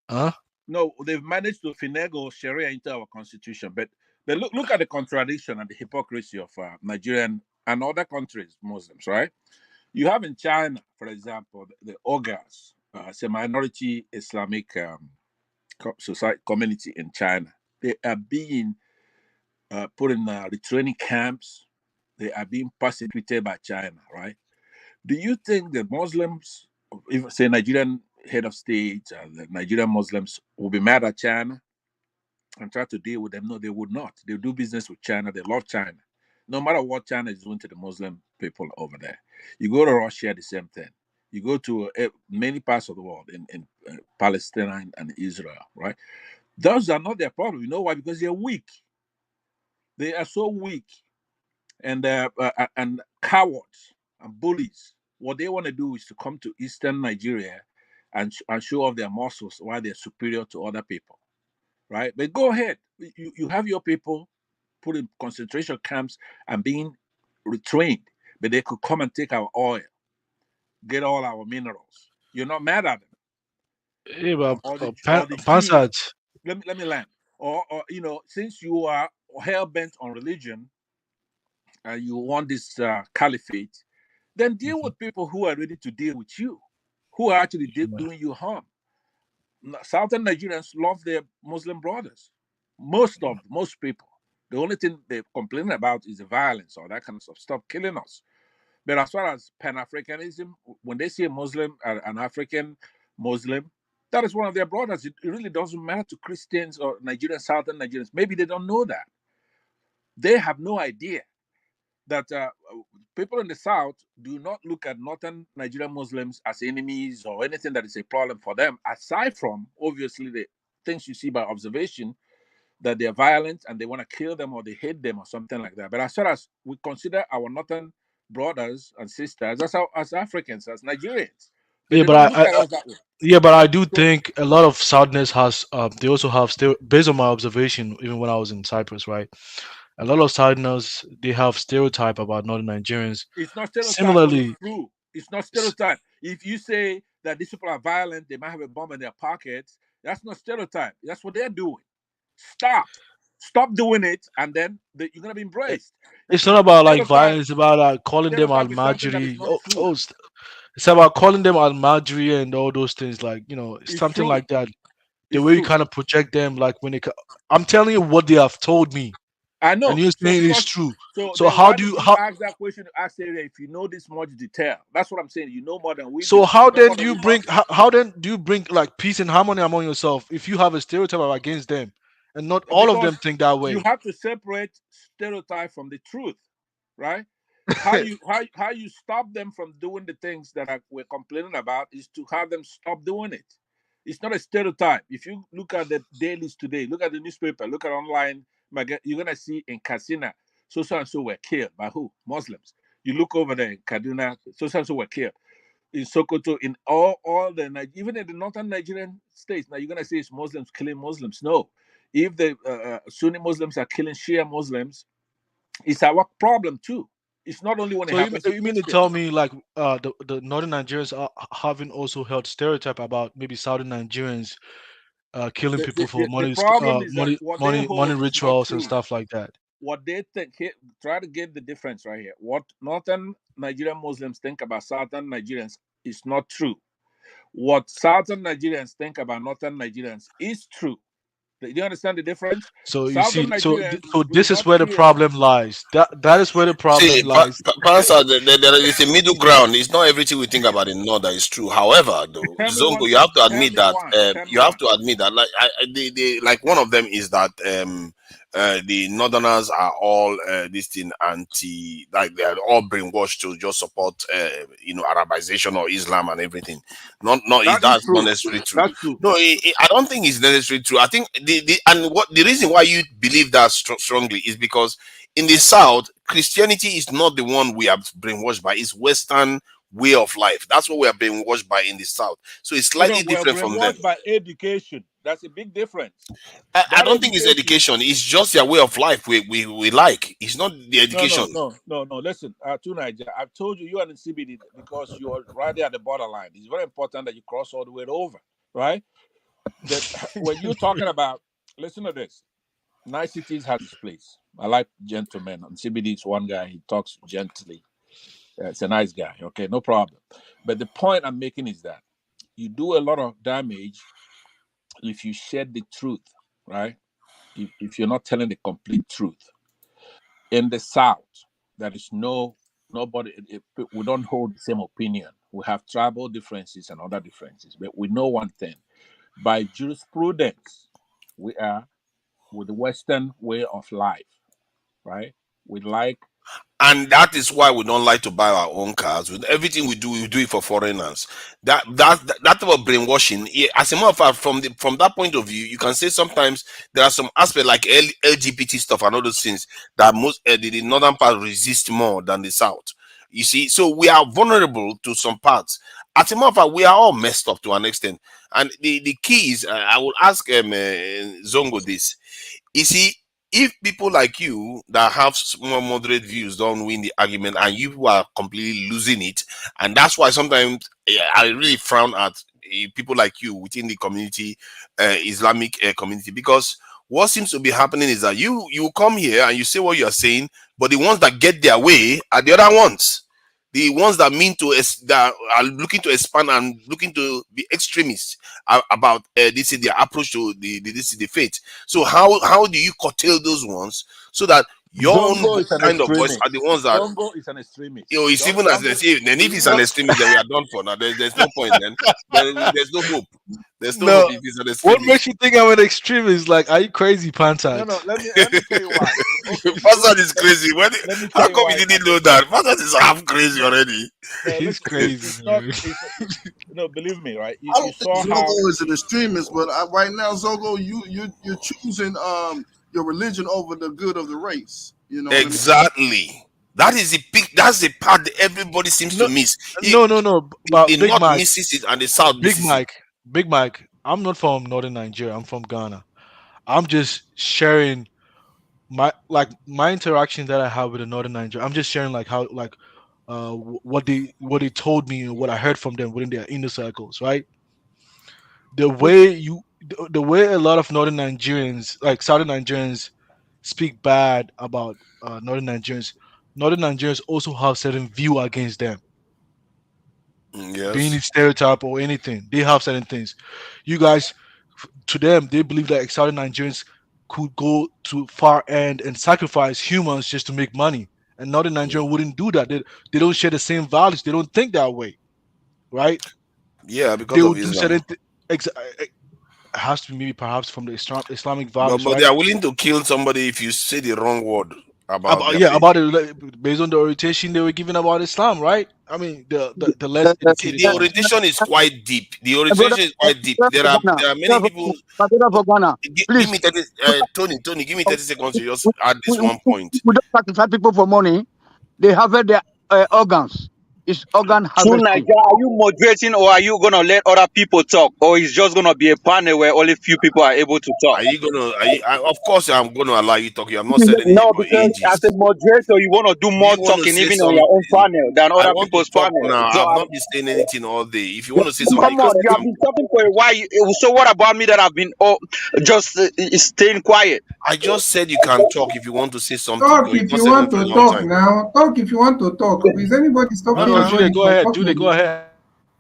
Huh? No, they've managed to finagle Sharia into our constitution, but look at the contradiction and the hypocrisy of Nigerian and other countries, Muslims, right? You have in China, for example, the Uyghurs, it's a minority Islamic society community in China. They are being put in retraining camps. They are being persecuted by China, right? Do you think the Muslims, if say Nigerian head of state, the Nigerian Muslims will be mad at China and try to deal with them? No, they would not. They do business with China. They love China. No matter what China is doing to the Muslim people over there. You go to Russia, the same thing. You go to many parts of the world, in Palestine and Israel, right? Those are not their problem. You know why? Because they're weak. They are so weak and cowards and bullies. What they want to do is to come to Eastern Nigeria and show off their muscles why they're superior to other people, right? But go ahead. You have your people put in concentration camps and being retrained, but they could come and take our oil, get all our minerals. You're not mad at them. Yeah, but Or the Jews. Pansat. Let me land. Or since you are hell bent on religion and you want this caliphate, then deal with people who are ready to deal with you, who are actually doing you harm. Southern Nigerians love their Muslim brothers. Most people. The only thing they complain about is the violence or that kind of stuff. Stop killing us. But as far as Pan Africanism, when they see a Muslim, an African Muslim, that is one of their brothers. It really doesn't matter to Christians or Nigerian Southern Nigerians. Maybe they don't know that. They have no idea that people in the South do not look at Northern Nigerian Muslims as enemies or anything that is a problem for them, aside from obviously the things you see by observation that they're violent and they want to kill them or they hate them or something like that. But as far as we consider our Northern brothers and sisters as Africans, as Nigerians, but Yeah, they but don't look at us that way. yeah, but I do So think a lot of sadness has. They also have still, based on my observation, even when I was in Cyprus, right? A lot of Southerners they have stereotype about Northern Nigerians. it's not stereotype, but it's Similarly, true. It's not stereotype. If you say that these people are violent, they might have a bomb in their pockets. That's not stereotype. That's what they're doing. Stop. Stop doing it, and then you're gonna be embraced. It's not about like Stereotype, violence. It's about calling them stereotype is something that is Al-Majri. not true. It's about calling them Al-Majri and all those things. Like It's something true. like that. The It's way you true. kind of project them, like I'm telling you what they have told me, I and know. you're So saying it's because true. so So then how why do did you you how ask that question to ask area if you know this much detail? That's what I'm saying. You know more than we so do. how You know then more do than you we bring know. how then do you bring like peace and harmony among yourself if you have a stereotype against them, and not all of them Because think that you way? have to separate stereotype from the truth, right? How you stop them from doing the things that we're complaining about is to have them stop doing it. It's not a stereotype. If you look at the dailies today, look at the newspaper, look at online, you're gonna see in Kasina, so and so were killed by who? Muslims. You look over there in Kaduna, so and so were killed in Sokoto, in all the even in the northern Nigerian states. Now you're gonna say it's Muslims killing Muslims. No, if the Sunni Muslims are killing Shia Muslims, it's our problem too. It's not only when it So happens to you mean to tell Christians. me like the northern Nigerians are having also held stereotype about maybe southern Nigerians killing people for The problem is that money what they money hold is not rituals and true. stuff like that. What they think here, try to get the difference right here. What northern Nigerian Muslims think about southern Nigerians is not true. What southern Nigerians think about northern Nigerians is true. Do you understand the difference? So you Southern see, Nigerians so will this is not where the kill. problem lies. That is where the problem See, lies. Pansa, there is a middle ground. It's not everything we think about in North that is true. However, though, Tell me one Zongo, you thing. have to Tell admit me that one. Tell me you have one. to admit that like one of them is that the Northerners are all this thing anti, like they are all brainwashed to just support Arabization or Islam and everything. Not is That is that's not true. necessarily true. That's true. No, I don't think it's necessarily true. I think the reason why you believe that strongly is because in the South, Christianity is not the one we are brainwashed by. It's Western way of life. That's what we are brainwashed by in the South. So it's No, no, slightly we're different from them. brainwashed by education. That's a big difference. I That don't think it's education. education. It's just their way of life we like. It's not the No, education. no, no, no, no. Listen, to Nigeria, I've told you, you are in CBD because you're right there at the borderline. It's very important that you cross all the way over, right? That when you're talking about, listen to this. Niceties has its place. I like gentlemen. On CBD, is one guy. He talks gently. It's a nice guy. Okay, no problem. But the point I'm making is that you do a lot of damage if you shed the truth, right? If you're not telling the complete truth. In the South, there is nobody. We don't hold the same opinion. We have tribal differences and other differences, but we know one thing: by jurisprudence, we are with the Western way of life, right? We like. And that is why we don't like to buy our own cars. With everything we do it for foreigners. That type of brainwashing. As a matter of fact, from that point of view, you can say sometimes there are some aspects like LGBT stuff and all those things that most the northern part resist more than the south. You see, so we are vulnerable to some parts. As a matter of fact, we are all messed up to an extent. And the key is, I will ask Zongo this. You see, if people like you that have more moderate views don't win the argument and you are completely losing it, and that's why sometimes I really frown at people like you within the community, Islamic community, because what seems to be happening is that you come here and you say what you're saying, but the ones that get their way are the other ones. The ones that that are looking to expand and looking to be extremists about this is their approach to this is the faith. So how do you curtail those ones so that your own Zongo is an kind of voice extremist. are the ones that Zongo is an extremist. it's even as they Zongo say. Then if is it's an not. extremist, then we are done for now. There's no point. Then there's no hope. There's no hope No, if it's an what extremist. makes you think I'm an extremist? Like, are you crazy, No, no. Pantat? Let me tell you why. Okay, Pastor is crazy. let me tell How you come why you it's an didn't know that? extremist. Pastor is half crazy No, already. no. He's Listen, crazy, it's not. man. No. Believe me, right? I You don't think saw how. Zogo is an extremist, but right now, Zogo, you're choosing your religion over the good of the race. You know what I mean? Exactly. That is that's the part that everybody seems to No, miss. no. But The Big North Mike, misses it and the South Big misses it. Mike, Big Mike. I'm not from northern Nigeria. I'm from Ghana. I'm just sharing my interaction that I have with the northern Nigeria. I'm just sharing like how like what they told me and what I heard from them within their inner circles, right? The way a lot of northern Nigerians, like southern Nigerians, speak bad about Northern Nigerians, Northern Nigerians also have certain view against them, being Yes. it stereotype or anything. They have certain things. You guys, to them, they believe that Southern Nigerians could go to far end and sacrifice humans just to make money. And Northern Nigeria wouldn't do that. They don't share the same values. They don't think that way, right? Yeah, They because will of do Islam. certain. It has to be maybe perhaps from the Islamic But values, they right? are willing to kill somebody if you say the wrong word about About their yeah, faith. about it based on the orientation they were given about Islam, right? I mean, the less See, educated the you are. orientation is quite deep. The My brother, orientation is my quite deep. brother for Ghana, There are my many brother people. my brother for Ghana, Give please. me 30, Tony, give me 30 seconds to just add We, this one point. we don't sacrifice people for money. They harvest their organs. It's organ True harvesting. Niger, are you moderating or are you gonna let other people talk? Or it's just gonna be a panel where only few people are able to talk? Are you gonna? Of course, I'm gonna allow you talk. You have not said anything No, about because as a ages. moderator, you wanna do Do more you want to talking say even on your own something? panel than I other want to people's talk panel. now. So I've not been saying anything all day. If you want to say something, you come can on, say you have something. been talking for a while. So what about me that I've been just staying quiet? I just said you can talk if you want to say something Talk because you've if not you said anything want for a to long talk time. now. Talk if you want to talk. Is anybody No, stopping no, Uh-uh. Julie, anybody go from ahead. Julie, go talking? ahead.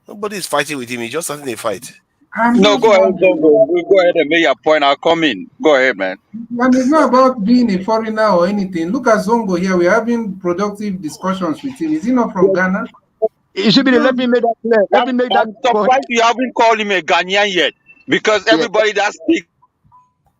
Nobody's fighting with him. He's just starting a fight. I'm No, just go ahead, wondering. Zongo. Go ahead and make your point. I'll come in. Go ahead, man. And it's not about being a foreigner or anything. Look at Zongo here. We're having productive discussions with him. Is he not from Ghana? It should be. Let Just me make that clear. Let me make that I'm for him. surprised you haven't called him a Ghanaian yet, because Yeah. everybody that speaks.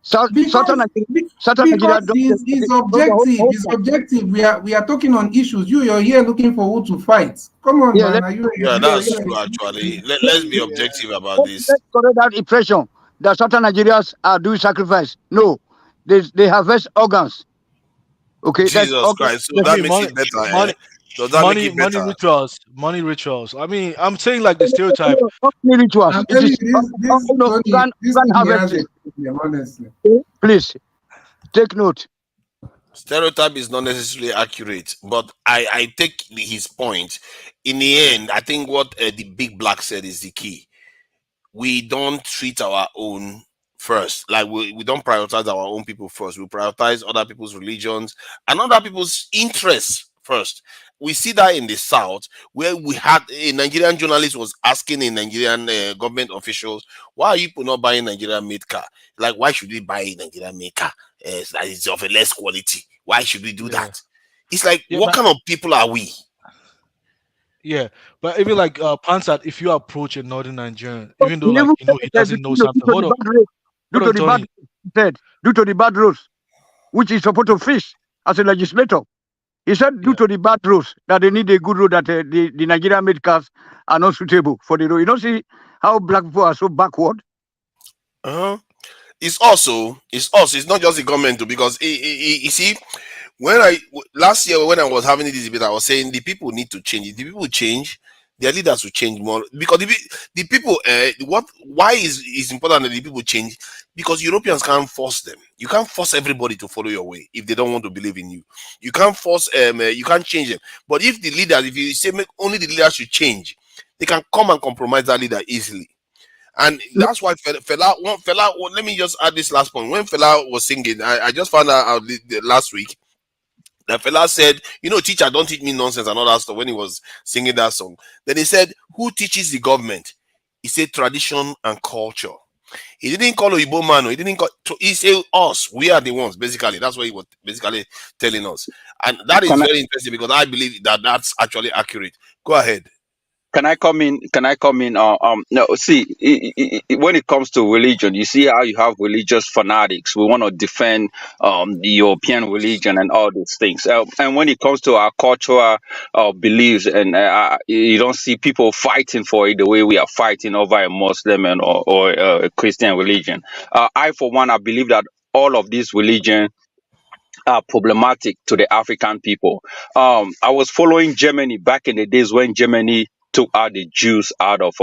Southern because Nigeria, be- Southern Nigeria because don't. he's Okay, objective. hold He's on. objective. We are talking on issues. You're here looking for who to fight. Come on, Yeah, man. Are you? Yeah, You're, that's you're, true. Actually, let, let's be objective about this. let's correct that impression that Southern Nigerians are doing sacrifice. No, they harvest organs. Okay, that's Jesus organ Christ. So I that mean, harvesting. makes money, it better, eh? money, Does that make it money better? rituals, money rituals. I mean, I'm saying like the stereotype. Not only rituals. I'm It telling is you, this Tony, this organ thing he has a harvesting. problem, honestly. Please take note. Stereotype is not necessarily accurate, but I take his point. In the end, I think what the big black said is the key. We don't treat our own first. Like we don't prioritize our own people first. We prioritize other people's religions and other people's interests first. We see that in the south, where we had a Nigerian journalist was asking a Nigerian government officials, "Why are you people not buying Nigerian made car? Like, why should we buy a Nigerian made car? That is of a less quality. Why should we do Yeah, that?" It's like, yeah, what but kind of people are we? yeah, but even like Pansat, if you approach a Northern Nigerian, He even though like even he said doesn't know due something. to the bad roads, due Hold to on, the bad Tony. roads, he said, due to the bad roads, which he's supposed to fix as a legislator. He said due Yeah, to the bad roads that they need a good road that the Nigerian made cars are not suitable for the road. You don't see how black people are so backward. Uh-huh. It's also it's not just the government too, because you see, last year when I was having this debate, I was saying the people need to change. If the people change, their leaders will change more, because the people what why is important that the people change, because Europeans can't force them. You can't force everybody to follow your way if they don't want to believe in you. You can't force you can't change them. But if the leaders, if you say make only the leaders should change, they can come and compromise that leader easily. And that's why let me just add this last point. When Fela was singing, I just found out last week that Fela said, "Teacher, don't teach me nonsense," and all that stuff when he was singing that song. Then he said, "Who teaches the government?" He said, "Tradition and culture." He didn't call Oyibo man. He didn't call. He said us. We are the ones. Basically, that's what he was basically telling us, and that is Can I very interesting because I believe that that's actually accurate. Go ahead. can I come in? Can I come in? No. See, when it comes to religion, you see how you have religious fanatics. We want to defend the European religion and all these things. And when it comes to our cultural beliefs, and you don't see people fighting for it the way we are fighting over a Muslim or a Christian religion. I, for one, I believe that all of these religions are problematic to the African people. I was following Germany back in the days when Germany took out the Jews out of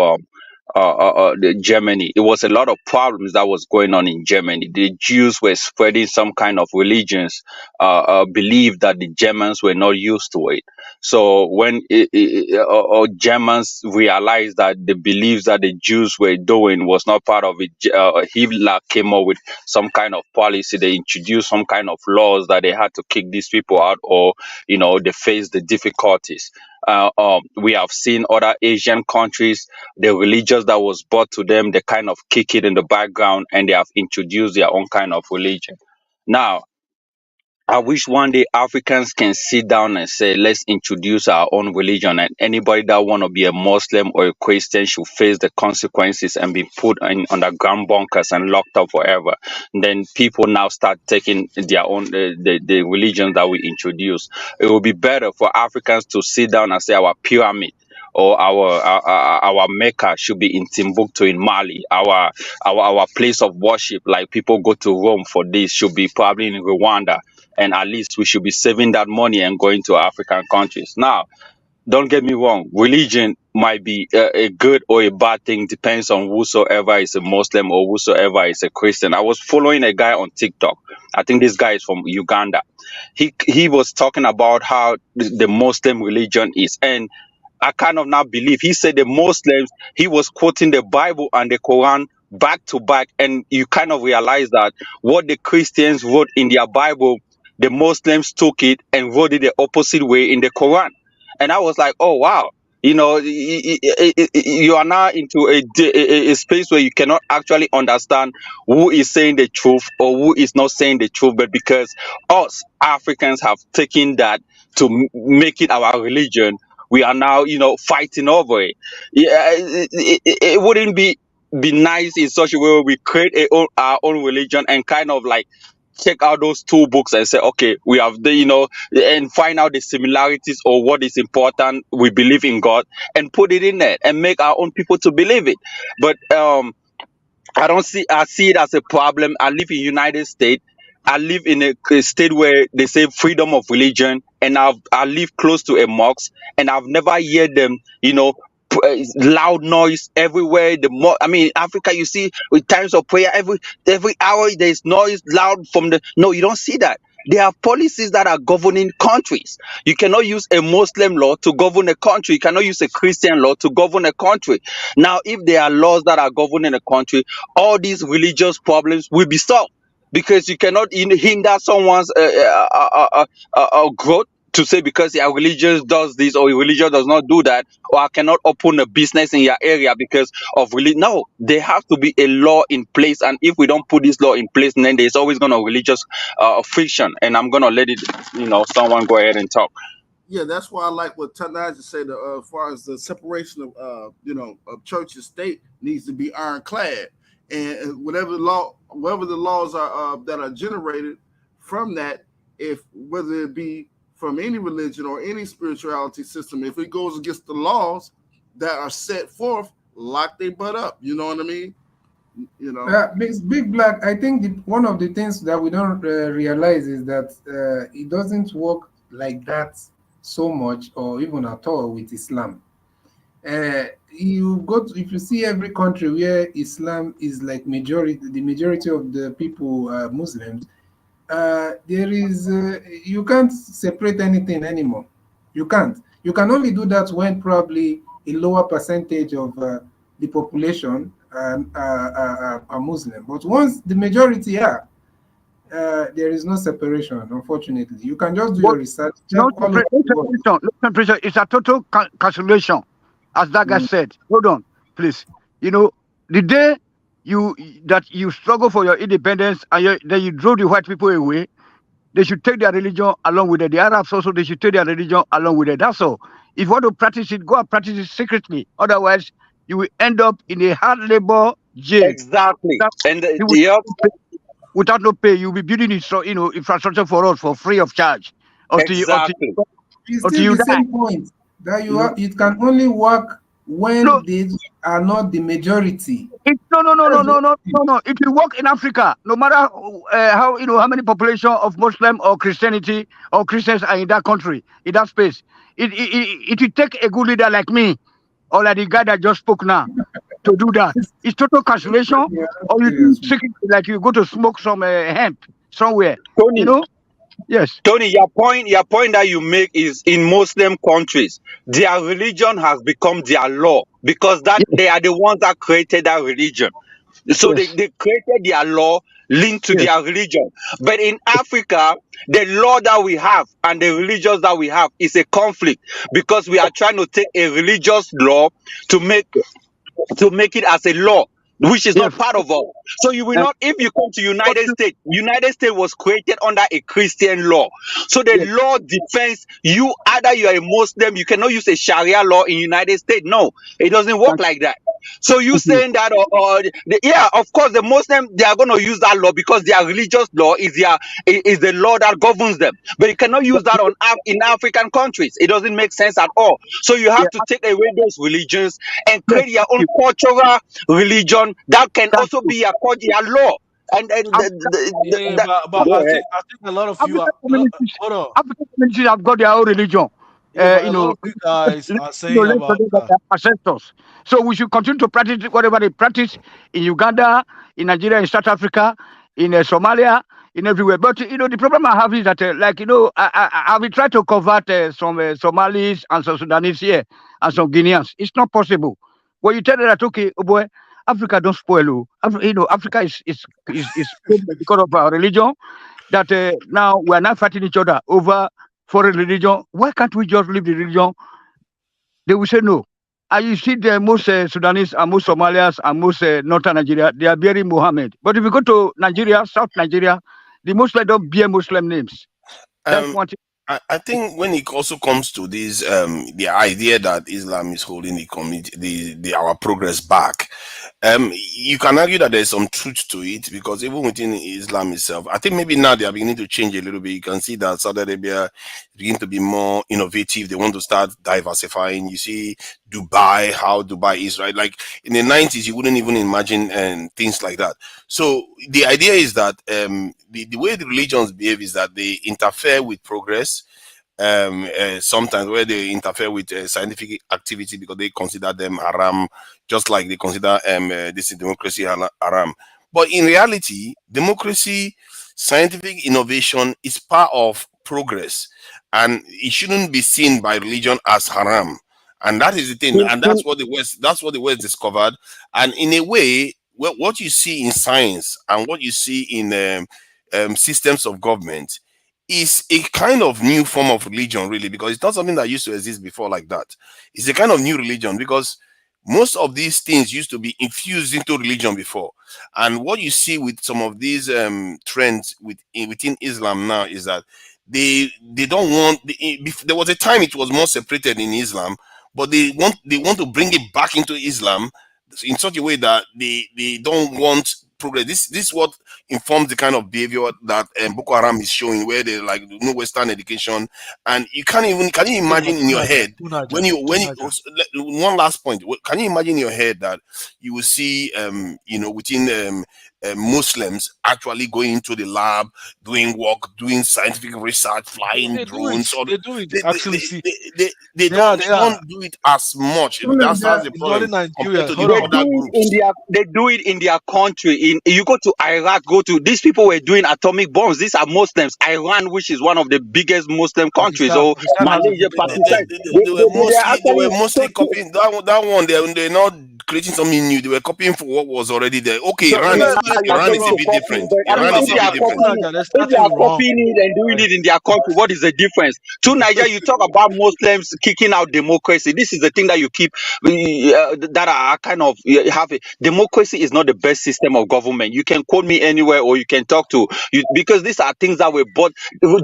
Germany. It was a lot of problems that was going on in Germany. The Jews were spreading some kind of religions, believed that the Germans were not used to it. So when Germans realized that the beliefs that the Jews were doing was not part of it, Hitler came up with some kind of policy. They introduced some kind of laws that they had to kick these people out, or they face the difficulties. We have seen other Asian countries, the religions that was brought to them, they kind of kick it in the background and they have introduced their own kind of religion. Now, I wish one day Africans can sit down and say, let's introduce our own religion, and anybody that want to be a Muslim or a Christian should face the consequences and be put in underground bunkers and locked up forever. Then people now start taking their own the religion that we introduce. It would be better for Africans to sit down and say our pyramid or our Mecca should be in Timbuktu in Mali. Our place of worship, like people go to Rome for this, should be probably in Rwanda, and at least we should be saving that money and going to African countries. Now, don't get me wrong, religion might be a good or a bad thing, depends on whosoever is a Muslim or whosoever is a Christian. I was following a guy on TikTok. I think this guy is from Uganda. He was talking about how the Muslim religion is, and I kind of now believe. He said the Muslims, he was quoting the Bible and the Quran back to back, and you kind of realize that what the Christians wrote in their Bible, the Muslims took it and wrote it the opposite way in the Quran. And I was like, oh wow, you are now into a space where you cannot actually understand who is saying the truth or who is not saying the truth, but because us Africans have taken that to make it our religion, we are now fighting over it. Yeah, it wouldn't be nice in such a way where we create our own religion and kind of like check out those two books and say, okay, we have and find out the similarities or what is important. We believe in God and put it in there and make our own people to believe it. But I see it as a problem. I live in United States. I live in a state where they say freedom of religion, and I live close to a mosque, and I've never heard them, loud noise everywhere. I mean, Africa, you see, with times of prayer, every hour there's noise loud from the. No, you don't see that. There are policies that are governing countries. You cannot use a Muslim law to govern a country. You cannot use a Christian law to govern a country. Now, if there are laws that are governing a country, all these religious problems will be solved, because you cannot hinder someone's growth to say because your religion does this or your religion does not do that, or I cannot open a business in your area because of religion. No, there has to be a law in place, and if we don't put this law in place, then there's always going to religious friction. And I'm going to let it, someone go ahead and talk. Yeah, that's why I like what Tanaja said. As far as the separation of church and state needs to be ironclad, and whatever the laws are that are generated from that, if whether it be from any religion or any spirituality system, if it goes against the laws that are set forth, lock their butt up. You know what I mean? Big Black, I think one of the things that we don't realize is that it doesn't work like that so much or even at all with Islam. If you see every country where Islam is like the majority of the people are Muslims, there is you can't separate anything anymore. You can't. You can only do that when probably a lower percentage of the population are Muslim. But once the majority are, there is no separation, unfortunately. You can just do your research. No separation. It's a total cancellation, as that guy said. Hold on, please. The day you struggle for your independence and then you drove the white people away, they should take their religion along with it. The Arabs also, they should take their religion along with it. That's all. If you want to practice it, go and practice it secretly. Otherwise, you will end up in a hard labor jail. Exactly. Without no pay, you'll be building infrastructure for us for free of charge. Exactly. It's still the same point that it can only work when they are not the majority. No. It will work in Africa, no matter how many population of Muslim or Christianity or Christians are in that country, in that space. It will take a good leader like me, or like the guy that just spoke now. to do that. It's total cancellation, Yeah, or you do seriously. secretly, like you go to smoke some hemp somewhere. You Tony, know? Yes. Tony, your point that you make is in Muslim countries, their religion has become their law because that Yes. they are the ones that created that religion. So Yes. they created their law linked to Yes. their religion. But in Africa, the law that we have and the religions that we have is a conflict because we are trying to take a religious law to make it as a law which is Yes. not part of us. So you will Uh, not, if you come to but United States was created under a Christian law. So the yes. law defends you, either you are a Muslim, you cannot use a Sharia law in United States. No, it doesn't work Thank, like that. So you thank you. saying that, yeah, of course, the Muslim, they are going to use that law because their religious law is the law that governs them. But you cannot use that in African countries. It doesn't make sense at all. So you Yeah. have to take away those religions and Yes. create your Thank own you. cultural religion that can Thank also you. be your law. And African, Yeah, that, but go ahead. I think a lot of you African are communities, hold on. African communities have got their own religion. Yeah, but a You lot know, of you guys are saying let's about forget about their ancestors. So we should continue to practice whatever they practice in Uganda, in Nigeria, in South Africa, in Somalia, in everywhere. But the problem I have is that, I've been trying to convert some Somalis and some Sudanese here and some Guineans. It's not possible. When you tell them that, okay, oh boy, Africa don't spoil. Africa is because of our religion. That now we are not fighting each other over foreign religion. Why can't we just leave the religion? They will say no. And you see the most Sudanese and most Somalians and most northern Nigeria, they are bearing Muhammad. But if you go to Nigeria, South Nigeria, the Muslims don't bear Muslim names. That's one thing. I think when it also comes to this, the idea that Islam is holding the community, our progress back, you can argue that there's some truth to it because even within Islam itself, I think maybe now they are beginning to change a little bit. You can see that Saudi Arabia begin to be more innovative. They want to start diversifying. You see Dubai, how Dubai is, right? Like in the 90s, you wouldn't even imagine things like that. So the idea is that the way the religions behave is that they interfere with progress. Sometimes where they interfere with scientific activity because they consider them haram, just like they consider this democracy haram. But in reality, democracy, scientific innovation is part of progress, and it shouldn't be seen by religion as haram. And that is the thing, and that's what the West discovered. And in a way, what you see in science and what you see in systems of government is a kind of new form of religion, really, because it's not something that used to exist before like that. It's a kind of new religion because most of these things used to be infused into religion before. And what you see with some of these trends within Islam now is that they don't want. There was a time it was more separated in Islam, but they want to bring it back into Islam in such a way that they don't want progress. This is what informs the kind of behavior that Boko Haram is showing, where they like no Western education, and can you imagine in your head when you one last point, can you imagine in your head that you will see within Muslims actually going into the lab, doing work, doing scientific research, flying drones, or they do it. Actually, see, they don't do it as much. That's the it's not problem in compared Nigeria. to Hold the on. other groups. They do it in their country. You go to Iraq, these people were doing atomic bombs. These are Muslims. Iran, which is one of the biggest Muslim countries, or Pakistan has a Malaysia, nuclear. Pakistan. They were mostly copying that one. They're not creating something new. They were copying for what was already there. Okay, So Iran now is you're Iran is saying a to bit copy, different. but I mean, Iran is a bit different. if they are copying it and doing it in their country, what is the difference? To Nigeria, you talk about Muslims kicking out democracy. This is the thing that you keep that are kind of have it. Democracy is not the best system of government. You can quote me anywhere, or you can talk to you, because these are things that were bought.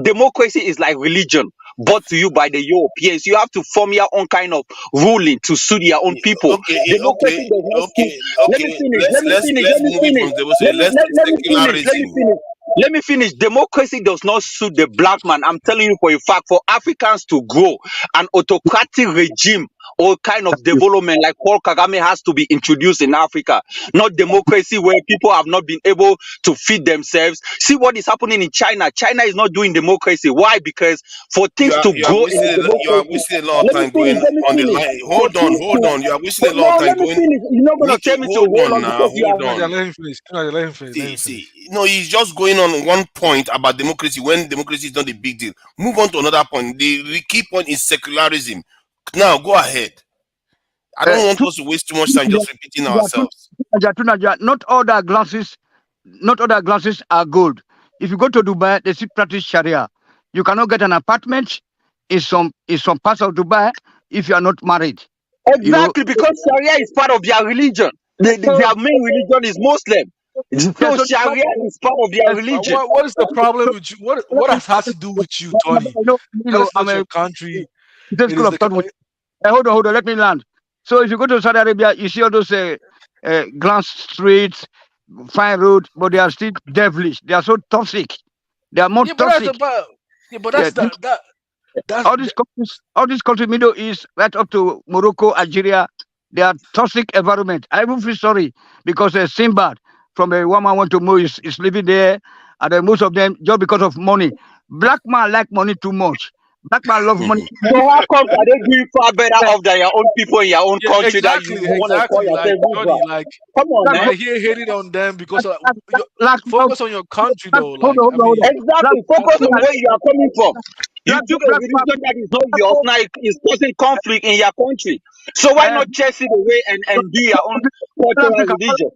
Democracy is like religion brought to you by the Europeans. You have to form your own kind of ruling to suit your own people. Democracy does not suit. Let me finish. Let me finish. Let Let's me move it finish. from Let me finish. Let me finish. Let me finish. Democracy does not suit the black man. I'm telling you for a fact. For Africans to grow, an autocratic regime all kind of development like Paul Kagame has to be introduced in Africa, not democracy where people have not been able to feed themselves. See what is happening in China. China is not doing democracy. Why? Because for things to You are grow in a wasting democracy, a lot of let me time finish, going let me on the finish. line. For things Hold to, on. You are wasting but a lot of no, time let me going. finish. You're not You gonna need to tell me to hold hold on on now. because you Hold are on. Let him finish. Let him finish. Let him finish. No, he's just going on one point about democracy when democracy is not a big deal. Move on to another point. The key point is secularism. Now, go ahead. I don't want us to waste too much time just repeating ourselves. Not all the glasses are gold. If you go to Dubai, they still practice Sharia. You cannot get an apartment in some parts of Dubai if you are not married. Exactly, because Sharia is part of their religion. Their main religion is Muslim. So Sharia is part of their religion. What is the problem with you? What has to do with you, Tony? That is not your country. It School is of the thought. Hold on, let me land. So if you go to Saudi Arabia, you see all those glass streets, fine roads, but they are still devilish. They are so toxic. They are more yeah, but that's toxic. about. Yeah, but Yeah, that's all these countries, Middle East, right up to Morocco, Algeria, they are toxic environment. I even feel sorry because Sinbad from a woman went to Mo is living there, and then most of them just because of money. Black man like money too much. Black man love money. So how come are they doing far better off than your own people in your own yeah, country that you want to call exactly. Like yourself Tony, Israel? like Come on, you man. are here hating on them because focus on your country though. Hold Like on. I mean, Exactly. Focus on where you are coming from. You took a religion that is not yours, now it's causing conflict in your country. So why not chase it away and do your own cultural religion?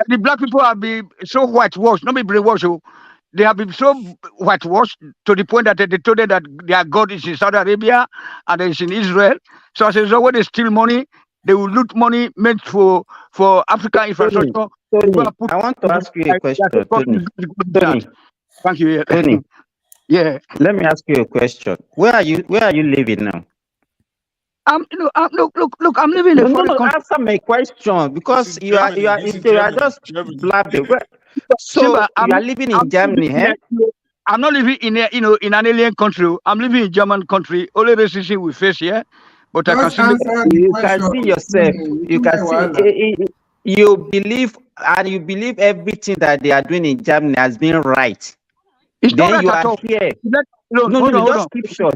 The black people have been so whitewashed, not be brainwashed. They have been so whitewashed to the point that they told them that their God is in Saudi Arabia and it's in Israel. So as a result, when they steal money, they will loot money meant for African infrastructure. Tony, I want to ask you a question, Tony. Thank you. Tony. Yeah. Let me ask you a question. Where are you living now? Look, I'm living in a foreign country. Answer my question because you are just blabbing. So you are living in Germany, eh? I'm not living in in an alien country. I'm living in German country. Only racism we face here, but I can see you can see yourself. You can see you believe everything that they are doing in Germany has been right. It's then not you right at are all. here. Hold on. Just keep short.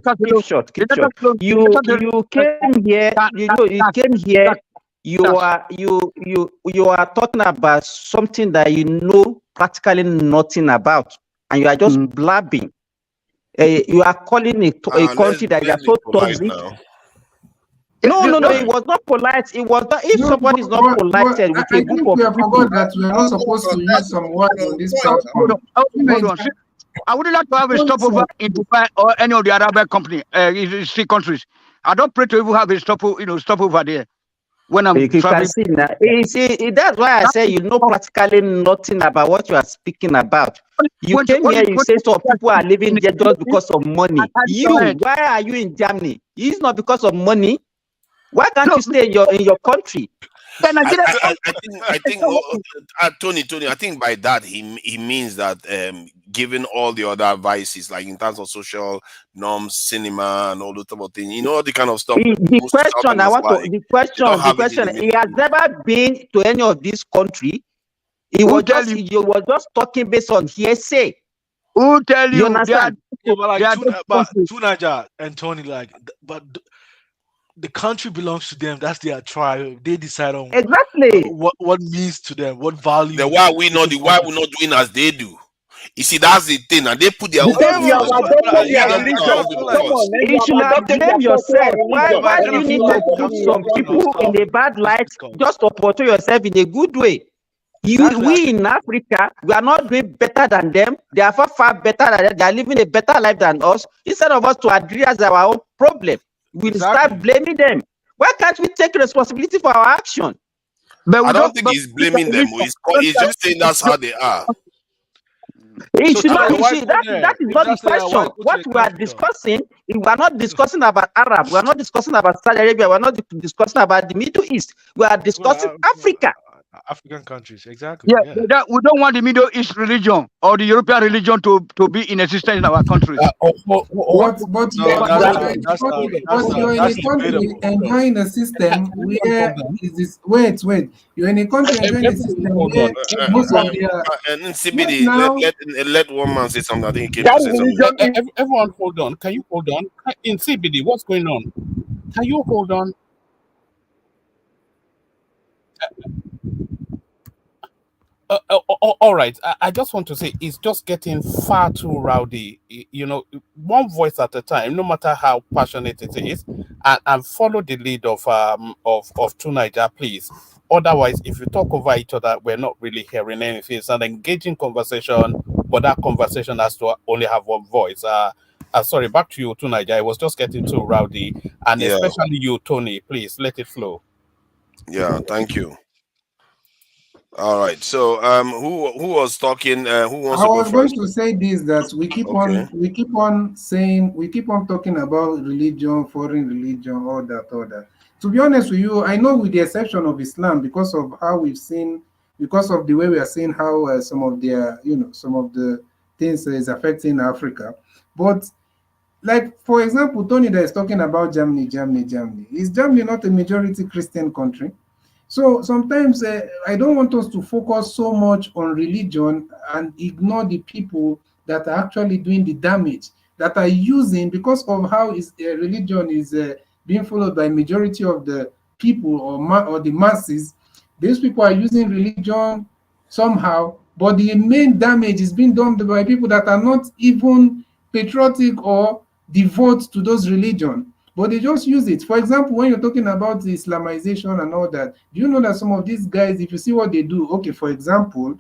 You came here. You came here. You are talking about something that you know practically nothing about, and you are just blabbing. You are calling a country that is so toxic. No, it was not polite. It was not, if somebody is not polite with a group of we have people. forgot that we are not supposed to use some words on this platform. Hold on. I would like to have a stopover in Dubai or any of the Arab three countries. I don't pray to even have a stopover there when I'm traveling. Can see now. That's why I say you know practically nothing about what you are speaking about. You came here, you say some people are living there just because of money. Why are you in Germany? It's not because of money. Why can't you stay in your country? I think Tony, I think by that he means that given all the other vices, like in terms of social norms, cinema, and all those type of things, all the kind of stuff. The question, he has never been to any of these countries. He was just talking based on hearsay. Who tell you? You understand? Yeah, but Tunaja and Tony, but the country belongs to them. That's their tribe. They decide on what means to them, what value. Then why we not doing as they do? You see, that's the thing, and they put their own. You should have blamed yourself. Why do you need to put some people in a bad light just to portray yourself in a good way? We in Africa, we are not doing better than them. They are far better than them. They are living a better life than us. Instead of us to address our own problem, we'll start blaming them. Why can't we take responsibility for our action? But I don't think he's blaming them. He's just saying that's how they are. That is not the question. What we are discussing, we are not discussing about Arab. We are not discussing about Saudi Arabia. We are not discussing about the Middle East. We are discussing Africa. African countries, exactly. Yeah, Yeah. we don't want the Middle East religion or the European religion to be in existence in our countries. We want But but No, you're that's but not. you're in a That's not. country That's but not. you're in a That's country debatable. enjoying a Can system everyone hold where on? is this wait you're in a country enjoying a Everyone system hold where on. most of Everyone, their And wait CBD, now. let one man say something. I think he came that to say something. religion is everyone hold on. Can you hold on? In CBD, what's going on? Can you hold on? All right. I just want to say it's just getting far too rowdy. You know, one voice at a time, no matter how passionate it is, and follow the lead of Two Niger, please. Otherwise, if you talk over each other, we're not really hearing anything. It's an engaging conversation, but that conversation has to only have one voice. Sorry, back to you, Two Niger. It was just getting too rowdy, and Yeah, especially you, Tony. Please let it flow. yeah. Thank you. All right. So, who was talking? Who wants I to go was going first? to say this that Okay. we keep on saying we keep on talking about religion, foreign religion, all that. To be honest with you, I know with the exception of Islam, because of how we've seen, because of the way we are seeing how some of their, some of the things is affecting Africa. But like for example, Tony that is talking about Germany. Is Germany not a majority Christian country? So sometimes I don't want us to focus so much on religion and ignore the people that are actually doing the damage, that are using, because of how religion is being followed by majority of the people, or the masses. These people are using religion somehow, but the main damage is being done by people that are not even patriotic or devote to those religion, but they just use it. For example, when you're talking about the Islamization and all that, do you know that some of these guys, if you see what they do, okay, for example,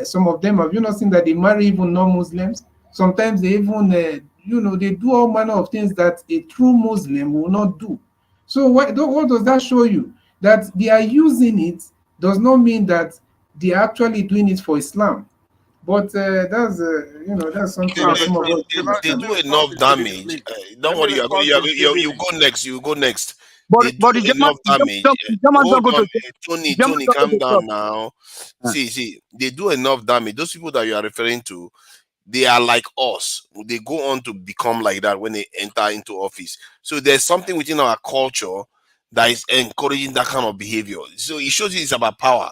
some of them, have you not seen that they marry even non-Muslims? Sometimes they even, they do all manner of things that a true Muslim will not do. So what does that show you? That they are using it does not mean that they are actually doing it for Islam. But that's something that some of us don't They understand. Let me do respond enough to CBD, damage. please. Don't Let me worry, respond to you CBD. go next. You go next. but They do the German enough damage. Germans don't Hold go on, to Tony. Germans Tony, don't go calm to church. down now. Uh, See, they do enough damage. Those people that you are referring to, they are like us. They go on to become like that when they enter into office. So there's something within our culture that is encouraging that kind of behavior. So it shows you it's about power.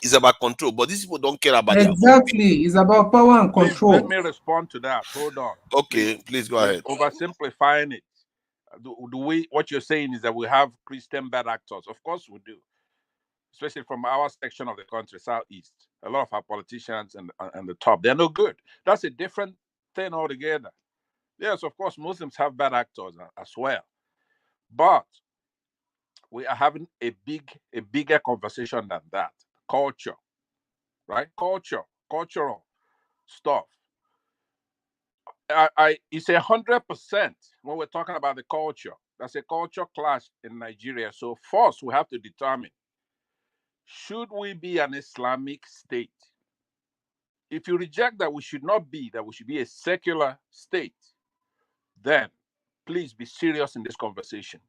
It's about control. But these people don't care about their own. Exactly. It's about power and Please let control. me respond to that. Hold on, Okay, please. please go You're ahead. oversimplifying it. Do we? What you're saying is that we have Christian bad actors. Of course we do, especially from our section of the country, southeast. A lot of our politicians and the top, they're no good. That's a different thing altogether. Yes, of course, Muslims have bad actors as well, but we are having a bigger conversation than that. Culture, right? Cultural stuff. It's 100% when we're talking about the culture. That's a culture clash in Nigeria. So first, we have to determine: should we be an Islamic state? If you reject that we should not be, that we should be a secular state, then please be serious in this conversation.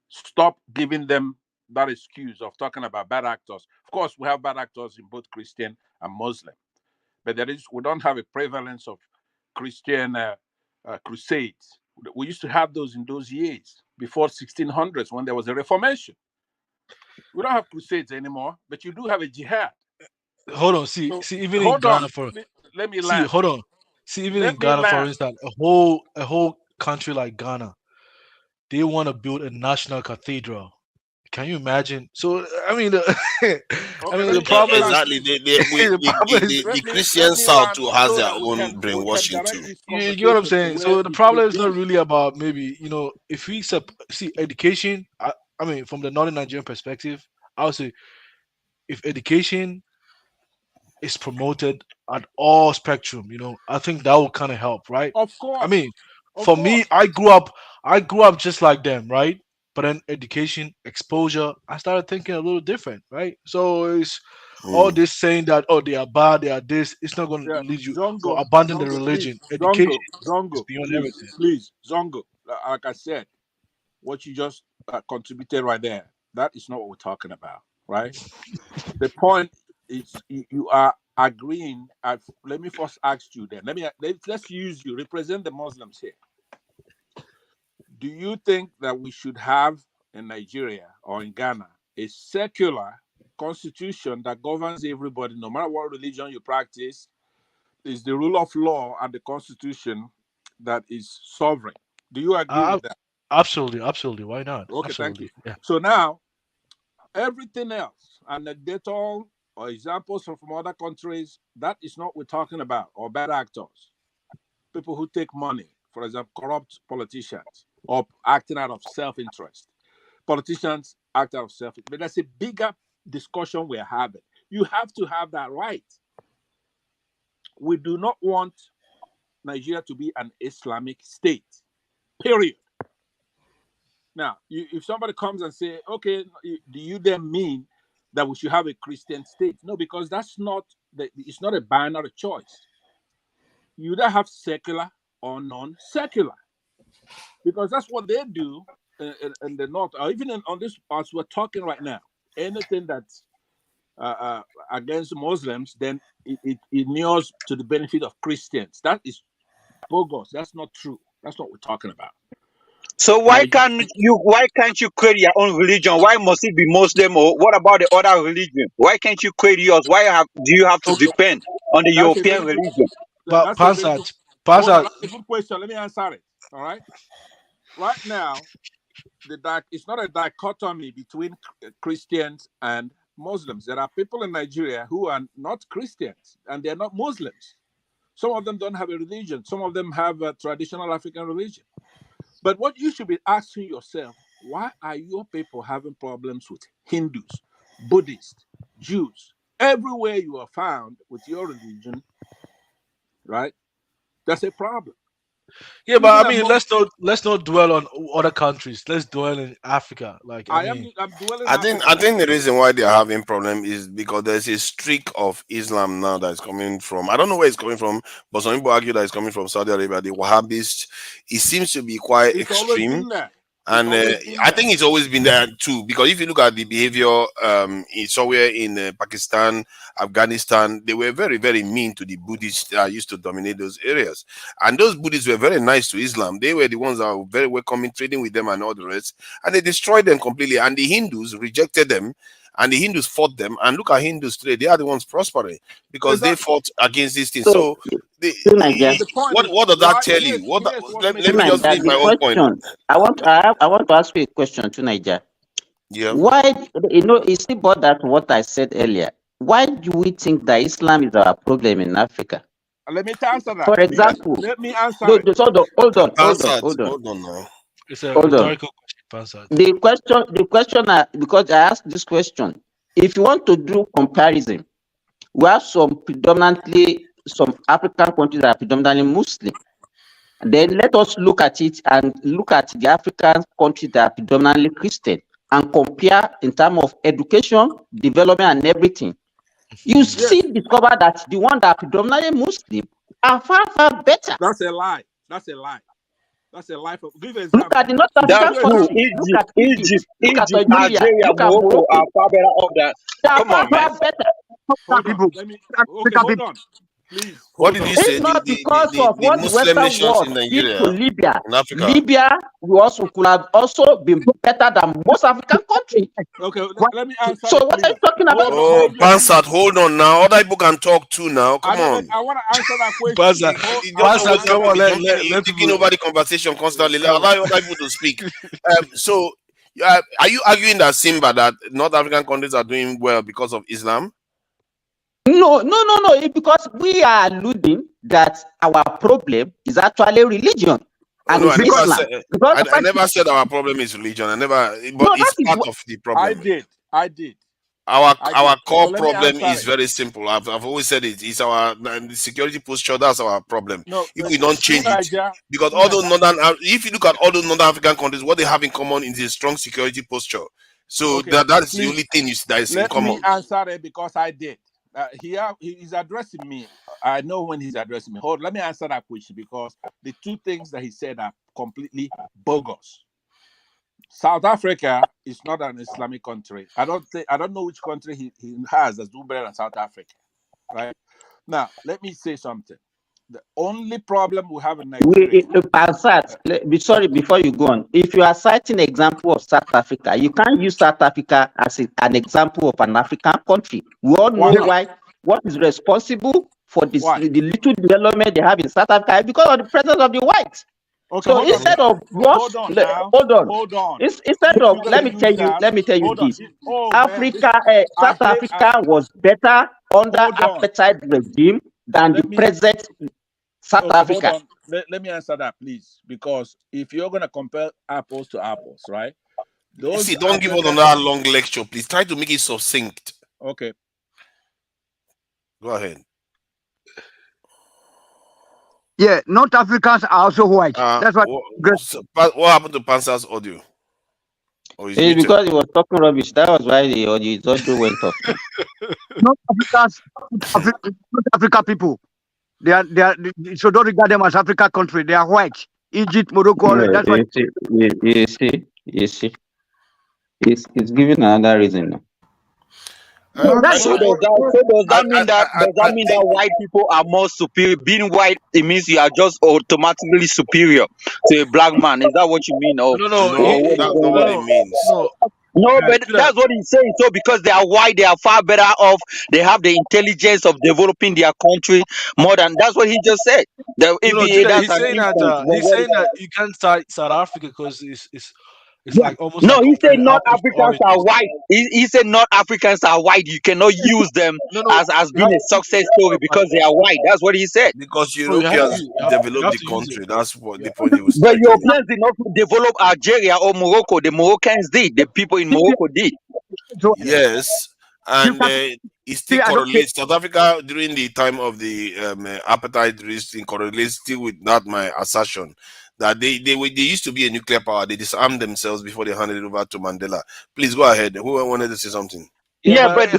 Stop giving them that excuse of talking about bad actors. Of course, we have bad actors in both Christian and Muslim, but we don't have a prevalence of Christian crusades. We used to have those in those years before 1600s when there was a Reformation. We don't have crusades anymore, but you do have a jihad. Hold on. See, So see, even in hold on, Ghana, for let me see, land. hold on. See, even in Let me Ghana, for land. instance, a whole country like Ghana, they want to build a national cathedral. Can you imagine? So I mean, I Okay, mean, let the me let me problem is land, Exactly. please. the problem is The Let Christian me South land too has so their that own we can brainwashing direct too. this you get what I'm conversation to saying. where So the it problem should is not be. really about maybe if we see education. I mean, from the northern Nigerian perspective, I would say if education is promoted at all spectrum, I think that will kind of help, right? Of I course, mean, of for me, course. I grew up just like them, right? But then education, exposure, I started thinking a little different, right? So it's all Hmm. this saying that they are bad, they are this. It's not going to Yeah, lead you to Zongo, abandon the Zongo, please, religion. Education Zongo, is Zongo, beyond please, everything. please, Zongo. Like I said, what you just contributed right there, that is not what we're talking about. right? The point is you are agreeing. Let me first ask you then. Let's use you represent the Muslims here. Do you think that we should have in Nigeria or in Ghana a secular constitution that governs everybody, no matter what religion you practice? Is the rule of law and the constitution that is sovereign? Do you agree with that? Absolutely, absolutely. Why not? Okay, thank you. Absolutely. Yeah. So now everything else, anecdotal or examples from other countries, that is not what we're talking about, or bad actors, people who take money, for example, corrupt politicians, or acting out of self-interest. Politicians act out of self-interest. But that's a bigger discussion we're having. You have to have that right. We do not want Nigeria to be an Islamic state, period. Now, if somebody comes and say, okay, do you then mean that we should have a Christian state? No, because that's not, it's not a binary choice. You either have secular or non-secular, because that's what they do in the north, or even on this, as we're talking right now. Anything that's against Muslims, then it inures to the benefit of Christians. That is bogus. That's not true. That's what we're talking about. So why can't you create your own religion? Why must it be Muslim, or what about the other religion? Why can't you create yours? Do you have to depend on the That's a European very good. religion? But That's a very good. Hold on, that's a good question. Let me answer it. All right. Right now, it's not a dichotomy between Christians and Muslims. There are people in Nigeria who are not Christians and they're not Muslims. Some of them don't have a religion. Some of them have a traditional African religion. But what you should be asking yourself, why are your people having problems with Hindus, Buddhists, Jews? Everywhere you are found with your religion, right? That's a problem. Yeah, but Even I mean, among, let's not dwell on other countries. Let's dwell in Africa. Like, I mean, I'm dwelling I think I Africa. think the reason why they are having problem is because there's a streak of Islam now that is coming from, I don't know where it's coming from, but some people argue that it's coming from Saudi Arabia, the Wahhabists. It seems to be quite It's always extreme. been there. And I think it's always been there too, because if you look at the behavior somewhere in Pakistan, Afghanistan, they were very, very mean to the Buddhists that used to dominate those areas. And those Buddhists were very nice to Islam. They were the ones that were very welcoming, trading with them and all the rest. And they destroyed them completely. And the Hindus rejected them. And the Hindus fought them. And look at Hindus today. They are the ones prospering because they fought against these things. So Nigeria. what does that tell you? Let me just finish my own point. Question. I want to ask you a question to Niger. Yeah. Why, it's about that what I said earlier. Why do we think that Islam is our problem in Africa? Let me answer that. For example, let me answer hold it. on Hold on now. It's a Hold on. rhetorical question, Pansat. The question, because I asked this question, if you want to do comparison, we have some African countries that are predominantly Muslim. Then let us look at it and look at the African countries that are predominantly Christian and compare in terms of education, development, and everything. You discover that the ones that are predominantly Muslim are far, far better. That's a lie. That's a lie. That's a lie. Give an Look at the North African countries. Look at Egypt, Algeria, look at Morocco. are far better off than. Come on, man. Hold on. Hold on. Please. What did you say? It's not because of the what Muslim Western nations world in did Nigeria, to Libya. in Africa. Libya could have also been better than most African countries. Okay, let me answer. So what are you talking about? Oh, Pansat, hold on now. Other people can talk too now. Come on. I want to answer that question. Pansat, come on, You're taking over the conversation constantly. Allow other people to speak. So, are you arguing that Simba, that North African countries are doing well because of Islam? No. It's because we are alluding that our problem is actually religion. I never said our problem is religion. But it's part of the problem. I did. Our core problem is very simple. I've always said it. It's our security posture. That's our problem. No, if we don't change it, because if you look at all those northern African countries, what they have in common is a strong security posture. So that is the only thing that is in common. Let me answer it because I did. He's addressing me. I know when he's addressing me. Let me answer that question because the two things that he said are completely bogus. South Africa is not an Islamic country. I don't know which country he has that's doing better than South Africa. Right? Now, let me say something. The only problem we have in Nigeria. Sorry, before you go on, if you are citing an example of South Africa, you can't use South Africa as an example of an African country. We all know why. What is responsible for this, the little development they have in South Africa because of the presence of the whites. Okay, so instead of hold on. Instead of let me tell you this. South Africa was better under apartheid regime than the present South Africa. Hold on. Let me answer that, please, because if you're going to compare apples to apples, right? Don't give us another long lecture, please. Try to make it succinct. Okay. Go ahead. Yeah, North Africans are also white. That's what. What happened to Pansa's audio? It's because he was talking rubbish. That was why the audio went off. North Africa people. They are so don't regard them as Africa country. They are white. Egypt, Morocco. No, that's what. You see. It's giving another reason now. So does that mean that white people are more superior? Being white, it means you are just automatically superior to a black man. Is that what you mean? No, that's not what it means. No, but that's what he's saying. So because they are white, they are far better off. They have the intelligence of developing their country more than that's what he just said. He's saying that you can't cite South Africa because it's like almost. No, he said North Africans are white. He said North Africans are white. You cannot use them as being a success story because they are white. That's what he said. Because Europeans developed the country. That's what the point he was saying. But Europeans did not develop Algeria or Morocco. The Moroccans did. The people in Morocco did. Yes. And it still correlates. South Africa during the time of the apartheid regime correlates still with not my assertion that they used to be a nuclear power. They disarmed themselves before they handed it over to Mandela. Please go ahead. Who wanted to say something? Yeah, but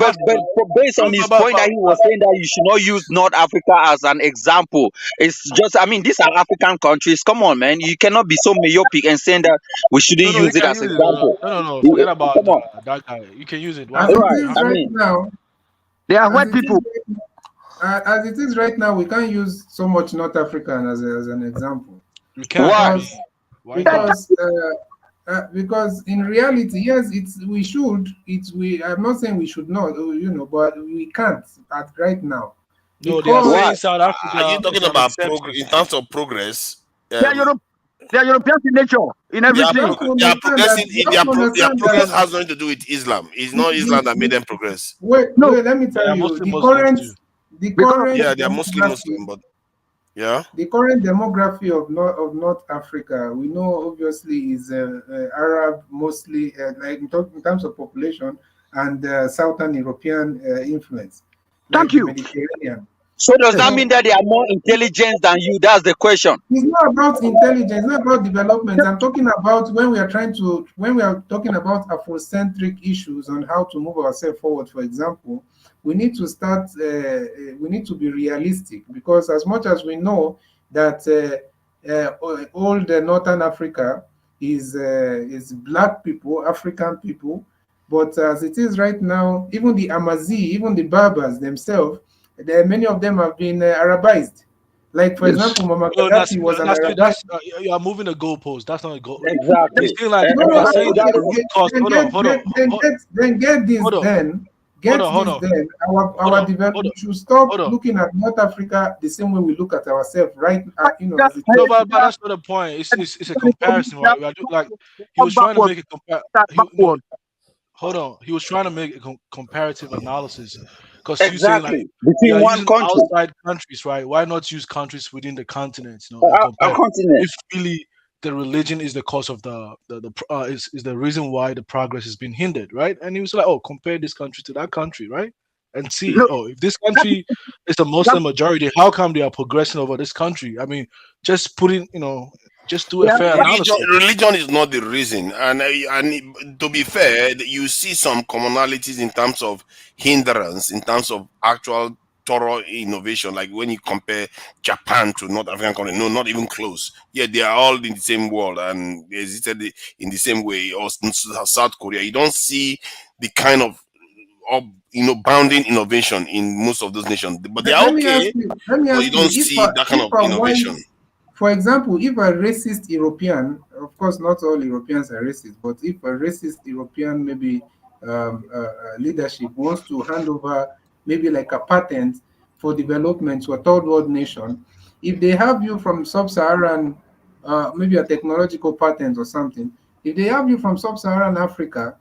based on his point that he was saying that you should not use North Africa as an example. It's just, I mean, these are African countries. Come on, man. You cannot be so myopic and saying that we shouldn't use it as an example. No. Forget about that guy. You can use it. As it is right now, they are white people. As it is right now, we can't use so much North African as an example. You can't. Why? Because in reality, yes, we should. I'm not saying we should not, but we can't right now. No, they are saying South Africa. Are you talking about in terms of progress? They are Europeans in nature, in everything. They are progressing. Their progress has nothing to do with Islam. It's not Islam that made them progress. Wait, let me tell you. The current they are mostly Muslim, but the current demography of North Africa, we know obviously is Arab, mostly like in terms of population, and Southern European influence. Thank you. Mediterranean. So does that mean that they are more intelligent than you? That's the question. It's not about intelligence, it's not about development. I'm talking about when we are talking about Afrocentric issues on how to move ourselves forward, for example, we need to start, we need to be realistic, because as much as we know that all the Northern Africa is black people, African people, but as it is right now, even the Amazi, even the Berbers themselves, many of them have been Arabized. Like, for example, Muammar Gaddafi was an Arabized. You are moving the goalpost. That's not a goal. Exactly. It's still like you are saying that the root cause. Then get this. Our development. We should stop looking at North Africa the same way we look at ourselves, right? No, but that's not the point. It's a comparison, right? Like he was trying to make a comparison. Hold on. He was trying to make a comparative analysis. Because you say like between one country, outside countries, right? Why not use countries within the continents? A continent. If really the religion is the cause of is the reason why the progress has been hindered, right? And he was like, compare this country to that country, right? And see, if this country is a Muslim majority, how come they are progressing over this country? I mean, just putting, just do a fair analysis. Religion is not the reason, and to be fair, you see some commonalities in terms of hindrance, in terms of actual thorough innovation. Like when you compare Japan to North African country, no, not even close. Yeah, they are all in the same world and they existed in the same way. Or South Korea, you don't see the kind of bounding innovation in most of those nations. But they are okay, let me but you ask you, don't see that kind if of a innovation. white, for example, if a racist European, of course, not all Europeans are racist, but if a racist European, maybe leadership wants to hand over maybe like a patent for development to a third world nation, if they have you from sub-Saharan, maybe a technological patent or something, if they have you from sub-Saharan Africa,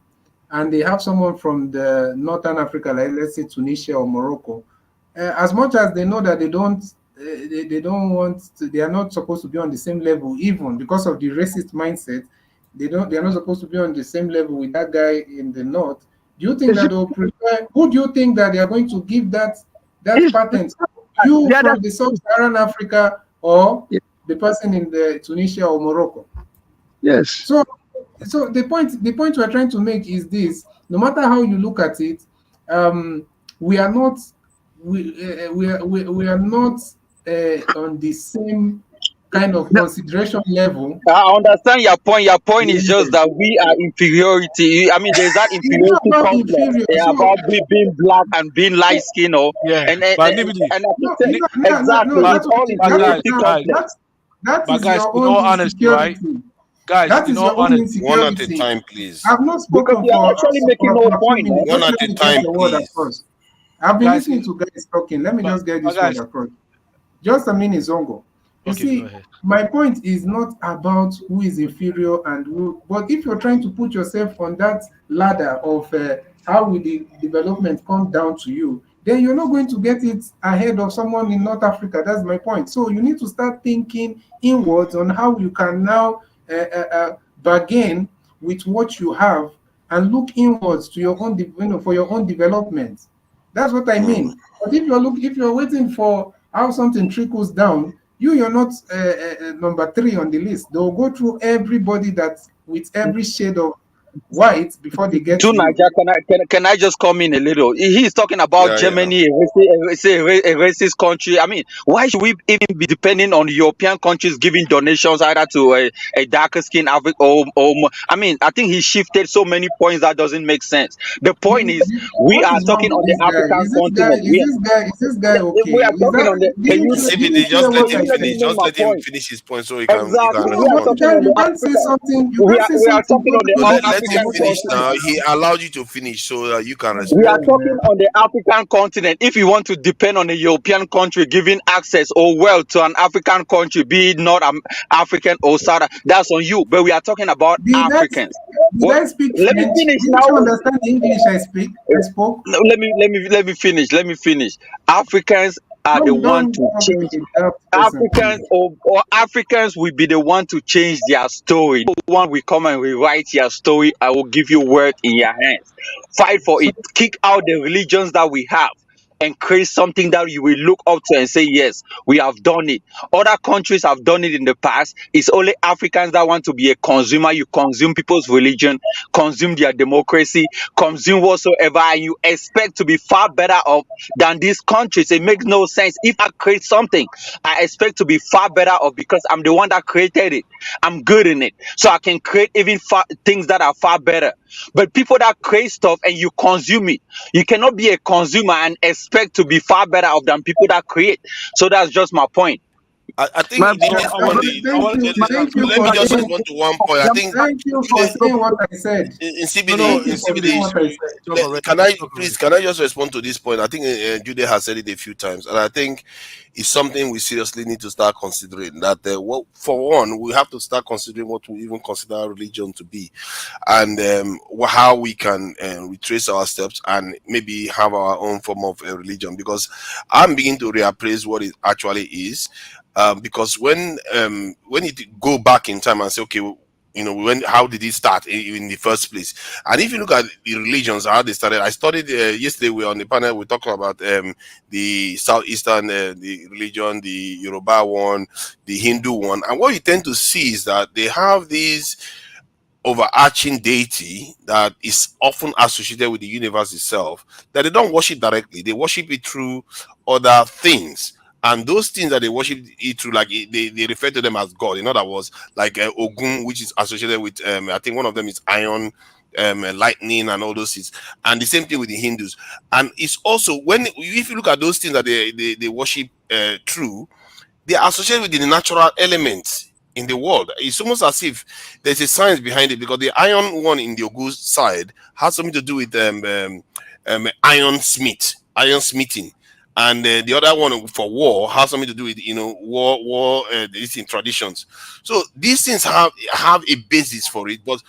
and they have someone from the northern Africa, like let's say Tunisia or Morocco, as much as they know that they don't want to, they are not supposed to be on the same level, even because of the racist mindset. They are not supposed to be on the same level with that guy in the north. Do you think that they'll prefer? Who do you think that they are going to give that patent? You from the sub-Saharan Africa or the person in the Tunisia or Morocco? Yes. So the point we're trying to make is this: no matter how you look at it, we are not we are not on the same kind of consideration level. I understand your point. Your point is just Yes. that we are inferiority. I mean, there's that It's not inferiority about complex. inferior. They're So about being black and being light skin, or Yeah, and but Nibidi, and I no, think no, exactly but it's all guys, inferiority complex. that but is guys, your in own all honesty, right? insecurity. Guys, That in is all your own honesty, One at a insecurity. time, please. I've not Because spoken you are for actually making no a few point, minutes. no? One Just at let a me get time, the word please. across. I've been guys, listening to guys talking. Let me just get but this word guys, across. Just a minute, Zongo. You okay, go see, ahead. my point is not about who is inferior and who, but if you're trying to put yourself on that ladder of how will the development come down to you, then you're not going to get it ahead of someone in North Africa. That's my point. So you need to start thinking inwards on how you can now bargain with what you have and look inwards to your own, for your own development. That's what I mean. But if you're waiting for how something trickles down, you're not number 3 on the list. They'll go through everybody that with every shade of white before they get To to you. Niger, can I just come in a little? He's talking about Yeah, yeah. Germany, a racist country. I mean, why should we even be depending on European countries giving donations either to a darker skin Africa I mean, I think he shifted so many points that doesn't make sense. The point is, we What are is wrong talking with on the this guy? African continent. Is this guy okay? We are Is talking that on the. didn't you CBD, hear just let what him I Let me said? finish. make Just my let him point. finish his point so he can Exactly. No, We are but respond. talking on you the can't say African. something. You can't say We are something talking on the totally all Let different him from African what I finish continent. said. now. He allowed you to finish so that you can We are respond. talking on the African continent. If you want to depend on a European country giving access or wealth to an African country, be it not African or South, that's on you. But we are talking about Did I Africans. did What? I speak Let me French? finish Didn't now. you understand the English I spoke? No, let me finish. Let me finish. Africans are the one Don't to talk change. like a daft person, Africans please. or Africans will be the one to change their story. No one will come and rewrite your story. I will give you word in your hands. Fight for So it. Kick out the religions that we have and create something that you will look up to and say, yes, we have done it. Other countries have done it in the past. It's only Africans that want to be a consumer. You consume people's religion, consume their democracy, consume whatsoever, and you expect to be far better off than these countries. It makes no sense. If I create something, I expect to be far better off because I'm the one that created it. I'm good in it. So I can create even things that are far better. But people that create stuff and you consume it, you cannot be a consumer and expect to be far better off than people that create. So that's just my point. I think My, So this I point. want thank you, to thank you Let me for just saying respond to one point. I think thank you for saying what I said. in no, Thank CBD, you in for CBD, saying CBD, what I said. talk already. can I Talk already. please can I just respond to this point? I think Jude has said it a few times, and I think it's something we seriously need to start considering. That well, for one, we have to start considering what we even consider religion to be, and how we can retrace our steps and maybe have our own form of religion. Because I'm beginning to reappraise what it actually is. Because when you go back in time and say, okay, when how did it start in the first place? And if you look at the religions, how they started, I studied yesterday. We were on the panel. We talked about the southeastern the religion, the Yoruba one, the Hindu one, and what you tend to see is that they have these overarching deity that is often associated with the universe itself, that they don't worship directly. They worship it through other things. And those things that they worship it through, like they refer to them as God. In other words, like Ogun, which is associated with, I think one of them is iron, lightning, and all those things. And the same thing with the Hindus. And it's also, when if you look at those things that they worship through, they are associated with the natural elements in the world. It's almost as if there's a science behind it, because the iron one in the Ogu side has something to do with iron smithing, and the other one for war has something to do with war these in traditions. So these things have a basis for it, but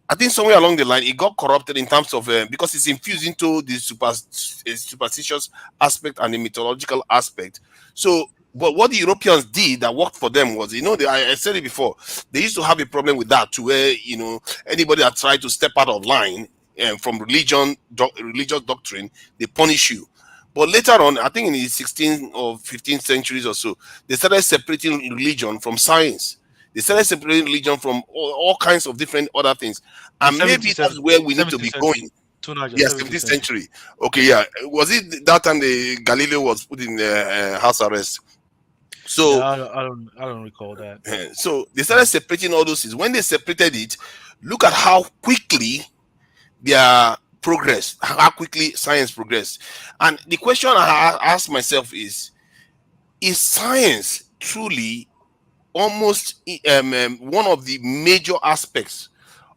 I think somewhere along the line it got corrupted in terms of because it's infused into the superstitious aspect and the mythological aspect. So, but what the Europeans did that worked for them was, I said it before, they used to have a problem with that, to where anybody that tried to step out of line from religious doctrine, they punish you. But later on, I think in the 16th or 15th centuries or so, they started separating religion from science. They started separating religion from all kinds of different other things. And maybe that's where we need to be going. Yes, 17th century. Okay, yeah. Was it that time the Galileo was put in house arrest? So Yeah, I don't recall that. so they started separating all those things. When they separated it, look at how quickly their progress, how quickly science progressed. And the question I ask myself is science truly almost one of the major aspects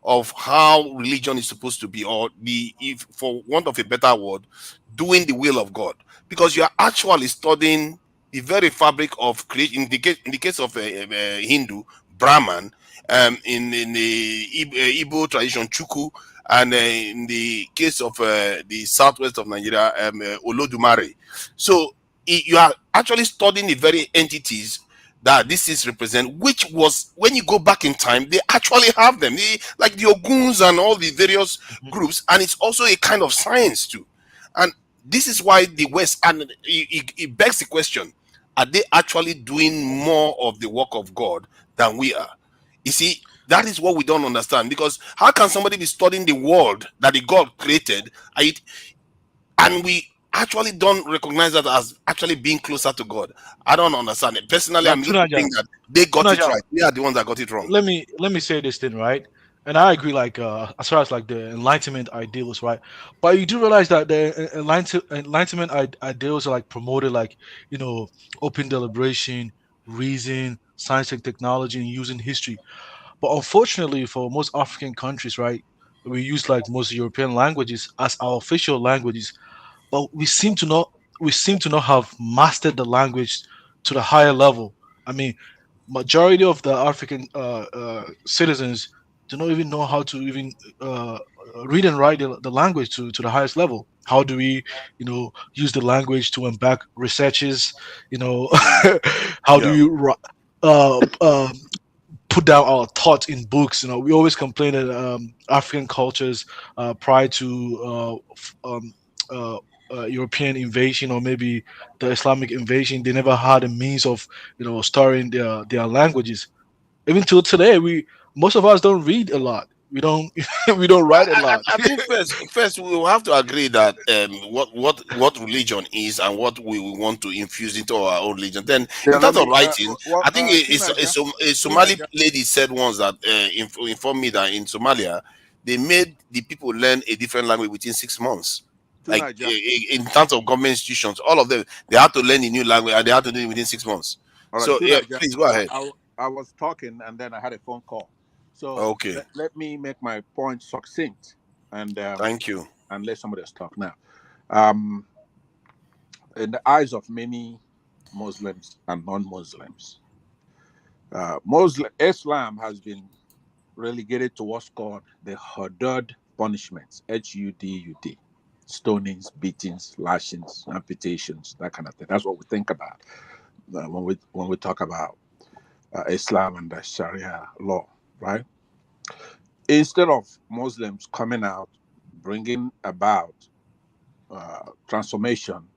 of how religion is supposed to be, or if for want of a better word, doing the will of God? Because you are actually studying the very fabric of creation. In the case of Hindu, Brahman, in the Igbo tradition, Chuku, and in the case of the southwest of Nigeria, Olodumare. So you are actually studying the very entities that this is represent, which was, when you go back in time, they actually have them, like the Oguns and all the various groups, and it's also a kind of science too. And this is why the West, and it begs the question: are they actually doing more of the work of God than we are? You see, that is what we don't understand. Because how can somebody be studying the world that the God created, and we actually don't recognize that as actually being closer to God? I don't understand it. Personally, Now, I'm looking to think that they got it right. We are the ones that got it wrong. Let me say this thing, right? And I agree, like as far as like the Enlightenment ideals, right? But you do realize that the Enlightenment ideals are like promoted, like open deliberation, reason, science and technology, and using history. But unfortunately, for most African countries, right, we use like most European languages as our official languages, but we seem to not have mastered the language to the higher level. I mean, majority of the African citizens do not even know how to even read and write the language to the highest level. How do we, use the language to embark researches? How do you put down our thoughts in books? We always complain that African cultures prior to European invasion, or maybe the Islamic invasion, they never had a means of storing their languages. Even till today, we most of us don't read a lot. We don't we don't write a lot. I think first we will have to agree that what religion is and what we want to infuse into our own religion. Then, Yeah, in let terms of me. writing, I think Tinaja, a Somali Tinaja. lady said once that informed me that in Somalia they made the people learn a different language within 6 months. Like Tinaja. in terms of government institutions, all of them, they had to learn a new language, and they had to do it within 6 months. All right, So yeah, Tinaja. please go ahead. I was talking and then I had a phone call. So Okay, let me make my point succinct thank you. and let somebody else talk now. Um, in the eyes of many Muslims and non-Muslims, Islam has been relegated to what's called the hudud punishments, HUDUD, stonings, beatings, lashings, amputations, that kind of thing. That's what we think about when we talk about Islam and the Sharia law, right? Instead of Muslims coming out, bringing about transformation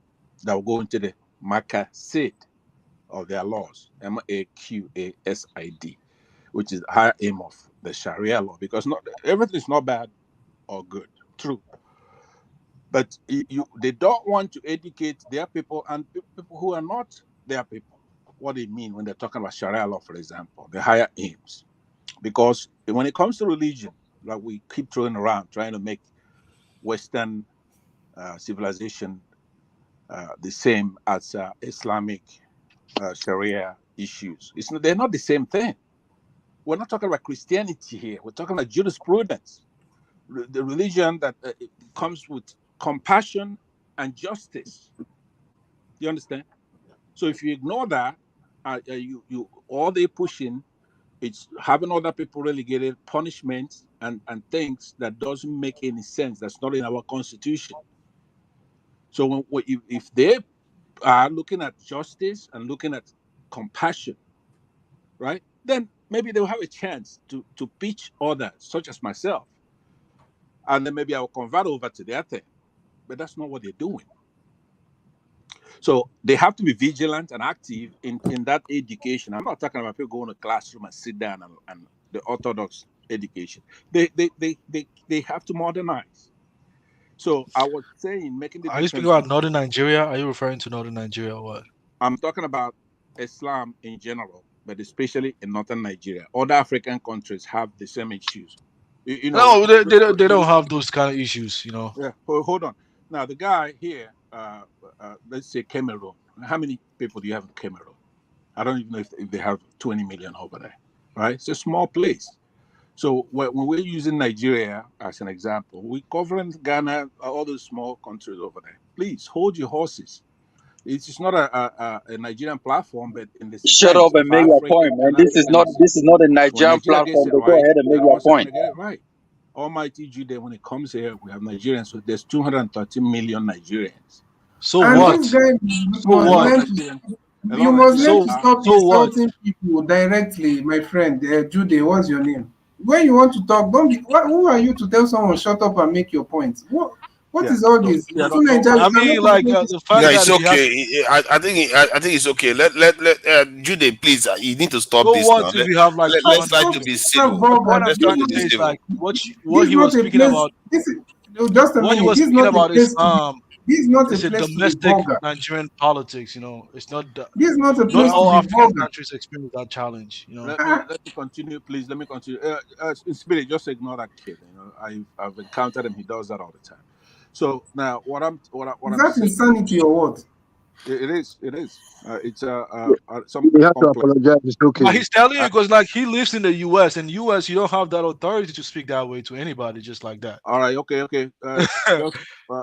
that will go into the maqasid of their laws, MAQASID, which is the higher aim of the Sharia law, because not everything is not bad or good, true, but they don't want to educate their people and people who are not their people what they mean when they're talking about Sharia law, for example, the higher aims. Because when it comes to religion, like we keep throwing around, trying to make Western civilization the same as Islamic Sharia issues. They're not the same thing. We're not talking about Christianity here. We're talking about jurisprudence, the religion that it comes with compassion and justice. You understand? So if you ignore that, you all they pushing, it's having other people relegated, punishments and things that doesn't make any sense. That's not in our constitution. So if they are looking at justice and looking at compassion, right, then maybe they'll have a chance to pitch others, such as myself, and then maybe I'll convert over to their thing. But that's not what they're doing. So they have to be vigilant and active in that education. I'm not talking about people going to classroom and sit down and the orthodox education. They have to modernize. So I was saying, making the Are you speaking difference. about northern Nigeria? Are you referring to northern Nigeria or what? I'm talking about Islam in general, but especially in northern Nigeria. Other African countries have the same issues. No, they don't have those kind of issues, you know. Yeah, hold on. Now the guy here, let's say Cameroon. How many people do you have in Cameroon? I don't even know if they have 20 million over there, right? It's a small place. So when we're using Nigeria as an example, we're covering Ghana, all those small countries over there. Please hold your horses. It's not a Nigerian platform, but in the Shut sense up and of make your Africa point, man. and This is Africans. not a When Nigerian Nigeria gets platform. it But go right, ahead and the make other your ones are going point. to get it right. Almighty Judah, when it comes here, we have Nigerians. So there's 230 million Nigerians. So And what? this guy So must what? learn you must learn to stop So what? insulting people directly, my friend. Jude, what's your name? When you want to talk, don't be. Who are you to tell someone shut up and make your point? What is all this? I mean, like the fact Yeah, that it's he has. okay. I think it's okay. Let Jude, please. You need to stop So this what now. if we have like Let's try 200 to be million? civil. The point I'm Let's try trying to to be say is civil. like what This is he not was a speaking place. about. This is no, just a What he minute. was This is speaking not a about place to be. This is not a is a place to be domestic vulgar. Nigerian politics. You know, it's not This is not a not place to all be African vulgar. countries experience that challenge. You know. Let me continue, please. Let me continue. In spirit, just ignore that kid. I've encountered him. He does that all the time. So now, what Is I'm that saying, insanity or what? it is. It's You something have to complex. apologize. It's okay. But he's telling you because like he lives in the U.S. and U.S. you don't have that authority to speak that way to anybody just like that. All right. Okay. Just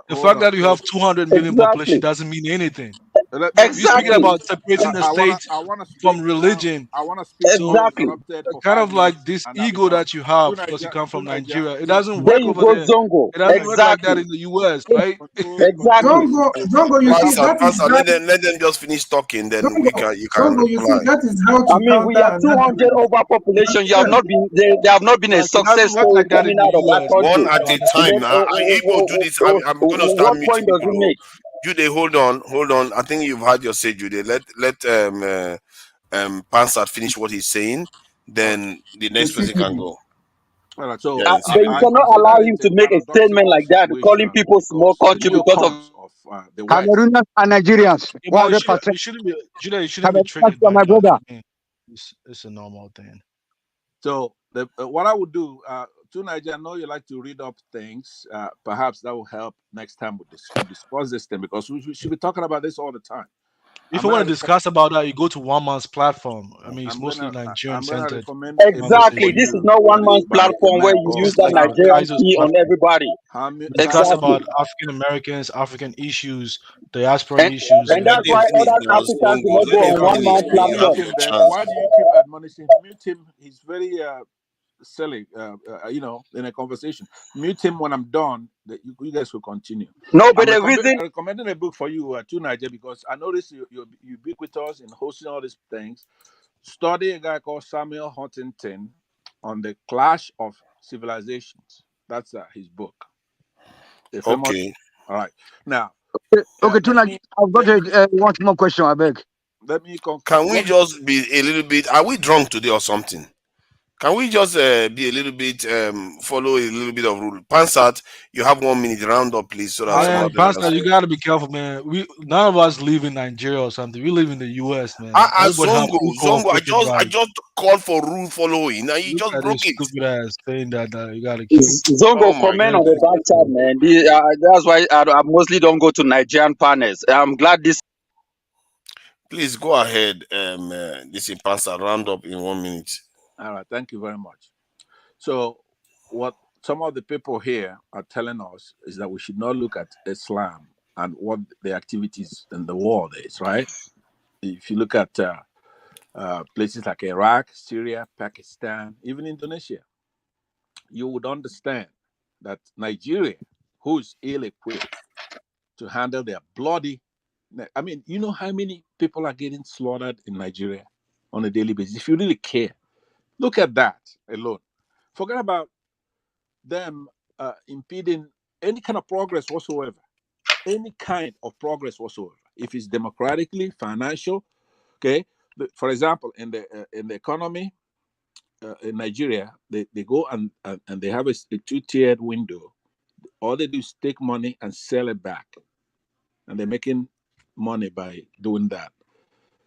The hold fact on. that you So have 200 million population Exactly. doesn't mean anything. You're speaking Exactly. about separating the state I wanna from speak now. religion. I wanna speak. I was So Exactly. interrupted for kind 5 of like minutes, this and ego because that you have to because you Niger, come from Nigeria, it to doesn't There work you over go, there. Zongo. It doesn't work like that Exactly. in the US, right? let me continue. Exactly. Zongo, you see, Pastor, that is how. let them just finish talking. Then you can Zongo, you see, reply. that is how I to mean, we counter are an 200 argument. overpopulation. You have Understand? not been. They have not been a Like it doesn't success work story like that in coming the out of that US. One country. at a time. Then, Now, if we'll do this, I'm going to start what point muting does it people. make? Jude, hold on. I think you've had your say, Jude. Let Pansat finish what he's saying. All right. Then the next person can go. All right. So Yeah, But you civilly. cannot I say allow that him it's to a make a statement paradoxical like that, calling situation people small because the country because of. newcomers of the West. Cameroonians and Nigerians, Yeah, but 100%. it shouldn't be Judah, you shouldn't be Cameroonians triggered are by my that. brother. I mean, it's a normal thing. So what I would do, to Niger, I know you like to read up things. Perhaps that will help next time we discuss this thing because we should be talking about this all the time. If you want to discuss about that, you go to one man's platform. I mean, it's mostly Nigerian I'm gonna centered recommend a book for Exactly. conversation. This is you not one that is man's by a platform where man you called use It's that like Nigerian Kaiser's key on platform. everybody. Discuss Exactly. about African Americans, African issues, diaspora And issues, and and that's Let him why everything. finish other now, Africans do Zongo. not go Let him on one finish. man's Then you have platform. mute your him. Then chance. why do you keep admonishing? Mute him. He's very silly. In a conversation, mute him when I'm done. That you guys will continue. No, but I'm the reason recommending a book for you, to Niger, because I noticed you're ubiquitous in hosting all these things. Study a guy called Samuel Huntington on the Clash of Civilizations. That's his book. The famous. Okay. All right. Now, Okay, let tonight me I've got let me one more question, I beg. let me conclude. Can we just be a little bit? Are we drunk today or something? Can we just be a little bit follow a little bit of rule? Pansat, you have 1 minute round up, please, so that some Man, of them can Pastor, you speak. gotta be careful, man. None of us live in Nigeria or something. We live in the US, man. Everybody have equal Zongo, opportunity I rights. just called for rule following. Now you Look just at this broke it. stupid ass saying that you gotta keep. Oh Zongo, my comment on the goodness. back chat, man. That's why I mostly don't go to Nigerian panels. I'm glad this. Please go ahead. This is Pansat round up in 1 minute. All right, thank you very much. So, what some of the people here are telling us is that we should not look at Islam and what the activities in the world is, right? If you look at places like Iraq, Syria, Pakistan, even Indonesia, you would understand that Nigeria, who is ill equipped to handle their bloody. I mean, you know how many people are getting slaughtered in Nigeria on a daily basis? If you really care, look at that alone. Forget about them impeding any kind of progress whatsoever. Any kind of progress whatsoever. If it's democratically, financial, okay. For example, in the economy in Nigeria, they go and they have a two-tiered window. All they do is take money and sell it back, and they're making money by doing that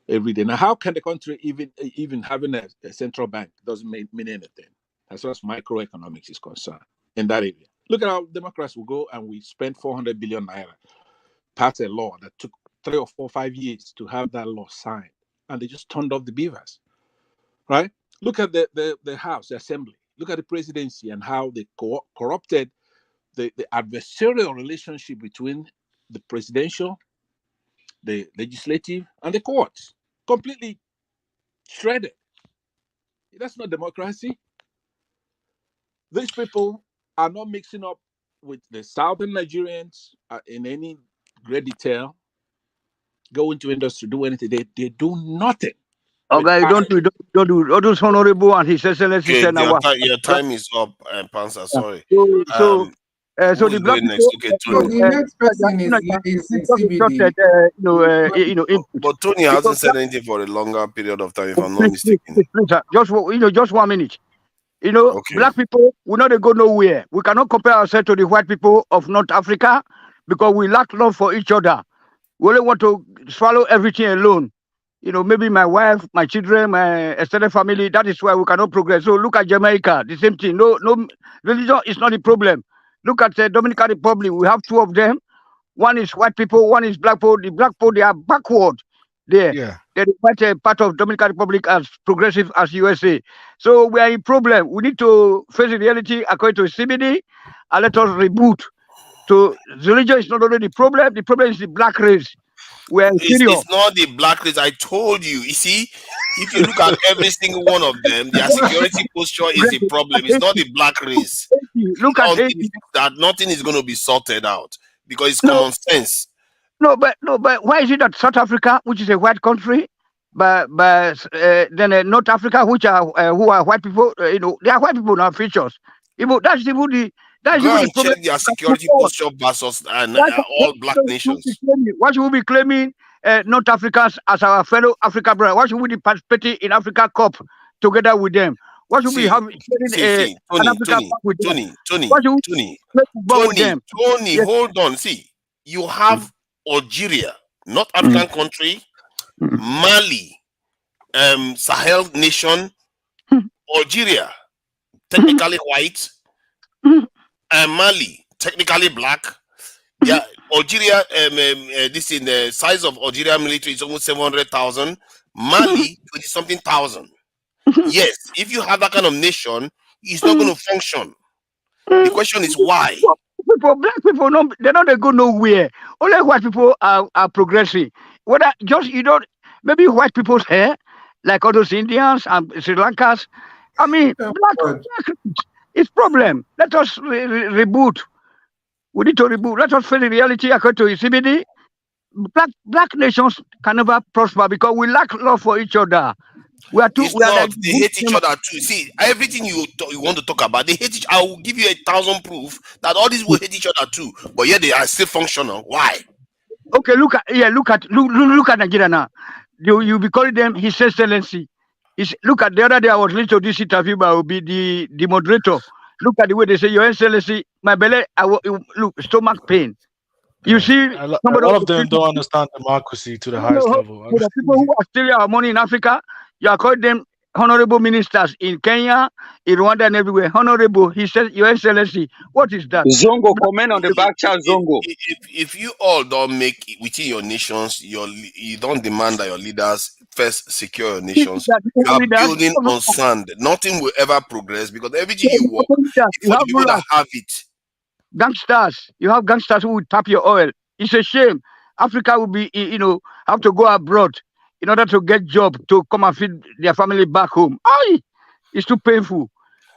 every day. Now, how can the country even having a central bank doesn't mean anything as far as microeconomics is concerned in that area? Look at how Democrats will go and we spend 400 billion naira, pass a law that took 3 or 4 5 years to have that law signed, and they just turned off the beavers, right? Look at the House, the Assembly. Look at the presidency and how they corrupted the adversarial relationship between the presidential, the legislative, and the courts. Completely shredded. That's not democracy. These people are not mixing up with the southern Nigerians in any great detail. Go into industry, do anything. They do nothing. Okay, don't do honorable and his excellency Okay, said now what? your time is up, Pansa. Sorry. So, Who so is the black going next? people, Okay, So Tony. the next person is CBD. input. But Tony hasn't said anything for a longer period of time, if I'm not mistaken. Please, sir, just 1 minute. Okay. Black people, we not go nowhere. We cannot compare ourselves to the white people of North Africa because we lack love for each other. We only want to swallow everything alone. Maybe my wife, my children, my extended family. That is why we cannot progress. So look at Jamaica, the same thing. No, religion is not the problem. Look at the Dominican Republic. We have two of them. One is white people, one is black people. The black people, they are backward there. Yeah. They're quite a part of Dominican Republic as progressive as USA. So we are in problem. We need to face the reality according to CBD and let us reboot. So the religion is not only the problem is the black race. We are inferior. It's not the black race. I told you. You see, if you look at every single one of them, their security posture is the problem. It's not the black race. Look at Until that nothing is going to be sorted out because it's No. common sense. But why is it that South Africa, which is a white country, but then North Africa, which are who are white people, they are white people now features. That's even the Go and problem. check their security posture versus all black nations. Why should we be claiming North Africans as our fellow African brothers? Why should we be participating in Africa Cup together with them? Why should we have an African Cup with them? Why should we play football with them? Tony, Yes. hold on. See, you have Algeria, North African country, Mali, Sahel nation, Algeria, technically white, Mali, technically black. Yeah, Algeria, this in the size of Algeria military is almost 700,000. Mali, 20 something thousand. Yes, if you have that kind of nation, it's not going to function. The question is why. Black people, they're not go nowhere. Only white people are progressing. Whether just maybe white people's hair, like all those Indians and Sri Lankans. I mean, black it's problem. Let us reboot. We need to reboot. Let us face the reality according to CBD. Black nations can never prosper because we lack love for each other. We are like they hate each other too. See, everything you want to talk about, they hate each. I will give you 1,000 proof that all these will hate each other too, but yet they are still functional. Why? Okay, look at Nigeria now. You be calling them His Excellency. Look at the other day I was listening to this interview by Obi, the moderator. Look at the way they say, Your Excellency, my belly, look, stomach pain. You see, A somebody lot of them don't understand democracy to the you highest know, level. so the people who are stealing our money in Africa, you are calling them honorable ministers in Kenya, in Rwanda, and everywhere. Honorable, he says, Your Excellency, what is that? Zongo, comment on the back chat, Zongo. If you all don't make it within your nations, you don't demand that your leaders first secure your nations. You are building on sand. Nothing will ever progress because everything you work is You for the have people that rulers, have it. gangsters. You have gangsters who will tap your oil. It's a shame. Africa will be, have to go abroad in order to get job to come and feed their family back home. Aye, it's too painful.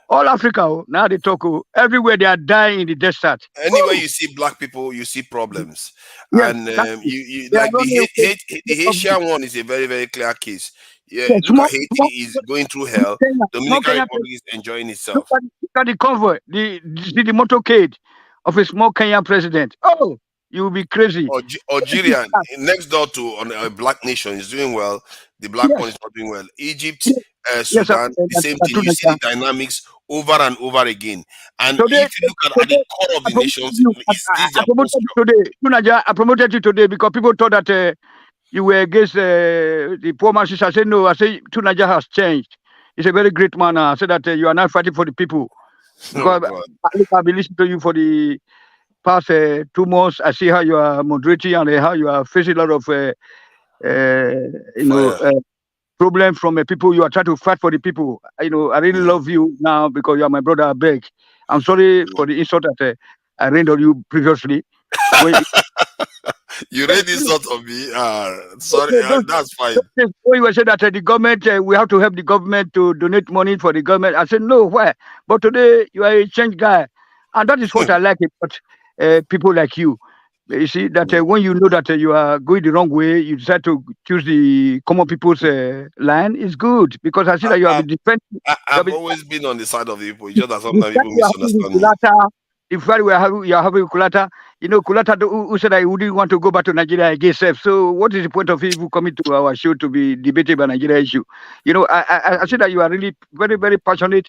All Africa, now they talk, everywhere they are dying in the desert. Anywhere Woo! you see black people, you see problems, Yes, and that's it. you They are like running away The from Haitian one is a very very clear case. Yeah, yeah, look at Haiti is going through hell. small Dominican Kenya. Republic is enjoying Look itself. at the convoy, the motorcade of a small Kenyan president. Oh, you will be crazy. Algeria, next door to a black nation, is doing well. The black one Yes, is not doing well. Egypt, yes, Sudan, the same thing. You see the dynamics over and over again. And today, if you look at the core of I the promoted nations, you. it's this I their promoted posture. you today. Tunaja, I promoted you today because people thought that you were against the poor masses. I said no. I said Tunaja has changed. He's a very great man. I said that you are not fighting for the people Oh because God. I've been listening to you for the past 2 months. I see how you are moderating and how you are facing a lot of Fire. problem from people. You are trying to fight for the people. I really love you now because you are my brother. I beg. I'm sorry for the insult that I rained on you previously. When, You read this sort of me. Sorry, no, that's fine. when you were saying that the government, we have to help the government to donate money for the government, I said no. Why? But today you are a change guy, and that is what I like about people like you. You see that when you know that you are going the wrong way, you decide to choose the common people's line. It's good because I see that you have been defending. I've always been on the side of the people. It's just that sometimes That people you are having with misunderstand me. Kulata, the fact you are having with Kulata, Kulata who said I wouldn't want to go back to Nigeria again. So what is the point of people coming to our show to be debating about Nigeria issue? I see that you are really very, very passionate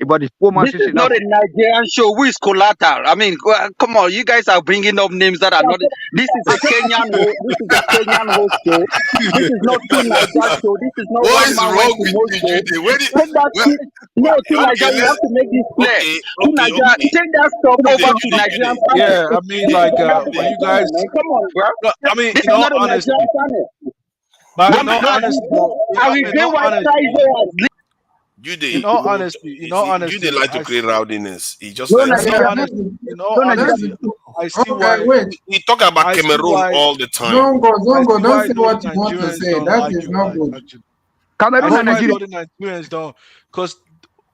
about the poor This masses is in not a Africa. Nigerian show. Who is collateral? I mean, come on, you guys are bringing up names that are not. This is a Kenyan host. This is a Kenyan host show. This is not two Niger show. This is not What one is man went wrong to with Mo you, show. Jude? Take that shit. No, two Okay, Niger. We have to make this clear. Two Niger. Take that stuff over to Nigerian panel. Yeah, I mean, This is like another when you panel, guys, man. Come on, bro. no, I mean, This in is all not a Nigerian honesty, panel. but I in regret all why honesty, Kaiser has Jude, in all honesty, you in all see, Jude honesty, like to create rowdiness. He just No like in all Nigeria, That's honesty, the, in all no that's Nigeria. honesty, the I see okay. why, Wait, he talk about I see Cameroon why, all the time. Zongo, I Zongo, see don't why say what Northern you want to Nigerians say. don't That like is your not life. good. Actually, I Cameroon see and why Nigeria. Northern Nigerians don't, because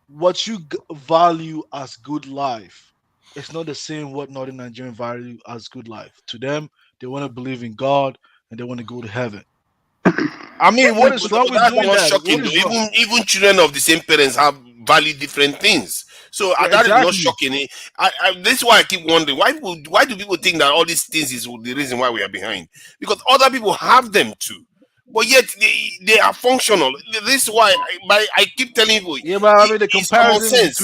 what you value as good life, it's not the same what Northern Nigerian value as good life. To them, they want to believe in God and they want to go to heaven. I mean, what is wrong But with that's doing not that? shocking What though. is wrong? Even children of the same parents have value different things. So Yeah, that is not exactly. shocking. This is why I keep wondering why do people think that all these things is the reason why we are behind? Because other people have them too, but yet they are functional. This is why I keep telling people Yeah, but I mean, the it's common comparison sense.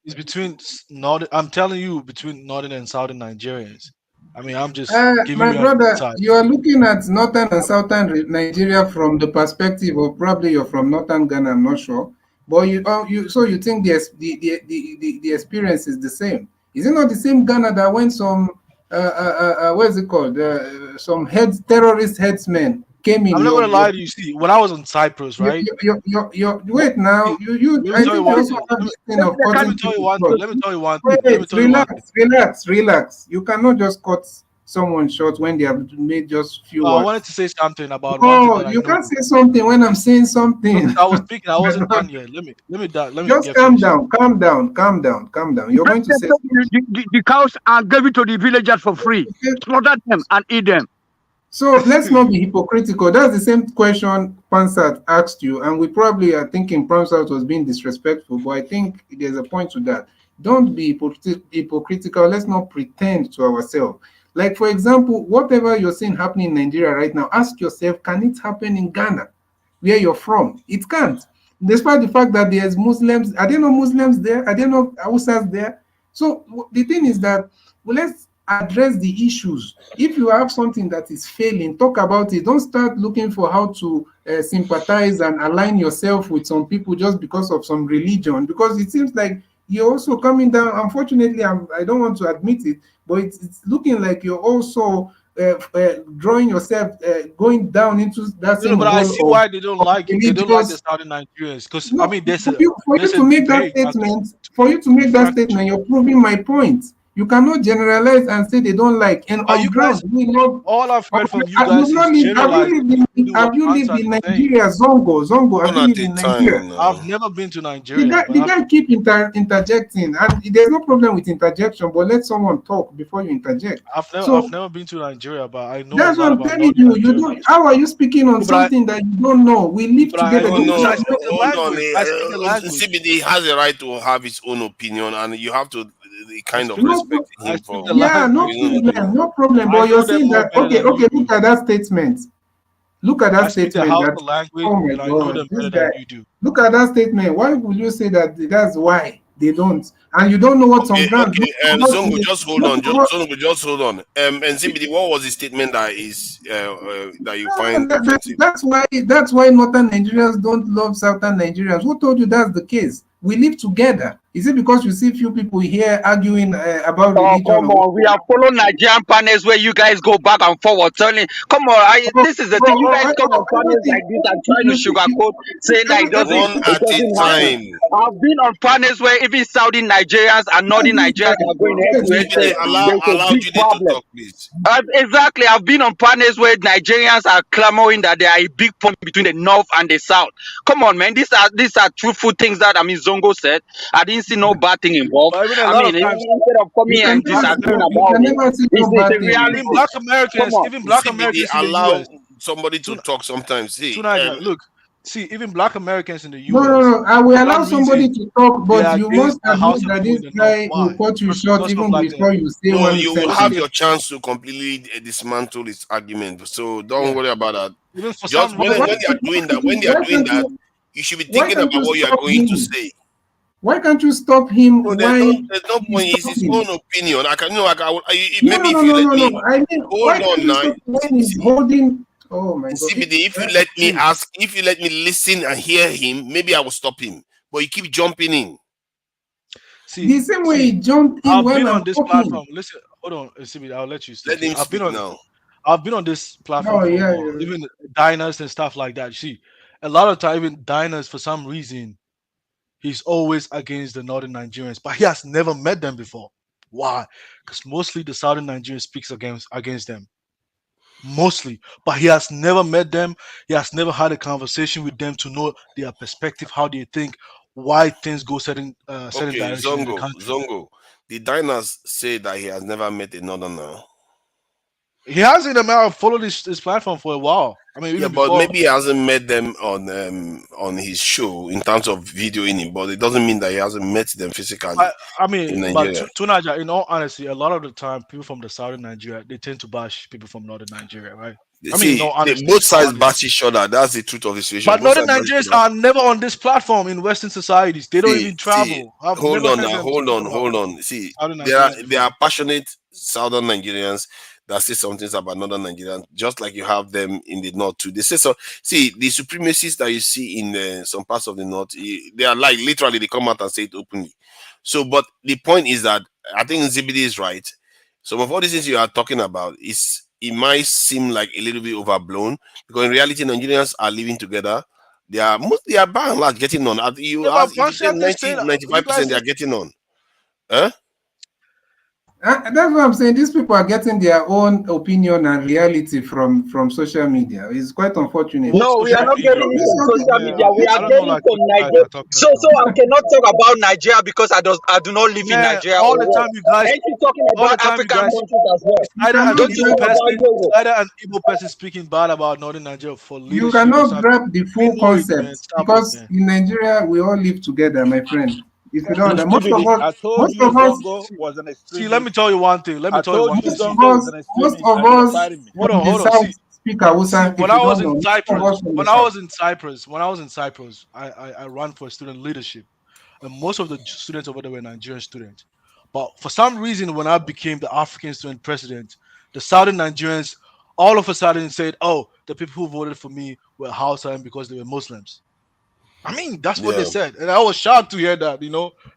is between northern. I'm telling you, between northern and southern Nigerians. I mean, I'm just giving My you an brother, insight. you are looking at northern and southern Nigeria from the perspective of probably you're from northern Ghana. I'm not sure, but you think the experience is the same? Is it not the same Ghana that when some what is it called? Some terrorist headsmen came in I'm not your gonna lie to you. See, when I was in Cyprus, right? wait now. See, You let me I tell you think you one also thing. have this thing of Let me cutting tell you people one thing. short. Let me tell you one thing. Let me Wait, tell you one thing. relax. You cannot just cut someone short when they have made just few I wanted words. to say something about one thing No, that I you can't know. say something when I'm saying something. Because I was speaking, I wasn't done yet. Let me Just get finished. calm down. You're going to say The cows and gave it to the villagers for free. something. Slaughter them and eat them. So let's not be hypocritical. That's the same question Pansat asked you, and we probably are thinking Pansat was being disrespectful, but I think there's a point to that. Don't be hypocritical. Let's not pretend to ourselves. Like, for example, whatever you're seeing happening in Nigeria right now, ask yourself, can it happen in Ghana, where you're from? It can't. despite the fact that there's Muslims. Are there no Muslims there? Are there no Hausas there? So the thing is that, well, let's address the issues. If you have something that is failing, talk about it. Don't start looking for how to sympathize and align yourself with some people just because of some religion, because it seems like you're also coming down. Unfortunately, I don't want to admit it, but it's looking like you're also drawing yourself, going down into that No, same but I see hole why they don't of like the religious. Southern Nigerians because I No, mean for you there's a to make that debate as statement, for you to make that different. statement, you're proving my point. You cannot generalize and say they don't like. And But on you guys, ground, we love. all I've heard from you You've guys not is lived, have you generalizing lived in, to what have you lived Ansat in is saying. Nigeria? Zongo, have you One at lived a in Nigeria? time I've now. never been to The Nigeria, guy, but the guy keep interjecting, and there's no problem with interjection, but let someone talk before you interject. I've So never been to Nigeria, but I know a that's lot what I'm about telling Northern you. You Nigeria. don't. How are you speaking on No, but I something that you don't know? We live but I together. No, know This is because no, I what, speak the hold on. language. I speak the language. CBD has a right to have his own opinion, and you have to I kind of speak no. respect I him speak the for Yeah, no language. his own opinion. problem, no problem. I But you're know them saying more that better okay, than you okay. do. Look at that statement. Look at I that speak the statement. That Hausa language oh my and I know God, them this better than guy. you do. Look at that statement. Why would you say that? That's why they don't, and you don't know what's on Okay, ground. okay. Zongo, just hold on. Most of us, Zongo, just hold on. And CBD, what was the statement that is that you find offensive? that's why Northern Nigerians don't love Southern Nigerians. Who told you that's the case? We live together. Is it because you see few people here arguing about Oh, religion come or on. We what? are following Nigerian panels where you guys go back and forward telling, come on, this is the thing. You guys come on I don't panels think like this and try to you sugarcoat saying that One it at a doesn't happen. time. I've been on panels where even Saudi Nigerians and who Northern is this Nigerians are going head guy? to head CBD, saying there's a allow big Jude to problem. talk, please. Exactly. I've been on panels where Nigerians are clamoring that there are a big problem between the North and the South. Come on, man. These are truthful things that Zongo said. I didn't see no bad thing involved. But even a I lot mean, of times instead of You coming can and even never disagreeing you about can it, never see no it's bad the thing. even reality. black Come Americans, on. even black CBD, Americans in the allow US. somebody to talk sometimes. See, Tunaja, look, see, even black Americans in the No, no, US, no. I will for allow some somebody reason, to talk, they but are you must against the admit House of that People this in the North. guy will Why? cut you short Because of even like before you say no, what he you will said. have basically your chance to completely dismantle his argument. So don't yeah. worry about that. Even for Just some when But reason, when they are doing that, you should be why thinking can't about you what you are stop going to him? say. Why can't you stop him No, while there's no he's point. It's his talking? own opinion. I can, you know, No, maybe no, if no, you no, let no, me no. I mean, hold why can't on you now. stop when he's holding? Oh my God! CBD, if you Eh, let me see, ask, if you let me listen and hear him, maybe I will stop him. But you keep jumping in. see, the same way see. he jumped in I've when been I'm on this talking. platform. Listen, hold on, CB, I'll let you Let speak. him speak now. I've been on this platform Oh for a yeah, while, yeah. even diners and stuff like that. See, a lot of time, even diners, for some reason, he's always against the Northern Nigerians, but he has never met them before. Why? Because mostly the Southern Nigerians speaks against them. Mostly, but he has never met them. He has never had a conversation with them to know their perspective, how they think, why things go certain Okay, direction in the country. Zongo. The diners say that he has never met a northerner. He has in America followed this platform for a while. I mean, Yeah, even but before. maybe he hasn't met them on his show in terms of videoing him. But it doesn't mean that he hasn't met them physically I mean, in but Nigeria. to Nigeria, in all honesty, a lot of the time, people from the southern Nigeria they tend to bash people from northern Nigeria, right? I mean, in See, all honesty, both in all sides honesty. bash each other. That's the truth of the situation. But Both northern sides bash each Nigerians other. are never on this platform in Western societies. They don't even See, travel. I've hold never on heard now, them hold speak on, about hold on. See, southern there Nigerians are before. passionate Southern Nigerians that say some things about Northern Nigerians, just like you have them in the North too. They say so. See, the supremacists that you see in some parts of the North, they are like literally they come out and say it openly. So, but the point is that I think ZBD is right. Some of all these things you are talking about is it might seem like a little bit overblown because in reality Nigerians are living together. They are by and large getting on. You Yeah, but ask if you say Panchayat is saying you 90-95% guys. they are getting on. Huh? That's what I'm saying. These people are getting their own opinion and reality from social media. It's quite unfortunate. What No, we are social not media, getting it man? from social Yeah, media. We I are don't know getting it like from what you guys Nigeria. are talking So about. I cannot talk about Nigeria because I do not live in Man, Nigeria all or the what? time you guys, Ain't you talking all the about time you African guys, countries as well? it's either an Don't you Igbo know about person, it's Yogo? either an Igbo person speaking bad about Northern Nigeria for You leadership or cannot something. grab the We full know it, man. concept Stop it, because man. in Nigeria we all live together, my friend. If you don't, CBD, I told most you of us, Zongo was an See, let me extremist. tell you one thing. Let me I tell you told one you thing. most See, of Zongo is us, an most extremist of and you were us fighting me. hold from on, the hold on. south, See, speak See, Hausa when if I you was don't in know. Some of Cyprus, us from the when I south. was in Cyprus, I ran for student leadership, and most of the students over there were Nigerian students. But for some reason, when I became the African student president, the Southern Nigerians all of a sudden said, "Oh, the people who voted for me were Hausa and because they were Muslims." I mean, that's what they Yeah. said, and I was shocked to hear that.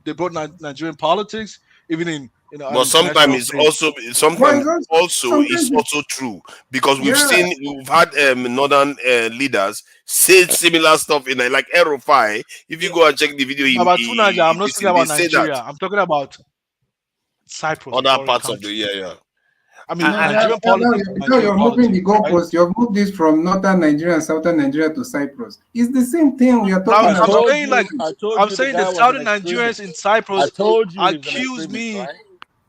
They brought Nigerian politics even in an But international stage. But sometimes it's also sometimes it's it, also true because yeah. we've had northern leaders say similar stuff in like Erufai. If you go and check the video, About Tunaja, I'm not this speaking thing, they about say that Nigeria. I'm talking about Cyprus, a other foreign parts of the country. yeah. I mean, No, Nigerian politics is now Nigerian you're moving the politics, right? goalpost. You've moved this from northern Nigeria and southern Nigeria to Cyprus. It's the same thing we are But talking I I'm about. told saying you, like I told I'm you the saying the guy was an southern Nigerians extremist. in I Cyprus told you he's an accused extremist, me right?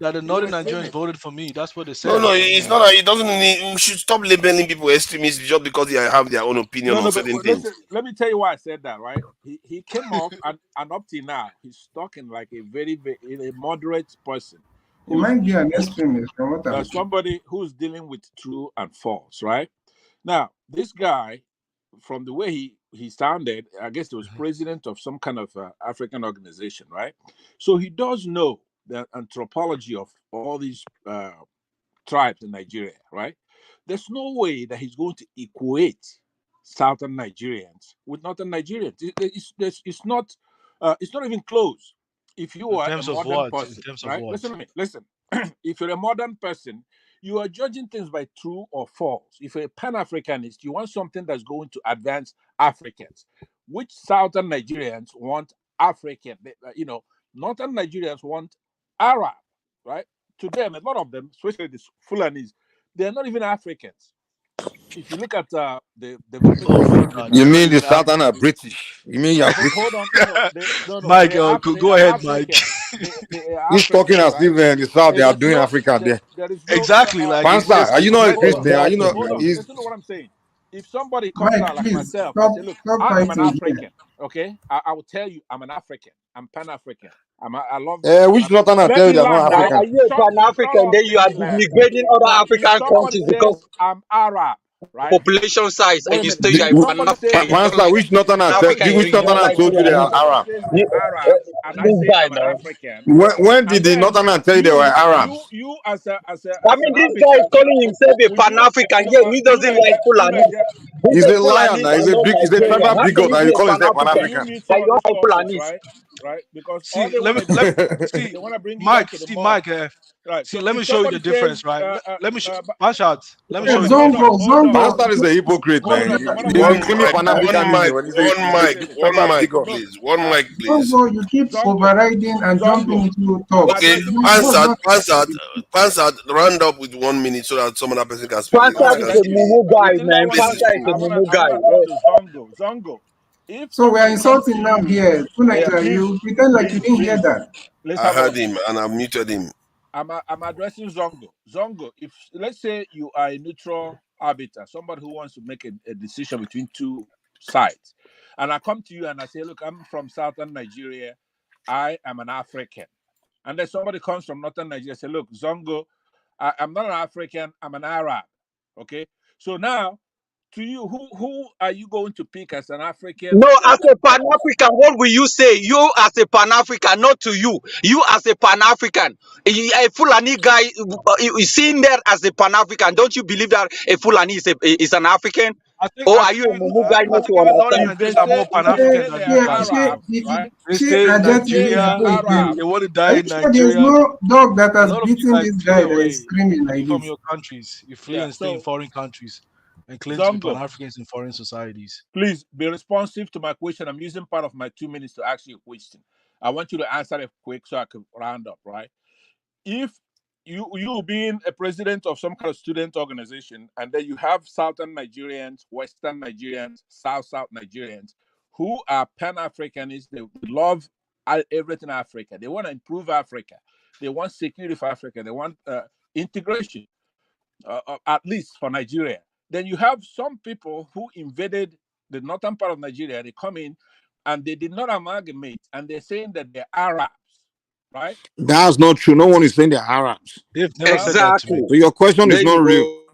that the He's an northern Nigerians extremist. voted for me. That's what they No, said. no, it's not. It doesn't need. We should stop labeling people extremists just because they have their own opinion No, on no, but certain things. listen, let me tell you why I said that, right? He came off and up till now, he's talking like a very a moderate person He who's might be an extremist from what I'm somebody who's dealing with true and false, right? Now, this guy, from the way he sounded, I guess he was president of some kind of African organization, right? So he does know the anthropology of all these tribes in Nigeria, right? There's no way that he's going to equate Southern Nigerians with Northern Nigerians. It's not even close. If you In are a terms of modern what? In person, terms of right? what? Listen to me. Listen. If you're a modern person, you are judging things by true or false. If you're a Pan-Africanist, you want something that's going to advance Africans. Which Southern Nigerians want African? Northern Nigerians want Arab, right? To them, a lot of them, especially the Fulanis, they're not even Africans. If you look at the development Oh my history of the God, You they're not mean Nigerian, the even southern are Africans. British? You mean you're British? hold on, no, Mike, they go are ahead, Mike. African. They are He's talking Africans, as right? if in the south they are There's doing no, Africa there. there is no, Exactly, like Pansa, are you not a hold on, Christian? Are you not? hold on. Is Listen to what I'm saying. If somebody comes Mike, out like please myself and stop say, "Look, I am an fighting here. African," okay, I will tell you, I'm an African. I'm Pan African. I love. which northern Let tell you me they're not land Are, now. African? are you a Pan Shut African? up. Then you Let are me land. degrading other Now, if African somebody countries because says I'm Arab, right? population size, and Wait a you minute. say you are If a Pan somebody says African. You don't Pansa, like which northern tell? somebody African. Which says You don't northern like told you they if are Fulani. Arab? somebody says they're You, Arab and I this say guy I'm an now. African, When did and the then northern tell you they were Arabs? you I as mean, an this guy is arbiter, calling himself a will Pan you African, yet he doesn't like Fulani. He He's said a liar Fulanis now. are not He's a Nigerian. tribal How can bigot you and be he a call Pan himself Pan will African? you African. mute But some you of don't these like talkers, Fulanis. right? Because all See, they want to do see, they want to bring you back Mike, to the see, mud, Mike, right? see, So let if me show you somebody the difference, says right? Let me but punch out. Let me Hey, show you the Zongo, difference. Zongo, Pansa is a hypocrite, hold man. on. No matter He's what, been One hold claiming on, mic, Pan hold on. one Africanism mic, when one Let me mic, say this. one tribal mic, bigot. Look, please. One mic, please. Zongo, you keep Zongo, overriding and jumping Zongo. into I'm talks. Okay, addressing What's Zongo. Pansat, round up with 1 minute so that some other person can speak. All Pansa right, is Can a thank speak. you. mumu guy, Within that man. 1 Please, minute, Pansa is a mumu I guy. wanna talk to Zongo. Zongo, if So we are somebody comes to insulting now you, here. yeah, Tonight, you pretend like you didn't hear please, that. let's I have heard order. him and I muted him. I'm addressing Zongo. Zongo, if let's say you are a neutral arbiter, somebody who wants to make a decision between two sides, and I come to you and I say, look, I'm from southern Nigeria, I am an African, and then somebody comes from northern Nigeria, say, look, Zongo, I'm not an African, I'm an Arab. Okay, so now to you, who are you going to pick as an African? No, as a Pan African, what will you say? You as a Pan African, not to you. You as a Pan African, a Fulani guy, you seen there as a Pan African. Don't you believe that a Fulani is an African? Or I are think you a Mumu guy I not think to even Northern understand? Nigerians are more Pan If they African say than they you are Yeah, guys. she, Arabs, right? They she, stay in If they Ajati say is they are Nigeria. go again. Arabs, They want to die Are you in sure there's Nigeria. no dog that A has lot of you beaten guys this flee guy that is away. screaming You like flee from this? your countries. You flee yeah. and stay in So foreign countries and claim to be Pan Zongo, Africans in foreign societies. please be responsive to my question. I'm using part of my 2 minutes to ask you a question. I want you to answer it quick so I can round up, right? If you being a president of some kind of student organization, and then you have southern Nigerians, western Nigerians, south Nigerians who are Pan-Africanists, they love everything Africa. They want to improve Africa. They want security for Africa. They want integration, at least for Nigeria. Then you have some people who invaded the northern part of Nigeria. They come in and they did not amalgamate, and they're saying that they're Arabs, right? That's not true. No one is saying they're Arabs. They've never Well, said that to me. Exactly. So your question There is you not real. go.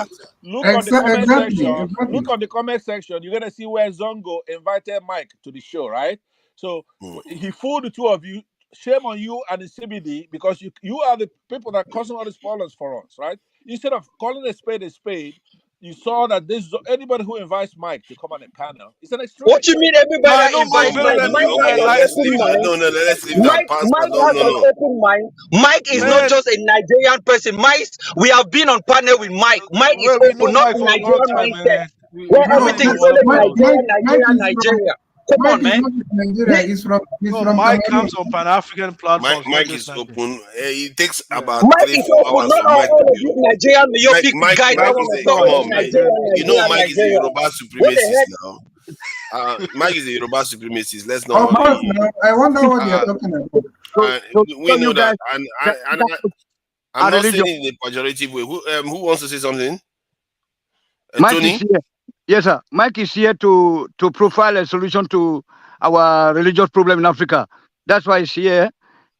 Nigeria, look on the comment Exactly, section. exactly. Look on the comment section. You're gonna see where Zongo invited Mike to the show, right? So he fooled the two of you shame on you and the CBD, because you are the people that are causing all these problems for us, right? Instead of calling a spade, you saw that this anybody who invites Mike to come on a panel is an What extremist. you mean everybody No, that no, Mike invite better Mike? than Mike you, has man. an Like, open mind. let's leave that part. Mike No, has no, an no. open mind. Mike is not man, just a Nigerian person. We have been on panel with Mike. Mike is well, we know open, not Mike a for a long Nigerian time, mindset, man. We where know No, him everything from is other only panels. Mike is Nigeria. Come Mike on, is man. not from Nigeria. He's No, from Mike Cameroon. comes on Pan-African platforms, not Mike just is Nigeria. open. It takes Yeah. about Mike is 3-4 open, hours not for Mike all to of build. these Nigerian myopic guys that Mike want is to a talk come about on, man. You know Mike is a Nigeria. Yoruba What the supremacist heck? now. Mike is a Yoruba supremacist. Let's Of not course, be. now I wonder what you're Uh, talking about. we know you that, guys and that, I'm are not saying religion. it in a pejorative way. Who wants to say something? Mike is Tony? here. Yes, sir. Mike is here to profile a solution to our religious problem in Africa. That's why he's here.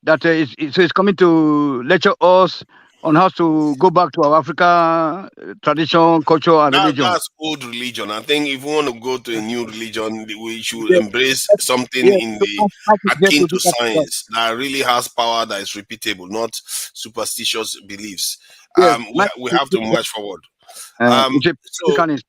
That he's coming to lecture us on how to go back to our Africa tradition, culture, and religion. That's old religion. I think if we want to go to a new religion, we should Yes, embrace something yes. in So the Mike is here akin to to do that as well. science that really has power that is repeatable, not superstitious beliefs. Yes, We, Mike we is have to here. march forward. It's a So Africanist.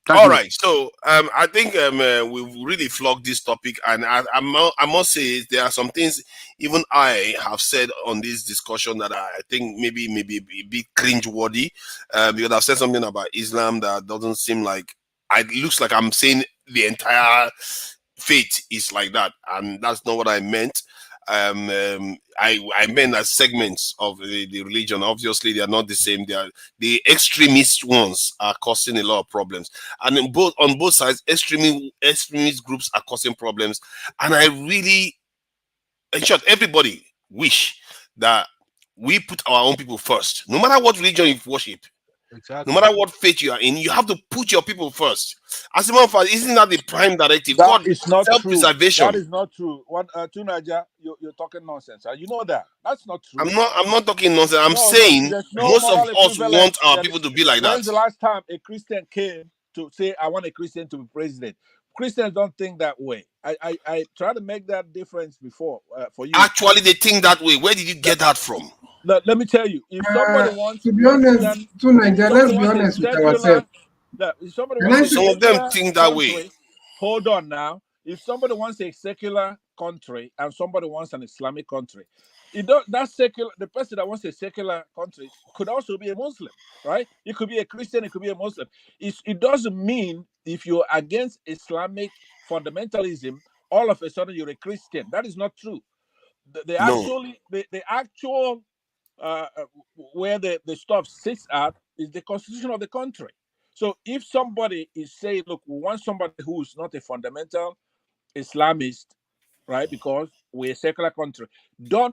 Thank all you. right, so I think we've really flogged this topic, and I must say there are some things even I have said on this discussion that I think maybe a bit cringe-worthy, because I've said something about Islam that doesn't seem like it looks like I'm saying the entire faith is like that, and that's not what I meant. I meant as segments of the religion. Obviously, they are not the same. They are the extremist ones are causing a lot of problems, and on both sides, extremist groups are causing problems. And I really, in short, everybody wish that we put our own people first, no matter what religion you worship. No Exactly. matter what faith you are in, you have to put your people first. As a matter of fact, isn't that the prime directive? That God, is not true. That self-preservation. is not true. One, Tunaja, you're talking nonsense. You know that. That's not true. I'm not talking nonsense. I'm No. saying There's no most of moral us want equivalence. our people to be like that. When's the last time a Christian came to say, "I want a Christian to be president"? Christians don't think that way. I try to make that difference before for you. Actually, they think that way. Where did you get that from? Let me tell you, if somebody wants To be honest, Christian, to Nigeria, if let's somebody be wants a honest with secular, ourselves. if somebody Can I wants a say, Some of them secular think that way. country, hold on now. If somebody wants a secular country and somebody wants an Islamic country, that secular, the person that wants a secular country could also be a Muslim, right? It could be a Christian, it could be a Muslim. It doesn't mean if you're against Islamic fundamentalism, all of a sudden you're a Christian. That is not true. The No. actual where the stuff sits at is the constitution of the country. So if somebody is saying, look, we want somebody who is not a fundamental Islamist, right? Because we're a secular country. You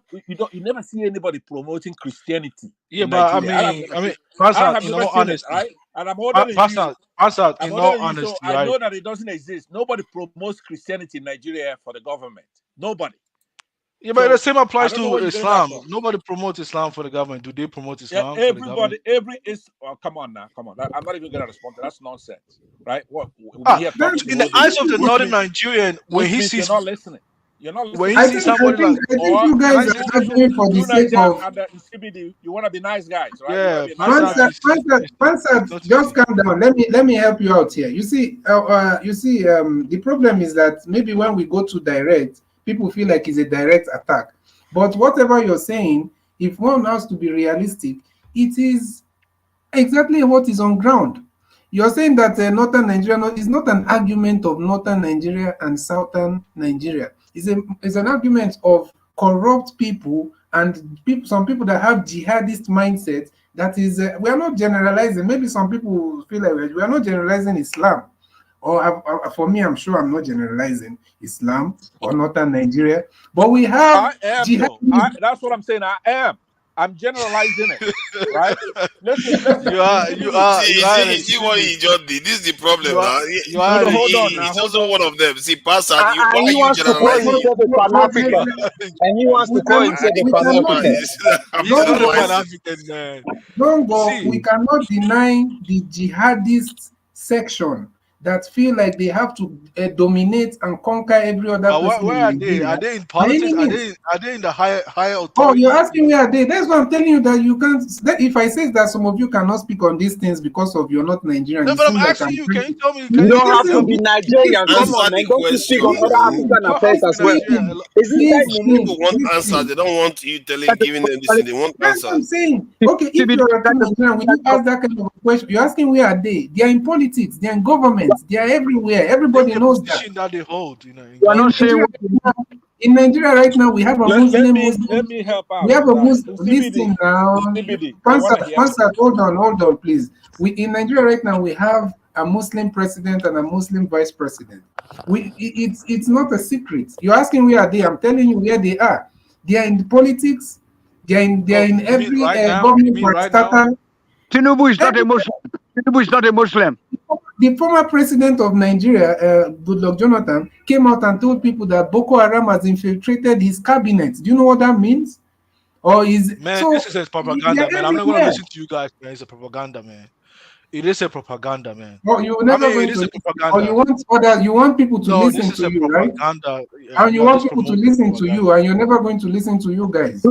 never see anybody promoting Christianity Yeah, in but Nigeria. pass I out, have in never all seen it, honesty, right? And I'm older than you. pass out, I'm in older all than you, so honesty, I right? know that it doesn't exist. Nobody promotes Christianity in Nigeria for the government. Nobody. Yeah, but the same I applies don't know to where you're getting that Islam. from. Nobody promotes Islam for the government. Do they promote Yeah, Islam for the government? come on now, come on. I'm not even gonna respond to that. That's nonsense, right? What we've been here talking the In the whole day, eyes of the northern Nigerian, when which he means you're sees not listening. You're not when listening. he sees somebody like, I think Or you can I guys say are something? arguing for the sake Naija of. and the CBD, you want to be nice guys, right? You want Yeah, to be a nice guy. Pansat, just calm down. Let me help you out here. You see, the problem is that maybe when we go to direct, people feel like it's a direct attack. But whatever you're saying, if one has to be realistic, it is exactly what is on ground. You're saying that northern Nigeria is not an argument of northern Nigeria and southern Nigeria. It's an argument of corrupt people and some people that have jihadist mindset. That is, we are not generalizing. Maybe some people feel like we are not generalizing Islam. Or for me, I'm sure I'm not generalizing Islam or northern Nigeria. But we have I am though. jihadists. That's what I'm saying. I am. I'm generalizing it, right? Listen. You are, you are, you are an See what he just did. This is the problem you are, now. you are an Hold on He's now. Hold also on. one of them. See, pass out. And Why he are you wants to call generalizing? himself a Pan African. And he wants We to call cannot, himself a we Pan cannot, African. He's not a don't Pan go, African man. don't go. See, We cannot deny the jihadist section that feel like they have to dominate and conquer every other person Where in are they? Nigeria Are they in by any politics? means. Are they in the higher Oh, you're authority? asking where are they? That's what I'm telling you, that you can't. That if I say that some of you cannot speak on these things because of you're not Nigerian, No, it but I'm seems like asking I'm you. Can you preaching. tell me? You Can you don't have to tell Listen, me? be listen, Nigerian. Come Answer on, the man. Don't you speak on question, other bro. listen, African You don't have affairs to as be well. Nigerian. listen, Is it People, that? listen, people want answers. listen. They don't want you giving them this thing. They want That's what I'm answers. saying. Okay, if you're a true Nigerian, will you ask that kind of a question? You're asking where are they? They are in politics, they are in government, they are everywhere. Name Everybody the knows that. position that they hold, in You are not government. saying what In Nigeria right now, we have a Let me help We out have with a that. Muslim. Listen now, I want to hear Pansa, hold on, please. We in Nigeria right now, we have a Muslim president and a Muslim vice president. It's not a secret. You're asking where are they? I'm telling you where they are. They are in politics. They are Oh, in you mean every right now? You government mean right now? parastatal. Tinubu is not a Muslim. Tinubu is not a Muslim. The former president of Nigeria, Goodluck Jonathan, came out and told people that Boko Haram has infiltrated his cabinet. Do you know what that means? Or is Man, this so is a they propaganda, are man. I'm not gonna everywhere. listen to you guys, man. It's a propaganda, man. It is a propaganda, man. Or you're I never mean, it going to is a listen. Or propaganda. you want people to No, this listen is to a you, right? propaganda. And You you are want just people to promoting listen to you, propaganda. and you're never going to listen to you guys.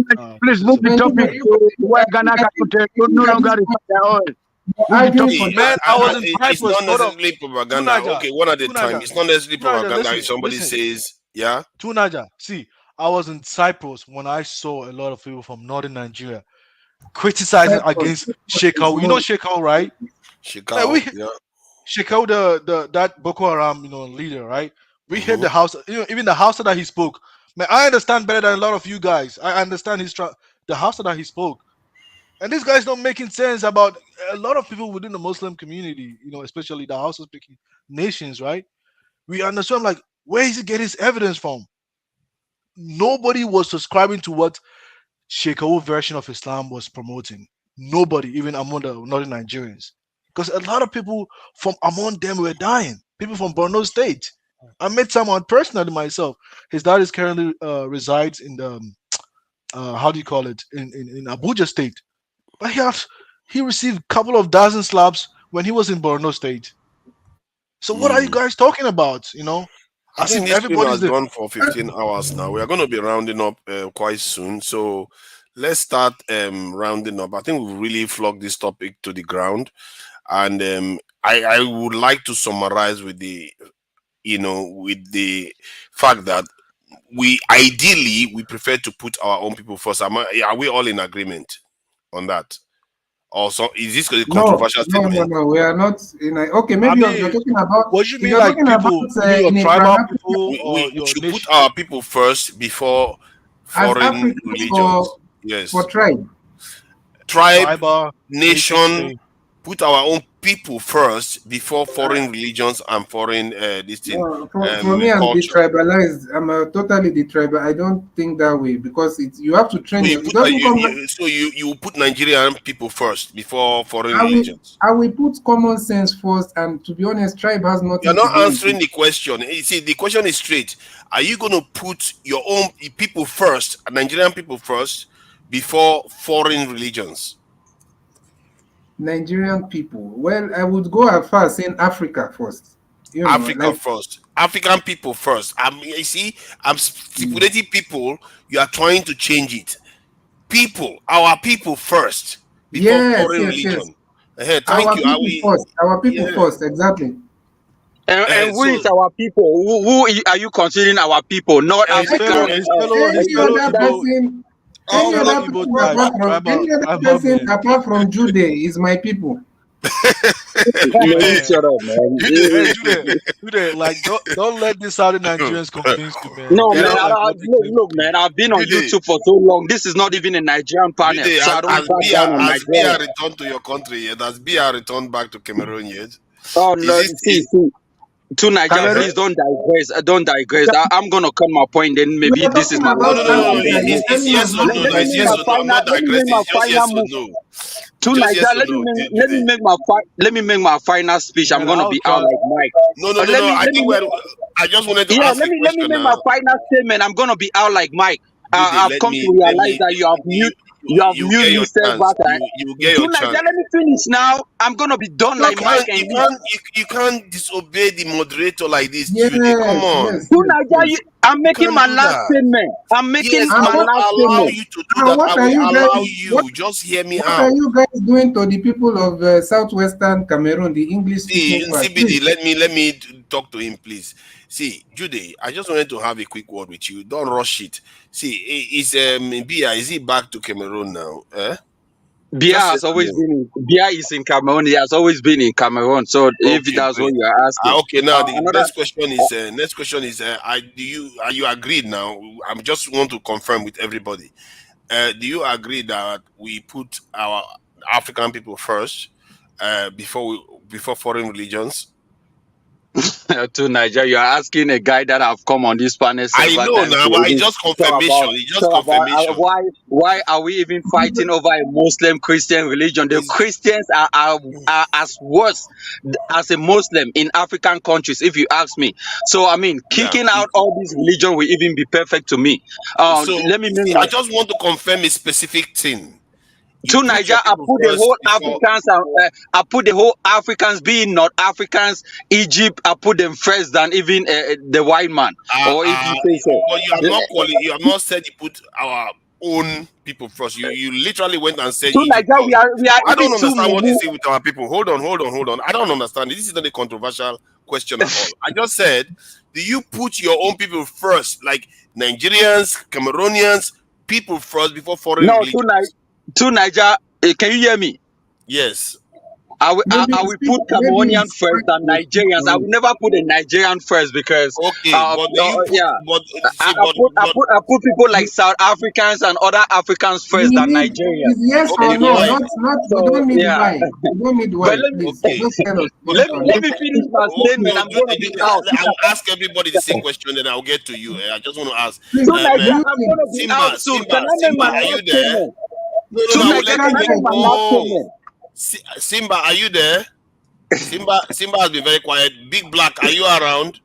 Please This is move a the topic propaganda. to why Ghana I think, no at longer this refine point, their oil. you're Move the arguing topic. for See, that. Man, I was in it's Cyprus. not Hold on. necessarily propaganda. Tunaja. Okay, one at a time. Tunaja. It's not necessarily Tunaja, propaganda. If listen. somebody Listen. says, yeah, Tunaja. See, I was in Cyprus when I saw a lot of people from northern Nigeria criticizing Cyprus against is Shekau. You know more. Shekau, right? Man, Shikau, yeah. Shekau, the that Boko Haram, leader, right? We heard Mm-hmm. the house, even the house that he spoke. Man, I understand better than a lot of you guys. I understand the house that he spoke, and these guys not making sense about a lot of people within the Muslim community, especially the house speaking nations, right? We understand like where is he get his evidence from? Nobody was subscribing to what Shekau version of Islam was promoting. Nobody, even among the northern Nigerians. Because a lot of people from among them were dying. People from Borno State. I met someone personally myself. His dad is currently resides in the how do you call it in Abuja State. But he received a couple of dozen slaps when he was in Borno State. So what are you Mm. guys talking about? I As think if this stream everybody's has the gone for 15 hours now. We are going to be rounding up quite soon. So let's start rounding up. I think we really flogged this topic to the ground. And I would like to summarize with with the fact that we prefer to put our own people first. Are we all in agreement on that? Also, is this a No, controversial no, no, statement? no. We are not in a. Okay, I maybe you're mean, talking about. what do you If mean you're like talking about people? You mean your in a tribal pan people or We your should put nation? our people first before as foreign Africans religions. for Yes. tribe. Tribe, Tribal, nation nation, state. put our own people first before foreign religions and foreign this thing, No, for me, I'm culture. detribalized. I'm totally detribal. I don't think that way because you have to So train you your. It put doesn't come. you put Nigerian people first before foreign I will religions. I will put common sense first, and to be honest, tribe has You're nothing to not do with answering it. the question. You see, the question is straight. Are you going to put your own people first, Nigerian people first, before foreign religions? Nigerian people. Well, I would go as far as saying Africa first. Africa Like first, African people first. You see, I'm stipulating people. You are trying to change it. People, our people first before yes, foreign yes, yes. religion. Thank you. Are we? Our people Yeah. first, exactly. And who So is our people? Who are you considering our people? Not His African. fellow, Any other Igbo, person, his any fellow other Igbo person tribes, apart from tribal, any other tribal person men. apart from Jude is my people. Man, you Man, shut up, man. hey, do that. Like, don't let these Southern Nigerians convince you, man. No, They're man. not like what they claim Look, to be. man. I've been on Jude, YouTube for so long. This is not even a Nigerian panel, Jude, so I don't back down on As Bia Nigeria. returned to your country yet? Has Bia returned back to Cameroon yet? Oh Is no, it? see, to Nigeria, Cameroon. please don't digress. Don't digress. I'm gonna cut my point. Then We maybe are this is talking my No, last about no, no, point, no, and no. Africa. then You're It's telling yes us or not no. to No, let it's me yes my digress. or no. I'm final. not Let me make digressing. my It's just final yes or move. no. To Just yes Nigeria, or no. let me make my final speech. I'm Man, gonna I'll be out try. like Mike. No, no, no, Let no. me I let me think make, I just wanted to yeah ask a let me question make my now. final statement. I'm gonna be out like Mike. Jude, I've come to realize that you have mute. You have you mute get your yourself chance. back. You get Do your Nigeria, chance. let me finish now. I'm gonna be done You like Mike can't and you can't you can't disobey the moderator like this, Yes, Judy. Come on. yes, Do yes, Nigeria, yes. I'm You making can't my do last that. statement. I'm making Yes, And I my what will last allow statement. you to do that. I what are will you allow guys you. Just hear me what are out. you guys doing to the people of southwestern Cameroon, the English See, speaking part? CBD, Please. let me talk to him, please. See, Judy, I just wanted to have a quick word with you. Don't rush it. See, is Bia, is he back to Cameroon now? Bia Just say has to always me. been in, Bia is in Cameroon. He has always been in Cameroon. So if Okay, that's what great. you are asking, Okay, now the another. next question is I do you are you agreed now? I'm just want to confirm with everybody. Do you agree that we put our African people first before foreign religions? To Nigeria, you are asking a guy that have come on this panel I several know times now, to but it's even just confirmation. It's just talk about confirmation. why are we even fighting over a Muslim Christian religion? The Is Christians are as worse as a Muslim in African countries, if you ask me. So I mean, yeah. kicking out all these religion will even be perfect to me. So Let me see, mean I just want to confirm a specific thing. You to put your Niger, I people put the first whole before. Africans, I put the whole Africans being North Africans, Egypt, I put them first than even the white man, Uh, or if uh, you say so. but you have not said you put our own people first. You literally went and said To Egypt Niger, first. we are I even don't too understand what you mumu. say with our people. Hold on. I don't understand. This is not a controversial question at all. I just said, do you put your own people first, like Nigerians, Cameroonians, people first before foreign No, religions? to Niger, can you hear me? Yes. I will put Maybe Cameroonian it's first trying than to speak Nigerians. for I him. will never put a Nigerian first because, Okay, but do you put? yeah, But see, but I put people like South Africans and other Africans We first than need Nigerians. is yes okay, or You no, get why? not we so don't need yeah. why. We don't need But why, please. Okay, Just tell us yes okay. or let no. me finish my Okay, statement. I'm gonna be out. I will ask everybody the same question, then I'll get to you. I just want to ask. Please, To Niger, do you I'm think gonna be out soon. Can I make Simba, my are you last there? statement? No, To I will Niger, let can you I make. make my last No, statement? Simba, are you there? Simba has been very quiet. Big Black, are you around?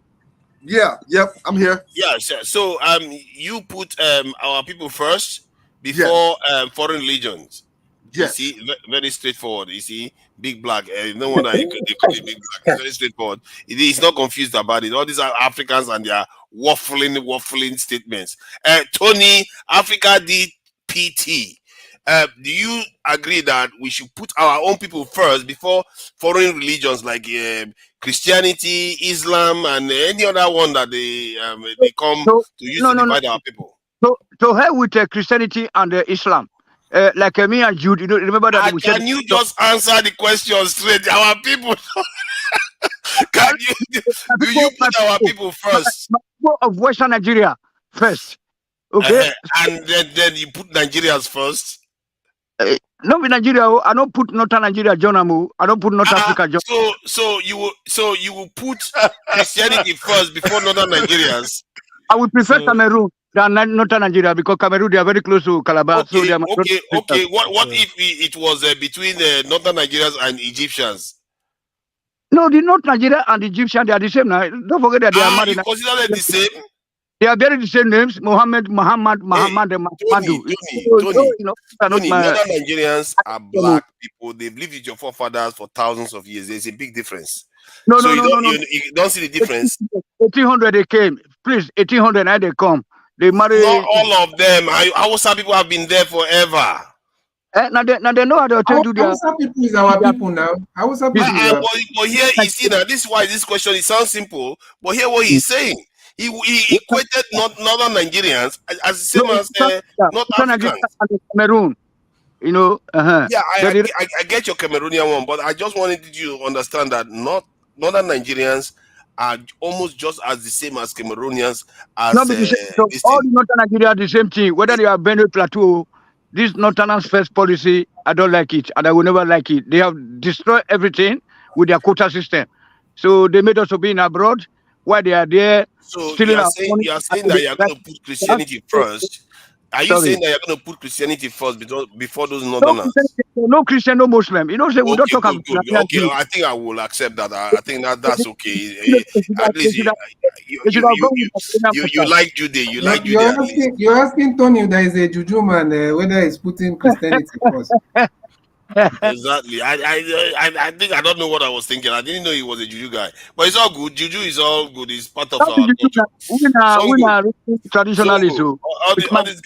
Yeah, yep, I'm here. Yeah, sure. So you put our people first before Yes, foreign religions. You yes. see, very straightforward. You see, Big Black. No wonder they call it Big Black. It's very straightforward. He's not confused about it. All these are Africans and their waffling statements. Tony, Africa DPT. Do you agree that we should put our own people first before foreign religions like Christianity, Islam, and any other one that they come So to use no, to no, no. divide our people? So hell with Christianity and Islam. Like me and Jude, remember that we said. Can you just answer the question straight? Our people, can you do you put our people first? My people of Western Nigeria first. Okay. And then you put Nigerians first? No, in Nigeria, I don't put Northern Nigeria, John Amu. I don't put North Africa, John. So you will put Christianity first before Northern Nigerians? I would prefer Cameroon than Northern Nigeria because Cameroon they are very close to Calabar. So they are Okay. What if it was between Northern Nigerians and Egyptians? No, the North Nigeria and the Egyptian they are the same now. Don't forget that they are married. You consider them the same? They are bearing the same names: Muhammad, Muhammad, and Mahmadu. Tony, My, Northern Nigerians are black people. They've lived with your forefathers for thousands of years. There's a big difference. No. You don't see the difference. 1800 they came. Please, 1800 now they come. They marry. Not all of them. Hausa people have been there forever. Now they know how to tell you. Hausa people is our people now. Hausa people is our people. But here you see that this is why this question it sounds simple, but hear what he's saying. He equated Northern Nigerians as the same as North Africans. Cameroon, Yeah, I get your Cameroonian one, but I just wanted you to understand that Northern Nigerians are almost just as the same as Cameroonians as all the Northern Nigeria are the same thing. Whether they are Benue Plateau, this Northerners first policy, I don't like it, and I will never like it. They have destroyed everything with their quota system. So they made us to be in abroad while they are there So stealing our money. you are saying that you are going to put Christianity first, Are you Sorry. saying that you're going to put Christianity first before those No northerners? Christian, no Christian, no Muslim. You know, say we don't Okay, talk good, about good. Nigerian Okay, Jews. I think I will accept that. I think that's okay. They should At least have gone with Nigerian you pastor. like Jude. You like Jude You're at least. you're asking Tony that is a juju man whether he's putting Christianity first. Exactly. I think I don't know what I was thinking. I didn't know he was a Juju guy, but it's all good. Juju is all good. It's part of Not the our Juju culture. guy. We Zongo, are traditionalists. Zongo. So with All my these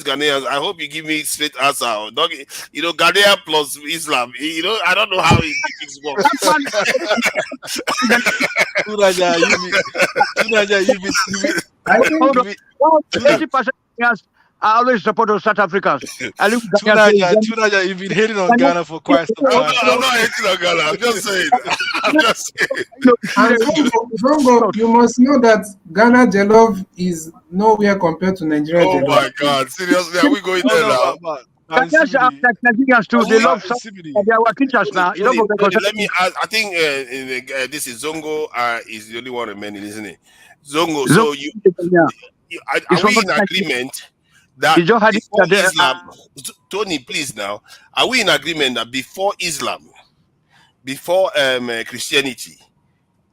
Ghanaians, I hope you give me straight answer. Dog, you know, Ghanaian plus Islam. You know, I don't know how it things work. that man, Tunaja, you be I think hold on. 80% Ghanaians are always supporters of South Africans. I live in Tunaja, you've been hating on Ghana for quite some time. I'm not hating on Ghana. I'm just saying. I'm just saying. And Zongo, you must know that Ghana jollof is nowhere compared to Nigeria Oh jollof. my God! Seriously, are we going No, there no, now? Ghanaians are like Nigerians too. They love South Africa. They are our teachers now. You don't forget Tony, because let me ask. I think this is Zongo. Is the only one remaining, isn't it? Zongo. Zongo, So it's are from we in Nigeria. agreement that He just had it before that Islam, Tony, please now, are we in agreement that before Islam, before Christianity,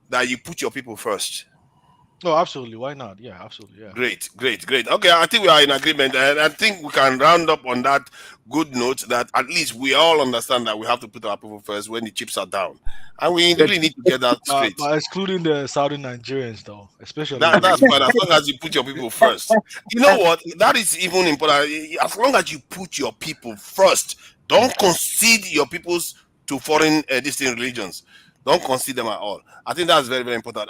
that you put your people first? No, absolutely. Why not? Yeah, absolutely. Yeah. Great, great, great. Okay, I think we are in agreement, and I think we can round up on that good note that at least we all understand that we have to put our people first when the chips are down, and we really need to get that straight. But excluding the Southern Nigerians, though, especially That's fine as long as you put your people first. You know what? That is even important. As long as you put your people first, don't concede your peoples to foreign distinct religions. Don't concede them at all. I think that's very, very important.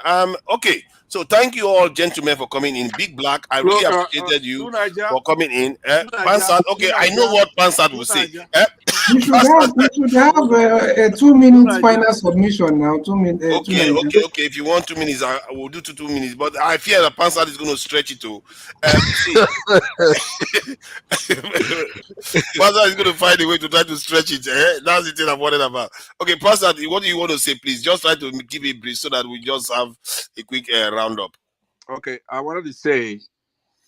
Okay. So thank you all, gentlemen, for coming in. Big Black, I really Look, appreciated you Tunaja, for coming in. Tunaja, Pansat, okay, I know Tunaja, what Pansat will say. Tunaja. We should have a 2 minutes final submission now. 2 minutes. Okay, okay. If you want 2 minutes, I will do 2 minutes. But I fear that Pansat is going to stretch it to. See, Pansat is going to find a way to try to stretch it. That's the thing I'm worried about. Okay, Pansat, what do you want to say, please? Just try to give it brief so that we just have a quick roundup. Okay, I wanted to say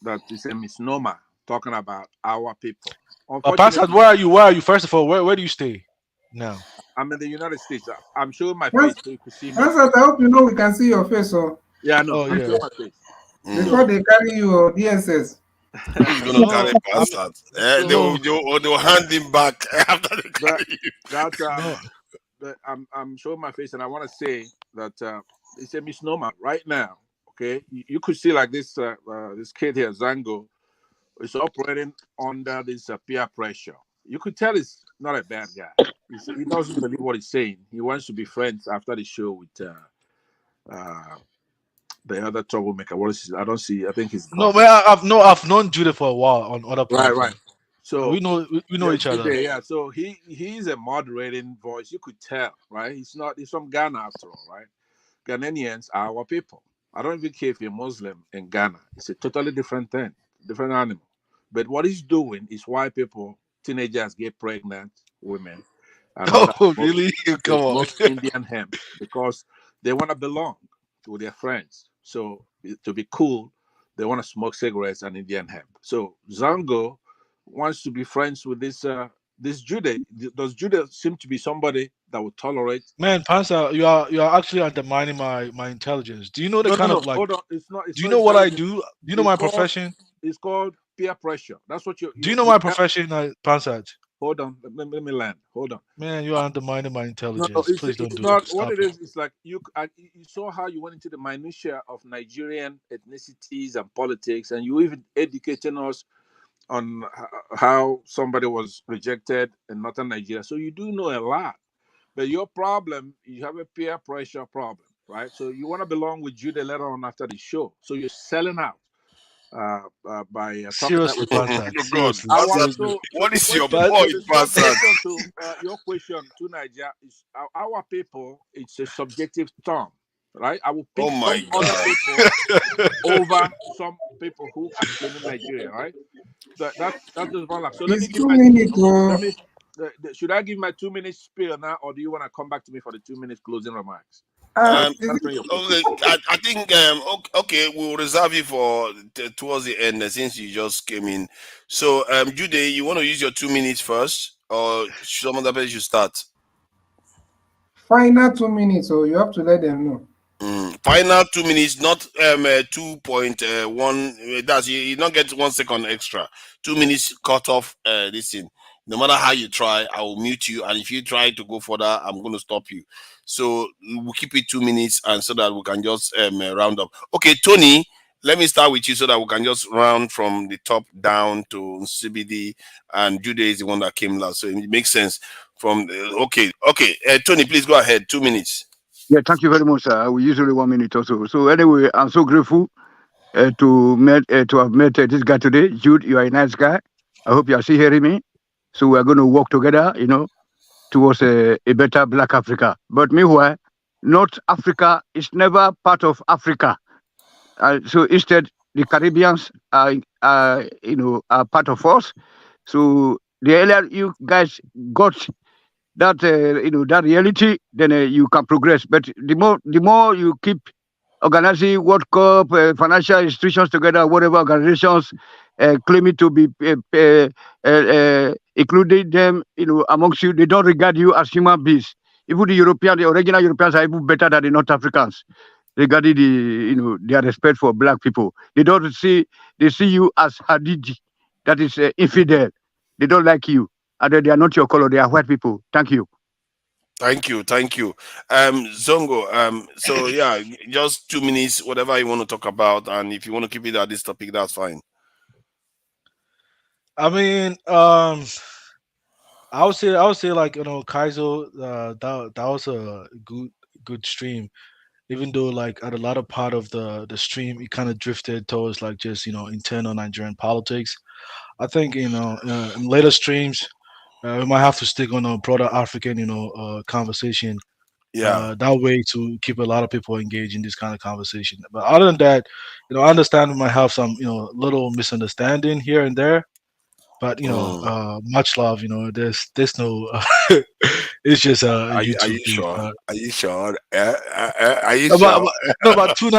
that it's a misnomer talking about our people. Pansat, where are you? Where are you? First of all, where do you stay now? I'm in the United States. I'm showing my face so you can see me. I hope you know we can see your face. So yeah, no, oh, I'm yeah. showing my face. Before they carry you or DSS. Who's going to carry Pansat? They will hand him back after they carry you. I'm showing my face, and I want to say that it's a misnomer right now. Okay, you could see like this this kid here, Zango, is operating under this peer pressure. You could tell he's not a bad guy. He doesn't believe what he's saying. He wants to be friends after the show with the other troublemaker. What is his? I don't see. I think he's gone. No, man, I've known Judah for a while on other platforms. Right. So we know each other. Yeah. So he's a moderating voice. You could tell, right? He's from Ghana after all, right? Ghanaians are our people. I don't even care if you're Muslim in Ghana. It's a totally different thing, different animal. But what he's doing is why teenagers get pregnant, women. And oh, really? Come on. Indian hemp because they want to belong to their friends. So to be cool, they want to smoke cigarettes and Indian hemp. So Zango wants to be friends with this Judah. Does Judah seem to be somebody that would tolerate? Man, Pansa, you are actually undermining my intelligence. Do you know the of like? Hold on. It's not. Do you know what I do? Do you know my profession? It's called peer pressure. That's what you. Do you know my profession, Pansat? Hold on. Let me land. Hold on. Man, you are undermining my intelligence. No, Please don't it's do not, that. What it is, it's like you saw how you went into the minutiae of Nigerian ethnicities and politics, and you even educating us on how somebody was rejected in northern Nigeria. So you do know a lot. But your problem, you have a peer pressure problem, right? So you want to belong with Judah later on after the show. So you're selling out. By seriously, Pansat. Seriously. What is your point, Pansat? Your question to Nigeria is our people. It's a subjective term, right? I will pick some other people over some people who are claiming Nigeria, right? That's just one luck. So let me give should I give my 2 minutes spiel now, or do you want to come back to me for the 2 minutes closing remarks? Is it Okay, I think okay, we'll reserve you for towards the end since you just came in. So Jude, you want to use your 2 minutes first, or some other person should start? final 2 minutes? So you have to let them know. Final 2 minutes, not 2.1. That's you don't get 1 second extra. 2 minutes cut off. This thing. No matter how you try, I will mute you, and if you try to go further, I'm going to stop you. So we'll keep it 2 minutes, and so that we can just round up. Okay, Tony, let me start with you so that we can just round from the top down to CBD, and Jude is the one that came last, so it makes sense. From okay, Tony, please go ahead. 2 minutes. Yeah, thank you very much, sir. We usually 1 minute or so. So anyway, I'm so grateful to have met this guy today. Jude, you are a nice guy. I hope you are still hearing me. So we are going to work together, towards a better Black Africa. But meanwhile, North Africa is never part of Africa. So instead, the Caribbeans are part of us. So the earlier you guys got that reality, then you can progress. But the more you keep organizing World Cup, financial institutions together, whatever organizations claiming to be including them, amongst you, they don't regard you as human beings. Even the original Europeans are even better than the North Africans regarding their respect for black people. They see you as Hadidi, that is infidel. They don't like you, and they are not your color. They are white people. Thank you. Thank you. Zongo, so yeah, just 2 minutes, whatever you want to talk about, and if you want to keep it at this topic, that's fine. I mean, I would say like Kaizo, that was a good stream. Even though like at a lot of part of the stream, it kind of drifted towards like just internal Nigerian politics. I think in later streams, we might have to stick on a broader African conversation. Yeah. That way to keep a lot of people engaged in this kind of conversation. But other than that, I understand we might have some little misunderstanding here and there, but much love. There's no. It's just a Are YouTube you beef. sure? Are you sure? Are you About, sure? about no about two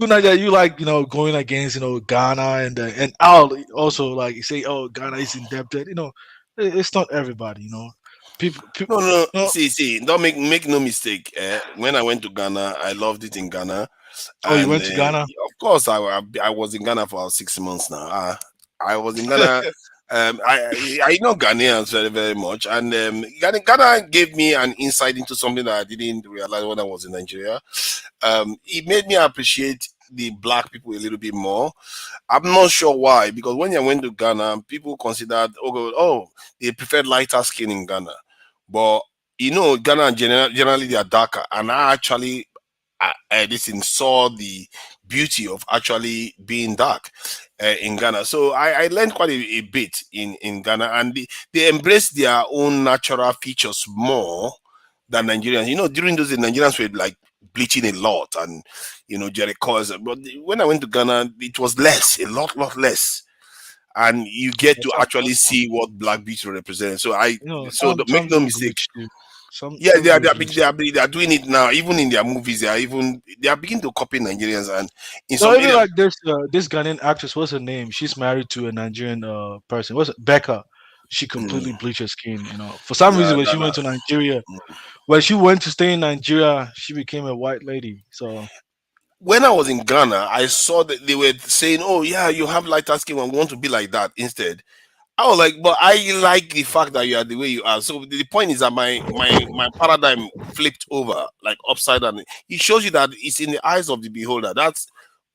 Niger, you like going against Ghana and I'll also like say Ghana is indebted. It's not everybody. People. No, no. No, See. Don't make no mistake. When I went to Ghana, I loved it in Ghana, oh, you and went to Ghana? of course, I was in Ghana for 6 months now. I was in Ghana. I know Ghanaians very very much, and Ghana gave me an insight into something that I didn't realize when I was in Nigeria. It made me appreciate the black people a little bit more. I'm not sure why, because when I went to Ghana, people considered they preferred lighter skin in Ghana, but Ghana generally they are darker, and I actually saw the beauty of actually being dark in Ghana. So I learned quite a bit in Ghana, and they embrace their own natural features more than Nigerians. During those days, Nigerians were like bleaching a lot and Jericho. But when I went to Ghana, it was less, a lot less. And you get to actually see what black beauty represents. Make some no do mistake. bleach too. Yeah, Some do bleach. they are doing it now. Even in their movies, they are beginning to copy Nigerians, and in No, some even areas. like this Ghanaian actress, what's her name? She's married to a Nigerian person. What's it? Becca? She completely bleached her skin. For some reason, Yeah, when she went to Nigeria, when she went to stay in Nigeria, she became a white lady. So When I was in Ghana, I saw that they were saying, "Oh yeah, you have lighter skin. I want to be like that instead." I was like, but I like the fact that you are the way you are. So the point is that my paradigm flipped over like upside down. It shows you that it's in the eyes of the beholder. That's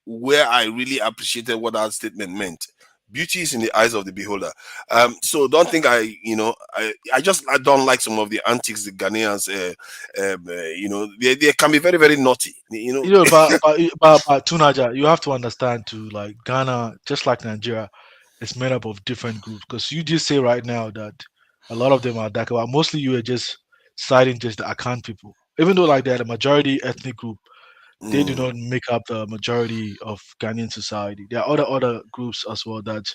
where I really appreciated what that statement meant. Beauty is in the eyes of the beholder. So don't think I don't like some of the antics the Ghanaians. They can be very very naughty. about Tunaja, you have to understand too. Like Ghana, just like Nigeria, it's made up of different groups. Because you just say right now that a lot of them are dark. But mostly you are just citing just the Akan people, even though like they're the majority ethnic group. They do not make up the majority of Ghanaian society. There are other groups as well that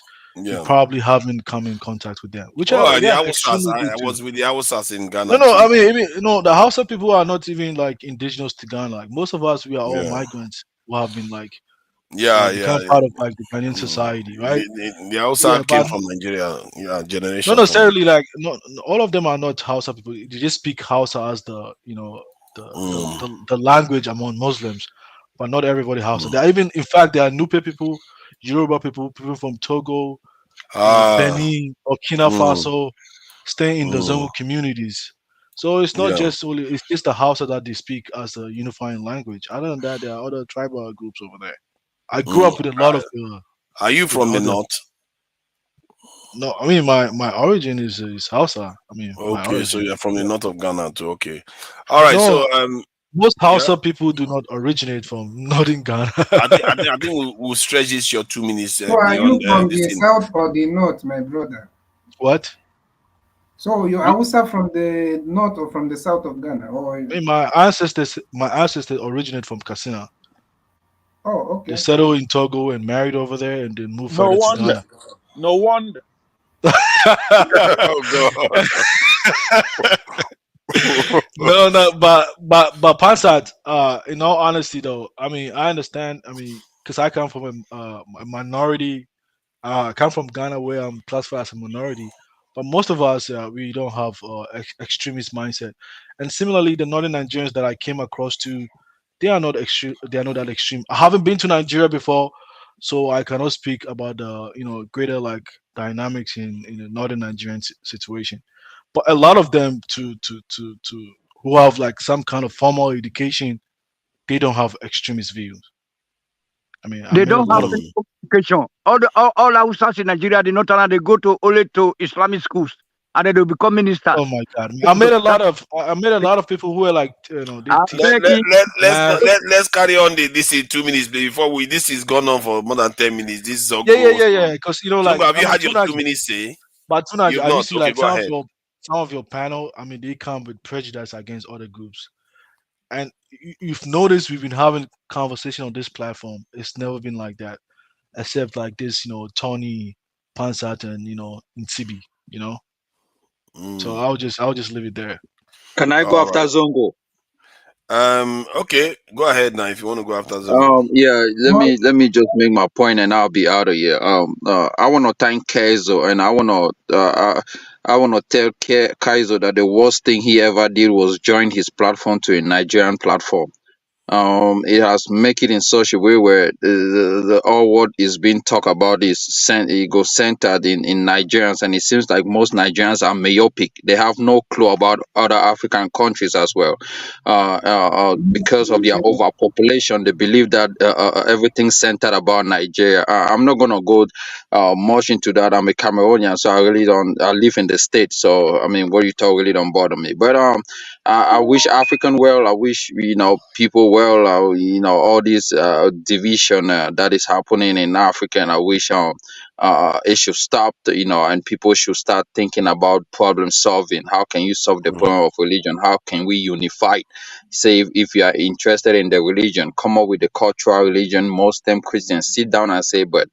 you Yeah. probably haven't come in contact with them, which Oh, are the yeah Hausas. extremely good I too. was with the Hausas in No, Ghana no, too. I mean, no, the Hausa people are not even like indigenous to Ghana. Like most of us, we are all Yeah. migrants who have been like Yeah, become yeah. part of like the Ghanaian society, right? The Hausa Yeah, came but from Nigeria. Yeah, not generations from necessarily like all of them are not Hausa people. They just speak Hausa as the the language among Muslims, but not everybody Hausa. There are even, in fact, there are Nupe people, Yoruba people, people from Togo, Ah. Benin, Burkina Mm, Faso, staying in the mm, Zongo communities. So it's not yeah. just only it's just the Hausa that they speak as a unifying language. Other than that, there are other tribal groups over there. I grew Mm. up with a lot of Are you with from the other. north? No, I mean my origin is Hausa. I mean my Okay, so origin. you're from the Yeah. north of Ghana too. Okay. All right. No, So most yeah. Hausa people do not originate from northern Ghana. I think we'll stretch this your 2 minutes So are beyond you from this the thing. south or the north, my brother? What? So you're Hausa from the north or from the south of Ghana? Or I mean, my ancestors originate from Katsina. oh, They okay. settled in Togo and married over there, and then moved No further to wonder. Ghana. No wonder. Oh God. No, no, but Pansat, in all honesty, though, I mean, I understand. I mean, because I come from a minority. I come from Ghana, where I'm classified as a minority. But most of us, we don't have extremist mindset. And similarly, the northern Nigerians that I came across to, they are not extreme. They are not that extreme. I haven't been to Nigeria before, so I cannot speak about the greater like dynamics in the northern Nigerian situation. But a lot of them to who have like some kind of formal education, they don't have extremist views. I mean, I They met a don't have lot of any education. All Hausas in Nigeria, the northern, they go to only to Islamic schools, and then they become oh ministers. my god! I met a lot of people who are like they I'm teach begging. math. Let's carry on this in 2 minutes before we this is gone on for more than 10 minutes. This is all Yeah, yeah, goes. yeah, yeah. Because Zumba, like have I you mean, had your Tunaj, 2 minutes? Say but Tunaj, you've have you not. see Okay, like go ahead. some of your panel? I mean, they come with prejudice against other groups, and you've noticed we've been having conversation on this platform. It's never been like that, except like this, Tony Pansat and Ntsibi, you know. So I'll just leave it there. Can I go All after right. Zongo? Okay, go ahead now if you want to go after Zongo. Yeah, let Well, me let me just make my point and I'll be out of here. I want to thank Kaizo and I want to tell Kaizo that the worst thing he ever did was join his platform to a Nigerian platform. It has make it in such a way where all what is being talked about is centered in Nigerians, and it seems like most Nigerians are myopic. They have no clue about other African countries as well, because of their overpopulation. They believe that everything's centered about Nigeria. I'm not gonna go much into that. I'm a Cameroonian, so I really don't. I live in the states, so I mean, what you talk really don't bother me. But I wish African well. I wish people well. All this division that is happening in Africa, and I wish it should stop. And people should start thinking about problem solving. How can you solve the problem of religion? How can we unify? Say if you are interested in the religion, come up with the cultural religion. Muslim, Christians, sit down and say, but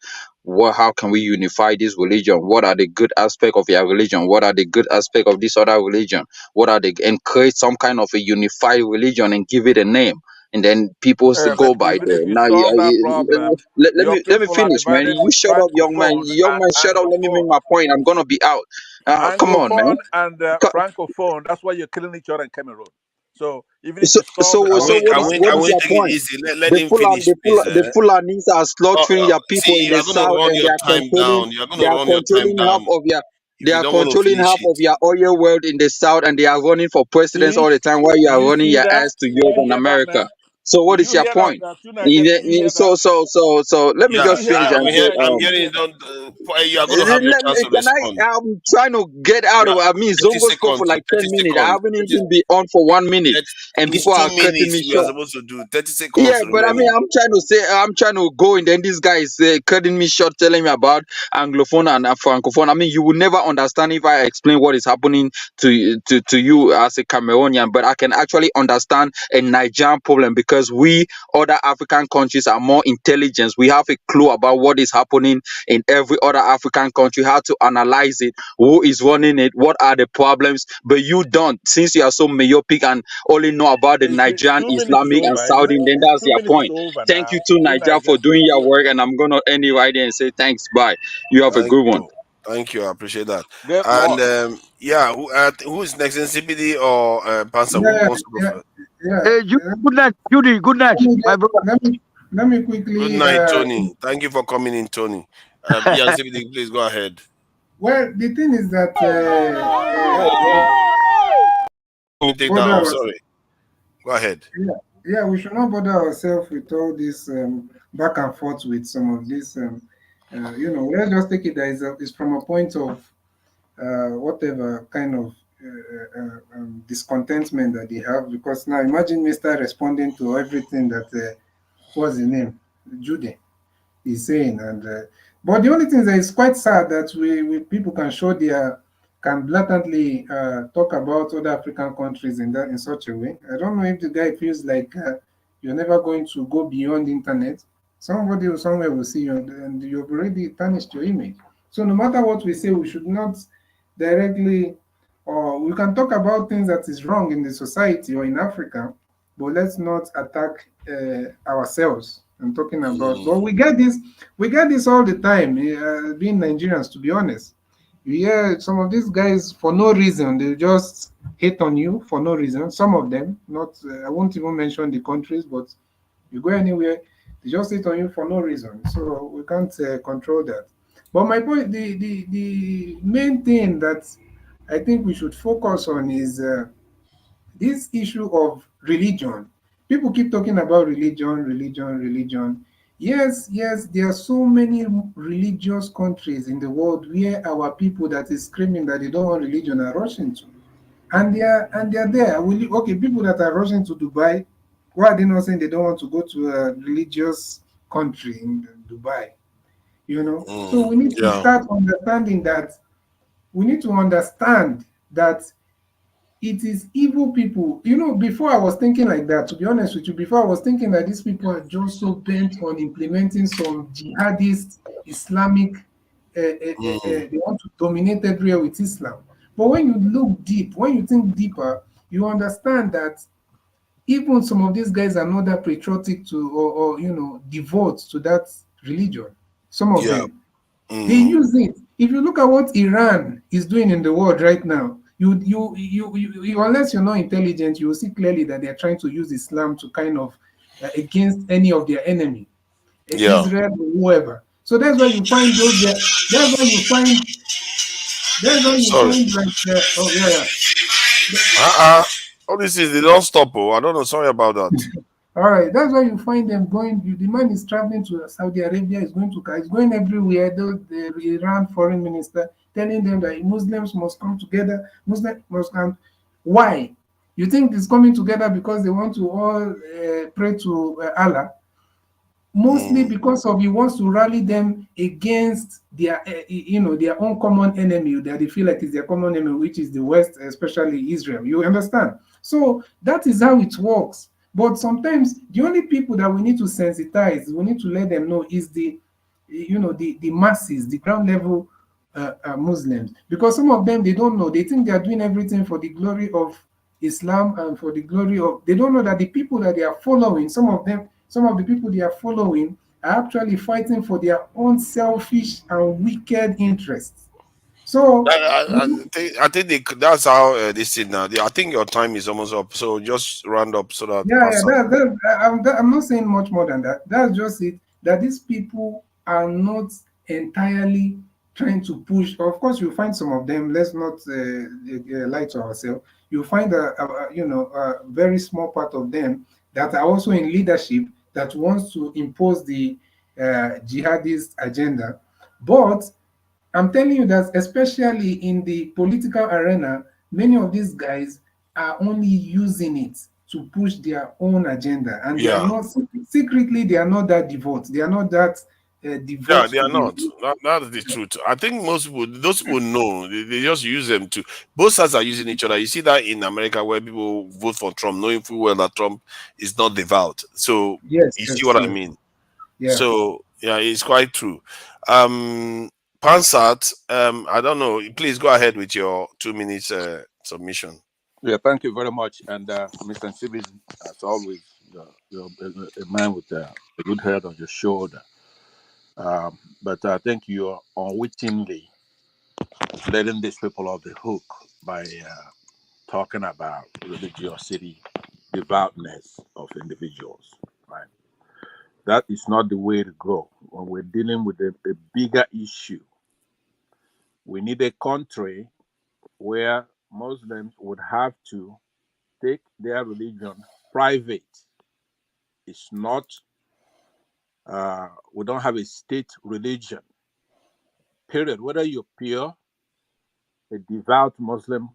how can we unify this religion? What are the good aspects of your religion? What are the good aspects of this other religion? What are they, and create some kind of a unified religion and give it a name, and then people But go by even there. if you Now solve that problem, let your me people are finish, man. divided You in shut up, young man. francophone Young and man, shut up. Let me make anglophone. my point. I'm gonna be out. Come on, man. Anglophone and francophone. That's why you're killing each other in Cameroon. So even if So you solve the problem, what you have to what Can is we solve your it. take it point? easy? Let him finish, please. The Fulanis are slaughtering their See, people in you the are gonna south, run and your time down. You are they gonna are run your time controlling half down. of their If you don't want to finish it, oil world in the south, and they are running for presidents See, all the time while you are you running see your that? ass to Did Europe you and hear that America. now? So what Did is you your hear that? point? There are two Nigerians. Did you hear that? So let me yeah, Did you just hear finish that? and Did you say hear that? I'm Did you hearing hear it. that? You are gonna have your chance to respond. I'm trying to get out Yeah, of. I mean, 30 Zongo spoke for seconds. like 10 30 minutes. I seconds. haven't even been on for 1 minute, and It's people two are cutting minutes me we are short. supposed to do. 30 Yeah, seconds but I mean, remaining. I'm trying to go, and then this guy is cutting me short, telling me about Anglophone and Francophone. I mean, you will never understand if I explain what is happening to you as a Cameroonian, but I can actually understand a Nigerian problem because because we other African countries are more intelligent. We have a clue about what is happening in every other African country, how to analyze it, who is running it, what are the problems. But you don't, since you are so myopic and only know about the It's Nigerian, 2 minutes Islamic, and over, isn't Saudi. it? Then It's that's two your minutes point. over Thank you now. to Good night, Nigeria for guys. doing your work, and I'm gonna end it right there and say thanks. Bye. You have a Thank good one. you. Thank you. I appreciate that. Get And lost. yeah, who is next? NCPD or Panzer? Who Yeah, wants to go yeah, first? yeah. Hey, good night, Judy. Good night, Let me my just, brother. let me Good quickly. night, Tony. Thank you for coming in, Tony. Yeah, NCPD, please go ahead. Well, the thing is that Oh, let me take that bother off. us. Sorry. Go ahead. Yeah, yeah, we should not bother ourselves with all this back and forth with some of this. Let's just take it that it's from a point of whatever kind of discontentment that they have. Because now imagine Mister responding to everything that what's his name, Judy, is saying. And but the only thing is that it's quite sad that we people can show their can blatantly talk about other African countries in such a way. I don't know if the guy feels like you're never going to go beyond the internet. Somebody or somewhere will see you, and you've already tarnished your image. So no matter what we say, we should not directly, or we can talk about things that is wrong in the society or in Africa, but let's not attack ourselves. I'm talking about. But we get this all the time. Being Nigerians, to be honest, you hear some of these guys for no reason. They just hate on you for no reason. Some of them, not I won't even mention the countries, but you go anywhere, they just hate on you for no reason. So we can't control that. But my point, the main thing that I think we should focus on is this issue of religion. People keep talking about religion, religion, religion. Yes, yes, there are so many religious countries in the world where our people that is screaming that they don't want religion are rushing to. And they're there. Okay, people that are rushing to Dubai, why are they not saying they don't want to go to a religious country in Dubai? So we need to Yeah. start understanding that we need to understand that it is evil people. Before I was thinking like that, to be honest with you, before I was thinking that these people are just so bent on implementing some jihadist Islamic, they want to dominate everywhere with Islam. But when you look deep, when you think deeper, you understand that even some of these guys are not that patriotic to or devote to that religion. Some of Yeah. them. They use it. If you look at what Iran is doing in the world right now, unless you're not intelligent, you will see clearly that they're trying to use Islam to kind of against any of their enemy, Yeah. Israel or whoever. So that's why you find those there. That's why you find. That's why you Sorry. find like. Oh yeah, yeah. All this is they don't stop. Oh, I don't know. Sorry about that. All right, that's why you find them going. The man is traveling to Saudi Arabia, is going to, is going everywhere. The Iran foreign minister telling them that Muslims must come together. Muslims must come. Why? You think it's coming together because they want to all pray to Allah? Mostly because of he wants to rally them against their their own common enemy that they feel like is their common enemy, which is the West, especially Israel. You understand? So that is how it works. But sometimes the only people that we need to sensitize, we need to let them know, is the masses, the ground level Muslims, because some of them, they don't know. They think they are doing everything for the glory of Islam and for the glory of. They don't know that the people that they are following, some of the people they are following are actually fighting for their own selfish and wicked interests. So I think that's how this is now. I think your time is almost up. So just round up so that yeah, yeah, Pastor. I'm not saying much more than that. That's just it. That these people are not entirely trying to push. Of course, you find some of them. Let's not lie to ourselves. You find a very small part of them that are also in leadership that wants to impose the jihadist agenda. But I'm telling you that, especially in the political arena, many of these guys are only using it to push their own agenda, and they are Yeah. not secretly. They are not that devout. They are not that Yeah, devote they to are the not. That's the truth. I think most people, those people know, they just use them to. Both sides are using each other. You see that in America where people vote for Trump, knowing full well that Trump is not devout. So yes, you see that's what I true. mean. Yeah. So yeah, it's quite true. Pansat, I don't know. Please go ahead with your 2 minutes submission. Yeah, thank you very much. And Mr. Sibis, as always, you're a man with a good head on your shoulder. But I think you're unwittingly letting these people off the hook by talking about religiosity, devoutness of individuals. Right? That is not the way to go. When we're dealing with a bigger issue, we need a country where Muslims would have to take their religion private. It's not, we don't have a state religion, period. Whether you're pure, a devout Muslim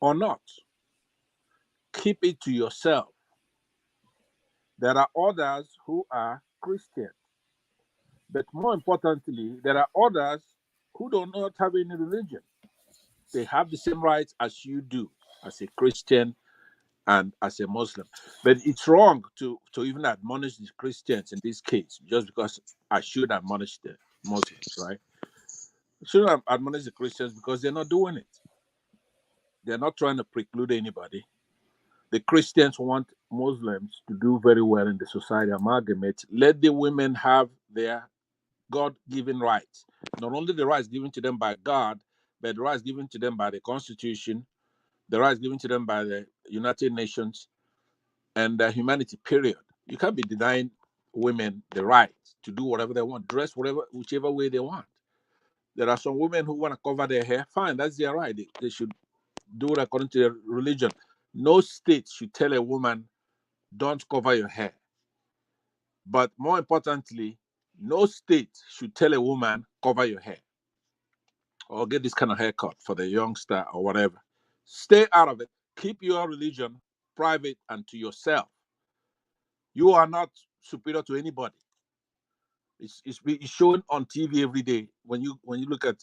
or not, keep it to yourself. There are others who are Christian, but more importantly, there are others who do not have any religion. They have the same rights as you do, as a Christian and as a Muslim. But it's wrong to even admonish the Christians in this case, just because I should admonish the Muslims, right? I shouldn't admonish the Christians because they're not doing it. They're not trying to preclude anybody. The Christians want Muslims to do very well in the society, amalgamate. Let the women have their God-given rights. Not only the rights given to them by God, but the rights given to them by the Constitution, the rights given to them by the United Nations, and humanity, period. You can't be denying women the right to do whatever they want, dress whichever way they want. There are some women who want to cover their hair. Fine, that's their right. They should do it according to their religion. No state should tell a woman, don't cover your hair. But more importantly, no state should tell a woman, cover your hair or get this kind of haircut for the youngster or whatever. Stay out of it. Keep your religion private and to yourself. You are not superior to anybody. It's shown on TV every day when you look at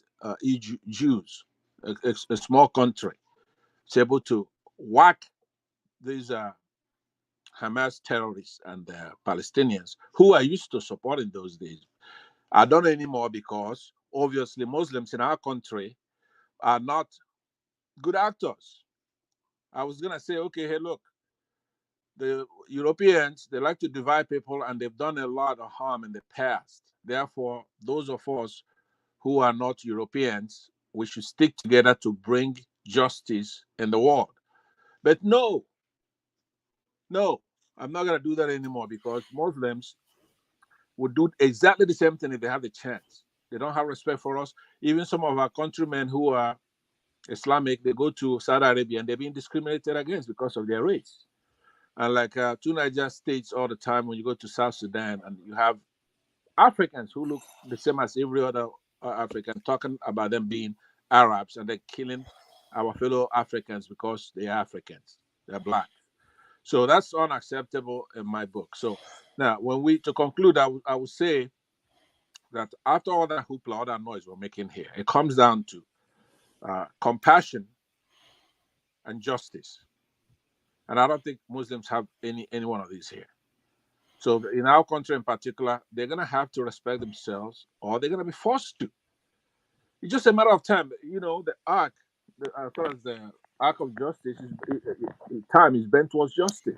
Jews, a small country, it's able to whack these Hamas terrorists and Palestinians who are used to support in those days. I don't know anymore because obviously Muslims in our country are not good actors. I was gonna say, okay, hey, look, the Europeans, they like to divide people and they've done a lot of harm in the past. Therefore, those of us who are not Europeans, we should stick together to bring justice in the world. But no, I'm not going to do that anymore because Muslims would do exactly the same thing if they have the chance. They don't have respect for us. Even some of our countrymen who are Islamic, they go to Saudi Arabia and they're being discriminated against because of their race. And like two Niger states all the time when you go to South Sudan and you have Africans who look the same as every other African, talking about them being Arabs and they're killing our fellow Africans because they're Africans, they're black. So that's unacceptable in my book. So now, to conclude, I would say that after all that hoopla, all that noise we're making here, it comes down to compassion and justice. And I don't think Muslims have any one of these here. So in our country in particular, they're going to have to respect themselves or they're going to be forced to. It's just a matter of time. You know, the arc, as far as the arc of justice, time is bent towards justice.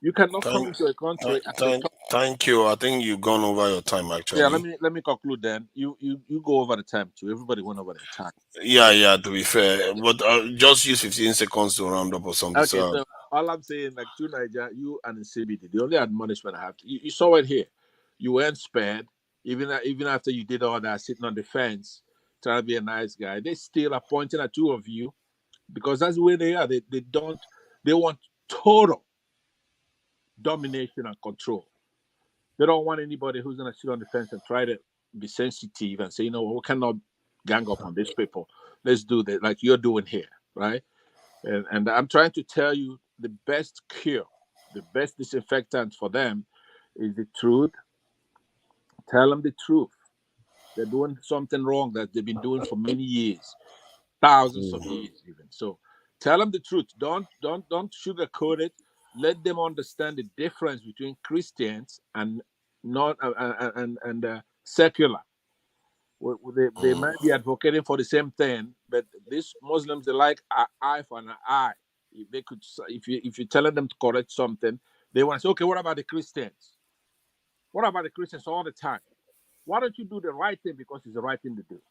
You cannot come Thank, into a country at the top. thank you. I think you've gone over your time Yeah, actually. let me conclude then. You go over the time too. Everybody went over their time. Yeah. To be fair, but just use 15 seconds to round up or something. Okay, So so all I'm saying, like to Niger, you and the CBD, the only admonishment I have, you saw it here. You weren't spared, even after you did all that, sitting on the fence, trying to be a nice guy. They still are pointing at two of you because that's the way they are. They want total domination and control. They don't want anybody who's gonna sit on the fence and try to be sensitive and say, you know, we cannot gang up on these people. Let's do that, like you're doing here, right? And I'm trying to tell you the best cure, the best disinfectant for them is the truth, Tell them the truth. They're doing something wrong that they've been doing for many years, thousands of years even. So tell them the truth. Don't sugarcoat it. Let them understand the difference between Christians and not and secular. They might be advocating for the same thing, but these Muslims, they like an eye for an eye. If they could, if you're telling them to correct something, they want to say, okay, what about the Christians? What about the Christians all the time? Why don't you do the right thing because it's the right thing to do?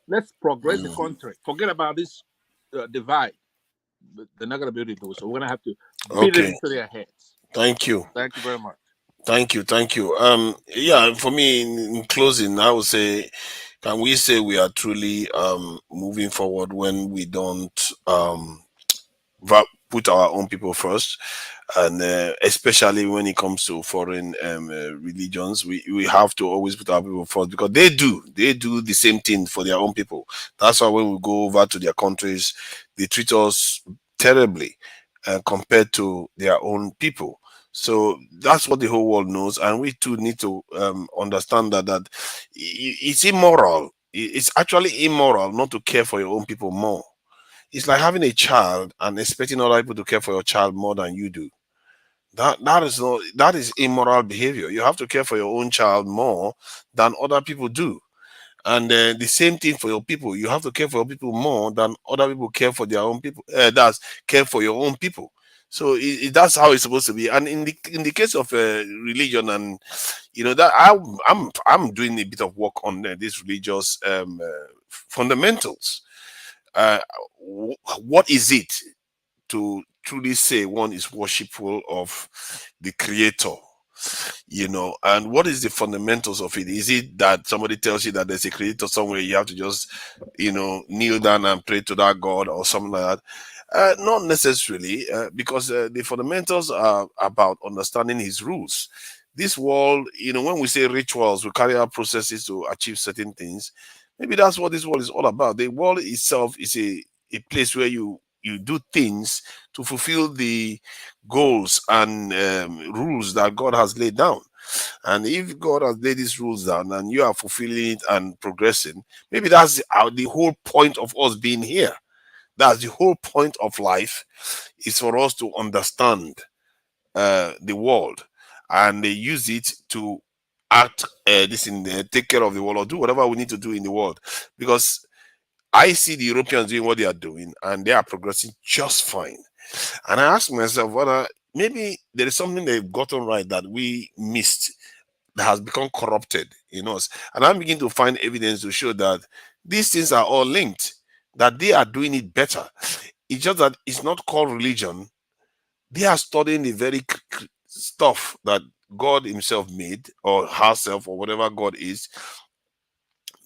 Let's progress the country. Forget about this divide. But they're not going to be able to do it. So we're going to have to beat it Okay. into their heads. Thank you. Thank you very much. Thank you. Thank you. Yeah, for me, in closing, I would say, can we say we are truly moving forward when we don't put our own people first? And especially when it comes to foreign religions, we have to always put our people first, because they do the same thing for their own people. That's why when we go over to their countries, they treat us terribly compared to their own people. So that's what the whole world knows, and we too need to understand that it's immoral. It's actually immoral not to care for your own people more. It's like having a child and expecting other people to care for your child more than you do. That is immoral behavior. You have to care for your own child more than other people do. And the same thing for your people. You have to care for your people more than other people care for their own people. That's care for your own people. So that's how it's supposed to be. And in the case of religion, and that I'm doing a bit of work on these religious fundamentals. Uh, what is it to truly say one is worshipful of the creator? And what is the fundamentals of it? Is it that somebody tells you that there's a creator somewhere, you have to just kneel down and pray to that god or something like that? Not necessarily, because the fundamentals are about understanding his rules. This world, when we say rituals, we carry out processes to achieve certain things. Maybe that's what this world is all about. The world itself is a place where you do things to fulfill the goals and rules that God has laid down. And if God has laid these rules down and you are fulfilling it and progressing, maybe that's the whole point of us being here. That's the whole point of life, is for us to understand the world, and they use it to act take care of the world, or do whatever we need to do in the world. Because I see the Europeans doing what they are doing, and they are progressing just fine. And I ask myself whether maybe there is something they've gotten right that we missed, that has become corrupted in us. And I'm beginning to find evidence to show that these things are all linked, that they are doing it better. It's just that it's not called religion. They are studying the very stuff that God Himself made, or herself, or whatever God is.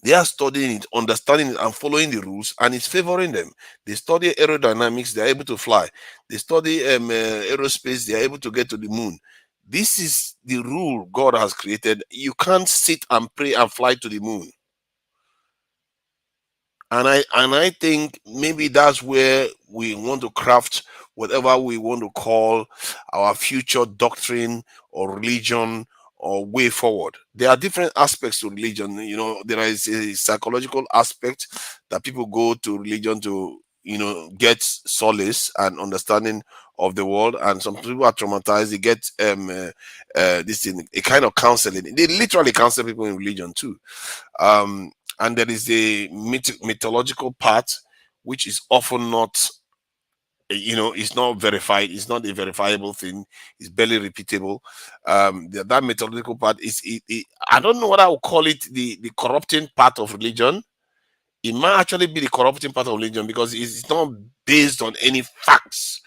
They are studying it, understanding it, and following the rules, and it's favoring them. They study aerodynamics, they are able to fly. They study aerospace, they are able to get to the moon. This is the rule God has created. You can't sit and pray and fly to the moon. And I think maybe that's where we want to craft whatever we want to call our future doctrine or religion or way forward. There are different aspects to religion. There is a psychological aspect that people go to religion to get solace and understanding of the world, and some people are traumatized. They get this thing, a kind of counseling. They literally counsel people in religion too. And there is a mythological part, which is often not, it's not verified. It's not a verifiable thing. It's barely repeatable. That mythological part I don't know what I would call it, the corrupting part of religion. It might actually be the corrupting part of religion, because it's not based on any facts.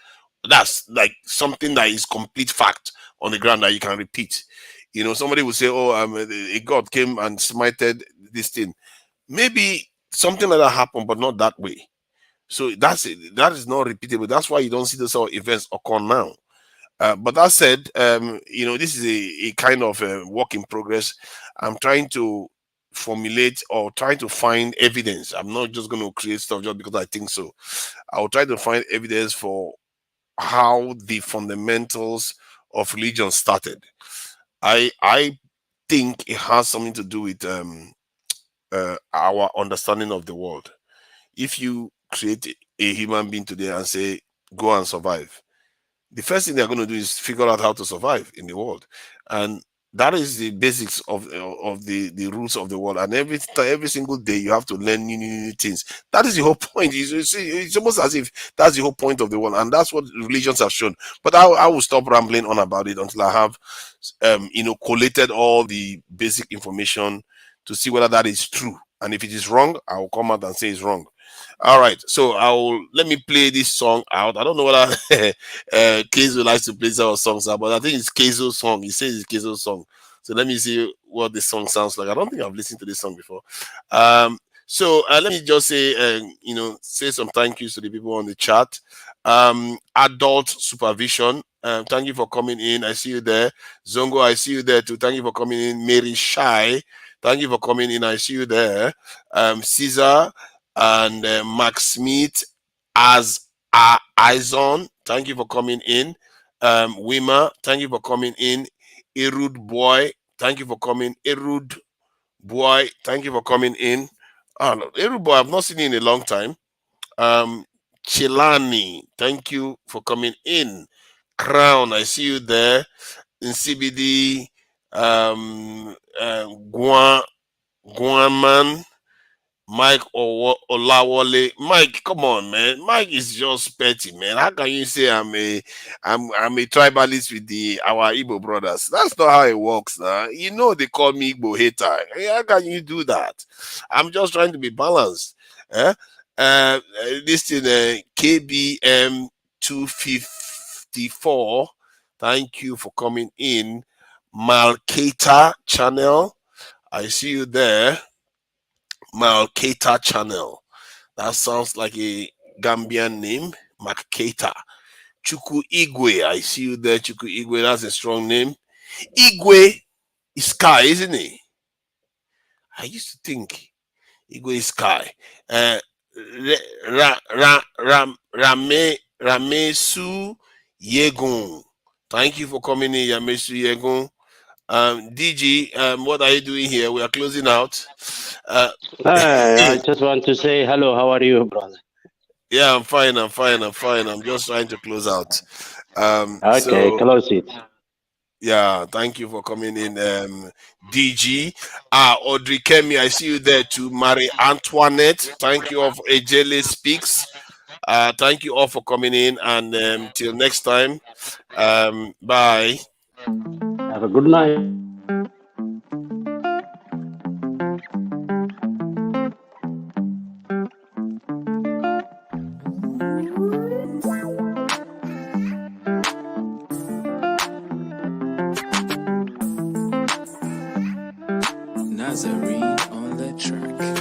That's like something that is complete fact on the ground that you can repeat. Somebody will say, "Oh, a god came and smited this thing." Maybe something like that happened, but not that way. So that's it. That is not repeatable. That's why you don't see those sort of events occur now. But that said, this is a kind of work in progress. I'm trying to formulate or trying to find evidence. I'm not just going to create stuff just because I think so. I'll try to find evidence for how the fundamentals of religion started. I think it has something to do with our understanding of the world. If you create a human being today and say, go and survive, the first thing they're going to do is figure out how to survive in the world, and that is the basics of the rules of the world. And every single day you have to learn new things. That is the whole point. It's almost as if that's the whole point of the world, and that's what religions have shown. But I will stop rambling on about it until I have collated all the basic information to see whether that is true. And if it is wrong, I will come out and say it's wrong. All right, so let me play this song out. I don't know whether Kezo likes to play some songs out, but I think it's Kezo's song. He says it's Kezo's song. So let me see what this song sounds like. I don't think I've listened to this song before. So let me just say, say some thank yous to the people on the chat. Adult Supervision, thank you for coming in. I see you there. Zongo, I see you there too. Thank you for coming in. Mary Shy, thank you for coming in. I see you there. Caesar and Max Smith as Izon, thank you for coming in. Wima, thank you for coming in. Erud Boy, thank you for coming. Erud Boy, thank you for coming in. Oh, no, Erud Boy, I've not seen you in a long time. Chilani, thank you for coming in. Crown, I see you there. In CBD, Guaman, Mike Olawale. Mike, come on, man. Mike is just petty, man. How can you say I'm a tribalist with our Igbo brothers? That's not how it works now. You know they call me Igbo hater. How can you do that? I'm just trying to be balanced. This thing, KBM 254. Thank you for coming in. Malketa channel. I see you there. Malketa channel. That sounds like a Gambian name. Malketa. Chuku Igwe. I see you there, Chuku Igwe. That's a strong name. Igwe is Sky, isn't it? I used to think Igwe is Sky. Ramesu Yegun. Thank you for coming in, Ramesu Yegun. DG, what are you doing here? We are closing out. I just want to say hello. How are you, brother? Yeah, I'm fine. I'm just trying to close out. Okay, close it. Yeah, thank you for coming in, DG. Audrey Kemi, I see you there too. Marie Antoinette, thank you all for Ejele Speaks. Thank you all for coming in, and till next time, bye. Have a good night. Nazarene on the track.